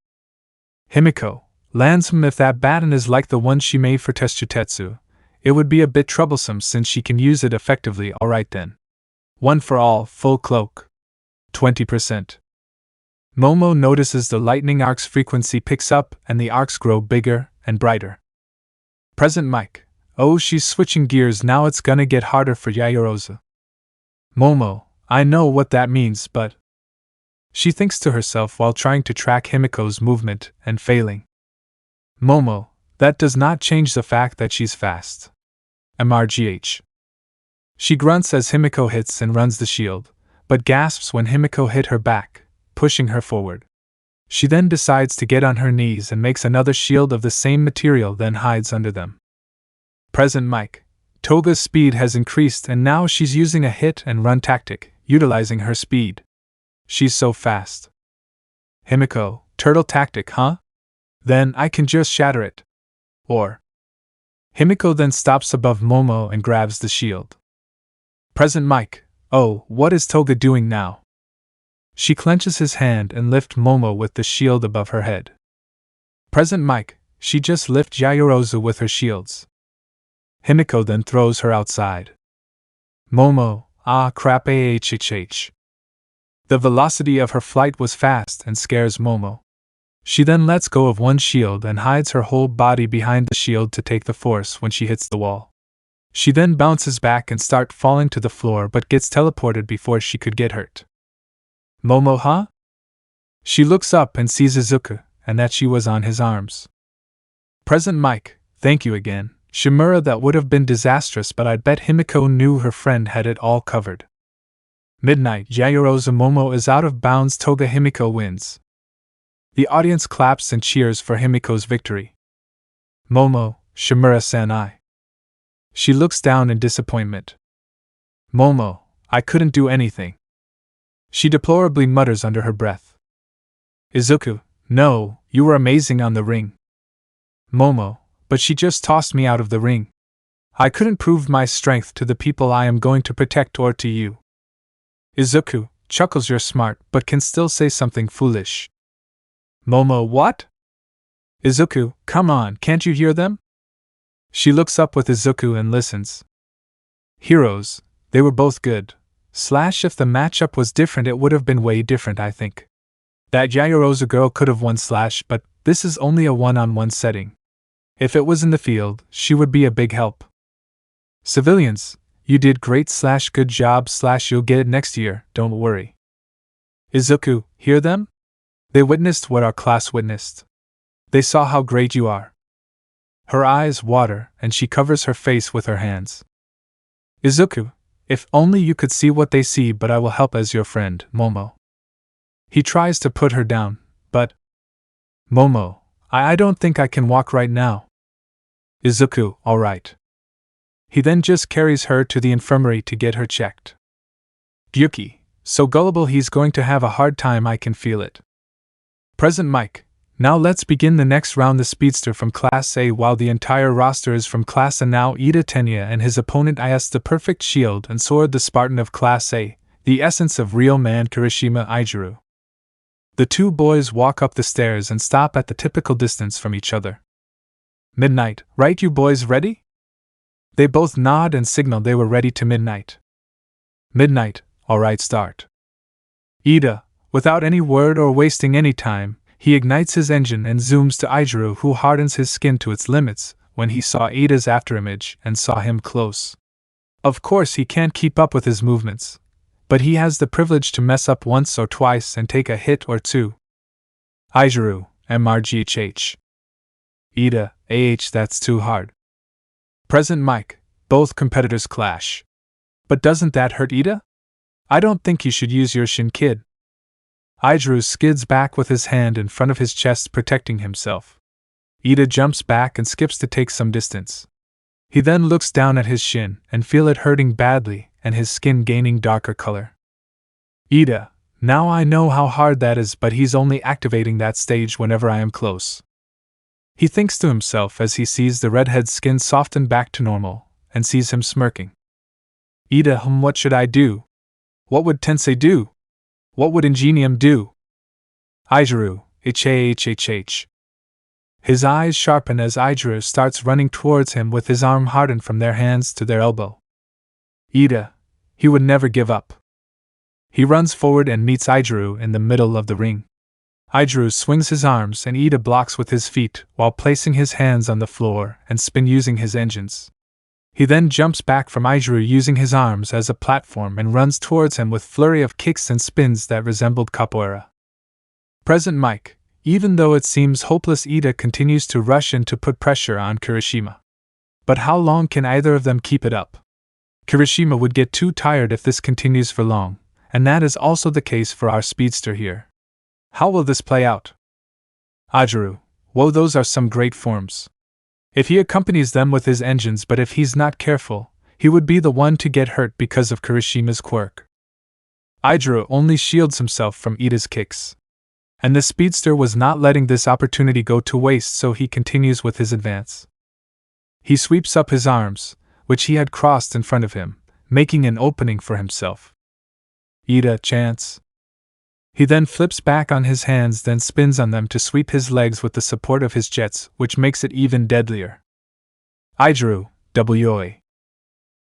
Himiko lands him. If that baton is like the one she made for Tetsutetsu, it would be a bit troublesome since she can use it effectively. Alright then. One for All, full cloak. 20%. Momo notices the lightning arc's frequency picks up and the arcs grow bigger and brighter. Present Mike, oh, she's switching gears now. It's gonna get harder for Yaoyorozu. Momo, I know what that means, but... She thinks to herself while trying to track Himiko's movement and failing. Momo, that does not change the fact that she's fast. MRGH. She grunts as Himiko hits and runs the shield, but gasps when Himiko hit her back, pushing her forward. She then decides to get on her knees and makes another shield of the same material, then hides under them. Present Mike, Toga's speed has increased and now she's using a hit and run tactic, utilizing her speed. She's so fast. Himiko, turtle tactic, huh? Then I can just shatter it. Or, Himiko then stops above Momo and grabs the shield. Present Mike, oh, what is Toga doing now? She clenches his hand and lifts Momo with the shield above her head. Present Mike, she just lifts Yaoyorozu with her shields. Himiko then throws her outside. Momo, ah crap ahhh. The velocity of her flight was fast and scares Momo. She then lets go of one shield and hides her whole body behind the shield to take the force when she hits the wall. She then bounces back and starts falling to the floor but gets teleported before she could get hurt. Momo, huh? She looks up and sees Izuku, and that she was on his arms. Present Mike, thank you again, Shimura. That would have been disastrous, but I'd bet Himiko knew her friend had it all covered. Midnight, Yaoyorozu Momo is out of bounds. Toga Himiko wins. The audience claps and cheers for Himiko's victory. Momo, Shimura-san. She looks down in disappointment. Momo, I couldn't do anything. She deplorably mutters under her breath. Izuku, no, you were amazing on the ring. Momo, but she just tossed me out of the ring. I couldn't prove my strength to the people I am going to protect or to you. Izuku chuckles, you're smart, but can still say something foolish. Momo, what? Izuku, come on, can't you hear them? She looks up with Izuku and listens. Heroes, they were both good. If the matchup was different, it would have been way different, I think. That Yaoyorozu girl could have won, but this is only a one-on-one setting. If it was in the field, she would be a big help. Civilians, you did great, good job, you'll get it next year, don't worry. Izuku, hear them? They witnessed what our class witnessed. They saw how great you are. Her eyes water, and she covers her face with her hands. Izuku, if only you could see what they see, but I will help as your friend, Momo. He tries to put her down, but... Momo, I don't think I can walk right now. Izuku, alright. He then just carries her to the infirmary to get her checked. Gyuki, so gullible he's going to have a hard time, I can feel it. Present Mike, now let's begin the next round. The speedster from Class A while the entire roster is from Class A. Now Ida Tenya and his opponent is the perfect shield and sword, the Spartan of Class A, the essence of real man Kirishima Aijuru. The two boys walk up the stairs and stop at the typical distance from each other. Midnight, right, you boys ready? They both nod and signal they were ready to Midnight. Midnight, alright, start. Ida, without any word or wasting any time, he ignites his engine and zooms to Aijuru, who hardens his skin to its limits when he saw Ida's afterimage and saw him close. Of course he can't keep up with his movements, but he has the privilege to mess up once or twice and take a hit or two. Aijuru, MRGHH. Ida, that's too hard. Present Mike, both competitors clash. But doesn't that hurt Ida? I don't think you should use your shin, kid. Aijuru skids back with his hand in front of his chest, protecting himself. Ida jumps back and skips to take some distance. He then looks down at his shin and feel it hurting badly and his skin gaining darker color. Ida, now I know how hard that is, but he's only activating that stage whenever I am close. He thinks to himself as he sees the redhead's skin soften back to normal and sees him smirking. Ida, what should I do? What would Tensei do? What would Ingenium do? Aijuru, HAHHH. His eyes sharpen as Aijuru starts running towards him with his arm hardened from their hands to their elbow. Ida, he would never give up. He runs forward and meets Aijuru in the middle of the ring. Aijuru swings his arms and Ida blocks with his feet while placing his hands on the floor and spin using his engines. He then jumps back from Aijuru using his arms as a platform and runs towards him with flurry of kicks and spins that resembled capoeira. Present Mike, even though it seems hopeless, Ida continues to rush in to put pressure on Kirishima. But how long can either of them keep it up? Kirishima would get too tired if this continues for long, and that is also the case for our speedster here. How will this play out? Aijuru, whoa, those are some great forms. If he accompanies them with his engines, but if he's not careful, he would be the one to get hurt because of Kirishima's quirk. Aijuru only shields himself from Ida's kicks. And the speedster was not letting this opportunity go to waste, so he continues with his advance. He sweeps up his arms, which he had crossed in front of him, making an opening for himself. Ida, chance. He then flips back on his hands, then spins on them to sweep his legs with the support of his jets, which makes it even deadlier. Ijuru, WA.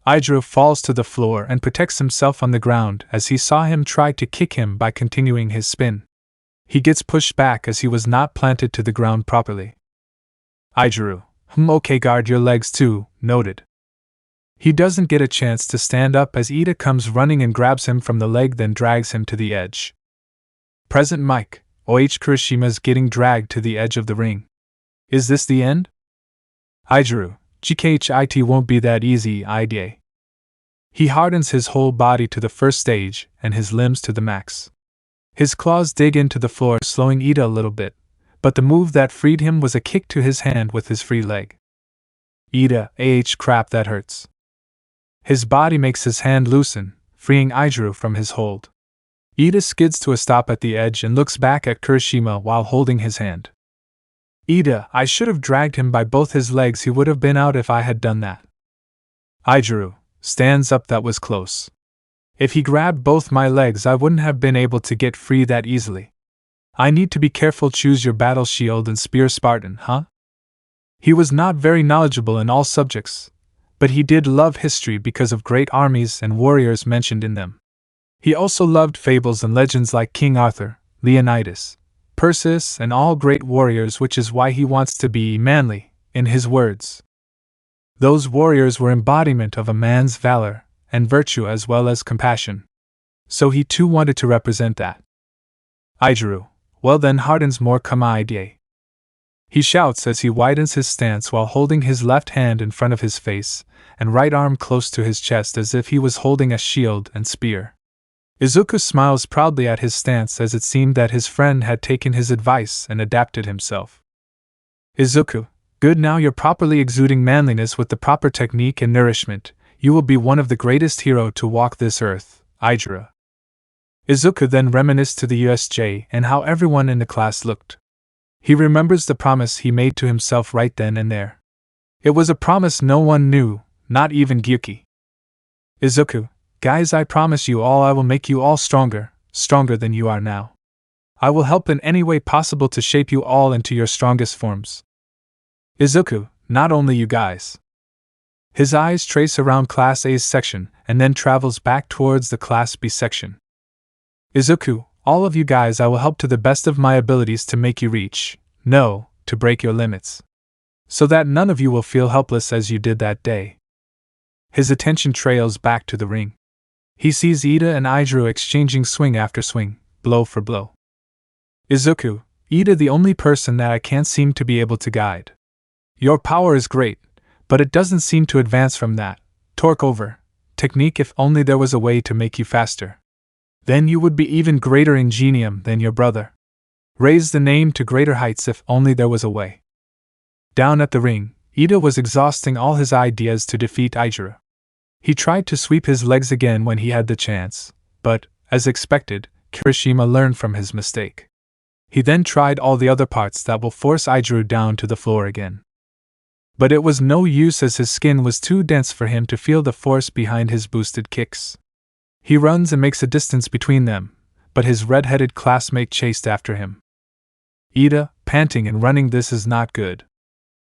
Ijuru falls to the floor and protects himself on the ground as he saw him try to kick him by continuing his spin. He gets pushed back as he was not planted to the ground properly. Ijuru, okay, guard your legs too, noted. He doesn't get a chance to stand up as Ida comes running and grabs him from the leg, then drags him to the edge. Present Mike, Kirishima's getting dragged to the edge of the ring. Is this the end? Ijuru, GKHIT won't be that easy, Ida. He hardens his whole body to the first stage and his limbs to the max. His claws dig into the floor, slowing Ida a little bit, but the move that freed him was a kick to his hand with his free leg. Ida, crap, that hurts. His body makes his hand loosen, freeing Ijuru from his hold. Ida skids to a stop at the edge and looks back at Kirishima while holding his hand. Ida, I should have dragged him by both his legs, he would have been out if I had done that. Ijuru stands up, that was close. If he grabbed both my legs, I wouldn't have been able to get free that easily. I need to be careful, choose your battle shield and spear, Spartan, huh? He was not very knowledgeable in all subjects, but he did love history because of great armies and warriors mentioned in them. He also loved fables and legends like King Arthur, Leonidas, Perseus, and all great warriors, which is why he wants to be manly, in his words. Those warriors were embodiment of a man's valor and virtue as well as compassion. So he too wanted to represent that. Ijuru, well then, hardens more, come Ida. He shouts as he widens his stance while holding his left hand in front of his face and right arm close to his chest as if he was holding a shield and spear. Izuku smiles proudly at his stance as it seemed that his friend had taken his advice and adapted himself. Izuku, good, now you're properly exuding manliness with the proper technique and nourishment. You will be one of the greatest hero to walk this earth, Ijuru. Izuku then reminisced to the USJ and how everyone in the class looked. He remembers the promise he made to himself right then and there. It was a promise no one knew, not even Gyuki. Izuku, guys, I promise you all I will make you all stronger than you are now. I will help in any way possible to shape you all into your strongest forms. Izuku, not only you guys. His eyes trace around Class A's section and then travels back towards the Class B section. Izuku, all of you guys, I will help to the best of my abilities to make you reach, no, to break your limits. So that none of you will feel helpless as you did that day. His attention trails back to the ring. He sees Ida and Ijuru exchanging swing after swing, blow for blow. Izuku, Ida, the only person that I can't seem to be able to guide. Your power is great, but it doesn't seem to advance from that. Torque over technique, if only there was a way to make you faster. Then you would be even greater ingenium than your brother. Raise the name to greater heights if only there was a way. Down at the ring, Ida was exhausting all his ideas to defeat Ijuru. He tried to sweep his legs again when he had the chance, but, as expected, Kirishima learned from his mistake. He then tried all the other parts that will force Ijuru down to the floor again. But it was no use as his skin was too dense for him to feel the force behind his boosted kicks. He runs and makes a distance between them, but his red-headed classmate chased after him. Ida, panting and running, this is not good.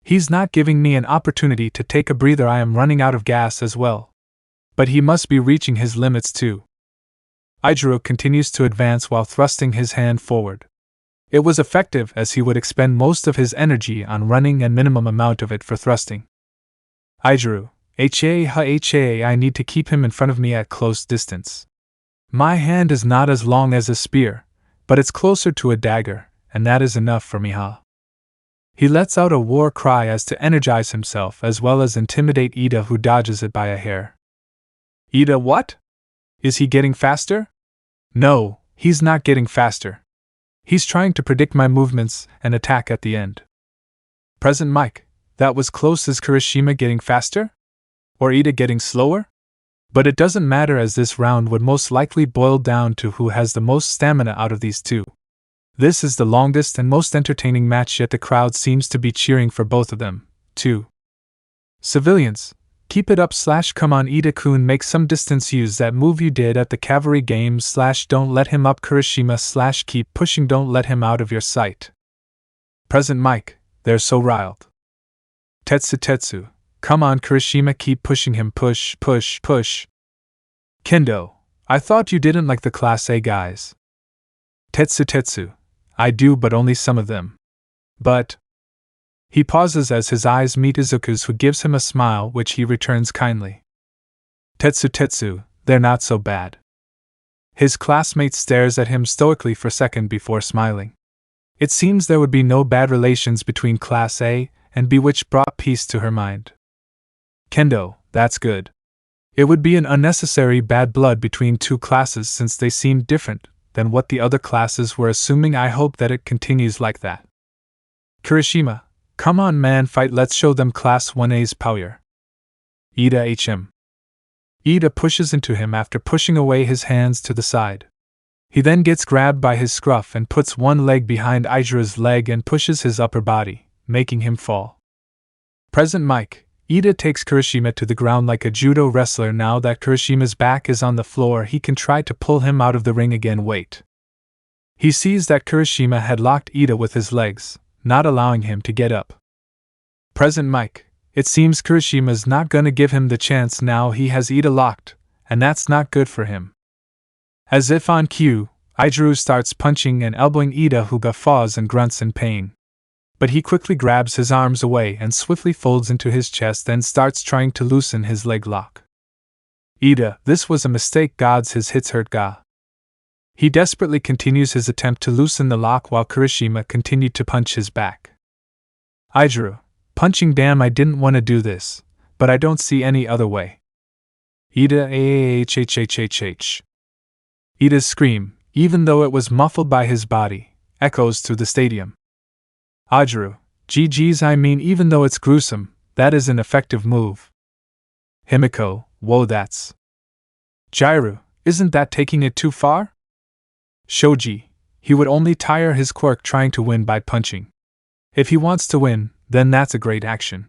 He's not giving me an opportunity to take a breather, I am running out of gas as well. But he must be reaching his limits too. Ijuru continues to advance while thrusting his hand forward. It was effective as he would expend most of his energy on running and minimum amount of it for thrusting. Ijuru, I need to keep him in front of me at close distance. My hand is not as long as a spear, but it's closer to a dagger, and that is enough for me, huh? He lets out a war cry as to energize himself as well as intimidate Ida, who dodges it by a hair. Ida, what? Is he getting faster? No, he's not getting faster. He's trying to predict my movements and attack at the end. Present Mike, that was close. Is Kirishima getting faster? Or Ida getting slower? But it doesn't matter, as this round would most likely boil down to who has the most stamina out of these two. This is the longest and most entertaining match, yet the crowd seems to be cheering for both of them, too. Civilians, keep it up / come on Ida-kun, make some distance, use that move you did at the Cavalry games / don't let him up Kirishima / keep pushing, don't let him out of your sight. Present Mike, they're so riled. Tetsu, come on Kirishima, keep pushing him, push. Kendo, I thought you didn't like the Class A guys. Tetsu, I do, but only some of them. But... He pauses as his eyes meet Izuku's, who gives him a smile which he returns kindly. Tetsu, they're not so bad. His classmate stares at him stoically for a second before smiling. It seems there would be no bad relations between Class A and B, which brought peace to her mind. Kendo, that's good. It would be an unnecessary bad blood between two classes since they seemed different than what the other classes were assuming. I hope that it continues like that. Kirishima, come on man, fight, let's show them Class 1A's power. Ida HM. Ida pushes into him after pushing away his hands to the side. He then gets grabbed by his scruff and puts one leg behind Ijuru's leg and pushes his upper body, making him fall. Present Mike, Ida takes Kirishima to the ground like a judo wrestler. Now that Kirishima's back is on the floor, he can try to pull him out of the ring again. Wait. He sees that Kirishima had locked Ida with his legs, not allowing him to get up. Present Mike, it seems Kirishima's not gonna give him the chance now. He has Ida locked, and that's not good for him. As if on cue, Ijuru starts punching and elbowing Ida, who guffaws and grunts in pain. But he quickly grabs his arms away and swiftly folds into his chest and starts trying to loosen his leg lock. Ida, this was a mistake, gods, his hits hurt ga. He desperately continues his attempt to loosen the lock while Kirishima continued to punch his back. Ijuru, punching, damn, I didn't want to do this, but I don't see any other way. Ida ahhhhhh. Ida's scream, even though it was muffled by his body, echoes through the stadium. Ijuru, GG's, I mean, even though it's gruesome, that is an effective move. Himiko, whoa, that's... Jiru, isn't that taking it too far? Shoji, he would only tire his quirk trying to win by punching. If he wants to win, then that's a great action.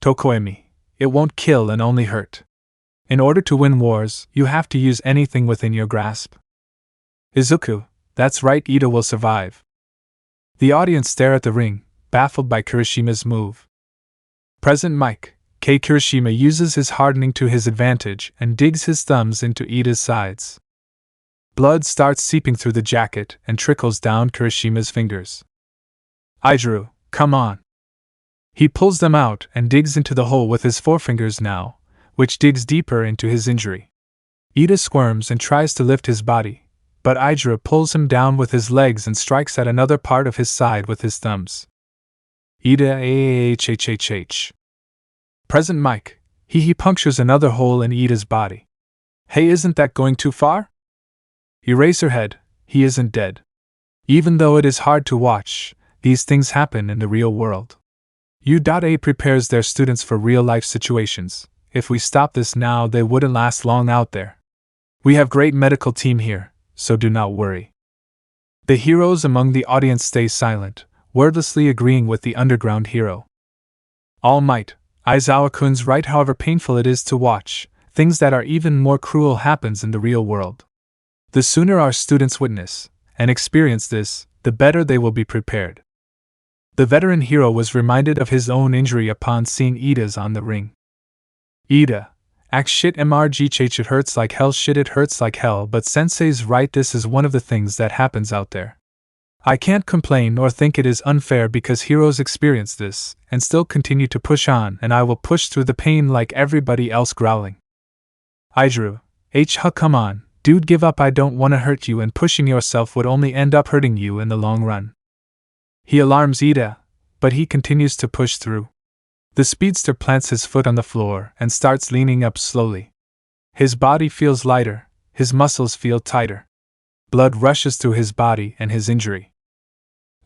Tokoemi, it won't kill and only hurt. In order to win wars, you have to use anything within your grasp. Izuku, that's right, Ida will survive. The audience stare at the ring, baffled by Kirishima's move. Present Mike, Kirishima uses his hardening to his advantage and digs his thumbs into Ida's sides. Blood starts seeping through the jacket and trickles down Kirishima's fingers. Ijuru, come on. He pulls them out and digs into the hole with his forefingers now, which digs deeper into his injury. Ida squirms and tries to lift his body, but Ijuru pulls him down with his legs and strikes at another part of his side with his thumbs. Ida ahhhhh. Present Mike, he punctures another hole in Ida's body. Hey, isn't that going too far? Eraserhead, he isn't dead. Even though it is hard to watch, these things happen in the real world. U.A prepares their students for real-life situations. If we stop this now, they wouldn't last long out there. We have great medical team here, so do not worry. The heroes among the audience stay silent, wordlessly agreeing with the underground hero. All Might, Aizawa-kun's right, however painful it is to watch, things that are even more cruel happens in the real world. The sooner our students witness and experience this, the better they will be prepared. The veteran hero was reminded of his own injury upon seeing Ida's on the ring. Ida, act shit mrgh, it hurts like hell, shit, it hurts like hell, but sensei's right, this is one of the things that happens out there. I can't complain or think it is unfair because heroes experience this and still continue to push on, and I will push through the pain like everybody else, growling. Ijuru, come on, dude, give up, I don't want to hurt you, and pushing yourself would only end up hurting you in the long run. He alarms Ida, but he continues to push through. The speedster plants his foot on the floor and starts leaning up slowly. His body feels lighter, his muscles feel tighter. Blood rushes through his body and his injury.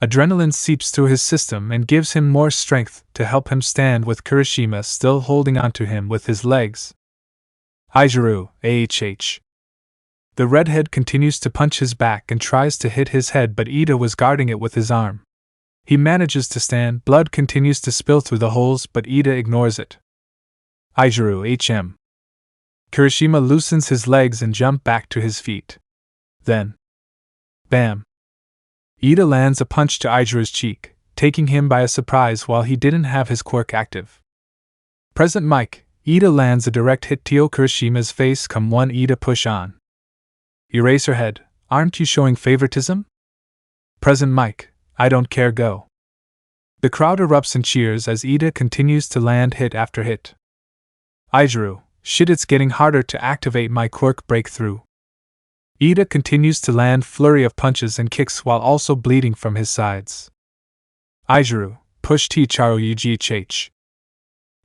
Adrenaline seeps through his system and gives him more strength to help him stand, with Kirishima still holding onto him with his legs. Ijuru, ahh. The redhead continues to punch his back and tries to hit his head, but Ida was guarding it with his arm. He manages to stand, blood continues to spill through the holes, but Ida ignores it. Izuru HM. Kirishima loosens his legs and jumps back to his feet. Then, bam! Ida lands a punch to Ijuru's cheek, taking him by a surprise while he didn't have his quirk active. Present mic, Ida lands a direct hit to Kirishima's face. Come one, Ida push on. Erase her head, aren't you showing favoritism? Present mic, I don't care, go. The crowd erupts in cheers as Ida continues to land hit after hit. Izuru, shit, it's getting harder to activate my quirk breakthrough. Ida continues to land flurry of punches and kicks while also bleeding from his sides. Izuru, push T Charo UGHH.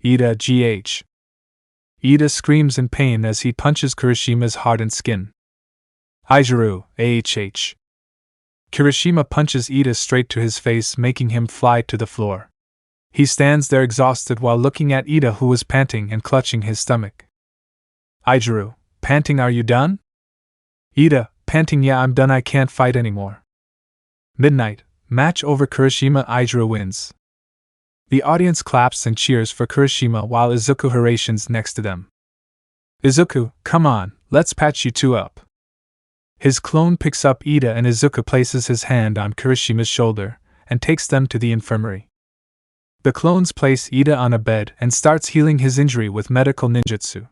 Ida GH. Ida screams in pain as he punches Kirishima's hardened skin. Izuru AHH. Kirishima punches Ida straight to his face, making him fly to the floor. He stands there exhausted while looking at Ida, who was panting and clutching his stomach. Izuru, panting, are you done? Ida, panting, yeah, I'm done, I can't fight anymore. Midnight, match over, Kirishima. Izuru wins. The audience claps and cheers for Kirishima while Izuku harations next to them. Izuku, come on, let's patch you two up. His clone picks up Ida and Izuku places his hand on Kirishima's shoulder and takes them to the infirmary. The clones place Ida on a bed and starts healing his injury with medical ninjutsu.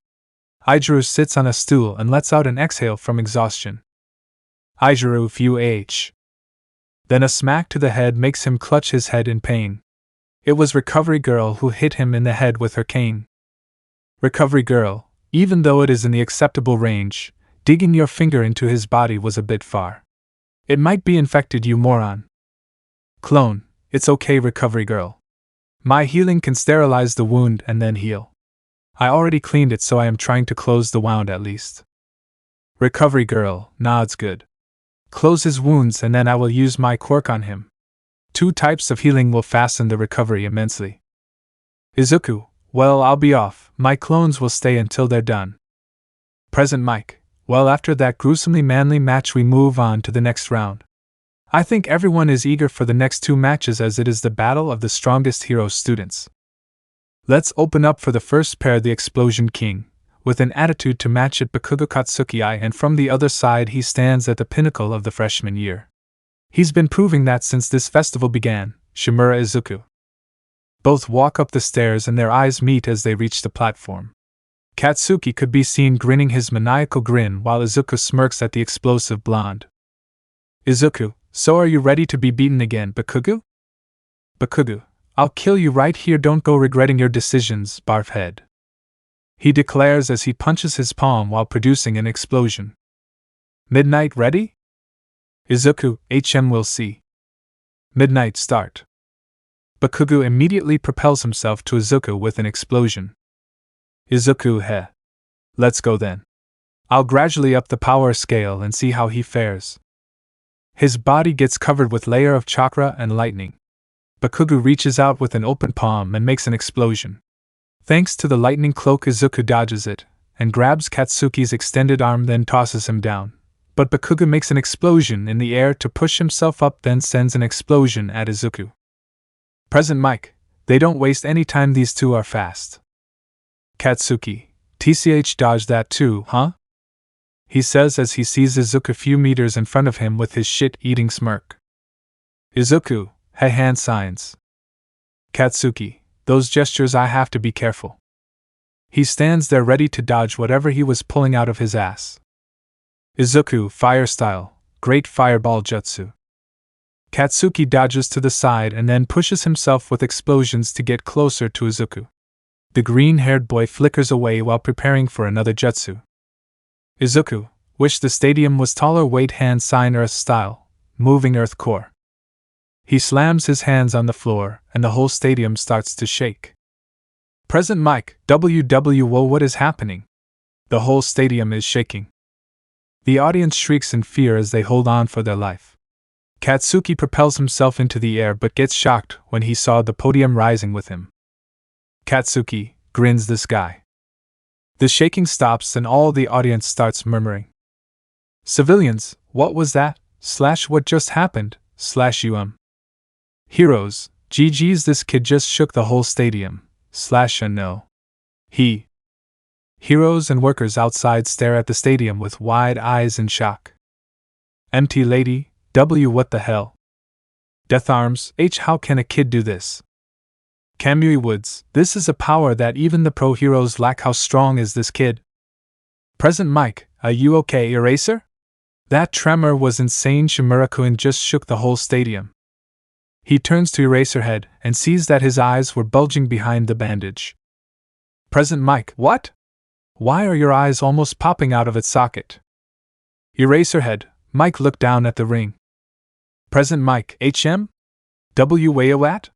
Izuru sits on a stool and lets out an exhale from exhaustion. Izuru few H. Then a smack to the head makes him clutch his head in pain. It was Recovery Girl who hit him in the head with her cane. Recovery Girl, even though it is in the acceptable range, digging your finger into his body was a bit far. It might be infected, you moron. Clone, it's okay, Recovery Girl. My healing can sterilize the wound and then heal. I already cleaned it, so I am trying to close the wound at least. Recovery Girl, nods good. Close his wounds and then I will use my quirk on him. 2 types of healing will fasten the recovery immensely. Izuku, well, I'll be off, my clones will stay until they're done. Present mic, well, after that gruesomely manly match we move on to the next round. I think everyone is eager for the next 2 matches as it is the battle of the strongest hero students. Let's open up for the first pair, the Explosion King, with an attitude to match it, Bakugo Katsuki, and from the other side he stands at the pinnacle of the freshman year. He's been proving that since this festival began, Shimura Izuku. Both walk up the stairs and their eyes meet as they reach the platform. Katsuki could be seen grinning his maniacal grin while Izuku smirks at the explosive blonde. Izuku, so are you ready to be beaten again, Bakugo? Bakugo, I'll kill you right here, don't go regretting your decisions, barf head. He declares as he punches his palm while producing an explosion. Midnight ready? Izuku, HM, we'll see. Midnight start. Bakugo immediately propels himself to Izuku with an explosion. Izuku, heh. Let's go then. I'll gradually up the power scale and see how he fares. His body gets covered with layer of chakra and lightning. Bakugo reaches out with an open palm and makes an explosion. Thanks to the lightning cloak, Izuku dodges it and grabs Katsuki's extended arm, then tosses him down. But Bakugo makes an explosion in the air to push himself up, then sends an explosion at Izuku. Present mic, they don't waste any time, these two are fast. Katsuki, TCH dodged that too, huh? He says as he sees Izuku a few meters in front of him with his shit-eating smirk. Izuku, hey, hand signs. Katsuki, those gestures, I have to be careful. He stands there ready to dodge whatever he was pulling out of his ass. Izuku, fire style, great fireball jutsu. Katsuki dodges to the side and then pushes himself with explosions to get closer to Izuku. The green-haired boy flickers away while preparing for another jutsu. Izuku, wish the stadium was taller, weight hand sign earth style, moving earth core. He slams his hands on the floor and the whole stadium starts to shake. Present mic, WW, whoa, what is happening? The whole stadium is shaking. The audience shrieks in fear as they hold on for their life. Katsuki propels himself into the air but gets shocked when he saw the podium rising with him. Katsuki grins the sky. The shaking stops and all the audience starts murmuring. Civilians, what was that? What just happened? Heroes, GG's, this kid just shook the whole stadium. No. Heroes and workers outside stare at the stadium with wide eyes in shock. MT Lady, W, what the hell? Death Arms, H, how can a kid do this? Kamui Woods, this is a power that even the pro heroes lack. How strong is this kid? Present Mike, are you okay, Eraser? That tremor was insane. Shimura-kun just shook the whole stadium. He turns to Eraserhead and sees that his eyes were bulging behind the bandage. Present Mike, what? Why are your eyes almost popping out of its socket? Eraserhead, Mike looked down at the ring. Present Mike, HM? W, where at?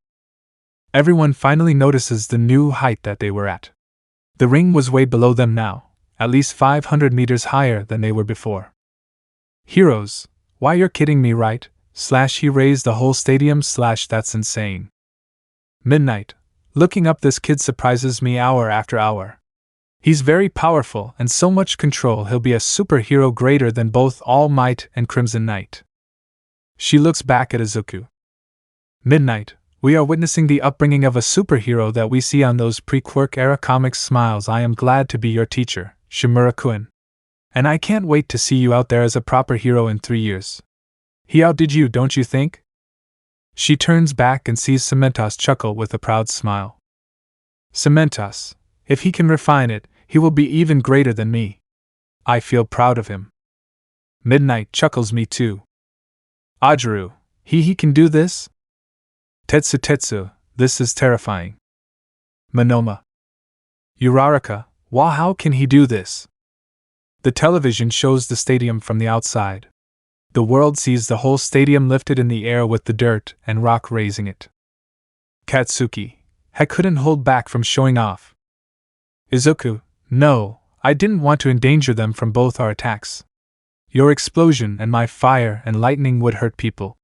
Everyone finally notices the new height that they were at. The ring was way below them now, at least 500 meters higher than they were before. Heroes, why, you're kidding me, right? He raised the whole stadium. That's insane. Midnight, looking up, this kid surprises me hour after hour. He's very powerful and so much control, he'll be a superhero greater than both All Might and Crimson Knight. She looks back at Izuku. Midnight, we are witnessing the upbringing of a superhero that we see on those pre-Quirk era comics. Smiles, I am glad to be your teacher, Shimura-kun. And I can't wait to see you out there as a proper hero in 3 years. He outdid you, don't you think? She turns back and sees Cementos chuckle with a proud smile. Cementos, if he can refine it, he will be even greater than me. I feel proud of him. Midnight chuckles, me too. Ajaru, he can do this? Tetsu, this is terrifying. Monoma. Uraraka, wow, how can he do this? The television shows the stadium from the outside. The world sees the whole stadium lifted in the air with the dirt and rock raising it. Katsuki, I couldn't hold back from showing off. Izuku, no, I didn't want to endanger them from both our attacks. Your explosion and my fire and lightning would hurt people.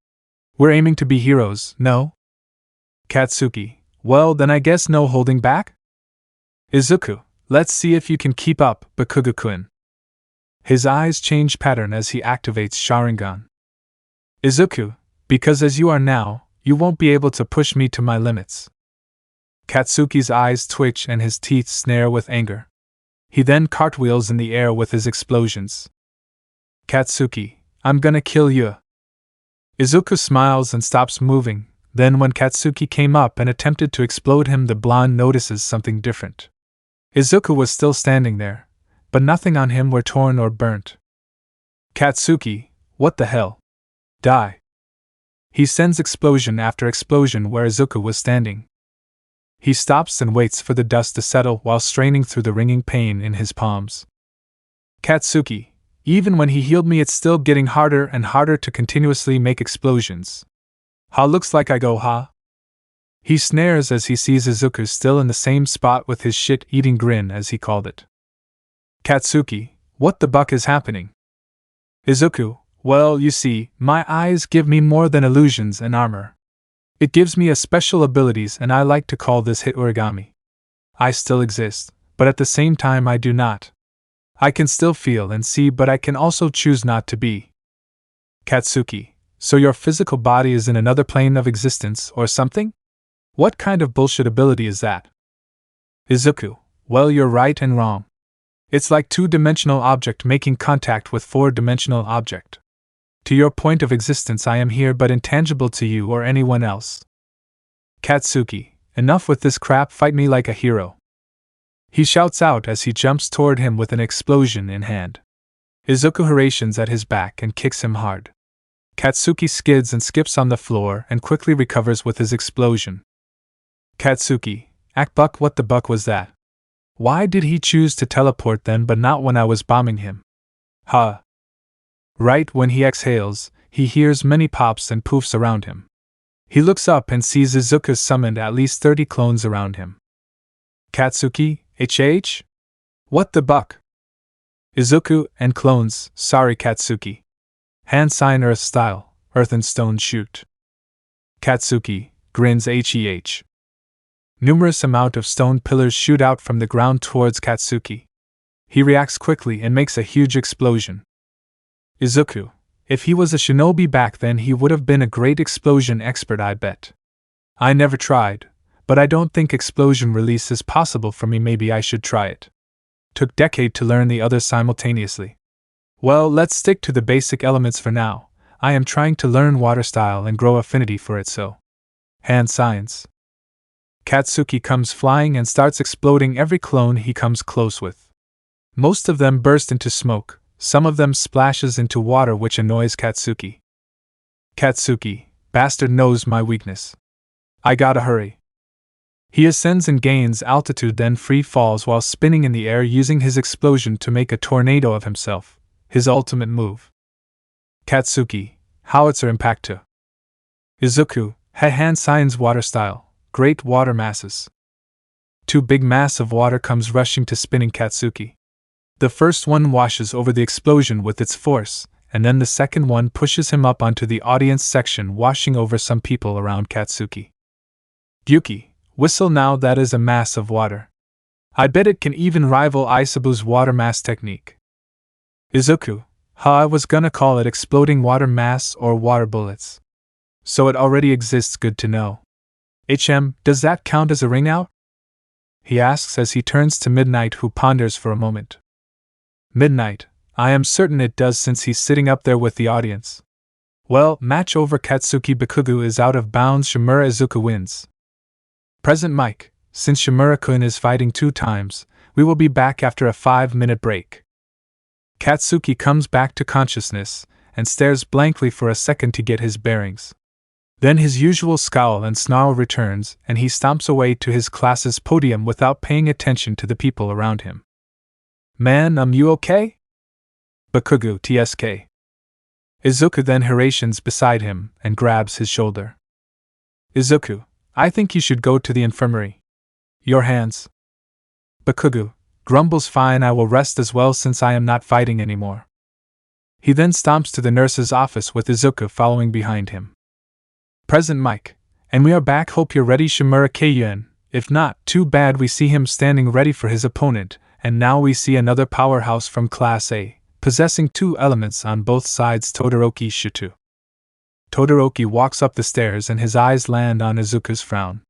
We're aiming to be heroes, no? Katsuki, well then I guess no holding back? Izuku, let's see if you can keep up, Bakugo-kun. His eyes change pattern as he activates Sharingan. Izuku, because as you are now, you won't be able to push me to my limits. Katsuki's eyes twitch and his teeth snare with anger. He then cartwheels in the air with his explosions. Katsuki, I'm gonna kill you. Izuku smiles and stops moving. Then when Katsuki came up and attempted to explode him, the blonde notices something different. Izuku was still standing there, but nothing on him were torn or burnt. Katsuki, what the hell? Die. He sends explosion after explosion where Izuku was standing. He stops and waits for the dust to settle while straining through the ringing pain in his palms. Katsuki, even when he healed me, it's still getting harder and harder to continuously make explosions. Looks like I go, huh? He snares as he sees Izuku still in the same spot with his shit-eating grin, as he called it. Katsuki, what the buck is happening? Izuku, well, you see, my eyes give me more than illusions and armor. It gives me a special abilities, and I like to call this hit origami. I still exist, but at the same time I do not. I can still feel and see, but I can also choose not to be. Katsuki, so your physical body is in another plane of existence or something? What kind of bullshit ability is that? Izuku, well, you're right and wrong. It's like two-dimensional object making contact with four-dimensional object. To your point of existence I am here but intangible to you or anyone else. Katsuki, enough with this crap, fight me like a hero. He shouts out as he jumps toward him with an explosion in hand. Izuku harations at his back and kicks him hard. Katsuki skids and skips on the floor and quickly recovers with his explosion. Katsuki, buck, what the buck was that? Why did he choose to teleport then but not when I was bombing him? Right when he exhales, he hears many pops and poofs around him. He looks up and sees Izuku summoned at least 30 clones around him. Katsuki, HH? What the buck? Izuku and clones, sorry Katsuki. Hand sign Earth style, Earth and Stone shoot. Katsuki, grins HEH. Numerous amount of stone pillars shoot out from the ground towards Katsuki. He reacts quickly and makes a huge explosion. Izuku, if he was a shinobi back then he would have been a great explosion expert, I bet. I never tried, but I don't think explosion release is possible for me. Maybe I should try it. Took decade to learn the others simultaneously. Well, let's stick to the basic elements for now. I am trying to learn water style and grow affinity for it, so. Hand signs. Katsuki comes flying and starts exploding every clone he comes close with. Most of them burst into smoke, some of them splashes into water, which annoys Katsuki. Katsuki, bastard knows my weakness. I gotta hurry. He ascends and gains altitude, then free falls while spinning in the air, using his explosion to make a tornado of himself, his ultimate move. Katsuki, howitzer impact to. Izuku, hand signs water style, great water masses. Two big mass of water comes rushing to spinning Katsuki. The first one washes over the explosion with its force, and then the second one pushes him up onto the audience section, washing over some people around Katsuki. Yuki, whistle now, that is a mass of water. I bet it can even rival Isabu's water mass technique. Izuku, I was gonna call it exploding water mass or water bullets. So it already exists, good to know. Does that count as a ring out? He asks as he turns to Midnight, who ponders for a moment. Midnight, I am certain it does, since he's sitting up there with the audience. Well, match over. Katsuki Bakugu is out of bounds. Shimura Izuku wins. Present Mike, since Shimura-kun is fighting 2 times, we will be back after a 5-minute break. Katsuki comes back to consciousness and stares blankly for a second to get his bearings. Then his usual scowl and snarl returns, and he stomps away to his class's podium without paying attention to the people around him. Man, you okay? Bakugu TSK. Izuku then harations beside him and grabs his shoulder. Izuku, I think you should go to the infirmary. Your hands. Bakugu grumbles, fine, I will rest as well since I am not fighting anymore. He then stomps to the nurse's office with Izuku following behind him. Present Mike, and we are back, hope you're ready. Shimura Kyun, if not, too bad. We see him standing ready for his opponent, and now we see another powerhouse from Class A, possessing 2 elements on both sides, Todoroki Shuto. Todoroki walks up the stairs and his eyes land on Izuku's frown.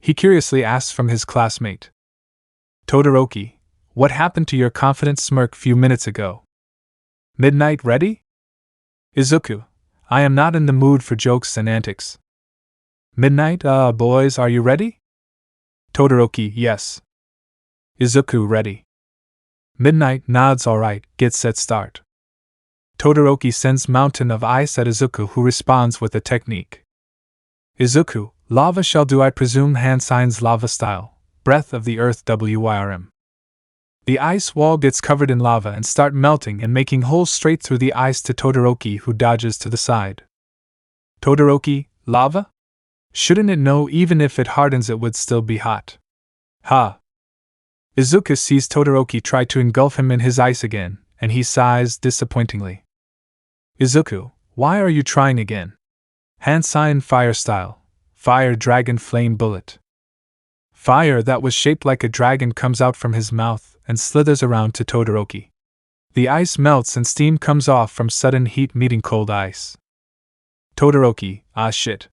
He curiously asks from his classmate. Todoroki, what happened to your confident smirk few minutes ago? Midnight ready? Izuku, I am not in the mood for jokes and antics. Midnight, boys, are you ready? Todoroki, yes. Izuku, ready. Midnight nods, alright, get set, start. Todoroki sends mountain of ice at Izuku, who responds with a technique. Izuku, lava shall do, I presume. Hand signs lava style, breath of the earth WYRM. The ice wall gets covered in lava and start melting and making holes straight through the ice to Todoroki, who dodges to the side. Todoroki, lava? Shouldn't it know even if it hardens it would still be hot? Ha! Izuku sees Todoroki try to engulf him in his ice again, and he sighs disappointingly. Izuku, why are you trying again? Hand sign fire style, fire dragon flame bullet. Fire that was shaped like a dragon comes out from his mouth and slithers around to Todoroki. The ice melts and steam comes off from sudden heat meeting cold ice. Todoroki, ah shit.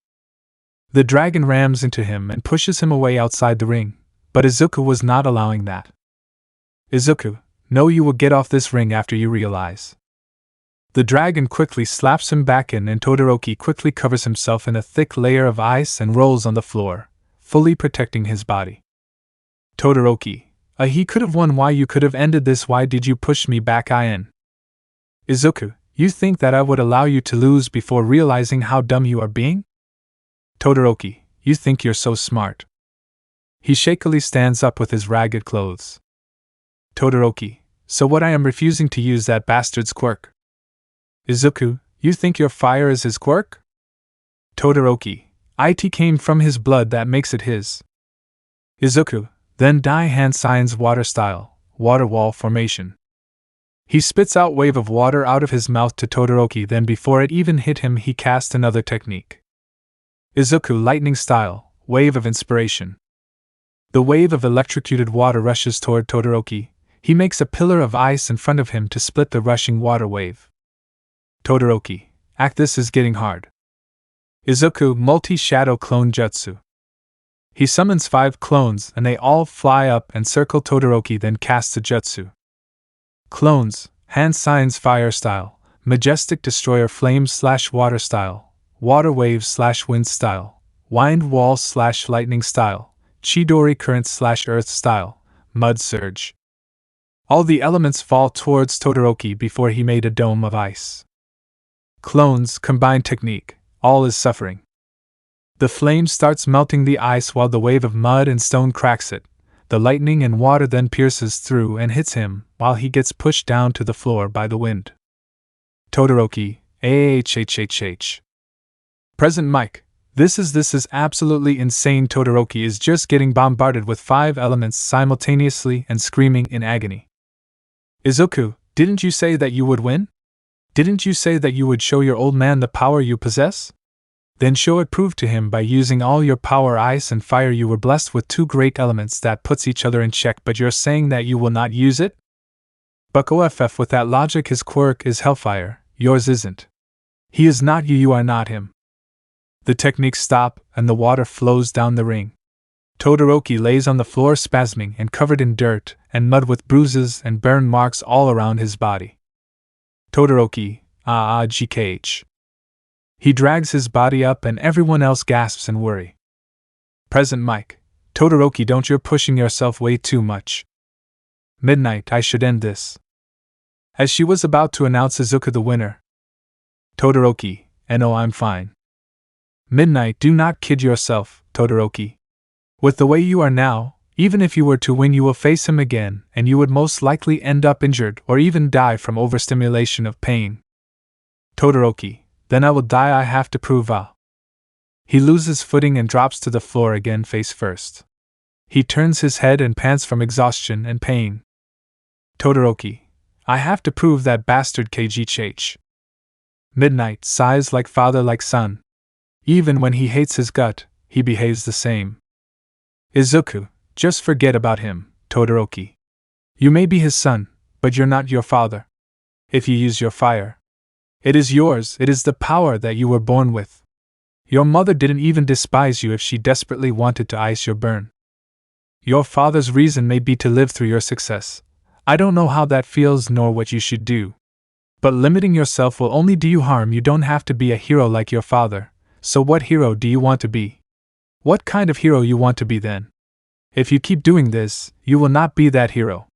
The dragon rams into him and pushes him away outside the ring, but Izuku was not allowing that. Izuku, no, you will get off this ring after you realize. The dragon quickly slaps him back in, and Todoroki quickly covers himself in a thick layer of ice and rolls on the floor, fully protecting his body. Todoroki, he could have won. Why you could have ended this? Why did you push me back in? Izuku, you think that I would allow you to lose before realizing how dumb you are being? Todoroki, you think you're so smart. He shakily stands up with his ragged clothes. Todoroki, so what? I am refusing to use that bastard's quirk. Izuku, you think your fire is his quirk? Todoroki, it came from his blood, that makes it his. Izuku, then die. Hand signs water style, water wall formation. He spits out wave of water out of his mouth to Todoroki, then before it even hit him he cast another technique. Izuku lightning style, wave of inspiration. The wave of electrocuted water rushes toward Todoroki. He makes a pillar of ice in front of him to split the rushing water wave. Todoroki, this is getting hard. Izuku multi-shadow clone jutsu. He summons 5 clones and they all fly up and circle Todoroki, then casts a jutsu. Clones, hand signs fire style, majestic destroyer flame/water style, water waves/wind style, wind wall/lightning style, Chidori current/earth style, mud surge. All the elements fall towards Todoroki before he made a dome of ice. Clones, combined technique, all is suffering. The flame starts melting the ice while the wave of mud and stone cracks it. The lightning and water then pierces through and hits him, while he gets pushed down to the floor by the wind. Todoroki, ahhhhh. Present Mike. This is absolutely insane. Todoroki is just getting bombarded with 5 elements simultaneously and screaming in agony. Izuku, didn't you say that you would win? Didn't you say that you would show your old man the power you possess? Then show it. Prove to him by using all your power. Ice and fire, you were blessed with 2 great elements that puts each other in check, but you're saying that you will not use it? Buck OFF, with that logic his quirk is hellfire, yours isn't. He is not you are not him. The techniques stop and the water flows down the ring. Todoroki lays on the floor spasming and covered in dirt and mud with bruises and burn marks all around his body. Todoroki, GKH. He drags his body up and everyone else gasps in worry. Present Mike. Todoroki, don't you're pushing yourself way too much. Midnight, I should end this. As she was about to announce Izuku the winner. Todoroki, no, I'm fine. Midnight, do not kid yourself, Todoroki. With the way you are now, even if you were to win, you will face him again, and you would most likely end up injured or even die from overstimulation of pain. Todoroki, then I will die. I have to prove He loses footing and drops to the floor again face first. He turns his head and pants from exhaustion and pain. Todoroki, I have to prove that bastard KGH. Midnight sighs like father like son. Even when he hates his gut, he behaves the same. Izuku, just forget about him, Todoroki. You may be his son, but you're not your father. If you use your fire, it is yours, it is the power that you were born with. Your mother didn't even despise you if she desperately wanted to ice your burn. Your father's reason may be to live through your success. I don't know how that feels nor what you should do. But limiting yourself will only do you harm. You don't have to be a hero like your father. So what hero do you want to be? What kind of hero you want to be then? If you keep doing this, you will not be that hero.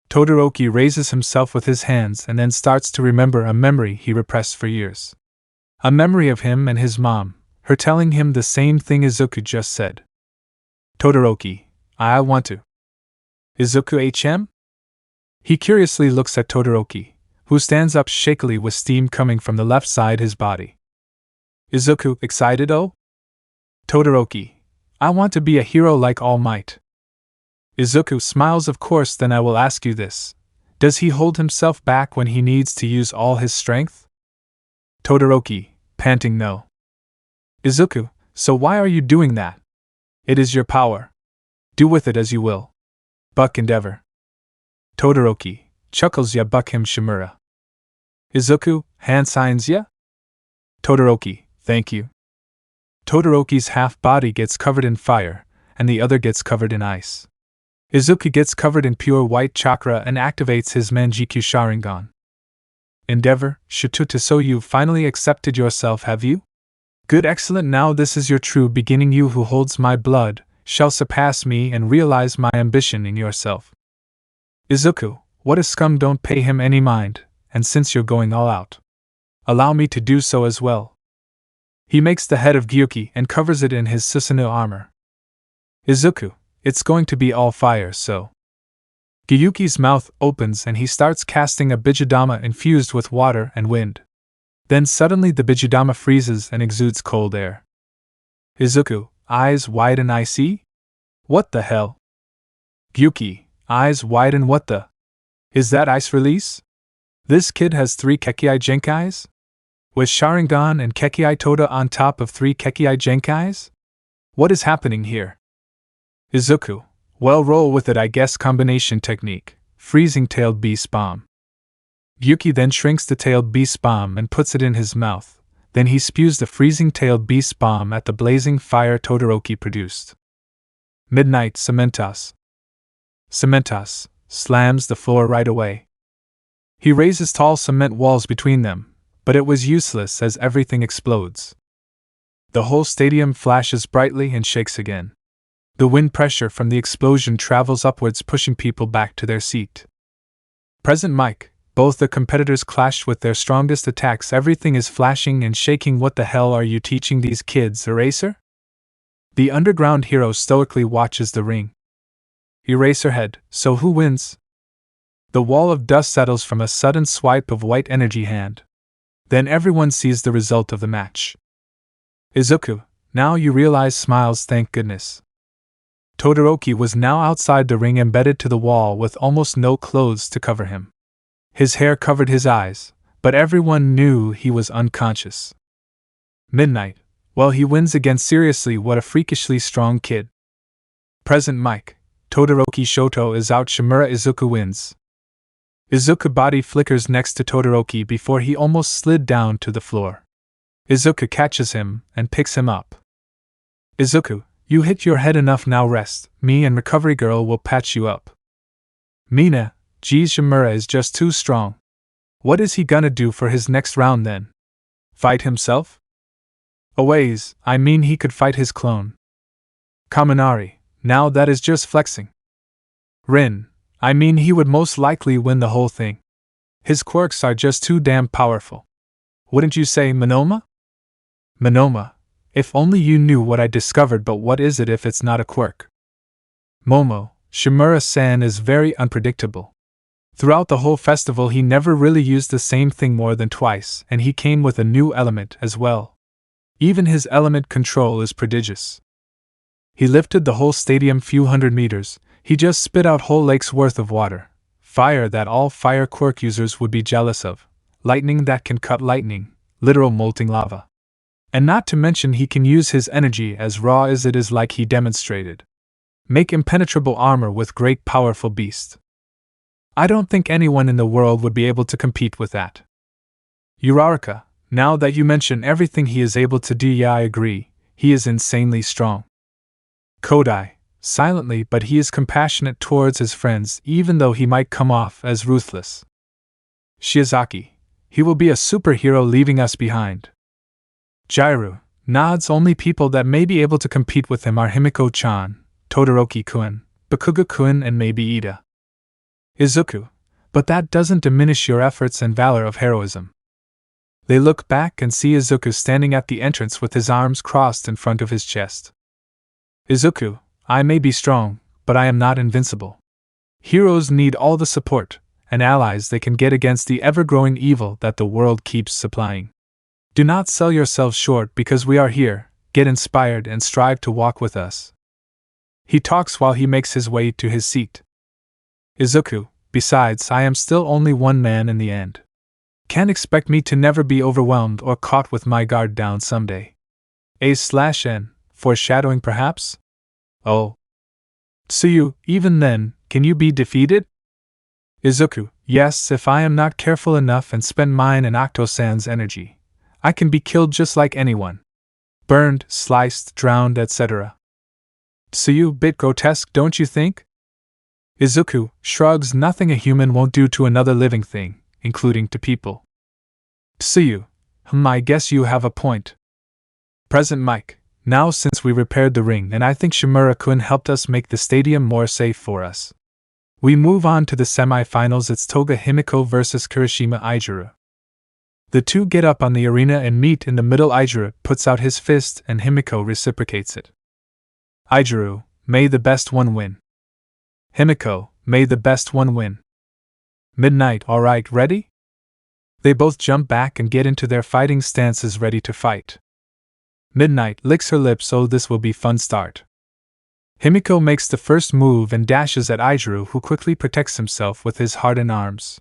Todoroki raises himself with his hands and then starts to remember a memory he repressed for years. A memory of him and his mom, her telling him the same thing Izuku just said. Todoroki, I want to. Izuku HM? He curiously looks at Todoroki, who stands up shakily with steam coming from the left side his body. Izuku, excited? Oh? Todoroki, I want to be a hero like All Might. Izuku smiles. Of course, then I will ask you this. Does he hold himself back when he needs to use all his strength? Todoroki, panting no. Izuku, so why are you doing that? It is your power. Do with it as you will. Buck endeavor. Todoroki, chuckles ya buck him Shimura. Izuku, hand signs ya? Todoroki, thank you. Todoroki's half body gets covered in fire, and the other gets covered in ice. Izuku gets covered in pure white chakra and activates his Manjikyu Sharingan. Endeavor, Shituta, so you've finally accepted yourself, have you? Good, excellent, now this is your true beginning. You who holds my blood shall surpass me and realize my ambition in yourself. Izuku, what a scum, don't pay him any mind, and since you're going all out, allow me to do so as well. He makes the head of Gyuki and covers it in his Susanoo armor. Izuku, it's going to be all fire, so. Gyuki's mouth opens and he starts casting a Bijudama infused with water and wind. Then suddenly the Bijudama freezes and exudes cold air. Izuku, eyes wide and icy? What the hell? Gyuki, eyes wide and what the? Is that ice release? This kid has 3 Kekkei Genkais? With Sharingan and Kekkei Toda on top of 3 Kekkei Genkais? What is happening here? Izuku, well, roll with it, I guess. Combination technique, freezing-tailed beast bomb. Gyuki then shrinks the tailed beast bomb and puts it in his mouth. Then he spews the freezing-tailed beast bomb at the blazing fire Todoroki produced. Midnight Cementos. Cementos slams the floor right away. He raises tall cement walls between them, but it was useless as everything explodes. The whole stadium flashes brightly and shakes again. The wind pressure from the explosion travels upwards, pushing people back to their seat. Present mic. Both the competitors clashed with their strongest attacks. Everything is flashing and shaking. What the hell are you teaching these kids, Eraser? The underground hero stoically watches the ring. Eraserhead, so who wins? The wall of dust settles from a sudden swipe of white energy hand. Then everyone sees the result of the match. Izuku, now you realize, smiles, thank goodness. Todoroki was now outside the ring, embedded to the wall with almost no clothes to cover him. His hair covered his eyes, but everyone knew he was unconscious. Midnight, well, he wins again. Seriously, what a freakishly strong kid. Present mic. Todoroki Shoto is out. Shimura Izuku wins. Izuku body flickers next to Todoroki before he almost slid down to the floor. Izuku catches him and picks him up. Izuku, you hit your head enough, now rest. Me and Recovery Girl will patch you up. Mina, geez, Shimura is just too strong. What is he gonna do for his next round then? Fight himself? Always, I mean he could fight his clone. Kaminari, now that is just flexing. Rin, I mean he would most likely win the whole thing. His quirks are just too damn powerful. Wouldn't you say, Monoma? Monoma, if only you knew what I discovered, but what is it if it's not a quirk? Momo, Shimura-san is very unpredictable. Throughout the whole festival he never really used the same thing more than twice, and he came with a new element as well. Even his element control is prodigious. He lifted the whole stadium few hundred meters. He just spit out whole lakes worth of water. Fire that all fire quirk users would be jealous of. Lightning that can cut lightning. Literal molting lava. And not to mention he can use his energy as raw as it is, like he demonstrated. Make impenetrable armor with great powerful beast. I don't think anyone in the world would be able to compete with that. Uraraka, now that you mention everything he is able to do, yeah, I agree, he is insanely strong. Kodai, silently, but he is compassionate towards his friends, even though he might come off as ruthless. Shiozaki, he will be a superhero leaving us behind. Jairu, nods. Only people that may be able to compete with him are Himiko-chan, Todoroki-kun, Bakuga-kun, and maybe Ida. Izuku, but that doesn't diminish your efforts and valor of heroism. They look back and see Izuku standing at the entrance with his arms crossed in front of his chest. Izuku, I may be strong, but I am not invincible. Heroes need all the support and allies they can get against the ever-growing evil that the world keeps supplying. Do not sell yourselves short because we are here. Get inspired and strive to walk with us. He talks while he makes his way to his seat. Izuku, besides, I am still only one man in the end. Can't expect me to never be overwhelmed or caught with my guard down someday. A/N, foreshadowing perhaps? Oh. Tsuyu, even then, can you be defeated? Izuku, yes, if I am not careful enough and spend mine and Octo-san's energy. I can be killed just like anyone. Burned, sliced, drowned, etc. Tsuyu, bit grotesque, don't you think? Izuku shrugs. Nothing a human won't do to another living thing, including to people. Tsuyu, I guess you have a point. Present mic, now since we repaired the ring and I think Shimura-kun helped us make the stadium more safe for us. We move on to the semi-finals. It's Toga Himiko versus Kirishima Izuru. The two get up on the arena and meet in the middle. Izuru puts out his fist and Himiko reciprocates it. Izuru, may the best one win. Himiko, may the best one win. Midnight, alright, ready? They both jump back and get into their fighting stances, ready to fight. Midnight licks her lips. Oh, this will be fun start. Himiko makes the first move and dashes at Izuru, who quickly protects himself with his hardened arms.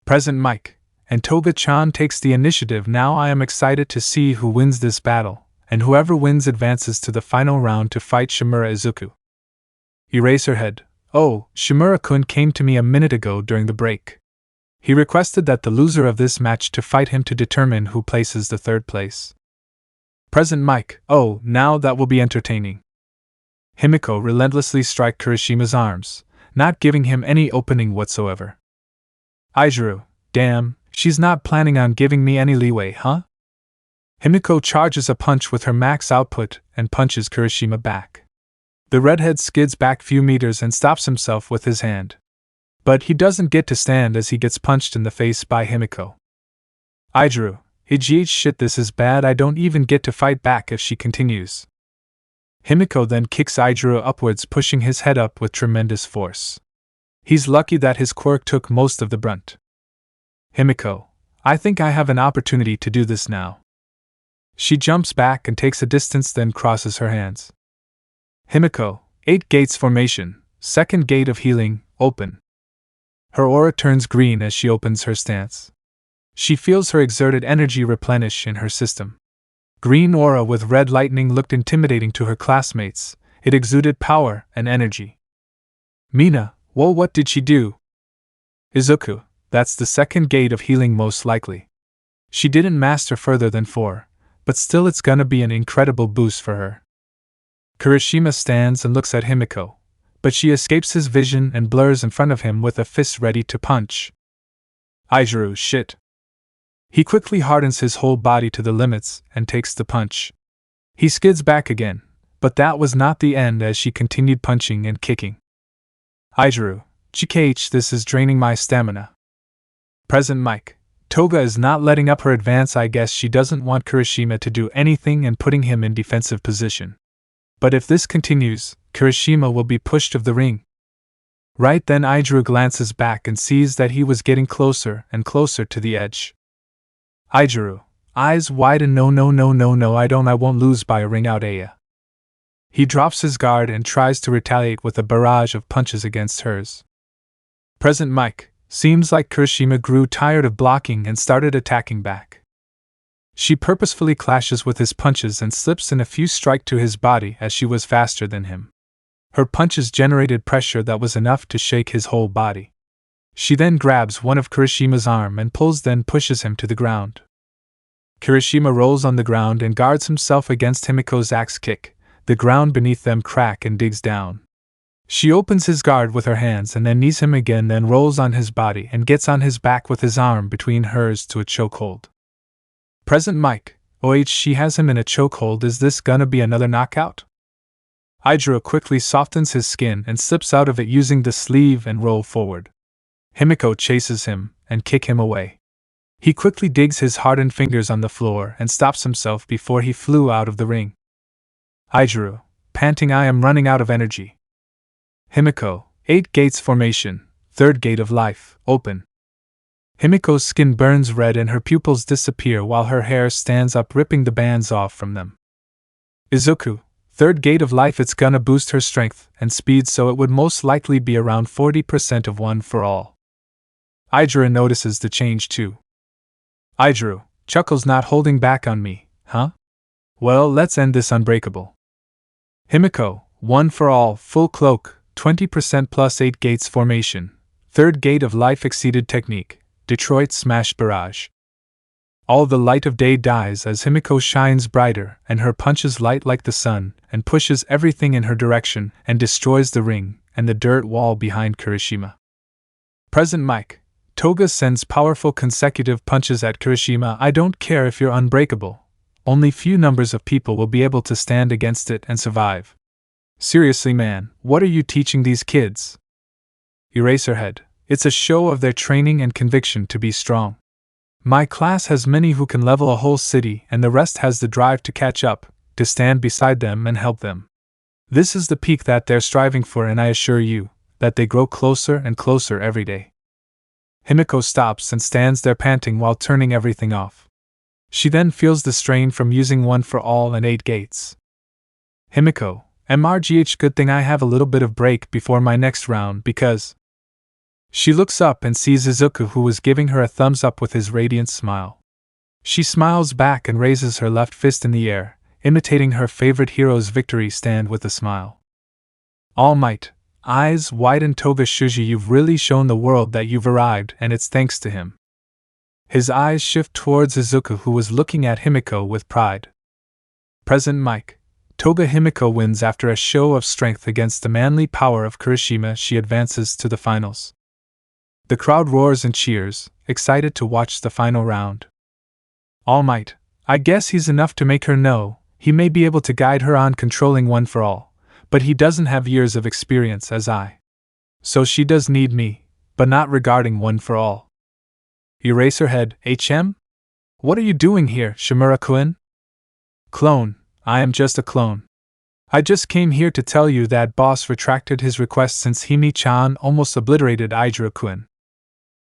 Present mic, and Toga-chan takes the initiative. Now I am excited to see who wins this battle, and whoever wins advances to the final round to fight Shimura Izuku. Eraserhead, oh, Shimura-kun came to me a minute ago during the break. He requested that the loser of this match to fight him to determine who places the third place. Present mic, oh, now that will be entertaining. Himiko relentlessly strike Kirishima's arms, not giving him any opening whatsoever. Izuru, damn, she's not planning on giving me any leeway, huh? Himiko charges a punch with her max output and punches Kirishima back. The redhead skids back few meters and stops himself with his hand. But he doesn't get to stand as he gets punched in the face by Himiko. Izuru, shit, this is bad, I don't even get to fight back if she continues. Himiko then kicks Izuru upwards, pushing his head up with tremendous force. He's lucky that his quirk took most of the brunt. Himiko, I think I have an opportunity to do this now. She jumps back and takes a distance, then crosses her hands. Himiko, 8 gates formation, second gate of healing, open. Her aura turns green as she opens her stance. She feels her exerted energy replenish in her system. Green aura with red lightning looked intimidating to her classmates. It exuded power and energy. Mina, whoa, what did she do? Izuku, that's the second gate of healing most likely. She didn't master further than 4, but still it's gonna be an incredible boost for her. Kirishima stands and looks at Himiko, but she escapes his vision and blurs in front of him with a fist ready to punch. Izuru, shit. He quickly hardens his whole body to the limits and takes the punch. He skids back again, but that was not the end as she continued punching and kicking. Izuru, GKH, this is draining my stamina. Present mic. Toga is not letting up her advance. I guess she doesn't want Kirishima to do anything and putting him in defensive position. But if this continues, Kirishima will be pushed of the ring. Right then Izuru glances back and sees that he was getting closer and closer to the edge. Izuru, eyes wide and no, I won't lose by a ring out Aya. He drops his guard and tries to retaliate with a barrage of punches against hers. Present mic. Seems like Kirishima grew tired of blocking and started attacking back. She purposefully clashes with his punches and slips in a few strikes to his body as she was faster than him. Her punches generated pressure that was enough to shake his whole body. She then grabs one of Kirishima's arm and pulls, then pushes him to the ground. Kirishima rolls on the ground and guards himself against Himiko's axe kick. The ground beneath them crack and digs down. She opens his guard with her hands and then knees him again, then rolls on his body and gets on his back with his arm between hers to a chokehold. Present mic. She has him in a chokehold. Is this gonna be another knockout? Izuru quickly softens his skin and slips out of it using the sleeve and roll forward. Himiko chases him and kick him away. He quickly digs his hardened fingers on the floor and stops himself before he flew out of the ring. Izuru, panting, I am running out of energy. Himiko, 8 gates formation, third gate of life, open. Himiko's skin burns red and her pupils disappear while her hair stands up, ripping the bands off from them. Izuku, third gate of life, it's gonna boost her strength and speed, so it would most likely be around 40% of one for all. Izuru notices the change too. Izuru, chuckles, not holding back on me, huh? Well, let's end this unbreakable. Himiko, 1 for all, full cloak, 20% plus 8 gates formation, third gate of life exceeded technique, Detroit smash barrage. All the light of day dies as Himiko shines brighter and her punches light like the sun and pushes everything in her direction and destroys the ring and the dirt wall behind Kirishima. Present mic. Toga sends powerful consecutive punches at Kirishima. I don't care if you're unbreakable. Only few numbers of people will be able to stand against it and survive. Seriously, man, what are you teaching these kids? Eraserhead. It's a show of their training and conviction to be strong. My class has many who can level a whole city, and the rest has the drive to catch up, to stand beside them and help them. This is the peak that they're striving for, and I assure you that they grow closer and closer every day. Himiko stops and stands there panting while turning everything off. She then feels the strain from using 1 for all and 8 gates. Himiko, MRGH, good thing I have a little bit of break before my next round because... She looks up and sees Izuku, who was giving her a thumbs up with his radiant smile. She smiles back and raises her left fist in the air, imitating her favorite hero's victory stand with a smile. All Might, eyes wide and Toga Shuji, you've really shown the world that you've arrived, and it's thanks to him. His eyes shift towards Izuku, who was looking at Himiko with pride. Present mic. Toga Himiko wins after a show of strength against the manly power of Kirishima. She advances to the finals. The crowd roars and cheers, excited to watch the final round. All Might. I guess he's enough to make her know. He may be able to guide her on controlling One for All, but he doesn't have years of experience as I. So she does need me, but not regarding One for All. Eraserhead, HM? What are you doing here, Shimura-kun? Clone, I am just a clone. I just came here to tell you that boss retracted his request since Himi-chan almost obliterated Aijiro-kun.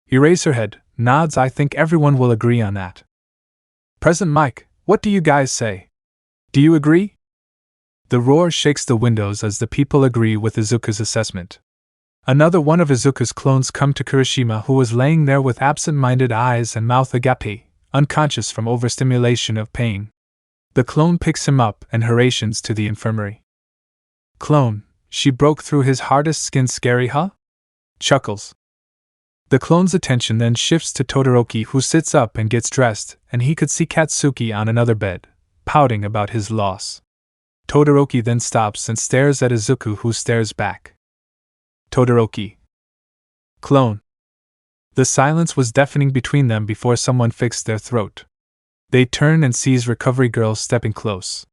Eraserhead nods. I think everyone will agree on that. Present Mike, what do you guys say? Do you agree? The roar shakes the windows as the people agree with Izuku's assessment. Another one of Izuku's clones come to Kirishima, who was laying there with absent-minded eyes and mouth agape, unconscious from overstimulation of pain. The clone picks him up and hurries to the infirmary. Clone, she broke through his hardest skin. Scary, huh? Chuckles. The clone's attention then shifts to Todoroki, who sits up and gets dressed, and he could see Katsuki on another bed, pouting about his loss. Todoroki then stops and stares at Izuku, who stares back. Todoroki. Clone. The silence was deafening between them before someone fixed their throat. They turn and sees Recovery Girl stepping close.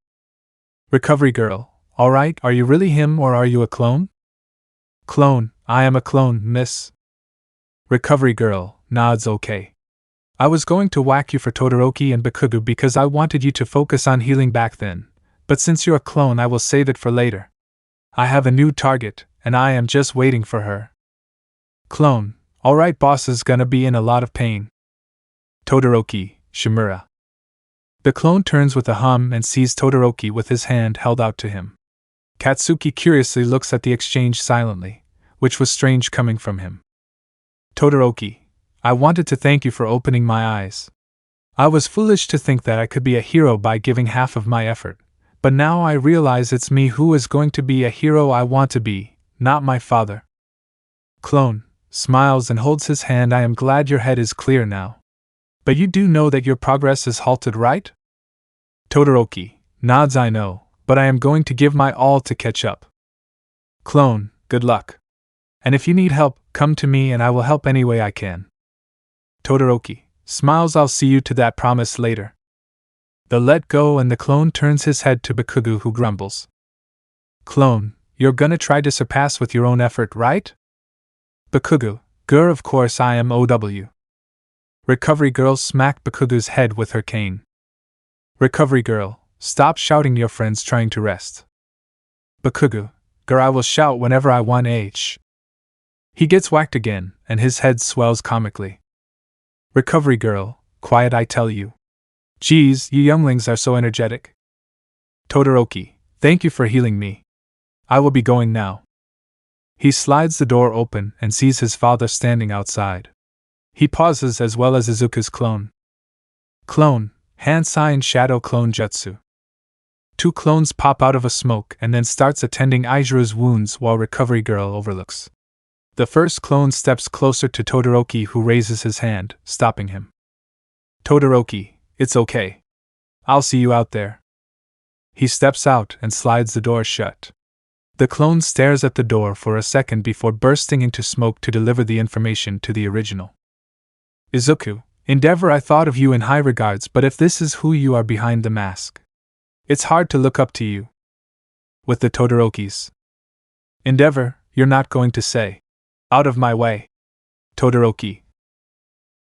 Recovery Girl, alright, are you really him or are you a clone? Clone, I am a clone, miss. Recovery Girl nods. Okay. I was going to whack you for Todoroki and Bakugo because I wanted you to focus on healing back then, but since you're a clone I will save it for later. I have a new target, and I am just waiting for her. Clone, alright, boss is gonna be in a lot of pain. Todoroki, Shimura. The clone turns with a hum and sees Todoroki with his hand held out to him. Katsuki curiously looks at the exchange silently, which was strange coming from him. Todoroki, I wanted to thank you for opening my eyes. I was foolish to think that I could be a hero by giving half of my effort, but now I realize it's me who is going to be a hero I want to be, not my father. Clone smiles and holds his hand. I am glad your head is clear now. But you do know that your progress is halted, right? Todoroki nods. I know, but I am going to give my all to catch up. Clone, good luck. And if you need help, come to me and I will help any way I can. Todoroki smiles. I'll see you to that promise later. They let go and the clone turns his head to Bakugo, who grumbles. Clone, you're gonna try to surpass with your own effort, right? Bakugo, Gur, of course I am. OW. Recovery Girl smacked Bakugo's head with her cane. Recovery Girl, stop shouting, your friend's trying to rest. Bakugo, Gur, I will shout whenever I want. He gets whacked again, and his head swells comically. Recovery Girl, quiet I tell you. Geez, you younglings are so energetic. Todoroki, thank you for healing me. I will be going now. He slides the door open and sees his father standing outside. He pauses, as well as Izuku's clone. Clone, Hansai and Shadow Clone Jutsu. Two clones pop out of a smoke and then starts attending Aijiro's wounds while Recovery Girl overlooks. The first clone steps closer to Todoroki, who raises his hand, stopping him. Todoroki, it's okay. I'll see you out there. He steps out and slides the door shut. The clone stares at the door for a second before bursting into smoke to deliver the information to the original. Izuku, Endeavor, I thought of you in high regards, but if this is who you are behind the mask, it's hard to look up to you. With the Todorokis. Endeavor, you're not going to say. Out of my way. Todoroki.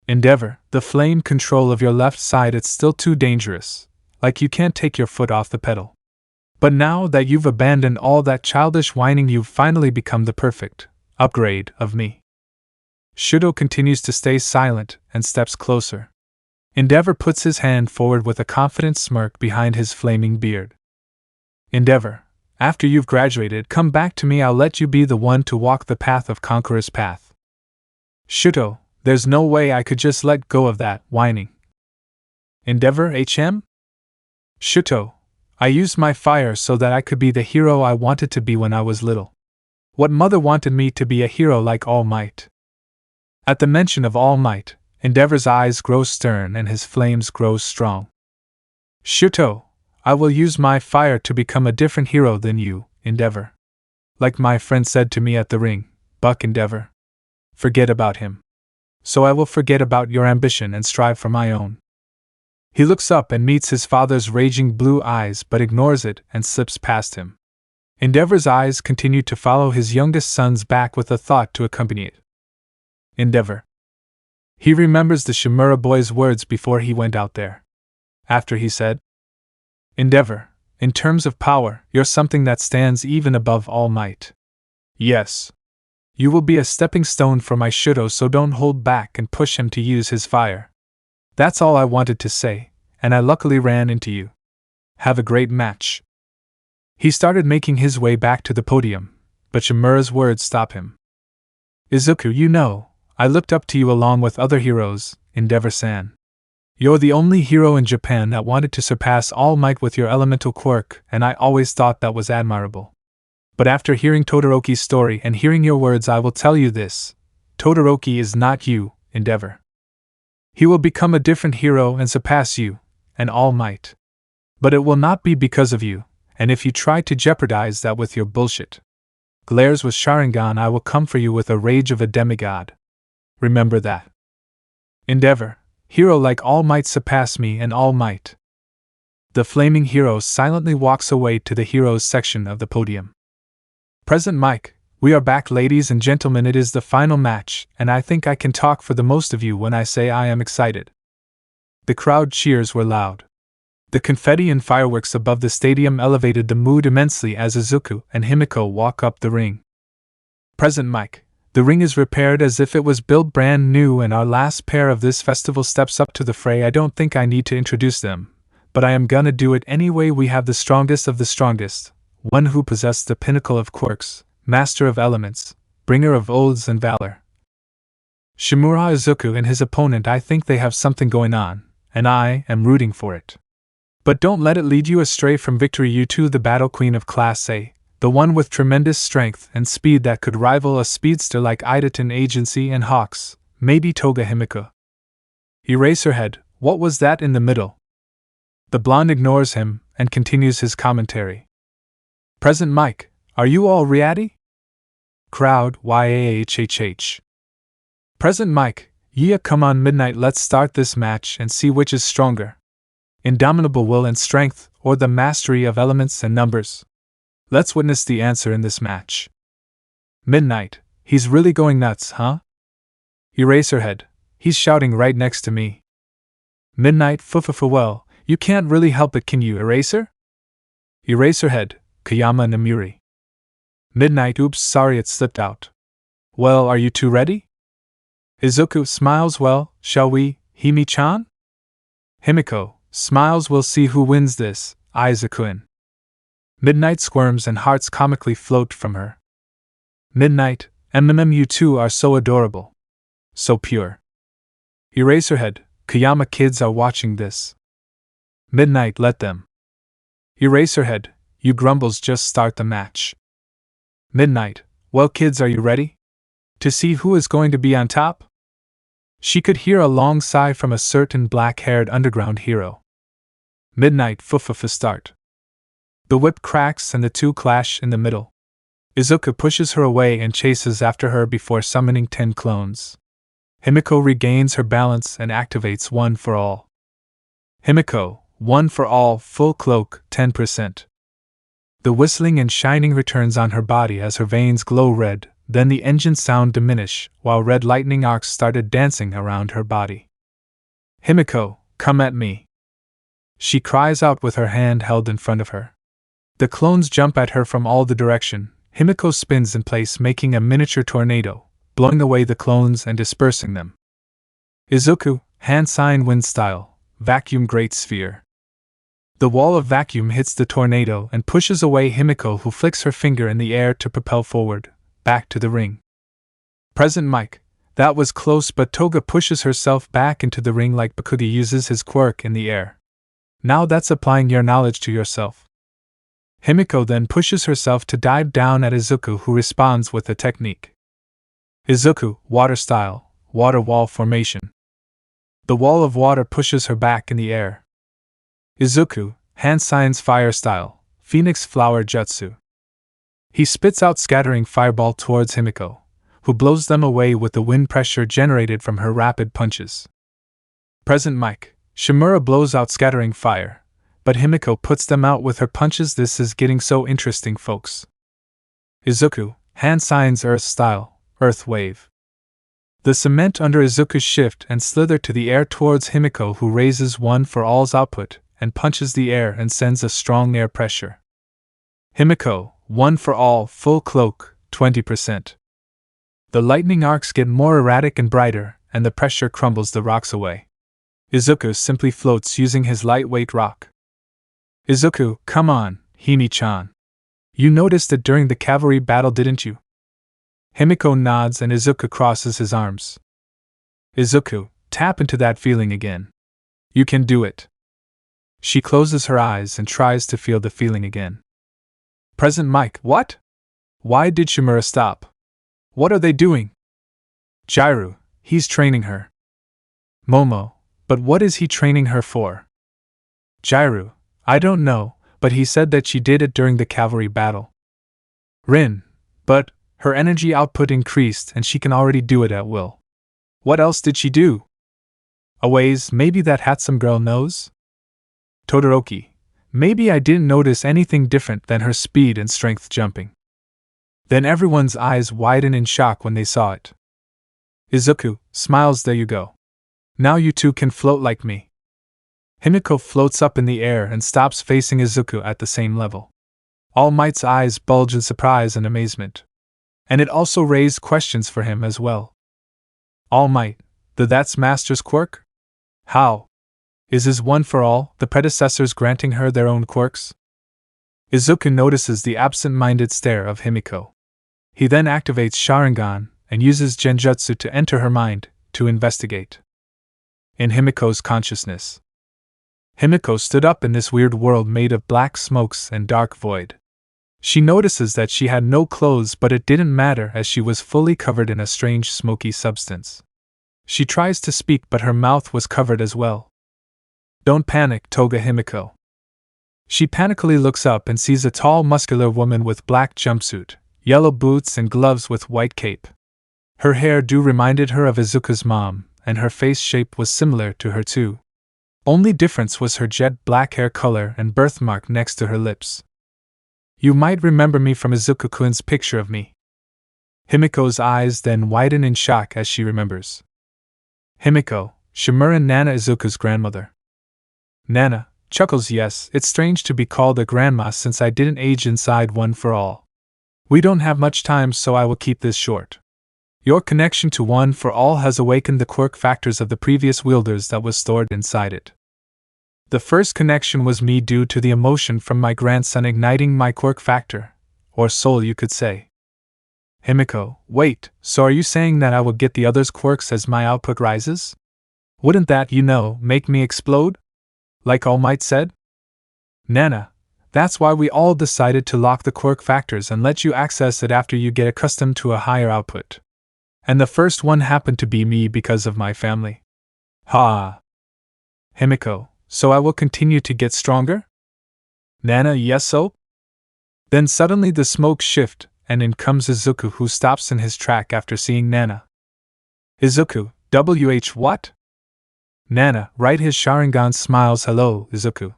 Endeavor, the flame control of your left side, it's still too dangerous, like you can't take your foot off the pedal. But now that you've abandoned all that childish whining, you've finally become the perfect upgrade of me. Shudo continues to stay silent and steps closer. Endeavor puts his hand forward with a confident smirk behind his flaming beard. Endeavor, after you've graduated, come back to me. I'll let you be the one to walk the path of Conqueror's path. Shudo, there's no way I could just let go of that whining. Endeavor, HM? Shuto, I used my fire so that I could be the hero I wanted to be when I was little. What mother wanted me to be, a hero like All Might. At the mention of All Might, Endeavor's eyes grow stern and his flames grow strong. Shuto, I will use my fire to become a different hero than you, Endeavor. Like my friend said to me at the ring, Buck Endeavor. Forget about him. So I will forget about your ambition and strive for my own. He looks up and meets his father's raging blue eyes but ignores it and slips past him. Endeavor's eyes continue to follow his youngest son's back with a thought to accompany it. Endeavor. He remembers the Shimura boy's words before he went out there. After he said, Endeavor, in terms of power, you're something that stands even above All Might. Yes. You will be a stepping stone for my Shudo, so don't hold back and push him to use his fire. That's all I wanted to say, and I luckily ran into you. Have a great match. He started making his way back to the podium, but Shimura's words stop him. Izuku, you know, I looked up to you along with other heroes, Endeavor-san. You're the only hero in Japan that wanted to surpass All Might with your elemental quirk, and I always thought that was admirable. But after hearing Todoroki's story and hearing your words, I will tell you this. Todoroki is not you, Endeavor. He will become a different hero and surpass you, and All Might. But it will not be because of you, and if you try to jeopardize that with your bullshit glares with Sharingan, I will come for you with a rage of a demigod. Remember that. Endeavor, hero like All Might surpass me and All Might. The flaming hero silently walks away to the heroes section of the podium. Present mic, we are back, ladies and gentlemen. It is the final match, and I think I can talk for the most of you when I say I am excited. The crowd cheers were loud. The confetti and fireworks above the stadium elevated the mood immensely as Izuku and Himiko walk up the ring. Present mic, the ring is repaired as if it was built brand new, and our last pair of this festival steps up to the fray. I don't think I need to introduce them, but I am gonna do it anyway. We have the strongest of the strongest, one who possessed the pinnacle of quirks, master of elements, bringer of oaths and valor. Shimura Izuku and his opponent, I think they have something going on, and I am rooting for it. But don't let it lead you astray from victory. You two, the battle queen of Class A, the one with tremendous strength and speed that could rival a speedster like Idaten Agency and Hawks, maybe Toga Himiko. Eraserhead, what was that in the middle? The blonde ignores him and continues his commentary. Present mic, are you all ready? Crowd, YAHHH. Present mic, yeah, come on Midnight, let's start this match and see which is stronger. Indomitable will and strength, or the mastery of elements and numbers. Let's witness the answer in this match. Midnight, he's really going nuts, huh? Eraserhead, he's shouting right next to me. Midnight, well, you can't really help it, can you, Eraser? Eraserhead, Kayama Namuri. Midnight, oops, sorry, it slipped out. Well, are you two ready? Izuku smiles, well, shall we, Himi-chan? Himiko smiles, we'll see who wins this, Izuku-in. Midnight squirms and hearts comically float from her. Midnight, you two are so adorable. So pure. Eraserhead, Kayama, kids are watching this. Midnight, let them. Eraserhead, you grumbles, just start the match. Midnight, well kids, are you ready? To see who is going to be on top? She could hear a long sigh from a certain black-haired underground hero. Midnight, start. The whip cracks and the two clash in the middle. Izuku pushes her away and chases after her before summoning 10 clones. Himiko regains her balance and activates One for All. Himiko, One for All, full cloak, 10%. The whistling and shining returns on her body as her veins glow red, then the engine sound diminish, while red lightning arcs started dancing around her body. Himiko, come at me. She cries out with her hand held in front of her. The clones jump at her from all the direction. Himiko spins in place, making a miniature tornado, blowing away the clones and dispersing them. Izuku, hand sign wind style, vacuum great sphere. The wall of vacuum hits the tornado and pushes away Himiko, who flicks her finger in the air to propel forward, back to the ring. Present mic, that was close, but Toga pushes herself back into the ring like Bakugi uses his quirk in the air. Now that's applying your knowledge to yourself. Himiko then pushes herself to dive down at Izuku, who responds with a technique. Izuku, water style, water wall formation. The wall of water pushes her back in the air. Izuku, hand signs fire style, phoenix flower jutsu. He spits out scattering fireball towards Himiko, who blows them away with the wind pressure generated from her rapid punches. Present mic, Shimura blows out scattering fire, but Himiko puts them out with her punches. This is getting so interesting, folks. Izuku, hand signs earth style, earth wave. The cement under Izuku's shift and slither to the air towards Himiko, who raises one for all's output and punches the air and sends a strong air pressure. Himiko, one for all, full cloak, 20%. The lightning arcs get more erratic and brighter, and the pressure crumbles the rocks away. Izuku simply floats using his lightweight rock. Izuku, come on, Himi-chan. You noticed it during the cavalry battle, didn't you? Himiko nods and Izuku crosses his arms. Izuku, tap into that feeling again. You can do it. She closes her eyes and tries to feel the feeling again. Present mic, what? Why did Shimura stop? What are they doing? Jiru, he's training her. Momo, but what is he training her for? Jiru, I don't know, but he said that she did it during the cavalry battle. Rin, but her energy output increased and she can already do it at will. What else did she do? Aways, maybe that handsome girl knows? Todoroki, maybe I didn't notice anything different than her speed and strength jumping. Then everyone's eyes widen in shock when they saw it. Izuku smiles, there you go. Now you two can float like me. Himiko floats up in the air and stops facing Izuku at the same level. All Might's eyes bulge in surprise and amazement. And it also raised questions for him as well. All Might, that's Master's quirk? How? Is his one for all, the predecessors granting her their own quirks? Izuku notices the absent-minded stare of Himiko. He then activates Sharingan and uses Genjutsu to enter her mind, to investigate. In Himiko's consciousness. Himiko stood up in this weird world made of black smokes and dark void. She notices that she had no clothes, but it didn't matter as she was fully covered in a strange smoky substance. She tries to speak, but her mouth was covered as well. Don't panic, Toga Himiko. She panically looks up and sees a tall, muscular woman with black jumpsuit, yellow boots and gloves with white cape. Her hairdo reminded her of Izuku's mom, and her face shape was similar to her too. Only difference was her jet black hair color and birthmark next to her lips. You might remember me from Izuku-kun's picture of me. Himiko's eyes then widen in shock as she remembers. Himiko, Shimura Nana, Izuku's grandmother. Nana chuckles, yes, it's strange to be called a grandma since I didn't age inside one for all. We don't have much time, so I will keep this short. Your connection to one for all has awakened the quirk factors of the previous wielders that was stored inside it. The first connection was me due to the emotion from my grandson igniting my quirk factor, or soul you could say. Himiko, wait, so are you saying that I will get the others' quirks as my output rises? Wouldn't that, make me explode? Like All Might said? Nana, that's why we all decided to lock the quirk factors and let you access it after you get accustomed to a higher output. And the first one happened to be me because of my family. Ha! Himiko, so I will continue to get stronger? Nana, yes so? Then suddenly the smoke shift, and in comes Izuku, who stops in his track after seeing Nana. Izuku, what? Nana, right, his Sharingan smiles, hello, Izuku.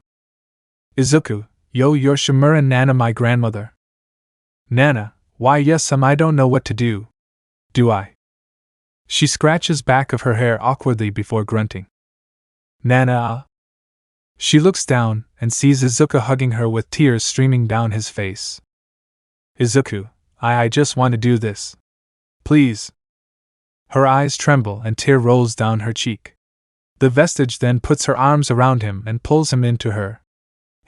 Izuku, yo, you're Shimura Nana, my grandmother. Nana, why yes, I don't know what to do. Do I? She scratches back of her hair awkwardly before grunting. Nana. She looks down and sees Izuku hugging her with tears streaming down his face. Izuku, I just want to do this. Please. Her eyes tremble and tear rolls down her cheek. The vestige then puts her arms around him and pulls him into her.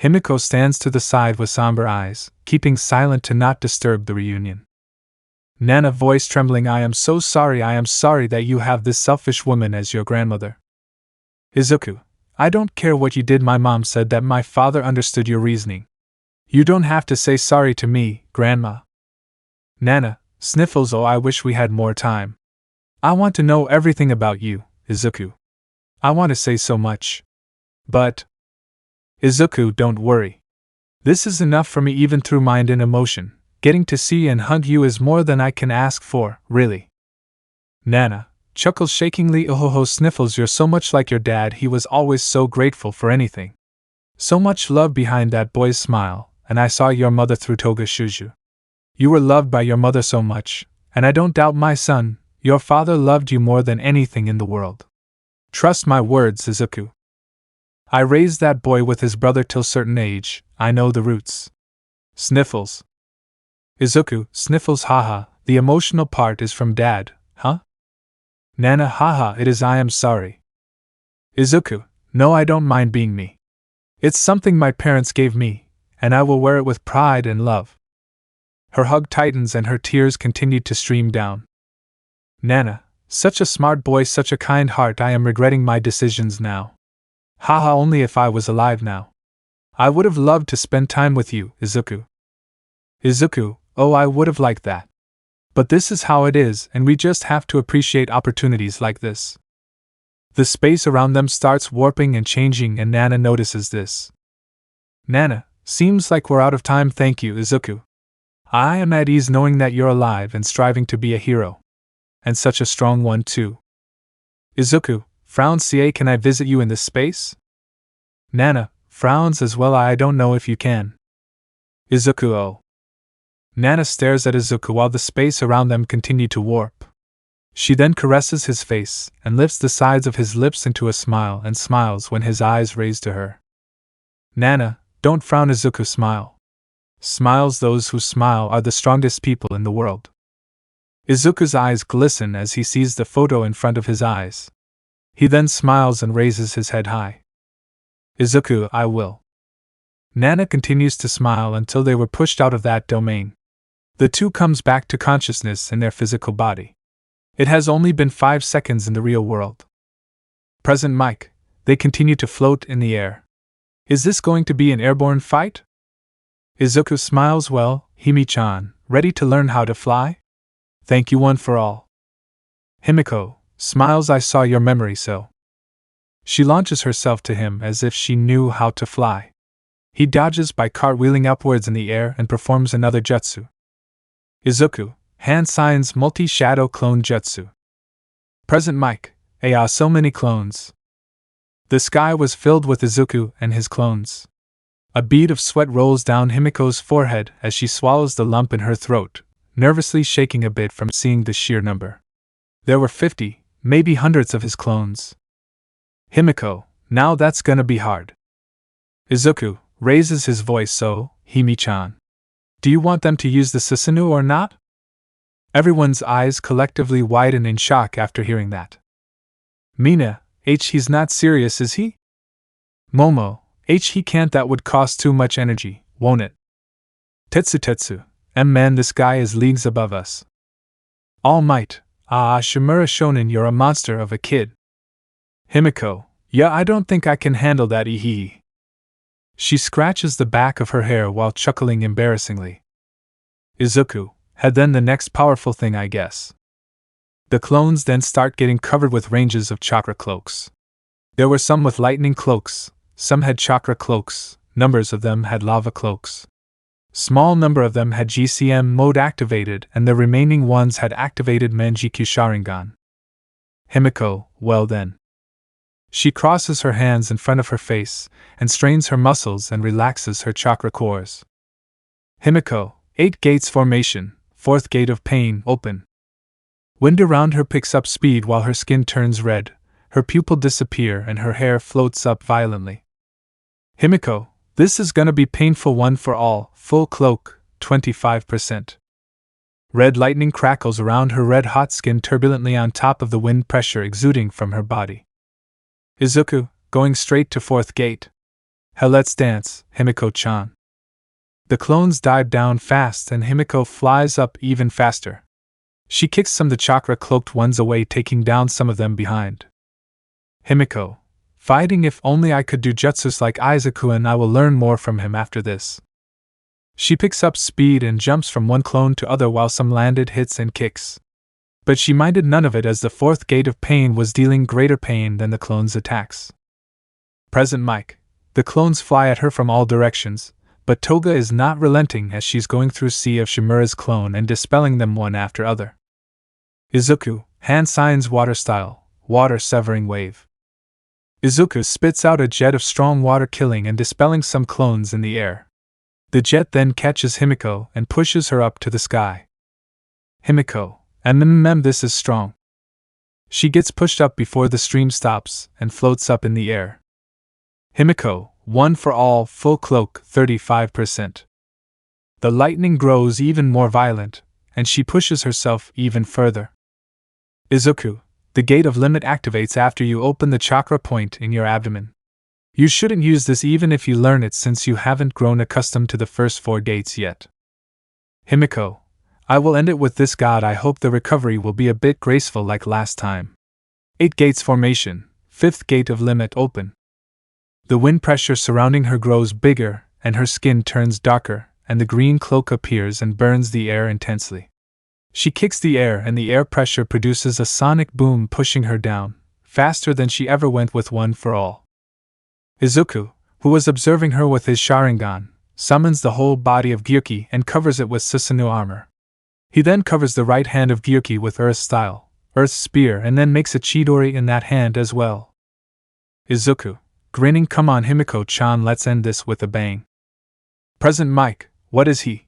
Himiko stands to the side with somber eyes, keeping silent to not disturb the reunion. Nana, voice trembling, I am so sorry, that you have this selfish woman as your grandmother. Izuku, I don't care what you did, my mom said that my father understood your reasoning. You don't have to say sorry to me, Grandma. Nana, sniffles, oh, I wish we had more time. I want to know everything about you, Izuku. I want to say so much. But Izuku, don't worry. This is enough for me even through mind and emotion. Getting to see and hunt you is more than I can ask for, really. Nana chuckles shakingly. Ohoho sniffles. You're so much like your dad. He was always so grateful for anything. So much love behind that boy's smile, and I saw your mother through Toga Shuju. You were loved by your mother so much, and I don't doubt my son, your father loved you more than anything in the world. Trust my words, Izuku. I raised that boy with his brother till certain age, I know the roots. Sniffles. Izuku sniffles. Haha, the emotional part is from dad, huh? Nana, haha, it is. I am sorry. Izuku, no, I don't mind being me. It's something my parents gave me, and I will wear it with pride and love. Her hug tightens and her tears continue to stream down. Nana, such a smart boy, such a kind heart. I am regretting my decisions now. Haha, only if I was alive now. I would have loved to spend time with you, Izuku. Izuku, oh, I would have liked that. But this is how it is, and we just have to appreciate opportunities like this. The space around them starts warping and changing, and Nana notices this. Nana, seems like we're out of time. Thank you, Izuku. I am at ease knowing that you're alive and striving to be a hero. And such a strong one, too. Izuku frowns. Ca, can I visit you in this space? Nana frowns as well. I don't know if you can. Izuku, oh. Nana stares at Izuku while the space around them continue to warp. She then caresses his face and lifts the sides of his lips into a smile and smiles when his eyes raise to her. Nana, don't frown. Izuku smile. Smiles. Those who smile are the strongest people in the world. Izuku's eyes glisten as he sees the photo in front of his eyes. He then smiles and raises his head high. Izuku, I will. Nana continues to smile until they were pushed out of that domain. The two comes back to consciousness in their physical body. It has only been 5 seconds in the real world. Present Mike, they continue to float in the air. Is this going to be an airborne fight? Izuku smiles. Well, Himi-chan, ready to learn how to fly? Thank you one for all. Himiko smiles. I saw your memory, so. She launches herself to him as if she knew how to fly. He dodges by cartwheeling upwards in the air and performs another jutsu. Izuku, hand signs multi-shadow clone jutsu. Present Mike, so many clones. The sky was filled with Izuku and his clones. A bead of sweat rolls down Himiko's forehead as she swallows the lump in her throat, nervously shaking a bit from seeing the sheer number. There were 50, maybe hundreds of his clones. Himiko, now that's gonna be hard. Izuku raises his voice. So, Himi-chan, do you want them to use the Susanoo or not? Everyone's eyes collectively widen in shock after hearing that. Mina, he's not serious, is he? Momo, he can't. That would cost too much energy, won't it? Tetsu, man, this guy is leagues above us. All Might, Shimura Shonen, you're a monster of a kid. Himiko, yeah, I don't think I can handle that. She scratches the back of her hair while chuckling embarrassingly. Izuku, had then the next powerful thing, I guess. The clones then start getting covered with ranges of chakra cloaks. There were some with lightning cloaks, some had chakra cloaks, numbers of them had lava cloaks. Small number of them had GCM mode activated, and the remaining ones had activated Manjikyu Sharingan. Himiko, well then. She crosses her hands in front of her face, and strains her muscles and relaxes her chakra cores. Himiko, 8 gates formation, 4th gate of pain, open. Wind around her picks up speed while her skin turns red, her pupil disappear and her hair floats up violently. Himiko, this is gonna be painful. One for all, full cloak, 25%. Red lightning crackles around her red-hot skin turbulently on top of the wind pressure exuding from her body. Izuku, going straight to 4th gate. Hell, let's dance, Himiko-chan. The clones dive down fast and Himiko flies up even faster. She kicks some of the chakra-cloaked ones away, taking down some of them behind. Himiko, fighting. If only I could do jutsus like Izuku, and I will learn more from him after this. She picks up speed and jumps from one clone to other while some landed hits and kicks. But she minded none of it as the 4th gate of pain was dealing greater pain than the clone's attacks. Present Mike, The clones fly at her from all directions, but Toga is not relenting as she's going through sea of Shimura's clone and dispelling them one after other. Izuku, hand signs water style, water severing wave. Izuku spits out a jet of strong water killing and dispelling some clones in the air. The jet then catches Himiko and pushes her up to the sky. Himiko, this is strong. She gets pushed up before the stream stops and floats up in the air. Himiko, one for all, full cloak, 35%. The lightning grows even more violent, and she pushes herself even further. Izuku, the gate of limit activates after you open the chakra point in your abdomen. You shouldn't use this even if you learn it since you haven't grown accustomed to the first 4 gates yet. Himiko, I will end it with this god. I hope the recovery will be a bit graceful like last time. 8 gates formation, 5th gate of limit open. The wind pressure surrounding her grows bigger, and her skin turns darker, and the green cloak appears and burns the air intensely. She kicks the air and the air pressure produces a sonic boom pushing her down, faster than she ever went with one for all. Izuku, who was observing her with his Sharingan, summons the whole body of Gyuki and covers it with Susanoo armor. He then covers the right hand of Gyuki with Earth Style, Earth Spear, and then makes a Chidori in that hand as well. Izuku, grinning, come on Himiko-chan, let's end this with a bang. Present Mike, what is he?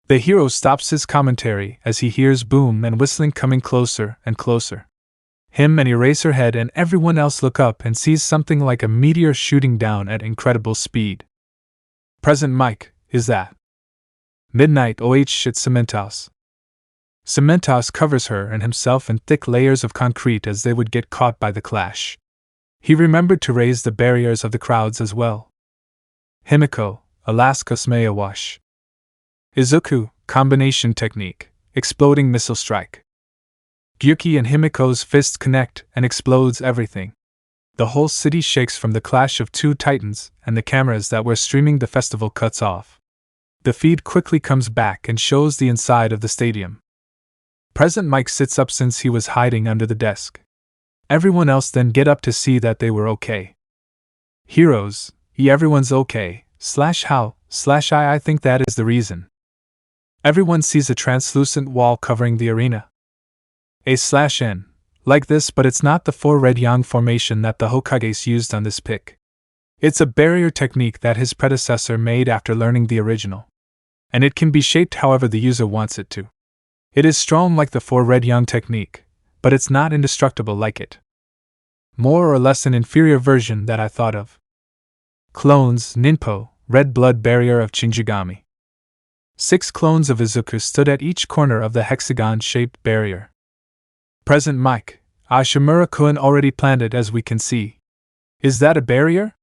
The hero stops his commentary as he hears boom and whistling coming closer and closer. Him and Eraserhead and everyone else look up and sees something like a meteor shooting down at incredible speed. Present Mike, is that Midnight? Oh shit, Cementos. Cementos covers her and himself in thick layers of concrete as they would get caught by the clash. He remembered to raise the barriers of the crowds as well. Himiko, Alaska Smea Wash. Izuku, combination technique, exploding missile strike. Gyuki and Himiko's fists connect and explodes everything. The whole city shakes from the clash of 2 titans, and the cameras that were streaming the festival cuts off. The feed quickly comes back and shows the inside of the stadium. Present Mike sits up since he was hiding under the desk. Everyone else then get up to see that they were okay. Heroes, everyone's okay, /how, /I think that is the reason. Everyone sees a translucent wall covering the arena. A/N. Like this, but it's not the 4 red yang formation that the Hokages used on this pick. It's a barrier technique that his predecessor made after learning the original. And it can be shaped however the user wants it to. It is strong like the 4 red yang technique, but it's not indestructible like it. More or less an inferior version that I thought of. Clones, Ninpo, red blood barrier of Shinjigami. 6 clones of Izuku stood at each corner of the hexagon-shaped barrier. Present Mike, Shimura-kun already planned it as we can see. Is that a barrier?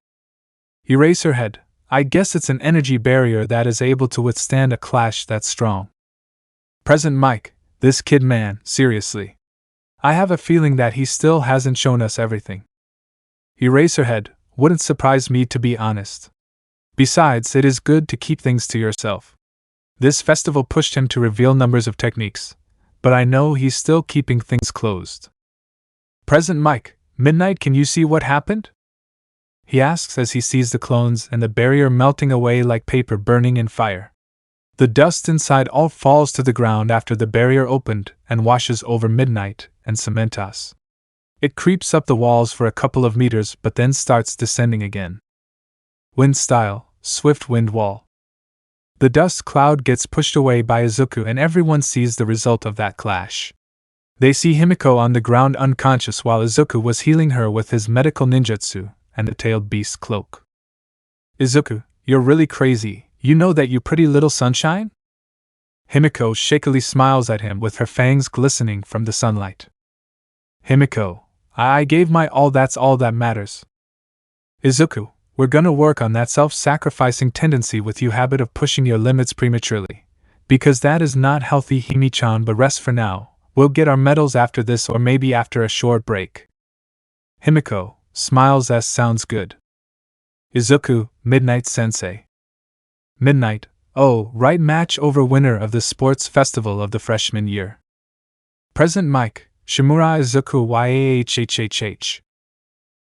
Eraserhead, I guess it's an energy barrier that is able to withstand a clash that strong. Present Mike, this kid man, seriously. I have a feeling that he still hasn't shown us everything. Eraserhead, wouldn't surprise me to be honest. Besides, it is good to keep things to yourself. This festival pushed him to reveal numbers of techniques, but I know he's still keeping things closed. Present Mike, Midnight, can you see what happened? He asks as he sees the clones and the barrier melting away like paper burning in fire. The dust inside all falls to the ground after the barrier opened and washes over Midnight and Cementos. It creeps up the walls for a couple of meters but then starts descending again. Wind style, swift wind wall. The dust cloud gets pushed away by Izuku and everyone sees the result of that clash. They see Himiko on the ground unconscious while Izuku was healing her with his medical ninjutsu and the tailed beast cloak. Izuku, you're really crazy, you know that, you pretty little sunshine? Himiko shakily smiles at him with her fangs glistening from the sunlight. Himiko, I gave my all, that's all that matters. Izuku, we're gonna work on that self-sacrificing tendency with you habit of pushing your limits prematurely, because that is not healthy, Himi-chan, but rest for now, we'll get our medals after this or maybe after a short break. Himiko smiles as sounds good. Izuku, Midnight Sensei. Midnight, oh, right, match over winner of the sports festival of the freshman year. Present Mike, Shimura Izuku YAHHHH.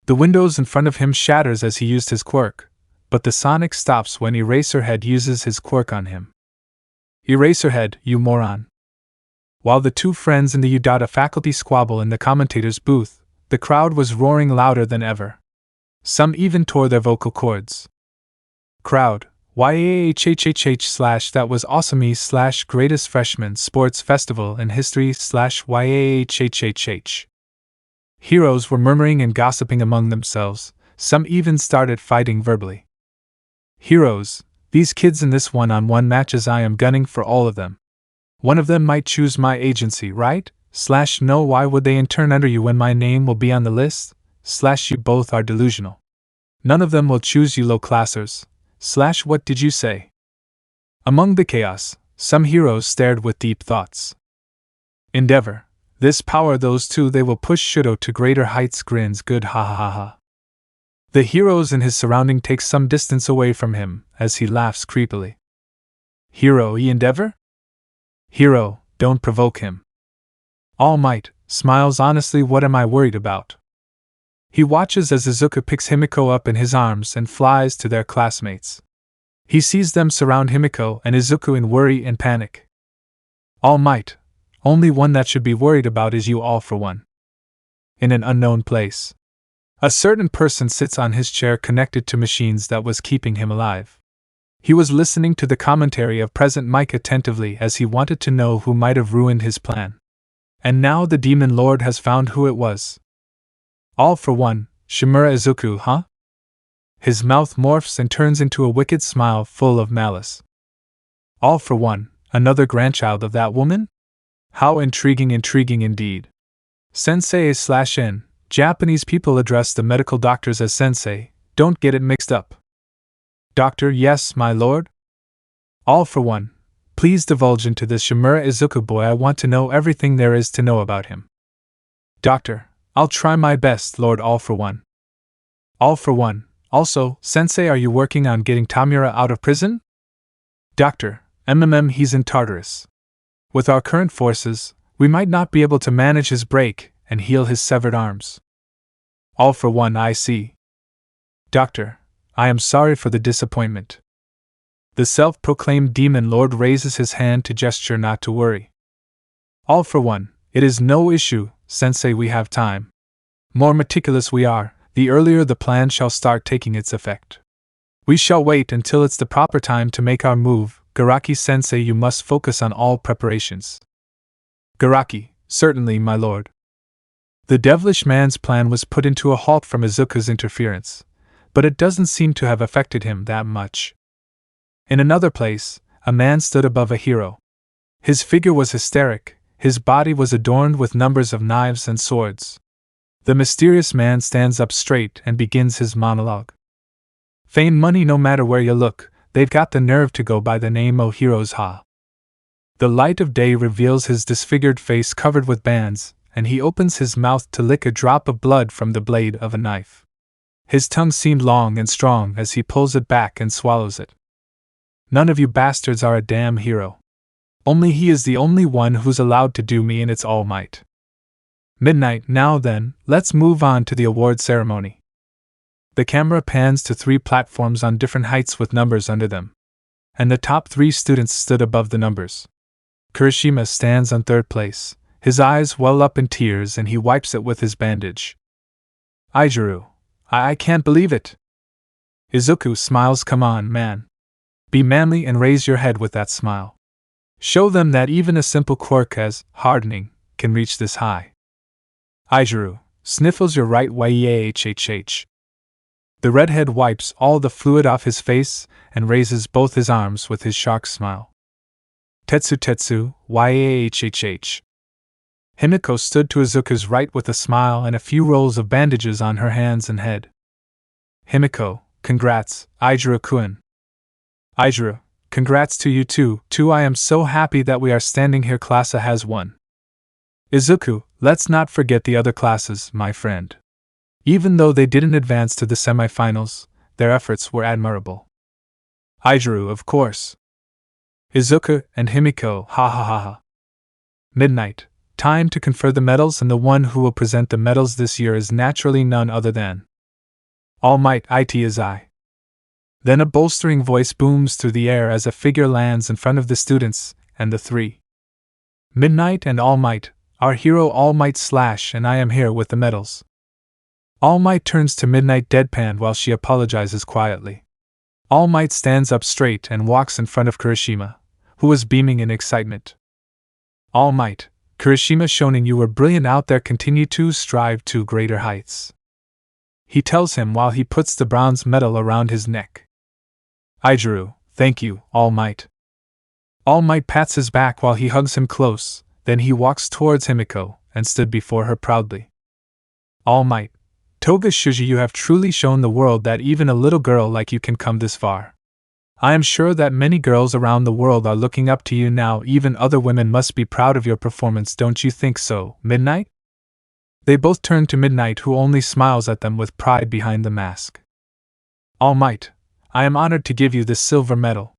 The windows in front of him shatters as he used his quirk, but the sonic stops when Eraserhead uses his quirk on him. Eraserhead, you moron. While the two friends in the Udata faculty squabble in the commentator's booth, the crowd was roaring louder than ever. Some even tore their vocal cords. Crowd, YAHHHH/ that was awesome / greatest freshman sports festival in history / YAHHHH. Heroes were murmuring and gossiping among themselves, some even started fighting verbally. Heroes, these kids in this one-on-one matches, I am gunning for all of them. One of them might choose my agency, right? / no, why would they in turn under you when my name will be on the list? / you both are delusional. None of them will choose you low-classers. / what did you say? Among the chaos, some heroes stared with deep thoughts. Endeavor, this power, those two, they will push Shudo to greater heights, grins good, ha ha ha ha. The heroes in his surrounding take some distance away from him as he laughs creepily. Hero, Endeavor? Hero, don't provoke him. All Might smiles honestly, what am I worried about? He watches as Izuku picks Himiko up in his arms and flies to their classmates. He sees them surround Himiko and Izuku in worry and panic. All Might, only one that should be worried about is you, all for one. In an unknown place, a certain person sits on his chair connected to machines that was keeping him alive. He was listening to the commentary of President Mike attentively as he wanted to know who might have ruined his plan. And now the Demon Lord has found who it was. All for one, Shimura Izuku, huh? His mouth morphs and turns into a wicked smile full of malice. All for one, another grandchild of that woman? How intriguing indeed. Sensei/N, Japanese people address the medical doctors as sensei, don't get it mixed up. Doctor, yes, my lord? All for one, please divulge into this Shimura Izuku boy, I want to know everything there is to know about him. Doctor, I'll try my best, Lord. All for one. All for one, also, sensei, are you working on getting Tamura out of prison? Doctor, he's in Tartarus. With our current forces, we might not be able to manage his break and heal his severed arms. All for one, I see. Doctor, I am sorry for the disappointment. The self-proclaimed Demon Lord raises his hand to gesture not to worry. All for one, it is no issue, sensei, we have time. More meticulous we are, the earlier the plan shall start taking its effect. We shall wait until it's the proper time to make our move. Garaki-sensei, you must focus on all preparations. Garaki, certainly, my lord. The devilish man's plan was put into a halt from Izuku's interference, but it doesn't seem to have affected him that much. In another place, a man stood above a hero. His figure was hysteric, his body was adorned with numbers of knives and swords. The mysterious man stands up straight and begins his monologue. Fame, money, no matter where you look, they've got the nerve to go by the name O heroes, ha. The light of day reveals his disfigured face covered with bands, and he opens his mouth to lick a drop of blood from the blade of a knife. His tongue seemed long and strong as he pulls it back and swallows it. None of you bastards are a damn hero. Only he is the only one who's allowed to do me, and it's All Might. Midnight, now then, let's move on to the award ceremony. The camera pans to 3 platforms on different heights with numbers under them. And the top 3 students stood above the numbers. Kirishima stands on 3rd place, his eyes well up in tears and he wipes it with his bandage. Aijuru, I can't believe it. Izuku smiles, come on, man. Be manly and raise your head with that smile. Show them that even a simple quirk as hardening can reach this high. Aijuru sniffles, you're right, YEAHHH. The redhead wipes all the fluid off his face and raises both his arms with his shark smile. Tetsu, YAHHH. Himiko stood to Izuku's right with a smile and a few rolls of bandages on her hands and head. Himiko, congrats, Aijuru-kun. Aijuru, congrats to you too. I am so happy that we are standing here. Class A has won. Izuku, let's not forget the other classes, my friend. Even though they didn't advance to the semifinals, their efforts were admirable. Aijuru, of course. Izuku and Himiko, ha ha ha ha. Midnight, time to confer the medals, and the one who will present the medals this year is naturally none other than All Might, it is I. Then a bolstering voice booms through the air as a figure lands in front of the students, and the three. Midnight and All Might, our hero All Might / and I am here with the medals. All Might turns to Midnight deadpan while she apologizes quietly. All Might stands up straight and walks in front of Kirishima, who was beaming in excitement. All Might, Kirishima Shonin, you were brilliant out there, continue to strive to greater heights. He tells him while he puts the bronze medal around his neck. Ijiru, thank you, All Might. All Might pats his back while he hugs him close, then he walks towards Himiko and stood before her proudly. All Might, Toga Shuji, you have truly shown the world that even a little girl like you can come this far. I am sure that many girls around the world are looking up to you now, even other women must be proud of your performance, don't you think so, Midnight? They both turn to Midnight, who only smiles at them with pride behind the mask. All Might, I am honored to give you this silver medal.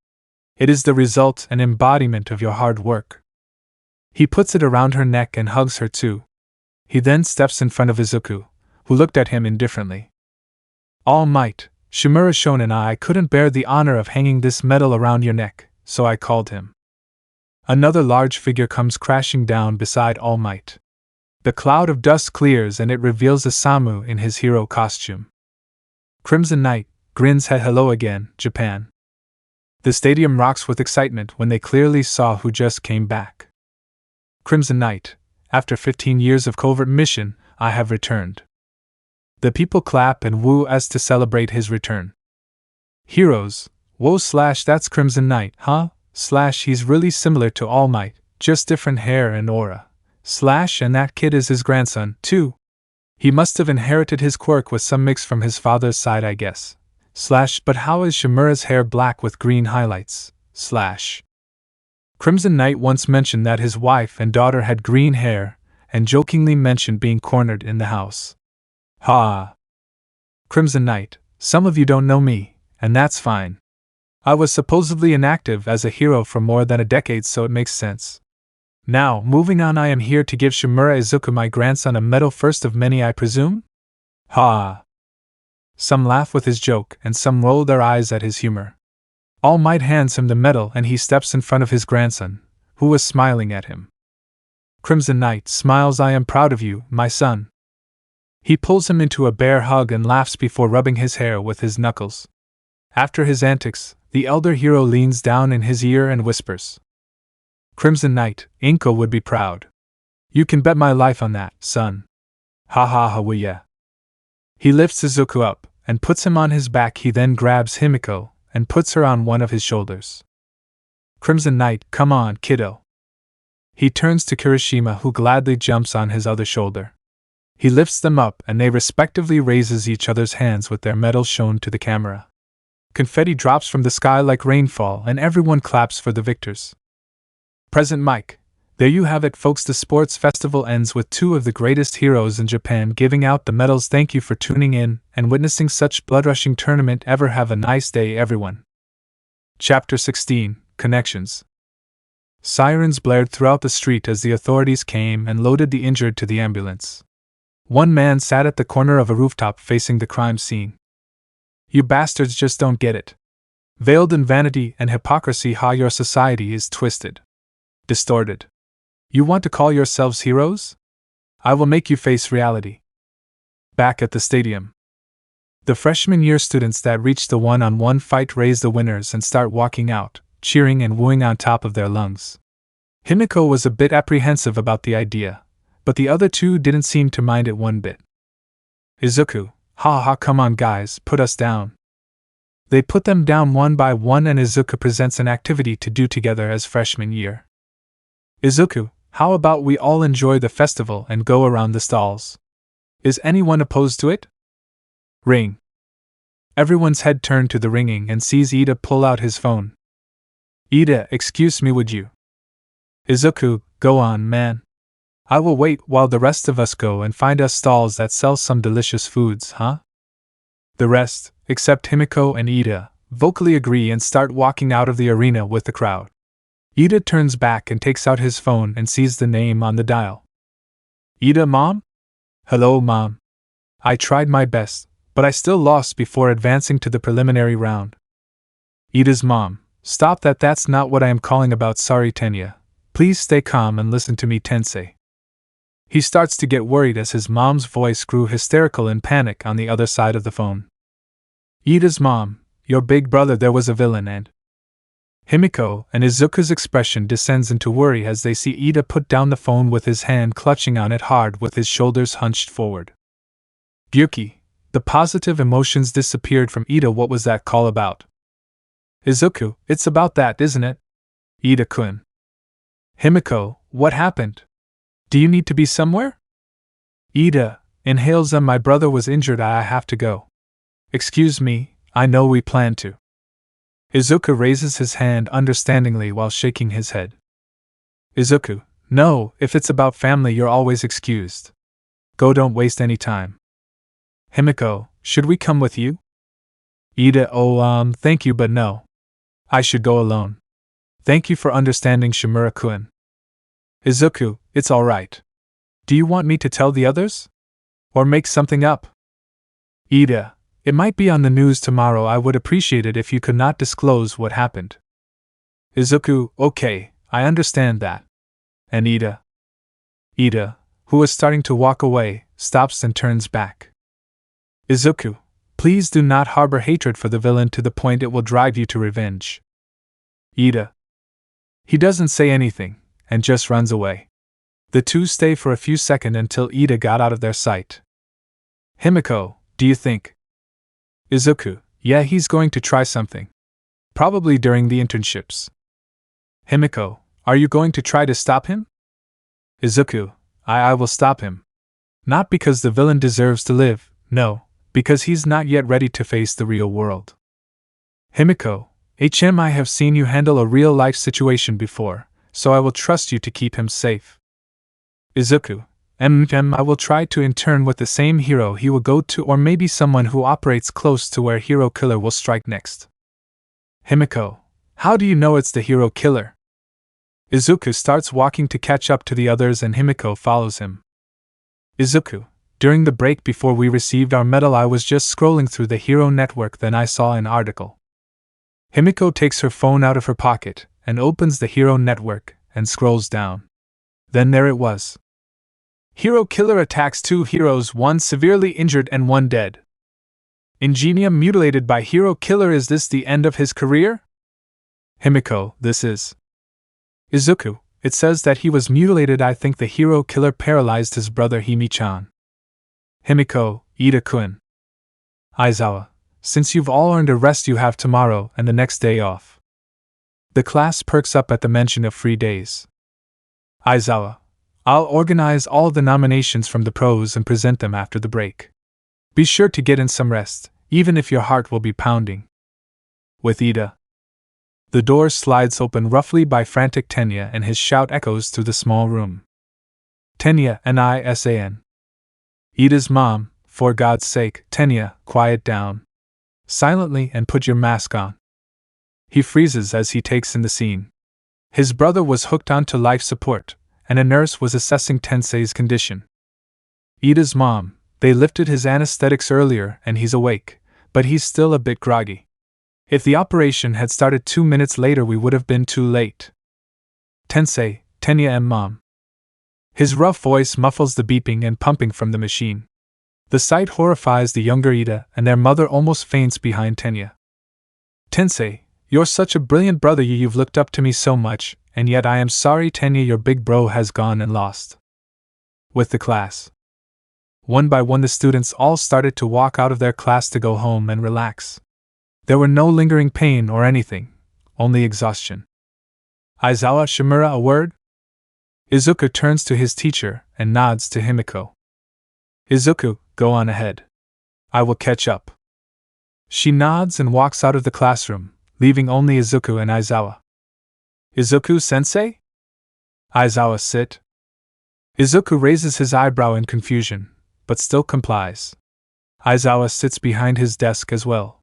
It is the result and embodiment of your hard work. He puts it around her neck and hugs her too. He then steps in front of Izuku, who looked at him indifferently. All Might, Shimura Shonen, I couldn't bear the honor of hanging this medal around your neck, so I called him. Another large figure comes crashing down beside All Might. The cloud of dust clears and it reveals Isamu in his hero costume. Crimson Knight grins hello again, Japan. The stadium rocks with excitement when they clearly saw who just came back. Crimson Knight, after 15 years of covert mission, I have returned. The people clap and woo as to celebrate his return. Heroes, whoa / that's Crimson Knight, huh? / he's really similar to All Might, just different hair and aura. / and that kid is his grandson, too. He must have inherited his quirk with some mix from his father's side, I guess. / but how is Shimura's hair black with green highlights? / Crimson Knight once mentioned that his wife and daughter had green hair, and jokingly mentioned being cornered in the house. Ha! Crimson Knight, some of you don't know me, and that's fine. I was supposedly inactive as a hero for more than a decade, so it makes sense. Now, moving on, I am here to give Shimura Izuku, my grandson, a medal, first of many, I presume? Ha! Some laugh with his joke, and some roll their eyes at his humor. All Might hands him the medal and he steps in front of his grandson, who was smiling at him. Crimson Knight smiles, I am proud of you, my son. He pulls him into a bear hug and laughs before rubbing his hair with his knuckles. After his antics, the elder hero leans down in his ear and whispers. Crimson Knight, Inko would be proud. You can bet my life on that, son. Ha ha ha, yeah. He lifts Izuku up and puts him on his back. He then grabs Himiko and puts her on one of his shoulders. Crimson Knight, come on, kiddo. He turns to Kirishima, who gladly jumps on his other shoulder. He lifts them up and they respectively raises each other's hands with their medals shown to the camera. Confetti drops from the sky like rainfall and everyone claps for the victors. Present Mike. There you have it, folks. The sports festival ends with two of the greatest heroes in Japan giving out the medals. Thank you for tuning in and witnessing such blood-rushing tournament ever. Have a nice day, everyone. Chapter 16, Connections. Sirens blared throughout the street as the authorities came and loaded the injured to the ambulance. One man sat at the corner of a rooftop facing the crime scene. You bastards just don't get it. Veiled in vanity and hypocrisy, how your society is twisted. Distorted. You want to call yourselves heroes? I will make you face reality. Back at the stadium. The freshman year students that reach the one-on-one fight raise the winners and start walking out, cheering and wooing on top of their lungs. Himiko was a bit apprehensive about the idea, but the other two didn't seem to mind it one bit. Izuku, ha ha, come on guys, put us down. They put them down one by one and Izuku presents an activity to do together as freshman year. Izuku, how about we all enjoy the festival and go around the stalls? Is anyone opposed to it? Ring. Everyone's head turned to the ringing and sees Ida pull out his phone. Ida, excuse me, would you? Izuku, go on, man. I will wait while the rest of us go and find us stalls that sell some delicious foods, huh? The rest, except Himiko and Ida, vocally agree and start walking out of the arena with the crowd. Ida turns back and takes out his phone and sees the name on the dial. Ida, Mom? Hello, Mom. I tried my best, but I still lost before advancing to the preliminary round. Ida's mom, stop that, that's not what I am calling about, sorry Tenya. Please stay calm and listen to me, Tensei. He starts to get worried as his mom's voice grew hysterical in panic on the other side of the phone. Ida's mom, your big brother, there was a villain, and Himiko and Izuku's expression descends into worry as they see Ida put down the phone with his hand clutching on it hard with his shoulders hunched forward. Gyuki, the positive emotions disappeared from Ida. What was that call about? Izuku, it's about that, isn't it? Ida-kun. Himiko, what happened? Do you need to be somewhere? Ida inhales them. My brother was injured. I have to go. Excuse me, I know we planned to. Izuku raises his hand understandingly while shaking his head. Izuku, no, if it's about family you're always excused. Go, don't waste any time. Himiko, should we come with you? Ida, thank you but no. I should go alone. Thank you for understanding, Shimura-kun. Izuku, it's alright. Do you want me to tell the others? Or make something up? Ida, it might be on the news tomorrow. I would appreciate it if you could not disclose what happened. Izuku, okay, I understand that. And Ida? Ida, who was starting to walk away, stops and turns back. Izuku, please do not harbor hatred for the villain to the point it will drive you to revenge. Ida. He doesn't say anything, and just runs away. The two stay for a few seconds until Ida got out of their sight. Himiko, do you think? Izuku, yeah, he's going to try something. Probably during the internships. Himiko, are you going to try to stop him? Izuku, I will stop him. Not because the villain deserves to live, no, because he's not yet ready to face the real world. Himiko, I have seen you handle a real-life situation before, so I will trust you to keep him safe. Izuku, I will try to intern with the same hero he will go to, or maybe someone who operates close to where Hero Killer will strike next. Himiko, how do you know it's the Hero Killer? Izuku starts walking to catch up to the others and Himiko follows him. Izuku, during the break before we received our medal I was just scrolling through the Hero Network, then I saw an article. Himiko takes her phone out of her pocket and opens the Hero Network and scrolls down. Then there it was. Hero Killer attacks 2 heroes, 1 severely injured and 1 dead. Ingenium mutilated by Hero Killer. Is this the end of his career? Himiko, this is. Izuku, it says that he was mutilated. I think the Hero Killer paralyzed his brother Himi-chan. Himiko, Ida-kun. Aizawa, since you've all earned a rest you have tomorrow and the next day off. The class perks up at the mention of free days. Aizawa, I'll organize all the nominations from the pros and present them after the break. Be sure to get in some rest, even if your heart will be pounding. With Ida. The door slides open roughly by frantic Tenya and his shout echoes through the small room. Tenya and Isan. Ida's mom, for God's sake, Tenya, quiet down. Silently and put your mask on. He freezes as he takes in the scene. His brother was hooked onto life support, and a nurse was assessing Tensei's condition. Ida's mom, they lifted his anesthetics earlier and he's awake, but he's still a bit groggy. If the operation had started 2 minutes later we would have been too late. Tensei, Tenya and mom. His rough voice muffles the beeping and pumping from the machine. The sight horrifies the younger Ida, and their mother almost faints behind Tenya. Tensei, you're such a brilliant brother, you've looked up to me so much, and yet I am sorry Tenya, your big bro has gone and lost. With the class. One by one the students all started to walk out of their class to go home and relax. There were no lingering pain or anything, only exhaustion. Aizawa Shimura, a word? Izuku turns to his teacher and nods to Himiko. Izuku, go on ahead. I will catch up. She nods and walks out of the classroom, leaving only Izuku and Aizawa. Izuku-sensei? Aizawa, sit. Izuku raises his eyebrow in confusion, but still complies. Aizawa sits behind his desk as well.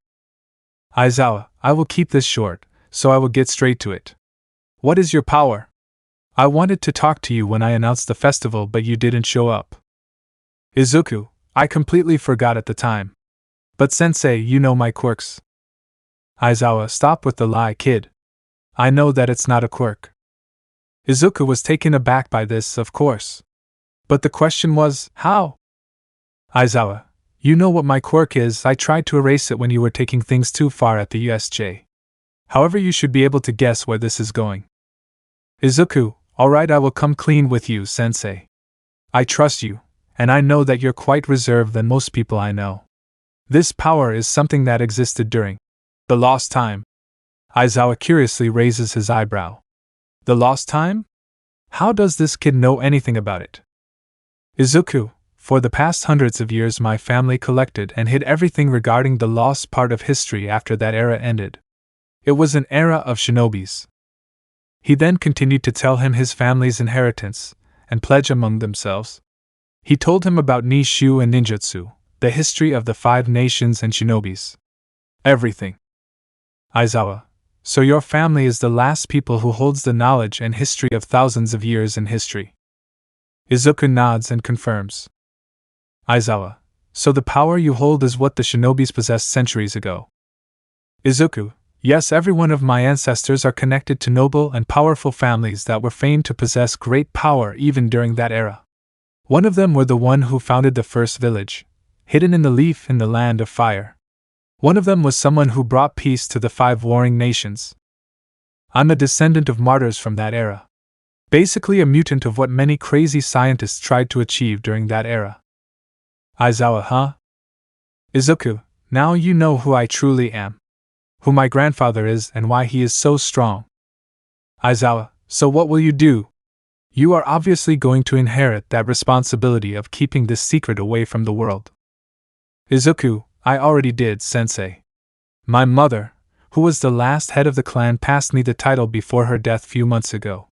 Aizawa, I will keep this short, so I will get straight to it. What is your power? I wanted to talk to you when I announced the festival, but you didn't show up. Izuku, I completely forgot at the time. But sensei, you know my quirks. Aizawa, stop with the lie, kid. I know that it's not a quirk. Izuku was taken aback by this, of course. But the question was, how? Aizawa, you know what my quirk is. I tried to erase it when you were taking things too far at the USJ. However, you should be able to guess where this is going. Izuku, alright, I will come clean with you, sensei. I trust you, and I know that you're quite reserved than most people I know. This power is something that existed during the lost time. Aizawa curiously raises his eyebrow. The lost time? How does this kid know anything about it? Izuku, for the past hundreds of years my family collected and hid everything regarding the lost part of history after that era ended. It was an era of shinobis. He then continued to tell him his family's inheritance, and pledge among themselves. He told him about Nishu and ninjutsu, the history of the 5 nations and shinobis. Everything. Aizawa, so your family is the last people who holds the knowledge and history of thousands of years in history. Izuku nods and confirms. Aizawa, so the power you hold is what the shinobis possessed centuries ago. Izuku, yes, every one of my ancestors are connected to noble and powerful families that were famed to possess great power even during that era. One of them were the one who founded the first village, hidden in the leaf in the land of fire. One of them was someone who brought peace to the 5 warring nations. I'm a descendant of martyrs from that era. Basically a mutant of what many crazy scientists tried to achieve during that era. Aizawa, huh? Izuku, now you know who I truly am. Who my grandfather is and why he is so strong. Aizawa, so what will you do? You are obviously going to inherit that responsibility of keeping this secret away from the world. Izuku, I already did, sensei. My mother, who was the last head of the clan, passed me the title before her death few months ago.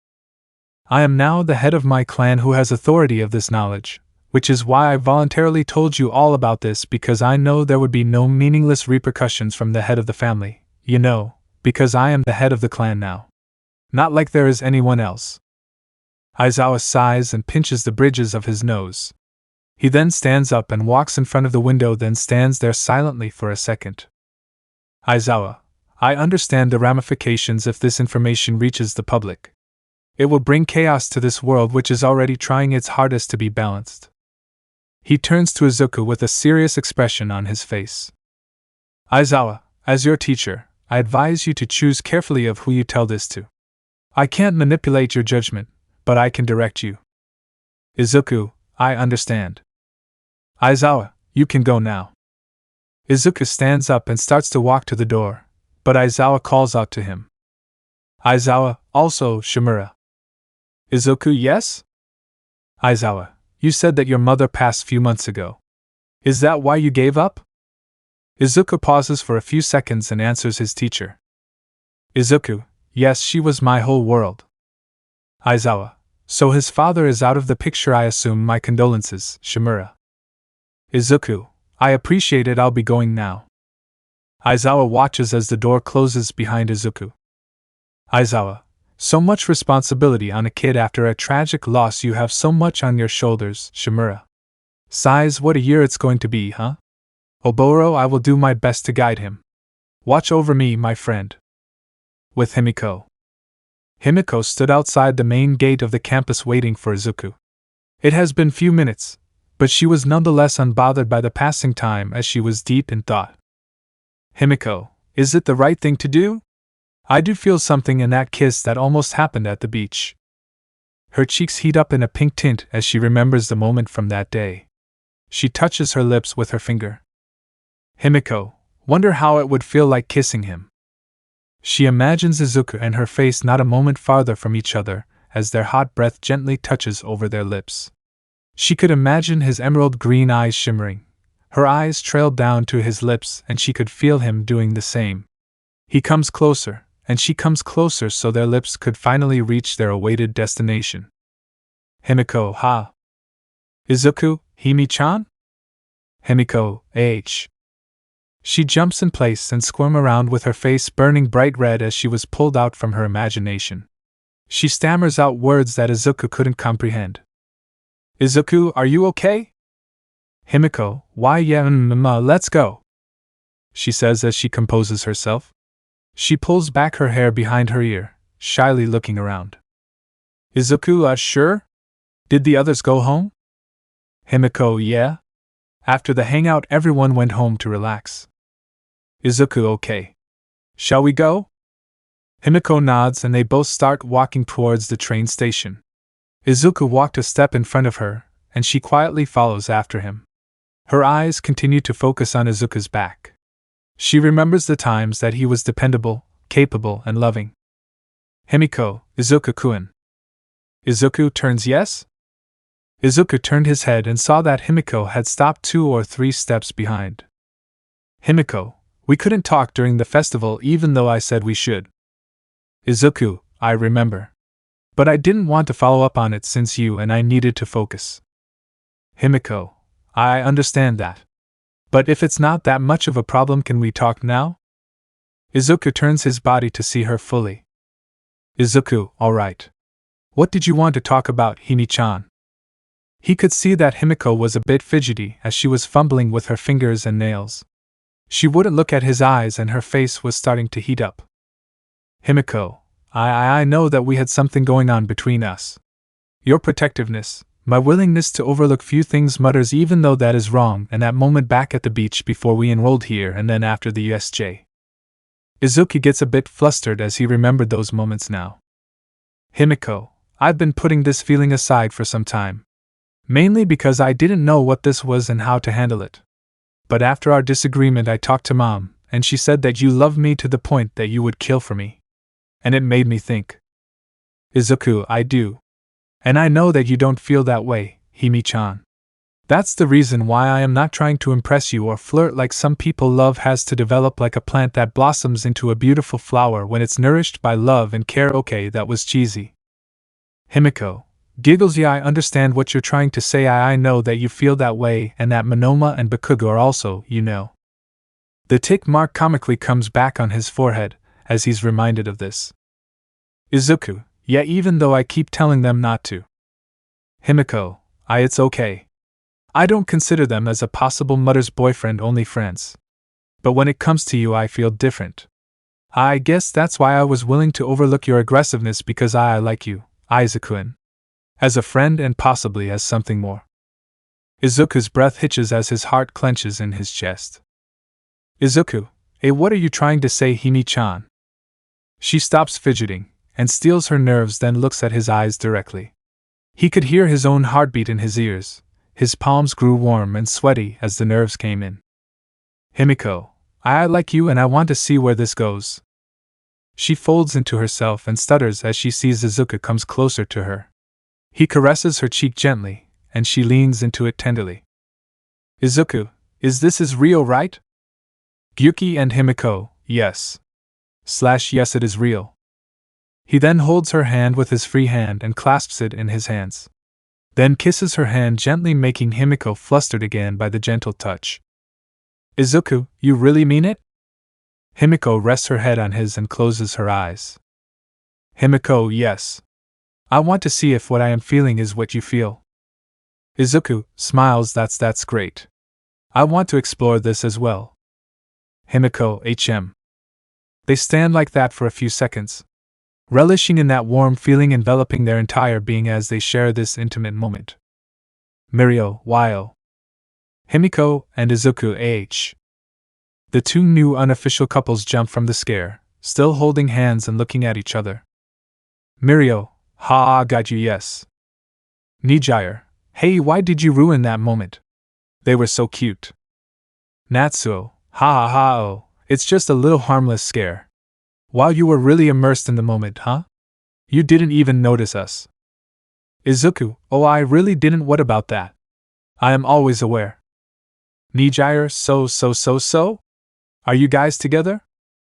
I am now the head of my clan who has authority of this knowledge, which is why I voluntarily told you all about this, because I know there would be no meaningless repercussions from the head of the family, you know, because I am the head of the clan now. Not like there is anyone else. Aizawa sighs and pinches the bridges of his nose. He then stands up and walks in front of the window, then stands there silently for a second. Aizawa, I understand the ramifications if this information reaches the public. It will bring chaos to this world which is already trying its hardest to be balanced. He turns to Izuku with a serious expression on his face. Aizawa, as your teacher, I advise you to choose carefully of who you tell this to. I can't manipulate your judgment, but I can direct you. Izuku, I understand. Aizawa, you can go now. Izuku stands up and starts to walk to the door, but Aizawa calls out to him. Aizawa, also Shimura. Izuku, yes? Aizawa, you said that your mother passed few months ago. Is that why you gave up? Izuku pauses for a few seconds and answers his teacher. Izuku, yes, she was my whole world. Aizawa, so his father is out of the picture, I assume. My condolences, Shimura. Izuku, I appreciate it, I'll be going now. Aizawa watches as the door closes behind Izuku. Aizawa, so much responsibility on a kid after a tragic loss, you have so much on your shoulders, Shimura. Sighs, what a year it's going to be, huh? Oboro, I will do my best to guide him. Watch over me, my friend. With Himiko. Himiko stood outside the main gate of the campus waiting for Izuku. It has been few minutes, but she was nonetheless unbothered by the passing time as she was deep in thought. Himiko, is it the right thing to do? I do feel something in that kiss that almost happened at the beach. Her cheeks heat up in a pink tint as she remembers the moment from that day. She touches her lips with her finger. Himiko, wonder how it would feel like kissing him. She imagines Izuku and her face not a moment farther from each other as their hot breath gently touches over their lips. She could imagine his emerald green eyes shimmering. Her eyes trailed down to his lips and she could feel him doing the same. He comes closer, and she comes closer so their lips could finally reach their awaited destination. Himiko, ha. Izuku, Himi-chan? Himiko, H. She jumps in place and squirms around with her face burning bright red as she was pulled out from her imagination. She stammers out words that Izuku couldn't comprehend. Izuku, are you okay? Himiko, why yeah, let's go. she says as she composes herself. She pulls back her hair behind her ear, shyly looking around. Izuku, sure? Did the others go home? Himiko, yeah. After the hangout, everyone went home to relax. Izuku, okay. Shall we go? Himiko nods and they both start walking towards the train station. Izuku walked a step in front of her, and she quietly follows after him. Her eyes continue to focus on Izuku's back. She remembers the times that he was dependable, capable, and loving. Himiko, Izuku-kun. Izuku turns yes? Izuku turned his head and saw that Himiko had stopped 2 or 3 steps behind. Himiko, we couldn't talk during the festival even though I said we should. Izuku, I remember. But I didn't want to follow up on it since you and I needed to focus. Himiko, I understand that. But if it's not that much of a problem, can we talk now? Izuku turns his body to see her fully. Izuku, alright. What did you want to talk about, Himi-chan? He could see that Himiko was a bit fidgety as she was fumbling with her fingers and nails. She wouldn't look at his eyes and her face was starting to heat up. Himiko, I know that we had something going on between us. Your protectiveness, my willingness to overlook few things matters even though that is wrong, and that moment back at the beach before we enrolled here and then after the USJ. Izuku gets a bit flustered as he remembered those moments now. Himiko, I've been putting this feeling aside for some time. Mainly because I didn't know what this was and how to handle it. But after our disagreement I talked to Mom, and she said that you loved me to the point that you would kill for me. And it made me think. Izuku, I do. And I know that you don't feel that way, Himi-chan. That's the reason why I am not trying to impress you or flirt like some people. Love has to develop like a plant that blossoms into a beautiful flower when it's nourished by love and care. Okay, that was cheesy. Himiko, giggles. Yeah, I understand what you're trying to say. I know that you feel that way and that Monoma and Bakugo are also, you know. The tick mark comically comes back on his forehead as he's reminded of this. Izuku, yeah, even though I keep telling them not to. Himiko, it's okay. I don't consider them as a possible mother's boyfriend, only friends. But when it comes to you I feel different. I guess that's why I was willing to overlook your aggressiveness because I like you, Izuku-in. As a friend and possibly as something more. Izuku's breath hitches as his heart clenches in his chest. Izuku, what are you trying to say, Himi-chan? She stops fidgeting and steels her nerves, then looks at his eyes directly. He could hear his own heartbeat in his ears. His palms grew warm and sweaty as the nerves came in. Himiko, I like you and I want to see where this goes. She folds into herself and stutters as she sees Izuku comes closer to her. He caresses her cheek gently, and she leans into it tenderly. Izuku, is real, right? Gyuki and Himiko, yes. Yes, it is real. He then holds her hand with his free hand and clasps it in his hands. Then kisses her hand gently, making Himiko flustered again by the gentle touch. Izuku, you really mean it? Himiko rests her head on his and closes her eyes. Himiko, yes. I want to see if what I am feeling is what you feel. Izuku smiles. That's great. I want to explore this as well. Himiko, HM. They stand like that for a few seconds, relishing in that warm feeling enveloping their entire being as they share this intimate moment. Mirio, YO. Himiko and Izuku AH. The two new unofficial couples jump from the scare, still holding hands and looking at each other. Mirio, got you, yes. Nijire, hey, why did you ruin that moment? They were so cute. Natsuo, oh, it's just a little harmless scare. Wow, you were really immersed in the moment, huh? You didn't even notice us. Izuku, I really didn't. What about that? I am always aware. Nijire, so? Are you guys together?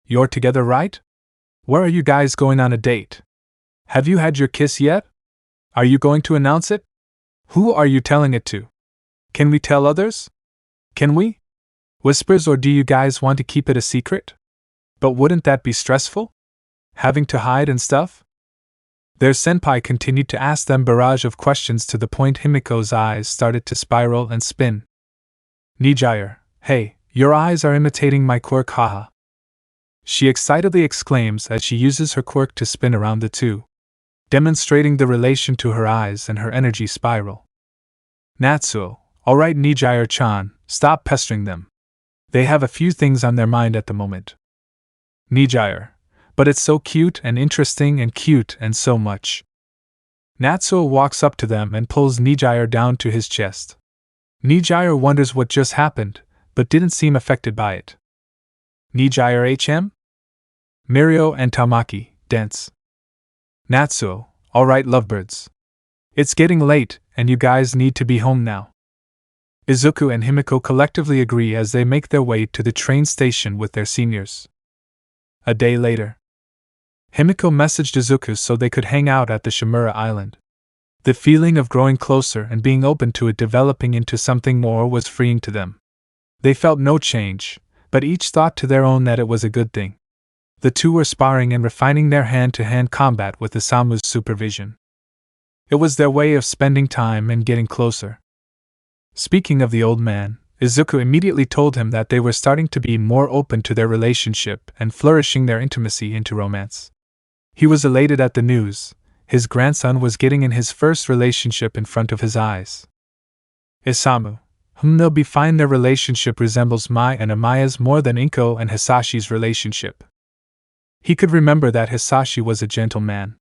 You're together, right? Where are you guys going on a date? Have you had your kiss yet? Are you going to announce it? Who are you telling it to? Can we tell others? Can we? Whispers, or do you guys want to keep it a secret? But wouldn't that be stressful? Having to hide and stuff? Their senpai continued to ask them barrage of questions to the point Himiko's eyes started to spiral and spin. Nijire, hey, your eyes are imitating my quirk, haha. She excitedly exclaims as she uses her quirk to spin around the two, demonstrating the relation to her eyes and her energy spiral. Natsuo, alright Nijire-chan, stop pestering them. They have a few things on their mind at the moment. Nijire, but it's so cute and interesting and cute and so much. Natsuo walks up to them and pulls Nijire down to his chest. Nijire wonders what just happened, but didn't seem affected by it. Nijire HM? Mirio and Tamaki, dense. Natsuo, alright lovebirds. It's getting late, and you guys need to be home now. Izuku and Himiko collectively agree as they make their way to the train station with their seniors. A day later, Himiko messaged Izuku so they could hang out at the Shimura Island. The feeling of growing closer and being open to it developing into something more was freeing to them. They felt no change, but each thought to their own that it was a good thing. The two were sparring and refining their hand-to-hand combat with Isamu's supervision. It was their way of spending time and getting closer. Speaking of the old man, Izuku immediately told him that they were starting to be more open to their relationship and flourishing their intimacy into romance. He was elated at the news. His grandson was getting in his first relationship in front of his eyes. Isamu, they'll be fine. Their relationship resembles Mai and Amaya's more than Inko and Hisashi's relationship. He could remember that Hisashi was a gentle man.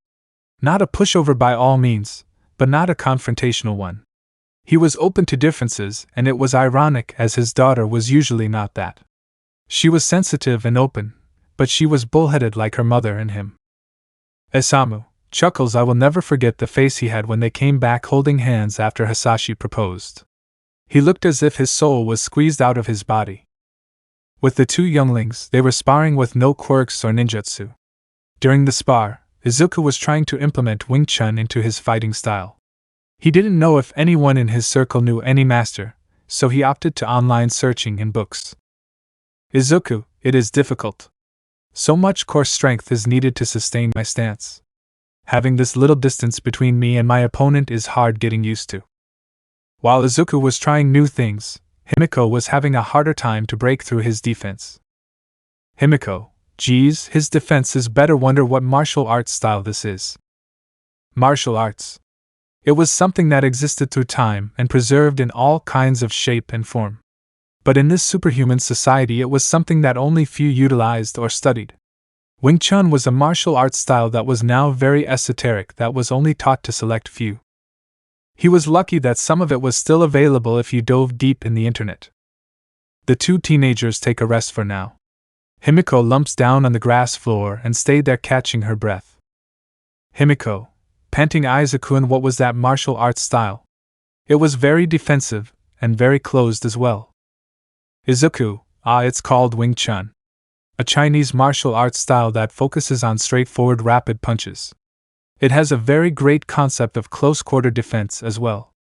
Not a pushover by all means, but not a confrontational one. He was open to differences, and it was ironic as his daughter was usually not that. She was sensitive and open, but she was bullheaded like her mother and him. Isamu chuckles. I will never forget the face he had when they came back holding hands after Hisashi proposed. He looked as if his soul was squeezed out of his body. With the two younglings, they were sparring with no quirks or ninjutsu. During the spar, Izuku was trying to implement Wing Chun into his fighting style. He didn't know if anyone in his circle knew any master, so he opted to online searching in books. Izuku, it is difficult. So much core strength is needed to sustain my stance. Having this little distance between me and my opponent is hard getting used to. While Izuku was trying new things, Himiko was having a harder time to break through his defense. Himiko, geez, his defense is better. Wonder what martial arts style this is. Martial arts. It was something that existed through time and preserved in all kinds of shape and form. But in this superhuman society it was something that only few utilized or studied. Wing Chun was a martial arts style that was now very esoteric, that was only taught to select few. He was lucky that some of it was still available if you dove deep in the internet. The two teenagers take a rest for now. Himiko lumps down on the grass floor and stayed there catching her breath. Himiko, panting Izuku, and what was that martial arts style? It was very defensive, and very closed as well. Izuku, it's called Wing Chun. A Chinese martial arts style that focuses on straightforward rapid punches. It has a very great concept of close-quarter defense as well.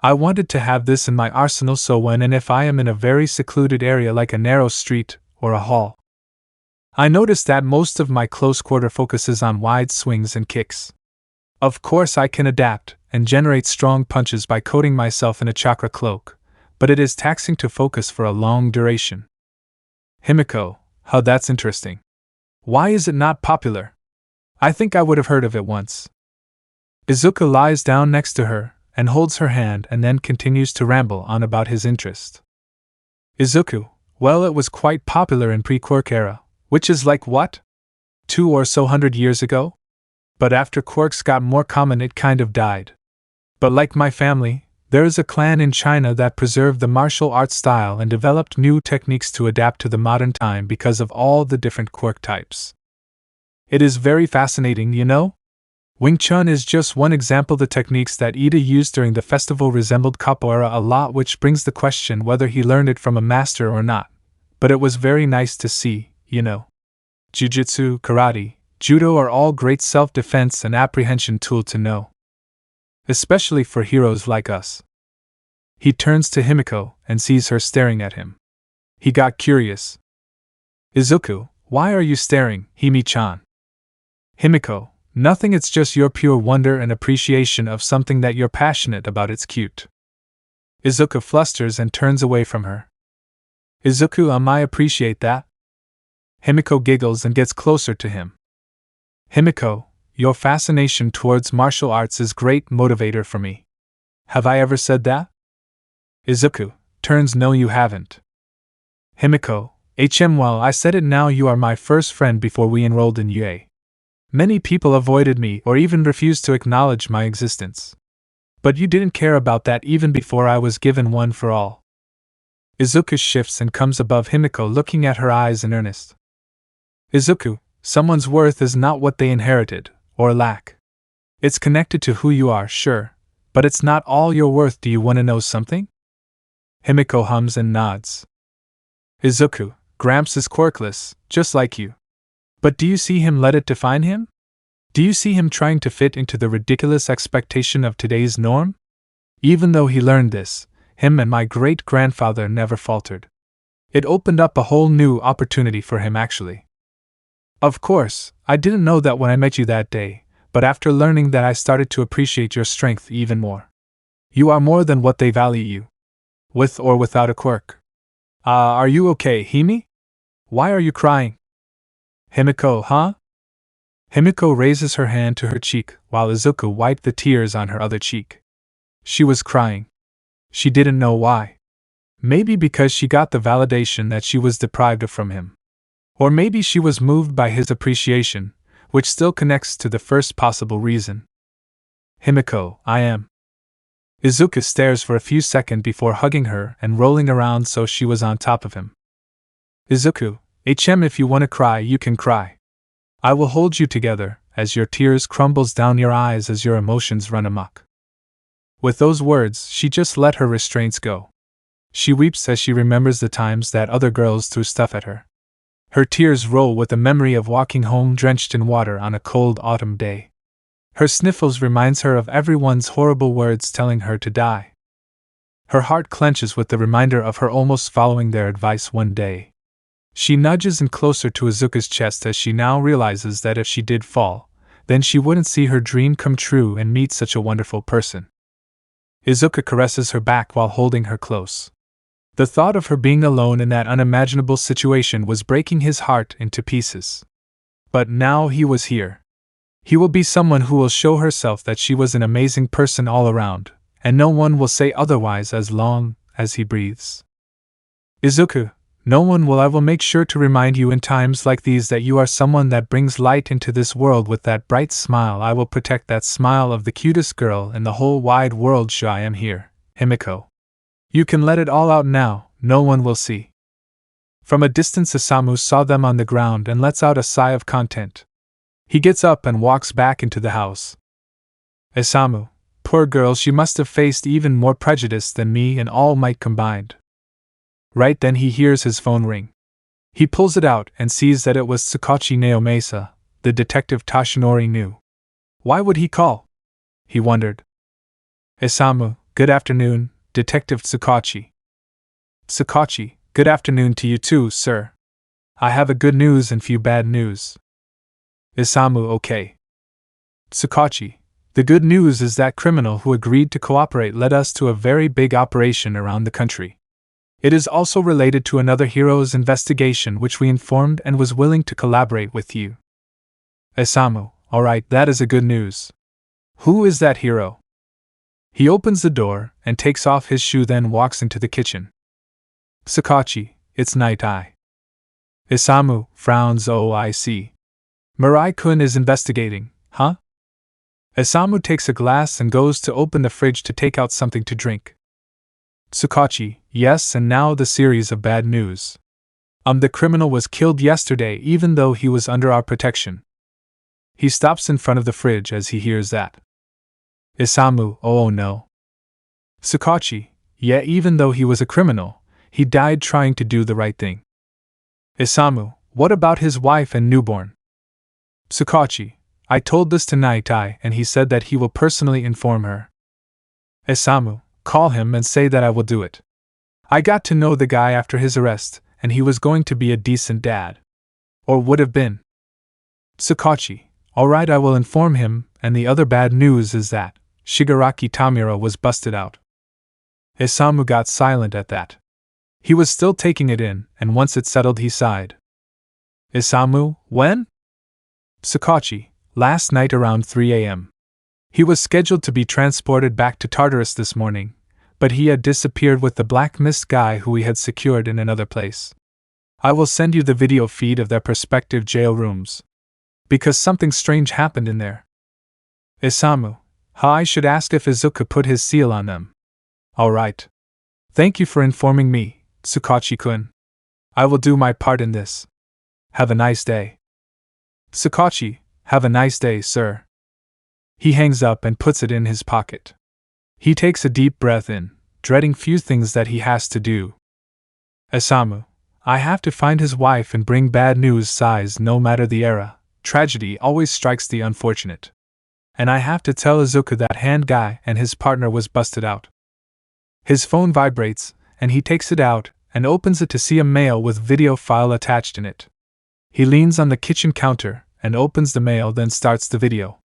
I wanted to have this in my arsenal so when and if I am in a very secluded area like a narrow street or a hall. I noticed that most of my close-quarter focuses on wide swings and kicks. Of course I can adapt and generate strong punches by coating myself in a chakra cloak, but it is taxing to focus for a long duration. Himiko, that's interesting. Why is it not popular? I think I would have heard of it once. Izuku lies down next to her and holds her hand and then continues to ramble on about his interest. Izuku, well, it was quite popular in pre-quirk era, which is like what? 200 or so years ago? But after quirks got more common it kind of died. But like my family, there is a clan in China that preserved the martial arts style and developed new techniques to adapt to the modern time because of all the different quirk types. It is very fascinating, you know? Wing Chun is just one example. The techniques that Ida used during the festival resembled capoeira a lot, which brings the question whether he learned it from a master or not. But it was very nice to see, you know. Jiu-jitsu, karate, judo are all great self-defense and apprehension tool to know. Especially for heroes like us. He turns to Himiko and sees her staring at him. He got curious. Izuku, why are you staring, Himi-chan? Himiko, nothing, it's just your pure wonder and appreciation of something that you're passionate about. It's cute. Izuku flusters and turns away from her. Izuku, I appreciate that. Himiko giggles and gets closer to him. Himiko, your fascination towards martial arts is great motivator for me. Have I ever said that? Izuku turns, no you haven't. Himiko, well I said it now, you are my first friend before we enrolled in UA. Many people avoided me or even refused to acknowledge my existence. But you didn't care about that even before I was given one for all. Izuku shifts and comes above Himiko, looking at her eyes in earnest. Izuku, someone's worth is not what they inherited, or lack. It's connected to who you are, sure, but it's not all your worth. Do you want to know something? Himiko hums and nods. Izuku, Gramps is quirkless, just like you. But do you see him let it define him? Do you see him trying to fit into the ridiculous expectation of today's norm? Even though he learned this, him and my great-grandfather never faltered. It opened up a whole new opportunity for him actually. Of course, I didn't know that when I met you that day, but after learning that I started to appreciate your strength even more. You are more than what they value you. With or without a quirk. Are you okay, Himi? Why are you crying? Himiko, huh? Himiko raises her hand to her cheek, while Izuku wiped the tears on her other cheek. She was crying. She didn't know why. Maybe because she got the validation that she was deprived of from him. Or maybe she was moved by his appreciation, which still connects to the first possible reason. Himiko, I am. Izuku stares for a few seconds before hugging her and rolling around so she was on top of him. Izuku, if you want to cry, you can cry. I will hold you together, as your tears crumbles down your eyes as your emotions run amok. With those words, she just let her restraints go. She weeps as she remembers the times that other girls threw stuff at her. Her tears roll with the memory of walking home drenched in water on a cold autumn day. Her sniffles reminds her of everyone's horrible words telling her to die. Her heart clenches with the reminder of her almost following their advice one day. She nudges in closer to Izuku's chest as she now realizes that if she did fall, then she wouldn't see her dream come true and meet such a wonderful person. Izuku caresses her back while holding her close. The thought of her being alone in that unimaginable situation was breaking his heart into pieces. But now he was here. He will be someone who will show herself that she was an amazing person all around, and no one will say otherwise as long as he breathes. Izuku, no one will. I will make sure to remind you in times like these that you are someone that brings light into this world with that bright smile. I will protect that smile of the cutest girl in the whole wide world. Sure, I am here, Himiko. You can let it all out now, no one will see. From a distance Isamu saw them on the ground and lets out a sigh of content. He gets up and walks back into the house. Isamu, poor girl, she must have faced even more prejudice than me and All Might combined. Right then he hears his phone ring. He pulls it out and sees that it was Tsukachi Naomasa, the detective Toshinori knew. Why would he call? He wondered. Isamu, good afternoon, Detective Tsukachi. Tsukachi, good afternoon to you too, sir. I have a good news and few bad news. Isamu, okay. Tsukachi, the good news is that criminal who agreed to cooperate led us to a very big operation around the country. It is also related to another hero's investigation which we informed and was willing to collaborate with you. Isamu, alright, that is a good news. Who is that hero? He opens the door and takes off his shoe, then walks into the kitchen. Tsukachi, it's night. Isamu frowns. Oh, I see. Mirai-kun is investigating, huh? Isamu takes a glass and goes to open the fridge to take out something to drink. Tsukachi, yes, and now the series of bad news. The criminal was killed yesterday even though he was under our protection. He stops in front of the fridge as he hears that. Isamu, oh no. Tsukachi, yeah, even though he was a criminal, he died trying to do the right thing. Isamu, what about his wife and newborn? Tsukachi, I told this to Naitai and he said that he will personally inform her. Isamu, call him and say that I will do it. I got to know the guy after his arrest, and he was going to be a decent dad. Or would have been. Tsukachi, alright, I will inform him, and the other bad news is that Shigaraki Tamura was busted out. Isamu got silent at that. He was still taking it in, and once it settled he sighed. Isamu, when? Sakachi, last night around 3 a.m. He was scheduled to be transported back to Tartarus this morning, but he had disappeared with the Black Mist guy who we had secured in another place. I will send you the video feed of their prospective jail rooms. Because something strange happened in there. Isamu, I should ask if Izuku put his seal on them. Alright. Thank you for informing me, Tsukachi-kun. I will do my part in this. Have a nice day. Sakachi, have a nice day, sir. He hangs up and puts it in his pocket. He takes a deep breath in, dreading few things that he has to do. Isamu, I have to find his wife and bring bad news. Sighs. No matter the era, tragedy always strikes the unfortunate. And I have to tell Izuku that hand guy and his partner was busted out. His phone vibrates, and he takes it out and opens it to see a mail with video file attached in it. He leans on the kitchen counter and opens the mail, then starts the video.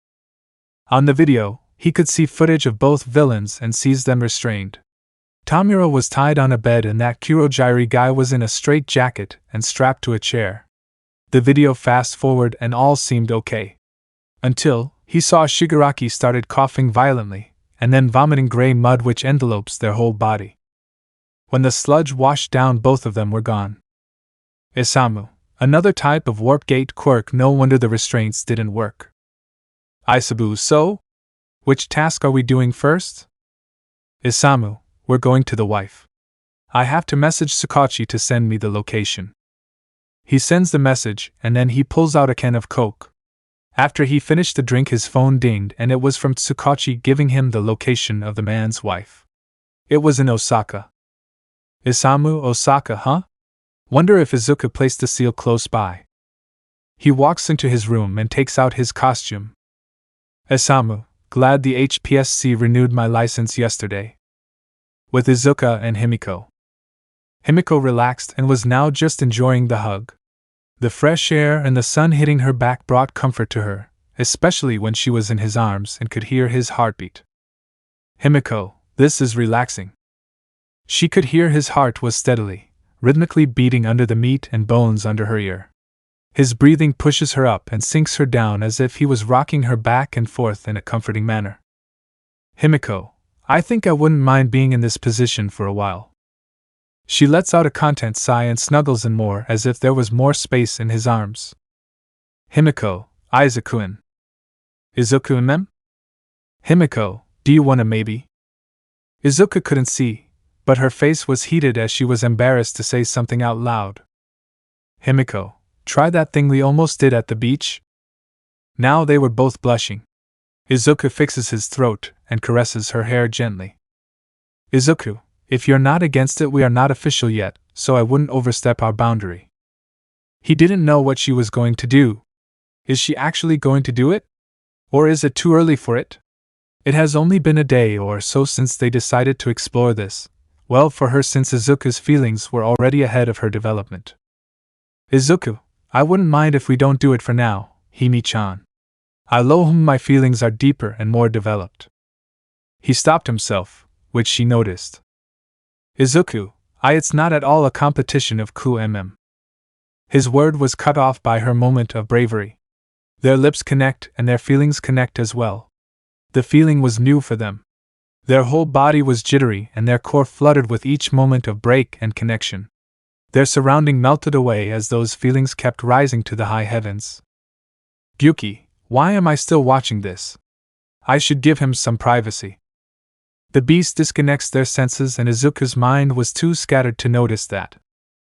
On the video, he could see footage of both villains and sees them restrained. Tamura was tied on a bed and that Kurogiri guy was in a straitjacket and strapped to a chair. The video fast forward and all seemed okay. Until he saw Shigaraki started coughing violently, and then vomiting gray mud which envelopes their whole body. When the sludge washed down, both of them were gone. Isamu, another type of warp gate quirk. No wonder the restraints didn't work. Isabu, so? Which task are we doing first? Isamu, we're going to the wife. I have to message Sakachi to send me the location. He sends the message, and then he pulls out a can of Coke. After he finished the drink, his phone dinged, and it was from Sakachi giving him the location of the man's wife. It was in Osaka. Isamu, Osaka, huh? Wonder if Izuku placed the seal close by. He walks into his room and takes out his costume. Isamu, glad the HPSC renewed my license yesterday. With Izuku and Himiko. Himiko relaxed and was now just enjoying the hug. The fresh air and the sun hitting her back brought comfort to her, especially when she was in his arms and could hear his heartbeat. Himiko, this is relaxing. She could hear his heart was steadily, rhythmically beating under the meat and bones under her ear. His breathing pushes her up and sinks her down as if he was rocking her back and forth in a comforting manner. Himiko, I think I wouldn't mind being in this position for a while. She lets out a content sigh and snuggles in more as if there was more space in his arms. Himiko, Izuku-in. Izuku-in? Himiko, do you want a maybe? Izuku couldn't see, but her face was heated as she was embarrassed to say something out loud. Himiko, try that thing we almost did at the beach? Now they were both blushing. Izuku fixes his throat and caresses her hair gently. Izuku, if you're not against it, we are not official yet, so I wouldn't overstep our boundary. He didn't know what she was going to do. Is she actually going to do it? Or is it too early for it? It has only been a day or so since they decided to explore this. Well for her, since Izuku's feelings were already ahead of her development. Izuku, I wouldn't mind if we don't do it for now, Himi-chan. My feelings are deeper and more developed. He stopped himself, which she noticed. Izuku, it's not at all a competition of ku-mm. His word was cut off by her moment of bravery. Their lips connect and their feelings connect as well. The feeling was new for them. Their whole body was jittery and their core fluttered with each moment of break and connection. Their surrounding melted away as those feelings kept rising to the high heavens. Gyuki, why am I still watching this? I should give him some privacy. The beast disconnects their senses and Izuku's mind was too scattered to notice that.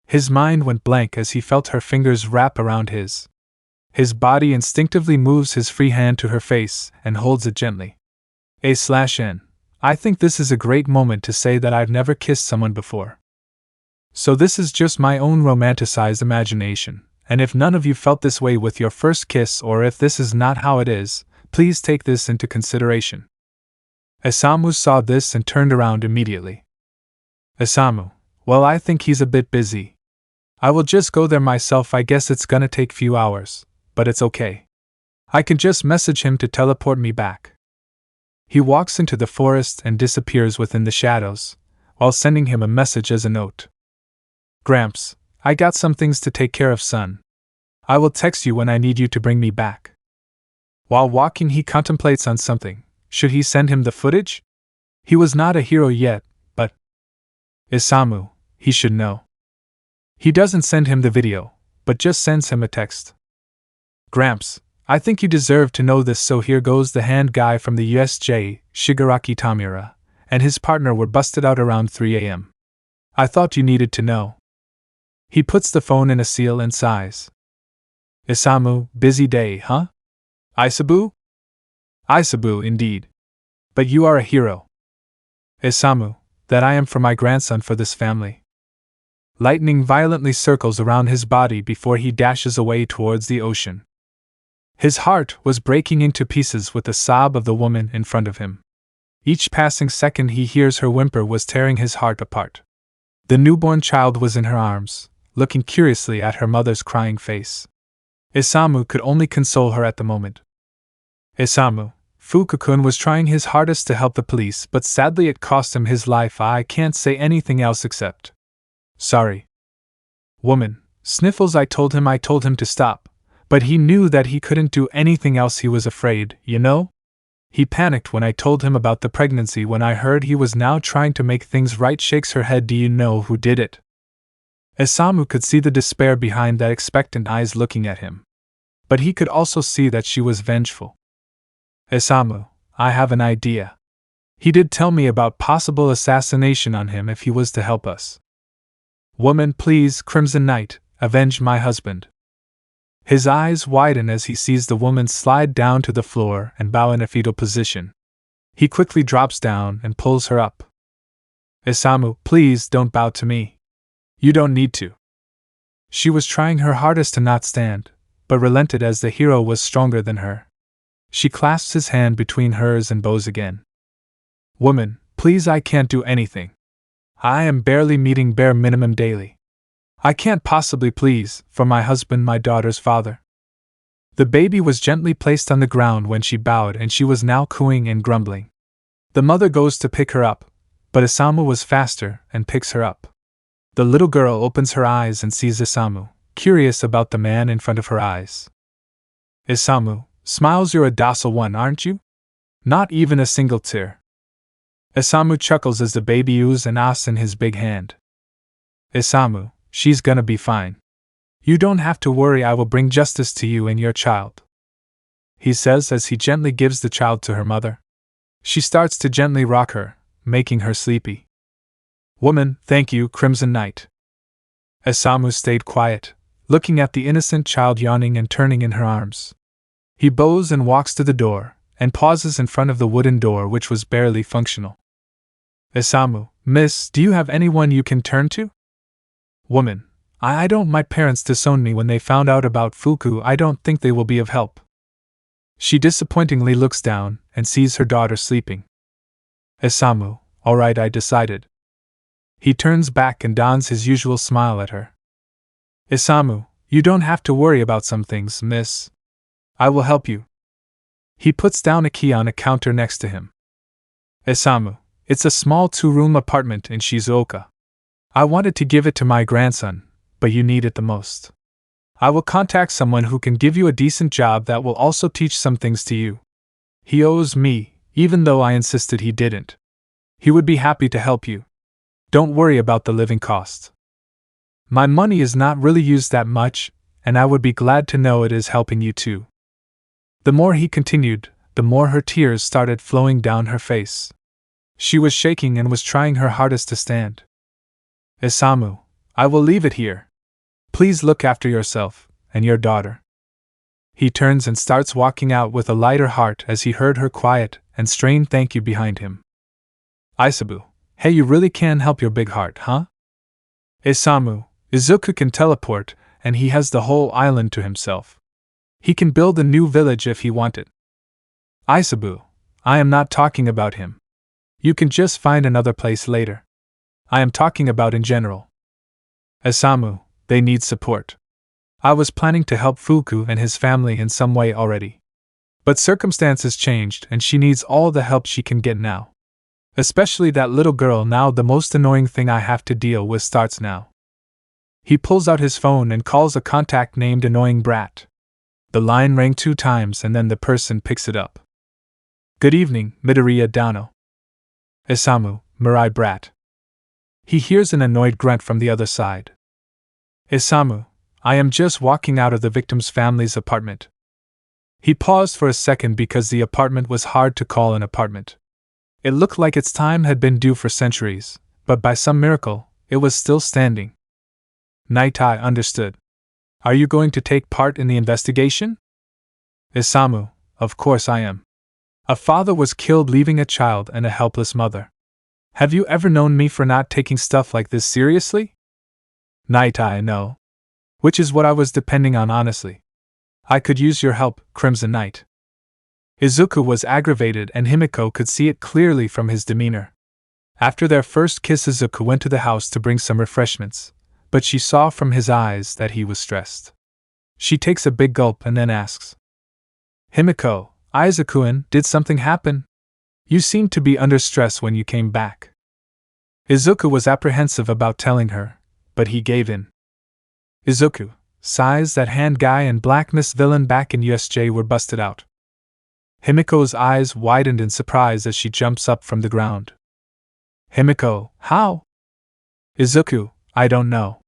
His mind went blank as he felt her fingers wrap around his. His body instinctively moves his free hand to her face and holds it gently. A/N. I think this is a great moment to say that I've never kissed someone before. So this is just my own romanticized imagination, and if none of you felt this way with your first kiss or if this is not how it is, please take this into consideration. Isamu saw this and turned around immediately. Isamu, well, I think he's a bit busy. I will just go there myself. I guess it's gonna take few hours, but it's okay. I can just message him to teleport me back. He walks into the forest and disappears within the shadows, while sending him a message as a note. Gramps, I got some things to take care of, son. I will text you when I need you to bring me back. While walking, he contemplates on something. Should he send him the footage? He was not a hero yet, but Isamu, he should know. He doesn't send him the video, but just sends him a text. Gramps, I think you deserve to know this, so here goes. The hand guy from the USJ, Shigaraki Tamura, and his partner were busted out around 3 a.m. I thought you needed to know. He puts the phone in a seal and sighs. Isamu, busy day, huh? Isabu? Isabu, indeed. But you are a hero. Isamu, that I am for my grandson, for this family. Lightning violently circles around his body before he dashes away towards the ocean. His heart was breaking into pieces with the sob of the woman in front of him. Each passing second he hears her whimper was tearing his heart apart. The newborn child was in her arms, looking curiously at her mother's crying face. Isamu could only console her at the moment. Isamu, Fuku-kun was trying his hardest to help the police, but sadly it cost him his life. I can't say anything else except sorry. Woman, sniffles. I told him to stop, but he knew that he couldn't do anything else. He was afraid, you know? He panicked when I told him about the pregnancy. When I heard he was now trying to make things right, shakes her head. Do you know who did it? Isamu could see the despair behind that expectant eyes looking at him. But he could also see that she was vengeful. Isamu, I have an idea. He did tell me about possible assassination on him if he was to help us. Woman, please, Crimson Knight, avenge my husband. His eyes widen as he sees the woman slide down to the floor and bow in a fetal position. He quickly drops down and pulls her up. Isamu, please don't bow to me. You don't need to. She was trying her hardest to not stand, but relented as the hero was stronger than her. She clasps his hand between hers and bows again. Woman, please, I can't do anything. I am barely meeting bare minimum daily. I can't possibly, please, for my husband, my daughter's father. The baby was gently placed on the ground when she bowed, and she was now cooing and grumbling. The mother goes to pick her up, but Isamu was faster and picks her up. The little girl opens her eyes and sees Isamu, curious about the man in front of her eyes. Isamu smiles. You're a docile one, aren't you? Not even a single tear. Isamu chuckles as the baby oohs and ahs in his big hand. Isamu, she's gonna be fine. You don't have to worry. I will bring justice to you and your child, he says as he gently gives the child to her mother. She starts to gently rock her, making her sleepy. Woman, thank you, Crimson Knight. Isamu stayed quiet, looking at the innocent child yawning and turning in her arms. He bows and walks to the door, and pauses in front of the wooden door which was barely functional. Isamu, miss, do you have anyone you can turn to? Woman, I don't. My parents disowned me when they found out about Fuku. I don't think they will be of help. She disappointingly looks down and sees her daughter sleeping. Isamu, all right, I decided. He turns back and dons his usual smile at her. Isamu, you don't have to worry about some things, miss. I will help you. He puts down a key on a counter next to him. Isamu, it's a small 2-room apartment in Shizuoka. I wanted to give it to my grandson, but you need it the most. I will contact someone who can give you a decent job that will also teach some things to you. He owes me, even though I insisted he didn't. He would be happy to help you. Don't worry about the living cost. My money is not really used that much, and I would be glad to know it is helping you too. The more he continued, the more her tears started flowing down her face. She was shaking and was trying her hardest to stand. Isamu, I will leave it here. Please look after yourself, and your daughter. He turns and starts walking out with a lighter heart as he heard her quiet and strained thank you behind him. Isabu, hey, you really can help your big heart, huh? Isamu, Izuku can teleport, and he has the whole island to himself. He can build a new village if he wanted. Isabu, I am not talking about him. You can just find another place later. I am talking about in general. Isamu, they need support. I was planning to help Fuku and his family in some way already. But circumstances changed and she needs all the help she can get now. Especially that little girl. Now the most annoying thing I have to deal with starts now. He pulls out his phone and calls a contact named Annoying Brat. The line rang 2 times and then the person picks it up. Good evening, Midoriya Dano. Isamu, Mirai Brat. He hears an annoyed grunt from the other side. Isamu, I am just walking out of the victim's family's apartment. He paused for a second because the apartment was hard to call an apartment. It looked like its time had been due for centuries, but by some miracle, it was still standing. Night-Eye understood. Are you going to take part in the investigation? Isamu, of course I am. A father was killed leaving a child and a helpless mother. Have you ever known me for not taking stuff like this seriously? Night-Eye, no. Which is what I was depending on honestly. I could use your help, Crimson Knight. Izuku was aggravated and Himiko could see it clearly from his demeanor. After their first kiss, Izuku went to the house to bring some refreshments, but she saw from his eyes that he was stressed. She takes a big gulp and then asks, Himiko, Izuku-in, did something happen? You seemed to be under stress when you came back. Izuku was apprehensive about telling her, but he gave in. Izuku, sighs that hand guy and blackness villain back in USJ were busted out. Himiko's eyes widened in surprise as she jumps up from the ground. Himiko, how? Izuku, I don't know.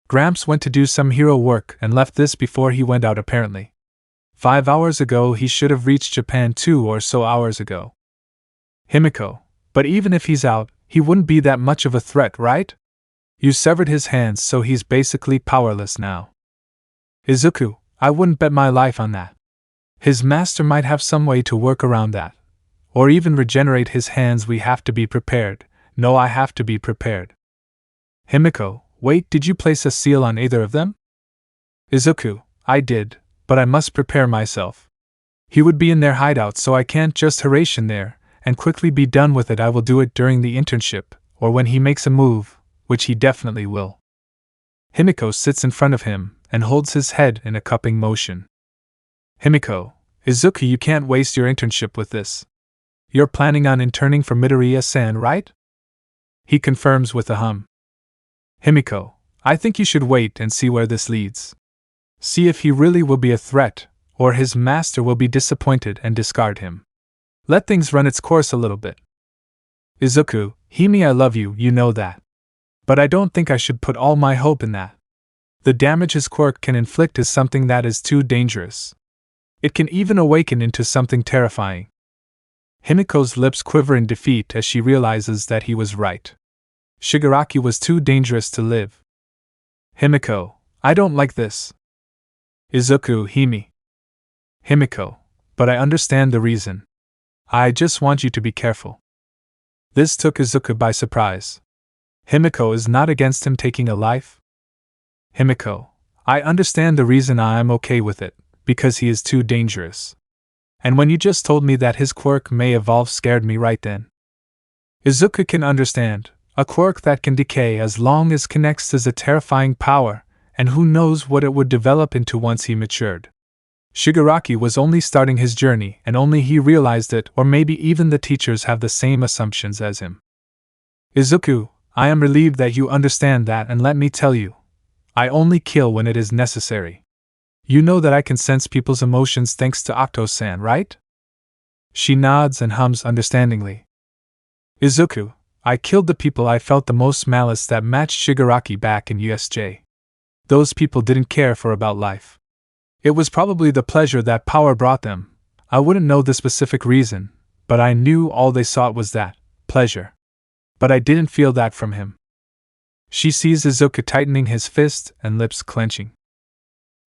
Gramps went to do some hero work and left this before he went out apparently. 5 hours ago he should have reached Japan 2 or so hours ago. Himiko, but even if he's out, he wouldn't be that much of a threat, right? You severed his hands so he's basically powerless now. Izuku, I wouldn't bet my life on that. His master might have some way to work around that. Or even regenerate his hands. We have to be prepared. No, I have to be prepared. Himiko, wait, did you place a seal on either of them? Izuku, I did, but I must prepare myself. He would be in their hideout, so I can't just harass in there and quickly be done with it. I will do it during the internship, or when he makes a move, which he definitely will. Himiko sits in front of him and holds his head in a cupping motion. Himiko, Izuku, you can't waste your internship with this. You're planning on interning for Midoriya-san, right? He confirms with a hum. Himiko, I think you should wait and see where this leads. See if he really will be a threat, or his master will be disappointed and discard him. Let things run its course a little bit. Izuku, Himi, I love you, you know that. But I don't think I should put all my hope in that. The damage his quirk can inflict is something that is too dangerous. It can even awaken into something terrifying. Himiko's lips quiver in defeat as she realizes that he was right. Shigaraki was too dangerous to live. Himiko, I don't like this. Izuku, Himi. Himiko, but I understand the reason. I just want you to be careful. This took Izuku by surprise. Himiko is not against him taking a life? Himiko, I understand the reason. I am okay with it, because he is too dangerous. And when you just told me that his quirk may evolve scared me right then. Izuku can understand. A quirk that can decay as long as connects is a terrifying power, and who knows what it would develop into once he matured. Shigaraki was only starting his journey and only he realized it, or maybe even the teachers have the same assumptions as him. Izuku, I am relieved that you understand that, and let me tell you, I only kill when it is necessary. You know that I can sense people's emotions thanks to Octo-san, right? She nods and hums understandingly. Izuku, I killed the people I felt the most malice that matched Shigaraki back in USJ. Those people didn't care for about life. It was probably the pleasure that power brought them. I wouldn't know the specific reason, but I knew all they sought was that pleasure. But I didn't feel that from him. She sees Izuku tightening his fist and lips clenching.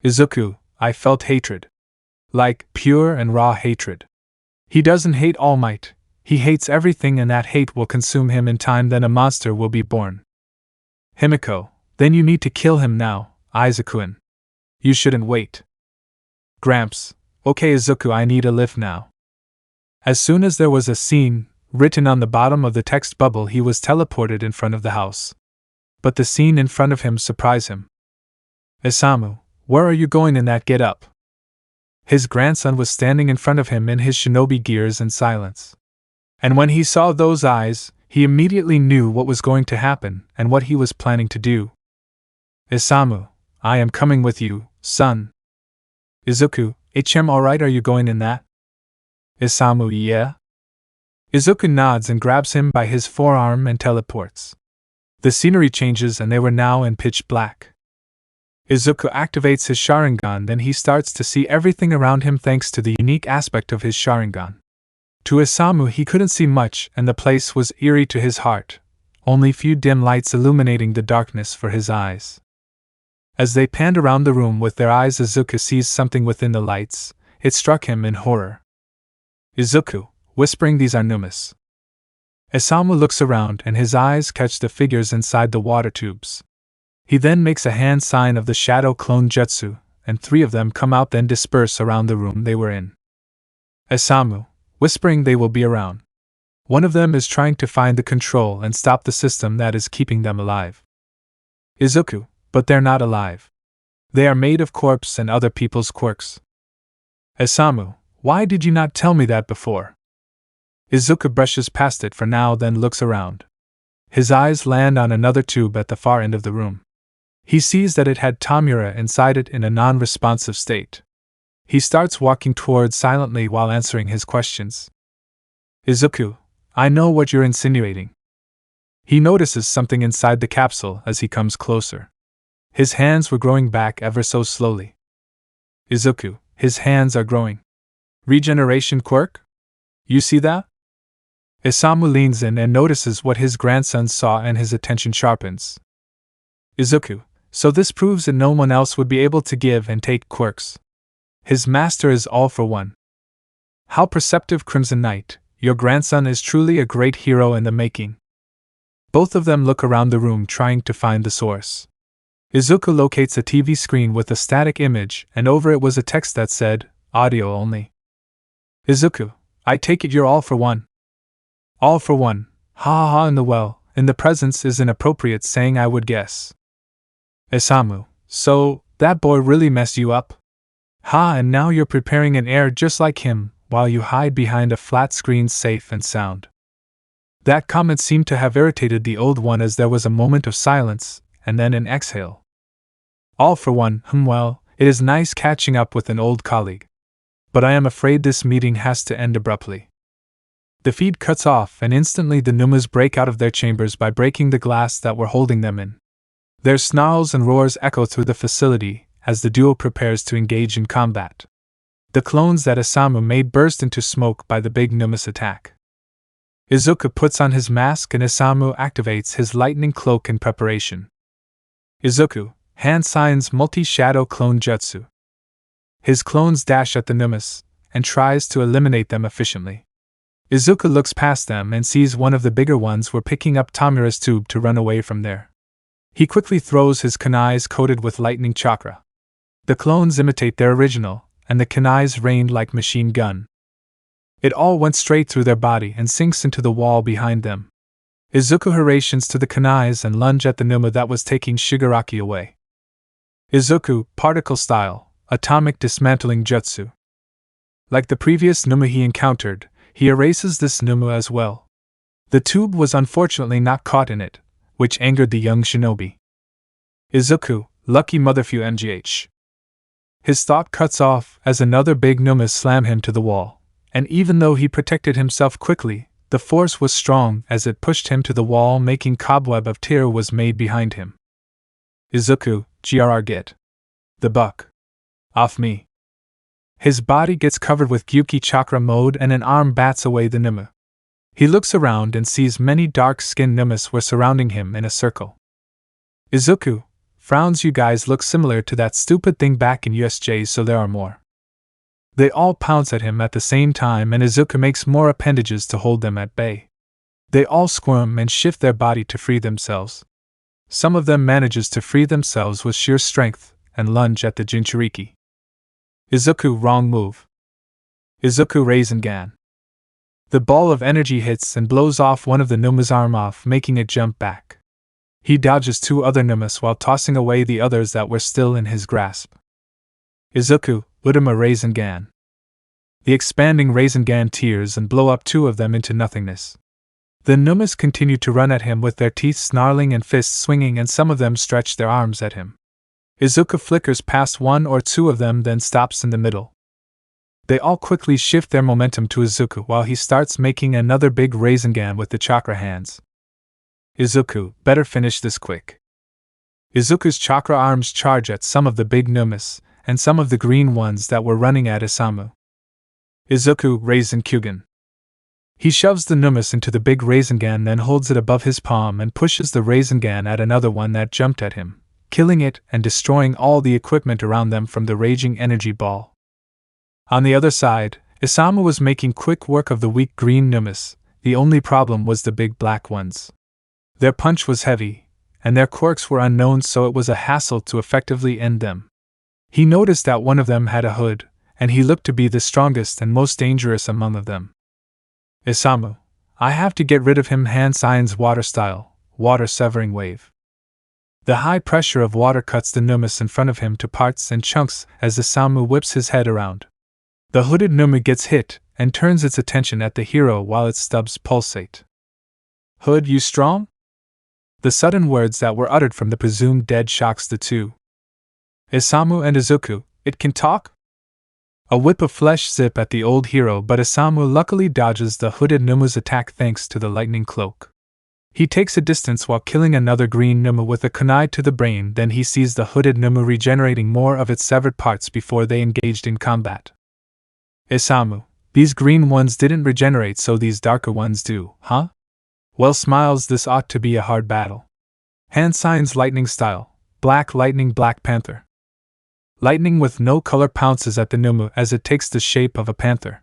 Izuku, I felt hatred. Like pure and raw hatred. He doesn't hate All Might. He hates everything, and that hate will consume him in time. Then a monster will be born. Himiko, then you need to kill him now, Izuku-in. You shouldn't wait. Gramps, okay Izuku, I need a lift now. As soon as there was a scene written on the bottom of the text bubble, he was teleported in front of the house. But the scene in front of him surprised him. Isamu, where are you going in that get-up? His grandson was standing in front of him in his shinobi gears in silence. And when he saw those eyes, he immediately knew what was going to happen and what he was planning to do. Isamu, I am coming with you, son. Izuku, HM alright, are you going in that? Isamu, yeah? Izuku nods and grabs him by his forearm and teleports. The scenery changes and they were now in pitch black. Izuku activates his Sharingan, then he starts to see everything around him thanks to the unique aspect of his Sharingan. To Isamu he couldn't see much and the place was eerie to his heart, only few dim lights illuminating the darkness for his eyes. As they panned around the room with their eyes, Izuku sees something within the lights. It struck him in horror. Izuku, whispering, these are Numas. Isamu looks around and his eyes catch the figures inside the water tubes. He then makes a hand sign of the shadow clone jutsu, and 3 of them come out then disperse around the room they were in. Isamu, whispering, they will be around. One of them is trying to find the control and stop the system that is keeping them alive. Izuku, but they're not alive. They are made of corpse and other people's quirks. Isamu, why did you not tell me that before? Izuku brushes past it for now, then looks around. His eyes land on another tube at the far end of the room. He sees that it had Tamura inside it in a non-responsive state. He starts walking towards silently while answering his questions. Izuku, I know what you're insinuating. He notices something inside the capsule as he comes closer. His hands were growing back ever so slowly. Izuku, his hands are growing. Regeneration quirk? You see that? Isamu leans in and notices what his grandson saw and his attention sharpens. Izuku, so this proves that no one else would be able to give and take quirks. His master is all for one. How perceptive, Crimson Knight, your grandson is truly a great hero in the making. Both of them look around the room trying to find the source. Izuku locates a TV screen with a static image, and over it was a text that said, audio only. Izuku, I take it you're all for one. All for one, ha ha ha, in the presence is an appropriate saying, I would guess. Isamu, so, that boy really messed you up? Ha, and now you're preparing an heir just like him, while you hide behind a flat screen safe and sound. That comment seemed to have irritated the old one as there was a moment of silence, and then an exhale. All for one, well, it is nice catching up with an old colleague. But I am afraid this meeting has to end abruptly. The feed cuts off and instantly the Numas break out of their chambers by breaking the glass that were holding them in. Their snarls and roars echo through the facility as the duo prepares to engage in combat. The clones that Isamu made burst into smoke by the big Numas attack. Izuku puts on his mask and Isamu activates his lightning cloak in preparation. Izuku, hand signs multi-shadow clone jutsu. His clones dash at the Numas and tries to eliminate them efficiently. Izuku looks past them and sees one of the bigger ones were picking up Tamura's tube to run away from there. He quickly throws his kunais coated with lightning chakra. The clones imitate their original, and the kunais rained like machine gun. It all went straight through their body and sinks into the wall behind them. Izuku harations to the kunais and lunge at the Numa that was taking Shigaraki away. Izuku, particle style, atomic dismantling jutsu. Like the previous Numa he encountered, he erases this Numa as well. The tube was unfortunately not caught in it, which angered the young shinobi. Izuku, lucky motherfucker MGH. His thought cuts off as another big Numas slam him to the wall, and even though he protected himself quickly, the force was strong as it pushed him to the wall, making cobweb of tear was made behind him. Izuku, GRR get. The buck. Off me. His body gets covered with Gyuki chakra mode and an arm bats away the Numa. He looks around and sees many dark-skinned Numas were surrounding him in a circle. Izuku frowns. You guys look similar to that stupid thing back in USJ, so there are more. They all pounce at him at the same time and Izuku makes more appendages to hold them at bay. They all squirm and shift their body to free themselves. Some of them manages to free themselves with sheer strength and lunge at the Jinchuuriki. Izuku, wrong move. Izuku Rasengan. The ball of energy hits and blows off one of the Numa's arm off, making it jump back. He dodges 2 other Numas while tossing away the others that were still in his grasp. Izuku, Udama Rasengan. The expanding Rasengan tears and blow up 2 of them into nothingness. The Numas continue to run at him with their teeth snarling and fists swinging, and some of them stretch their arms at him. Izuku flickers past one or two of them, then stops in the middle. They all quickly shift their momentum to Izuku while he starts making another big Rasengan with the chakra hands. Izuku, better finish this quick. Izuku's chakra arms charge at some of the big Numas, and some of the green ones that were running at Isamu. Izuku, Rasenkyugen. He shoves the Numas into the big Rasengan, then holds it above his palm and pushes the Rasengan at another one that jumped at him, killing it and destroying all the equipment around them from the raging energy ball. On the other side, Isamu was making quick work of the weak green Numas. The only problem was the big black ones. Their punch was heavy, and their quirks were unknown, so it was a hassle to effectively end them. He noticed that one of them had a hood, and he looked to be the strongest and most dangerous among them. Isamu, I have to get rid of him. Hand signs water style, water severing wave. The high pressure of water cuts the Numas in front of him to parts and chunks as Isamu whips his head around. The hooded Numa gets hit and turns its attention at the hero while its stubs pulsate. Hood, you strong? The sudden words that were uttered from the presumed dead shocks the two. Isamu and Izuku, it can talk? A whip of flesh zip at the old hero, but Isamu luckily dodges the hooded Numa's attack thanks to the lightning cloak. He takes a distance while killing another green Numa with a kunai to the brain, then he sees the hooded Numa regenerating more of its severed parts before they engaged in combat. Isamu, these green ones didn't regenerate, so these darker ones do, huh? Well, smiles, this ought to be a hard battle. Hand signs lightning style, black lightning, Black Panther. Lightning with no color pounces at the Numa as it takes the shape of a panther.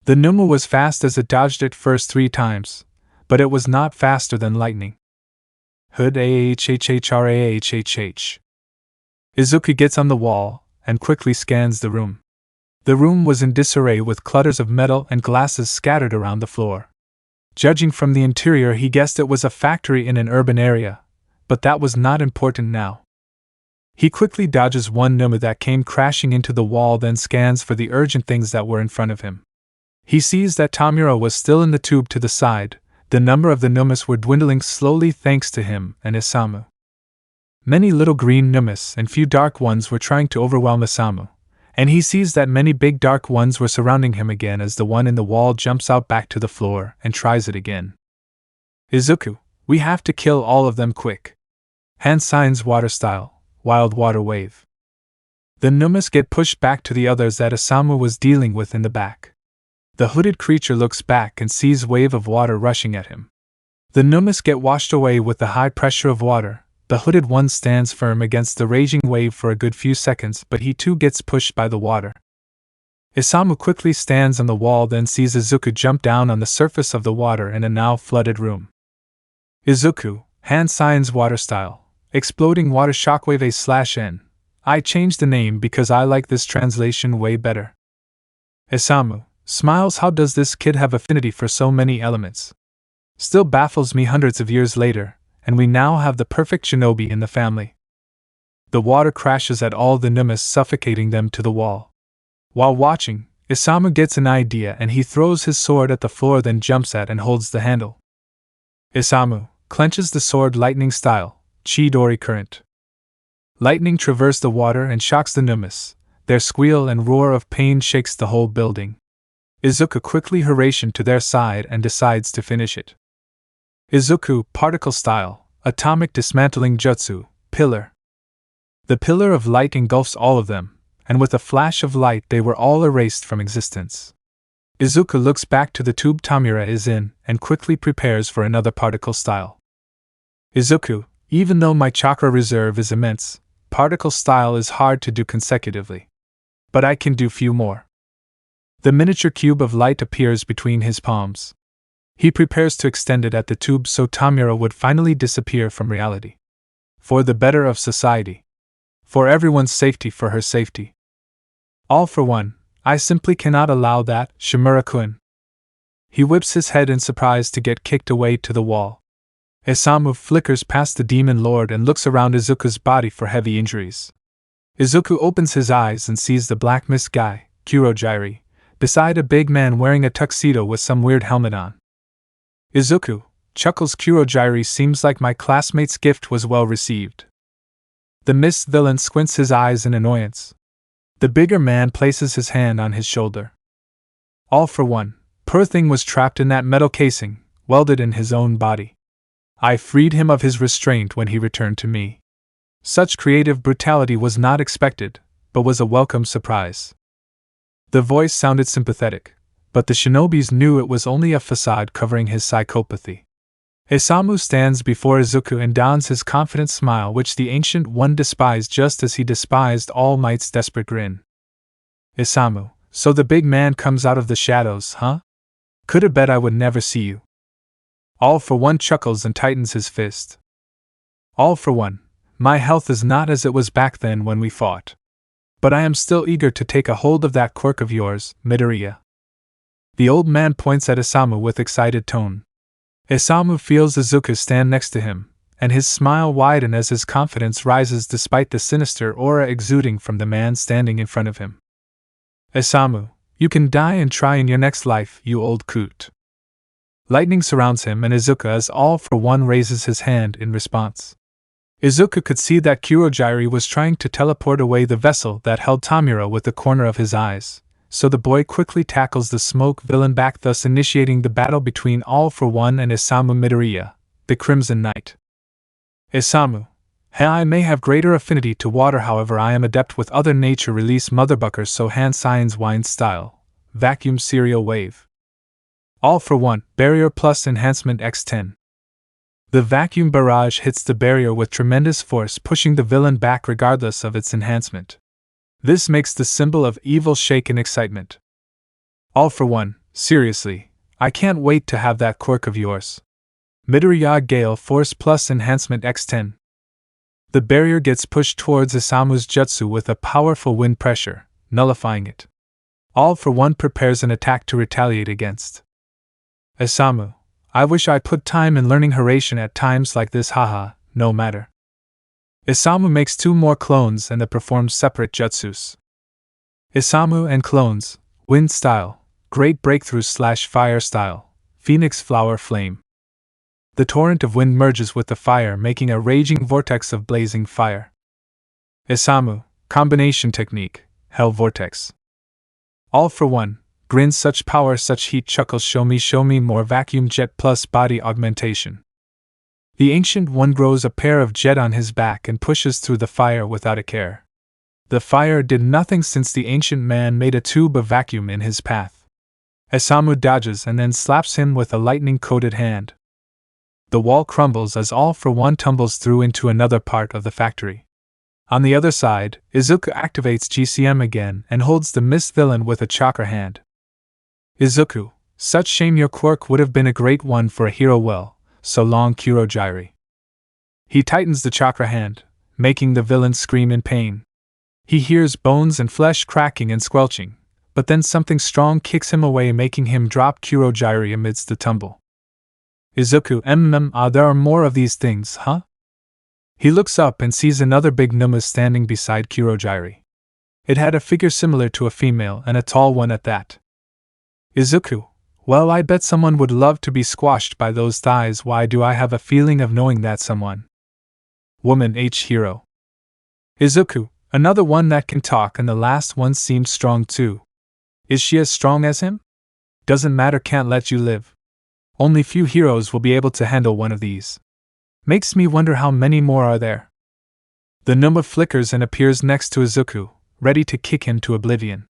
The Numa was fast as it dodged it first 3 times, but it was not faster than lightning. Hood ahhhrahhh. Izuku gets on the wall and quickly scans the room. The room was in disarray with clutters of metal and glasses scattered around the floor. Judging from the interior, he guessed it was a factory in an urban area, but that was not important now. He quickly dodges one Numa that came crashing into the wall, then scans for the urgent things that were in front of him. He sees that Tamura was still in the tube to the side. The number of the Numas were dwindling slowly thanks to him and Isamu. Many little green Numas and few dark ones were trying to overwhelm Isamu, and he sees that many big dark ones were surrounding him again as the one in the wall jumps out back to the floor and tries it again. Izuku, we have to kill all of them quick. Hand signs water style, wild water wave. The Numas get pushed back to the others that Isamu was dealing with in the back. The hooded creature looks back and sees a wave of water rushing at him. The Numas get washed away with the high pressure of water. The hooded one stands firm against the raging wave for a good few seconds, but he too gets pushed by the water. Isamu quickly stands on the wall, then sees Izuku jump down on the surface of the water in a now flooded room. Izuku, hand signs water style, exploding water shockwave A/N. I changed the name because I like this translation way better. Isamu smiles. How does this kid have affinity for so many elements? Still baffles me hundreds of years later, and we now have the perfect shinobi in the family. The water crashes at all the Numas, suffocating them to the wall. While watching, Isamu gets an idea and he throws his sword at the floor, then jumps at and holds the handle. Isamu clenches the sword lightning style, Chidori current. Lightning traverses the water and shocks the Numas. Their squeal and roar of pain shakes the whole building. Izuku quickly hurries to their side and decides to finish it. Izuku, particle style, atomic dismantling jutsu, pillar. The pillar of light engulfs all of them, and with a flash of light they were all erased from existence. Izuku looks back to the tube Tamura is in and quickly prepares for another particle style. Izuku, even though my chakra reserve is immense, particle style is hard to do consecutively. But I can do few more. The miniature cube of light appears between his palms. He prepares to extend it at the tube so Tamura would finally disappear from reality. For the better of society. For everyone's safety, for her safety. All for one, I simply cannot allow that, Shimura-kun. He whips his head in surprise to get kicked away to the wall. Isamu flickers past the demon lord and looks around Izuku's body for heavy injuries. Izuku opens his eyes and sees the black mist guy, Kurojiiri, beside a big man wearing a tuxedo with some weird helmet on. Izuku, chuckles Kurojiiri, seems like my classmate's gift was well received. The mist villain squints his eyes in annoyance. The bigger man places his hand on his shoulder. All for one, poor thing was trapped in that metal casing, welded in his own body. I freed him of his restraint when he returned to me. Such creative brutality was not expected, but was a welcome surprise. The voice sounded sympathetic, but the shinobis knew it was only a facade covering his psychopathy. Isamu stands before Izuku and dons his confident smile, which the Ancient One despised just as he despised All Might's desperate grin. Isamu, so the big man comes out of the shadows, huh? Coulda bet I would never see you. All for One chuckles and tightens his fist. All for One, my health is not as it was back then when we fought. But I am still eager to take a hold of that quirk of yours, Midoriya. The old man points at Isamu with excited tone. Isamu feels Izuku stand next to him, and his smile widens as his confidence rises despite the sinister aura exuding from the man standing in front of him. Isamu, you can die and try in your next life, you old coot. Lightning surrounds him and Izuku as All for One raises his hand in response. Izuku could see that Kurogiri was trying to teleport away the vessel that held Tamura with the corner of his eyes, so the boy quickly tackles the smoke villain back, thus initiating the battle between All for One and Isamu Midoriya, the Crimson Knight. Isamu, I may have greater affinity to water, however I am adept with other nature release motherbuckers, so hand signs wine style, vacuum serial wave. All for One, barrier plus enhancement x10. The vacuum barrage hits the barrier with tremendous force, pushing the villain back regardless of its enhancement. This makes the symbol of evil shake in excitement. All for One, seriously, I can't wait to have that quirk of yours. Midoriya Gale Force plus Enhancement x10. The barrier gets pushed towards Isamu's jutsu with a powerful wind pressure, nullifying it. All for One prepares an attack to retaliate against. Isamu, I wish I put time in learning Haracian at times like this, haha, no matter. Isamu makes 2 more clones and they perform separate jutsus. Isamu and clones, wind style, great breakthrough / fire style, phoenix flower flame. The torrent of wind merges with the fire, making a raging vortex of blazing fire. Isamu, combination technique, hell vortex. All for One, grins such power such heat, chuckles show me more vacuum jet plus body augmentation. The Ancient One grows a pair of jet on his back and pushes through the fire without a care. The fire did nothing since the Ancient Man made a tube of vacuum in his path. Isamu dodges and then slaps him with a lightning-coated hand. The wall crumbles as All for One tumbles through into another part of the factory. On the other side, Izuku activates GCM again and holds the mist villain with a chakra hand. Izuku, such shame, your quirk would have been a great one for a hero, well. So long, Kurogiri. He tightens the chakra hand, making the villain scream in pain. He hears bones and flesh cracking and squelching, but then something strong kicks him away, making him drop Kurogiri amidst the tumble. Izuku, there are more of these things, huh? He looks up and sees another big Numa standing beside Kurogiri. It had a figure similar to a female, and a tall one at that. Izuku, well, I bet someone would love to be squashed by those thighs. Why do I have a feeling of knowing that someone? Woman H hero. Izuku, another one that can talk, and the last one seemed strong too. Is she as strong as him? Doesn't matter, can't let you live. Only few heroes will be able to handle one of these. Makes me wonder how many more are there. The Numa flickers and appears next to Izuku, ready to kick him to oblivion.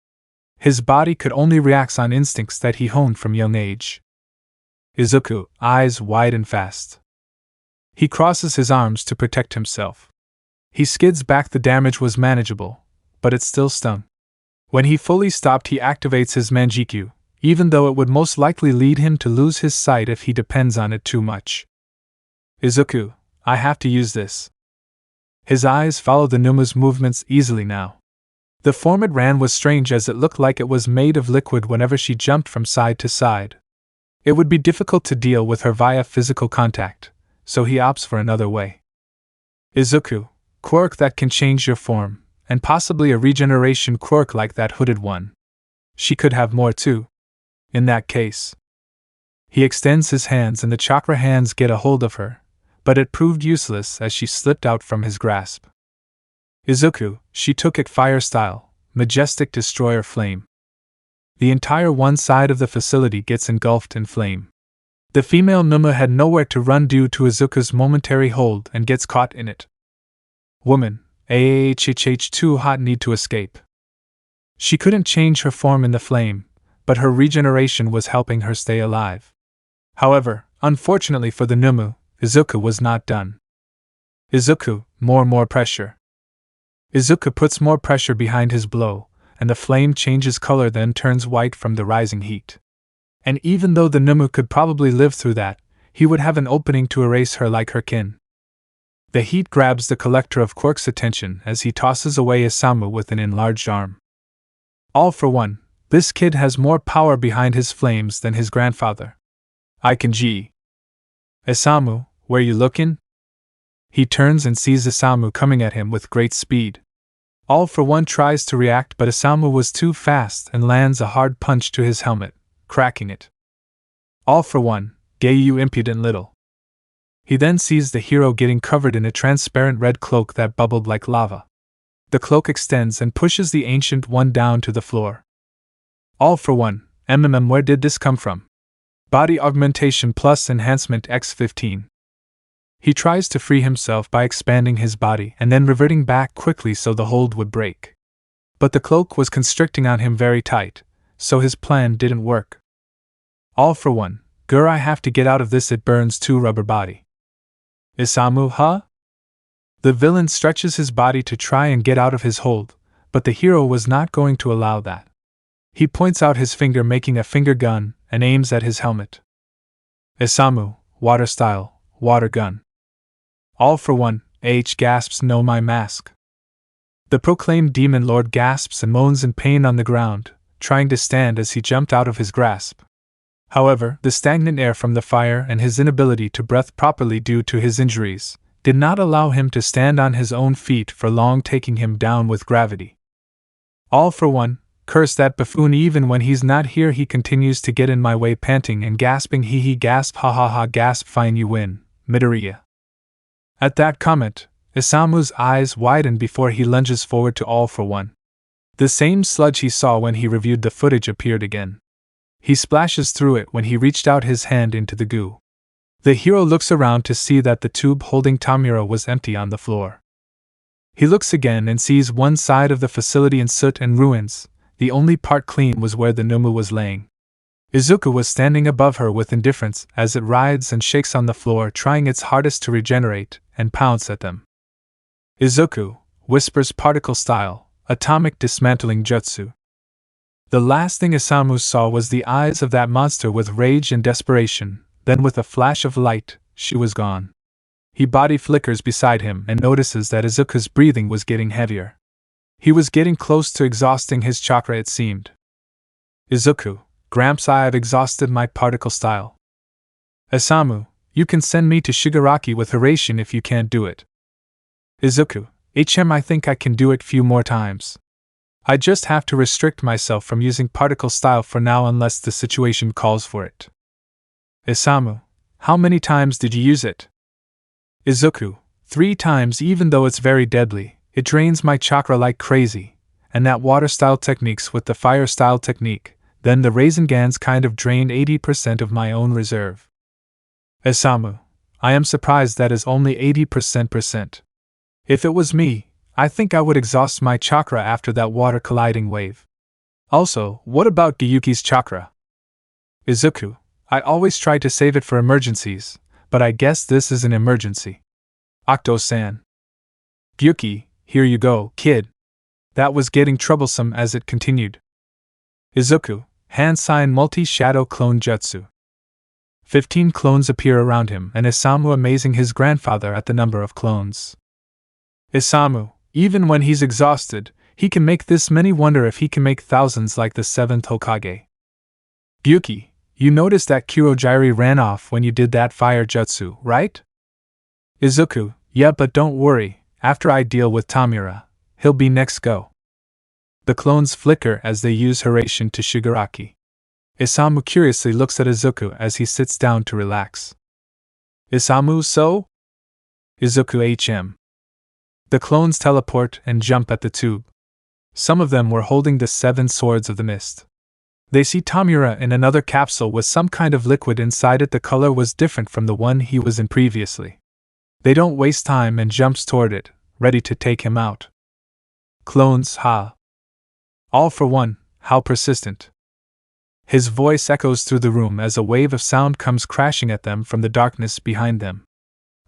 His body could only react on instincts that he honed from young age. Izuku, eyes wide and fast. He crosses his arms to protect himself. He skids back. The damage was manageable, but it still stung. When he fully stopped, he activates his Manjikyu, even though it would most likely lead him to lose his sight if he depends on it too much. Izuku, I have to use this. His eyes follow the Numa's movements easily now. The form it ran was strange, as it looked like it was made of liquid whenever she jumped from side to side. It would be difficult to deal with her via physical contact, so he opts for another way. Izuku, quirk that can change your form, and possibly a regeneration quirk like that hooded one. She could have more too. In that case. He extends his hands and the chakra hands get a hold of her, but it proved useless as she slipped out from his grasp. Izuku, she took it fire style, majestic destroyer flame. The entire one side of the facility gets engulfed in flame. The female Numa had nowhere to run due to Izuku's momentary hold and gets caught in it. Woman, too hot, need to escape. She couldn't change her form in the flame, but her regeneration was helping her stay alive. However, unfortunately for the Numu, Izuku was not done. Izuku, more pressure. Izuku puts more pressure behind his blow, and the flame changes color, then turns white from the rising heat. And even though the Numu could probably live through that, he would have an opening to erase her like her kin. The heat grabs the collector of quirks' attention as he tosses away Isamu with an enlarged arm. All for one, this kid has more power behind his flames than his grandfather. I can G. Isamu, where you lookin'? He turns and sees Isamu coming at him with great speed. All for one tries to react, but Isamu was too fast and lands a hard punch to his helmet, cracking it. All for one, gay you impudent little. He then sees the hero getting covered in a transparent red cloak that bubbled like lava. The cloak extends and pushes the ancient one down to the floor. All for one, where did this come from? Body augmentation plus enhancement x15. He tries to free himself by expanding his body and then reverting back quickly so the hold would break. But the cloak was constricting on him very tight, so his plan didn't work. All for one, I have to get out of this, it burns too, rubber body. Isamu, huh? The villain stretches his body to try and get out of his hold, but the hero was not going to allow that. He points out his finger, making a finger gun, and aims at his helmet. Isamu, water style, water gun. All for one, gasps, no, my mask. The proclaimed demon lord gasps and moans in pain on the ground, trying to stand as he jumped out of his grasp. However, the stagnant air from the fire and his inability to breathe properly due to his injuries did not allow him to stand on his own feet for long, taking him down with gravity. All for one, curse that buffoon, even when he's not here he continues to get in my way, panting and gasping, he gasp, ha ha ha, gasp, fine, you win, Midoriya. At that comment, Isamu's eyes widen before he lunges forward to All for one. The same sludge he saw when he reviewed the footage appeared again. He splashes through it when he reached out his hand into the goo. The hero looks around to see that the tube holding Tamura was empty on the floor. He looks again and sees one side of the facility in soot and ruins. The only part clean was where the Numu was laying. Izuku was standing above her with indifference as it writhes and shakes on the floor, trying its hardest to regenerate and pounce at them. Izuku, whispers particle style, atomic dismantling jutsu. The last thing Isamu saw was the eyes of that monster with rage and desperation, then with a flash of light, she was gone. He body flickers beside him and notices that Izuku's breathing was getting heavier. He was getting close to exhausting his chakra, it seemed. Izuku, Gramps, I have exhausted my particle style. Isamu, you can send me to Shigaraki with Hiration if you can't do it. Izuku, I think I can do it few more times. I just have to restrict myself from using particle style for now unless the situation calls for it. Isamu, how many times did you use it? Izuku, 3 times, even though it's very deadly, it drains my chakra like crazy, and that water style techniques with the fire style technique, then the Raisengans kind of drained 80% of my own reserve. Isamu, I am surprised that is only 80%. If it was me, I think I would exhaust my chakra after that water colliding wave. Also, what about Gyuki's chakra? Izuku, I always try to save it for emergencies, but I guess this is an emergency. Octo-san. Gyuki, here you go, kid. That was getting troublesome as it continued. Izuku, hand sign multi-shadow clone jutsu. 15 clones appear around him and Isamu amazing his grandfather at the number of clones. Isamu, even when he's exhausted, he can make this many, wonder if he can make thousands like the 7th Hokage. Gyuki, you noticed that Kurogiri ran off when you did that fire jutsu, right? Izuku, yeah, but don't worry, after I deal with Tamura, he'll be next go. The clones flicker as they use Hiration to Shigaraki. Isamu curiously looks at Izuku as he sits down to relax. Isamu, so? Izuku HM. The clones teleport and jump at the tube. Some of them were holding the 7 swords of the mist. They see Tamura in another capsule with some kind of liquid inside it. The color was different from the one he was in previously. They don't waste time and jumps toward it, ready to take him out. Clones, ha! All for one, how persistent. His voice echoes through the room as a wave of sound comes crashing at them from the darkness behind them.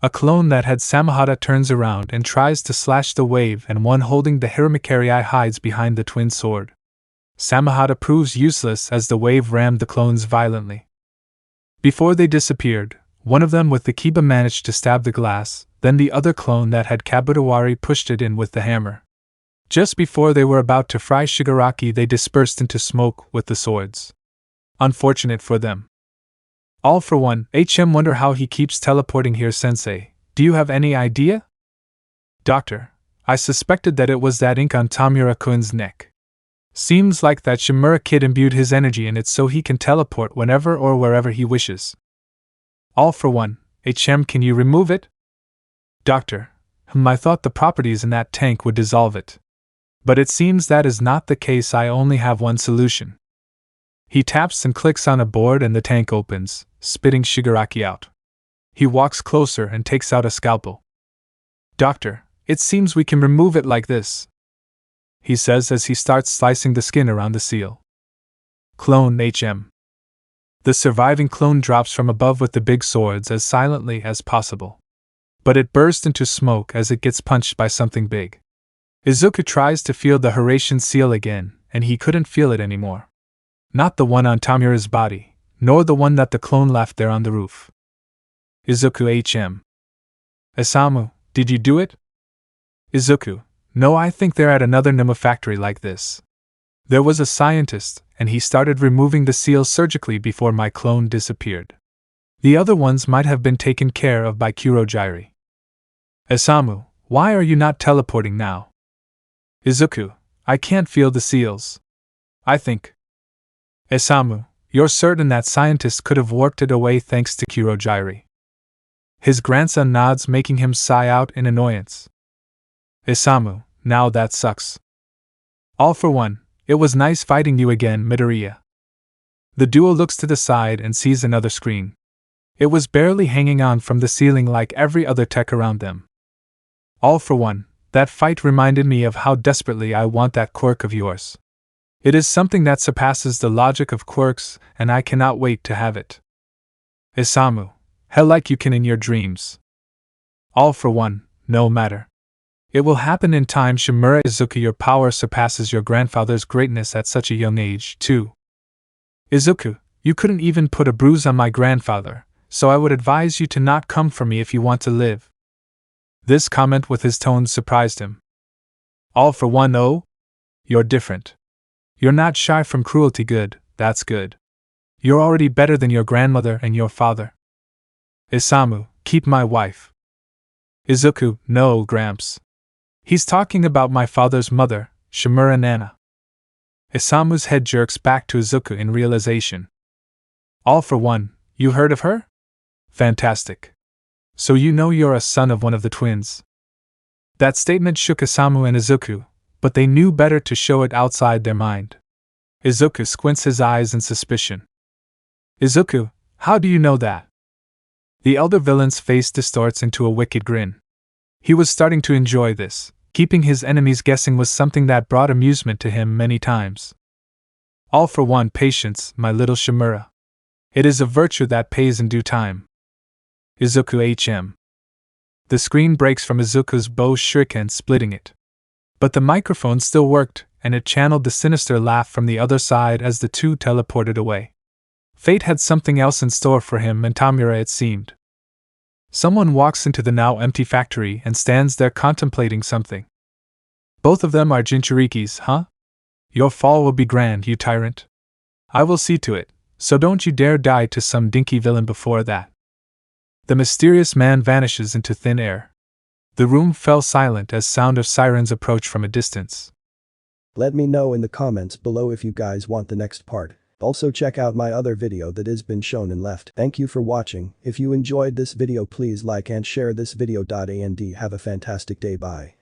A clone that had Samahata turns around and tries to slash the wave, and one holding the Hiramikari hides behind the twin sword. Samahata proves useless as the wave rammed the clones violently. Before they disappeared, one of them with the kiba managed to stab the glass, then the other clone that had Kabutoari pushed it in with the hammer. Just before they were about to fry Shigaraki, they dispersed into smoke with the swords. Unfortunate for them. All for one, wonder how he keeps teleporting here. Sensei, do you have any idea? Doctor, I suspected that it was that ink on Tamura-kun's neck. Seems like that Shimura kid imbued his energy in it so he can teleport whenever or wherever he wishes. All for one, can you remove it? Doctor, I thought the properties in that tank would dissolve it. But it seems that is not the case. I only have one solution. He taps and clicks on a board and the tank opens, spitting Shigaraki out. He walks closer and takes out a scalpel. Doctor, it seems we can remove it like this, he says as he starts slicing the skin around the seal. Clone HM. The surviving clone drops from above with the big swords as silently as possible. But it bursts into smoke as it gets punched by something big. Izuku tries to feel the Horatian seal again, and he couldn't feel it anymore. Not the one on Tamura's body, nor the one that the clone left there on the roof. Izuku HM. Isamu, did you do it? Izuku, no, I think they're at another Numa factory like this. There was a scientist, and he started removing the seal surgically before my clone disappeared. The other ones might have been taken care of by Kurogyri. Isamu, why are you not teleporting now? Izuku, I can't feel the seals. I think. Isamu, you're certain that scientist could have warped it away thanks to Kurogyri? His grandson nods, making him sigh out in annoyance. Isamu, now that sucks. All for one, it was nice fighting you again, Midoriya. The duo looks to the side and sees another screen. It was barely hanging on from the ceiling like every other tech around them. All for one, that fight reminded me of how desperately I want that quirk of yours. It is something that surpasses the logic of quirks, and I cannot wait to have it. Isamu, hell, like you can in your dreams. All for one, no matter. It will happen in time. Shimura. Izuku, your power surpasses your grandfather's greatness at such a young age, too. Izuku, you couldn't even put a bruise on my grandfather, so I would advise you to not come for me if you want to live. This comment with his tones surprised him. All for one, oh? You're different. You're not shy from cruelty. Good, that's good. You're already better than your grandmother and your father. Isamu, keep my wife. Izuku, no, Gramps. He's talking about my father's mother, Shimura Nana. Isamu's head jerks back to Izuku in realization. All for one, you heard of her? Fantastic. So you know you're a son of one of the twins. That statement shook Isamu and Izuku, but they knew better to show it outside their mind. Izuku squints his eyes in suspicion. Izuku, how do you know that? The elder villain's face distorts into a wicked grin. He was starting to enjoy this. Keeping his enemies guessing was something that brought amusement to him many times. All for one, patience, my little Shimura. It is a virtue that pays in due time. Izuku HM. The screen breaks from Izuku's bow shuriken, splitting it. But the microphone still worked, and it channeled the sinister laugh from the other side as the two teleported away. Fate had something else in store for him and Tamura, it seemed. Someone walks into the now empty factory and stands there contemplating something. Both of them are Jinchuurikis, huh? Your fall will be grand, you tyrant. I will see to it, so don't you dare die to some dinky villain before that. The mysterious man vanishes into thin air. The room fell silent as sound of sirens approached from a distance. Let me know in the comments below if you guys want the next part. Also check out my other video that has been shown and left. Thank you for watching. If you enjoyed this video, please like and share this video. And have a fantastic day. Bye.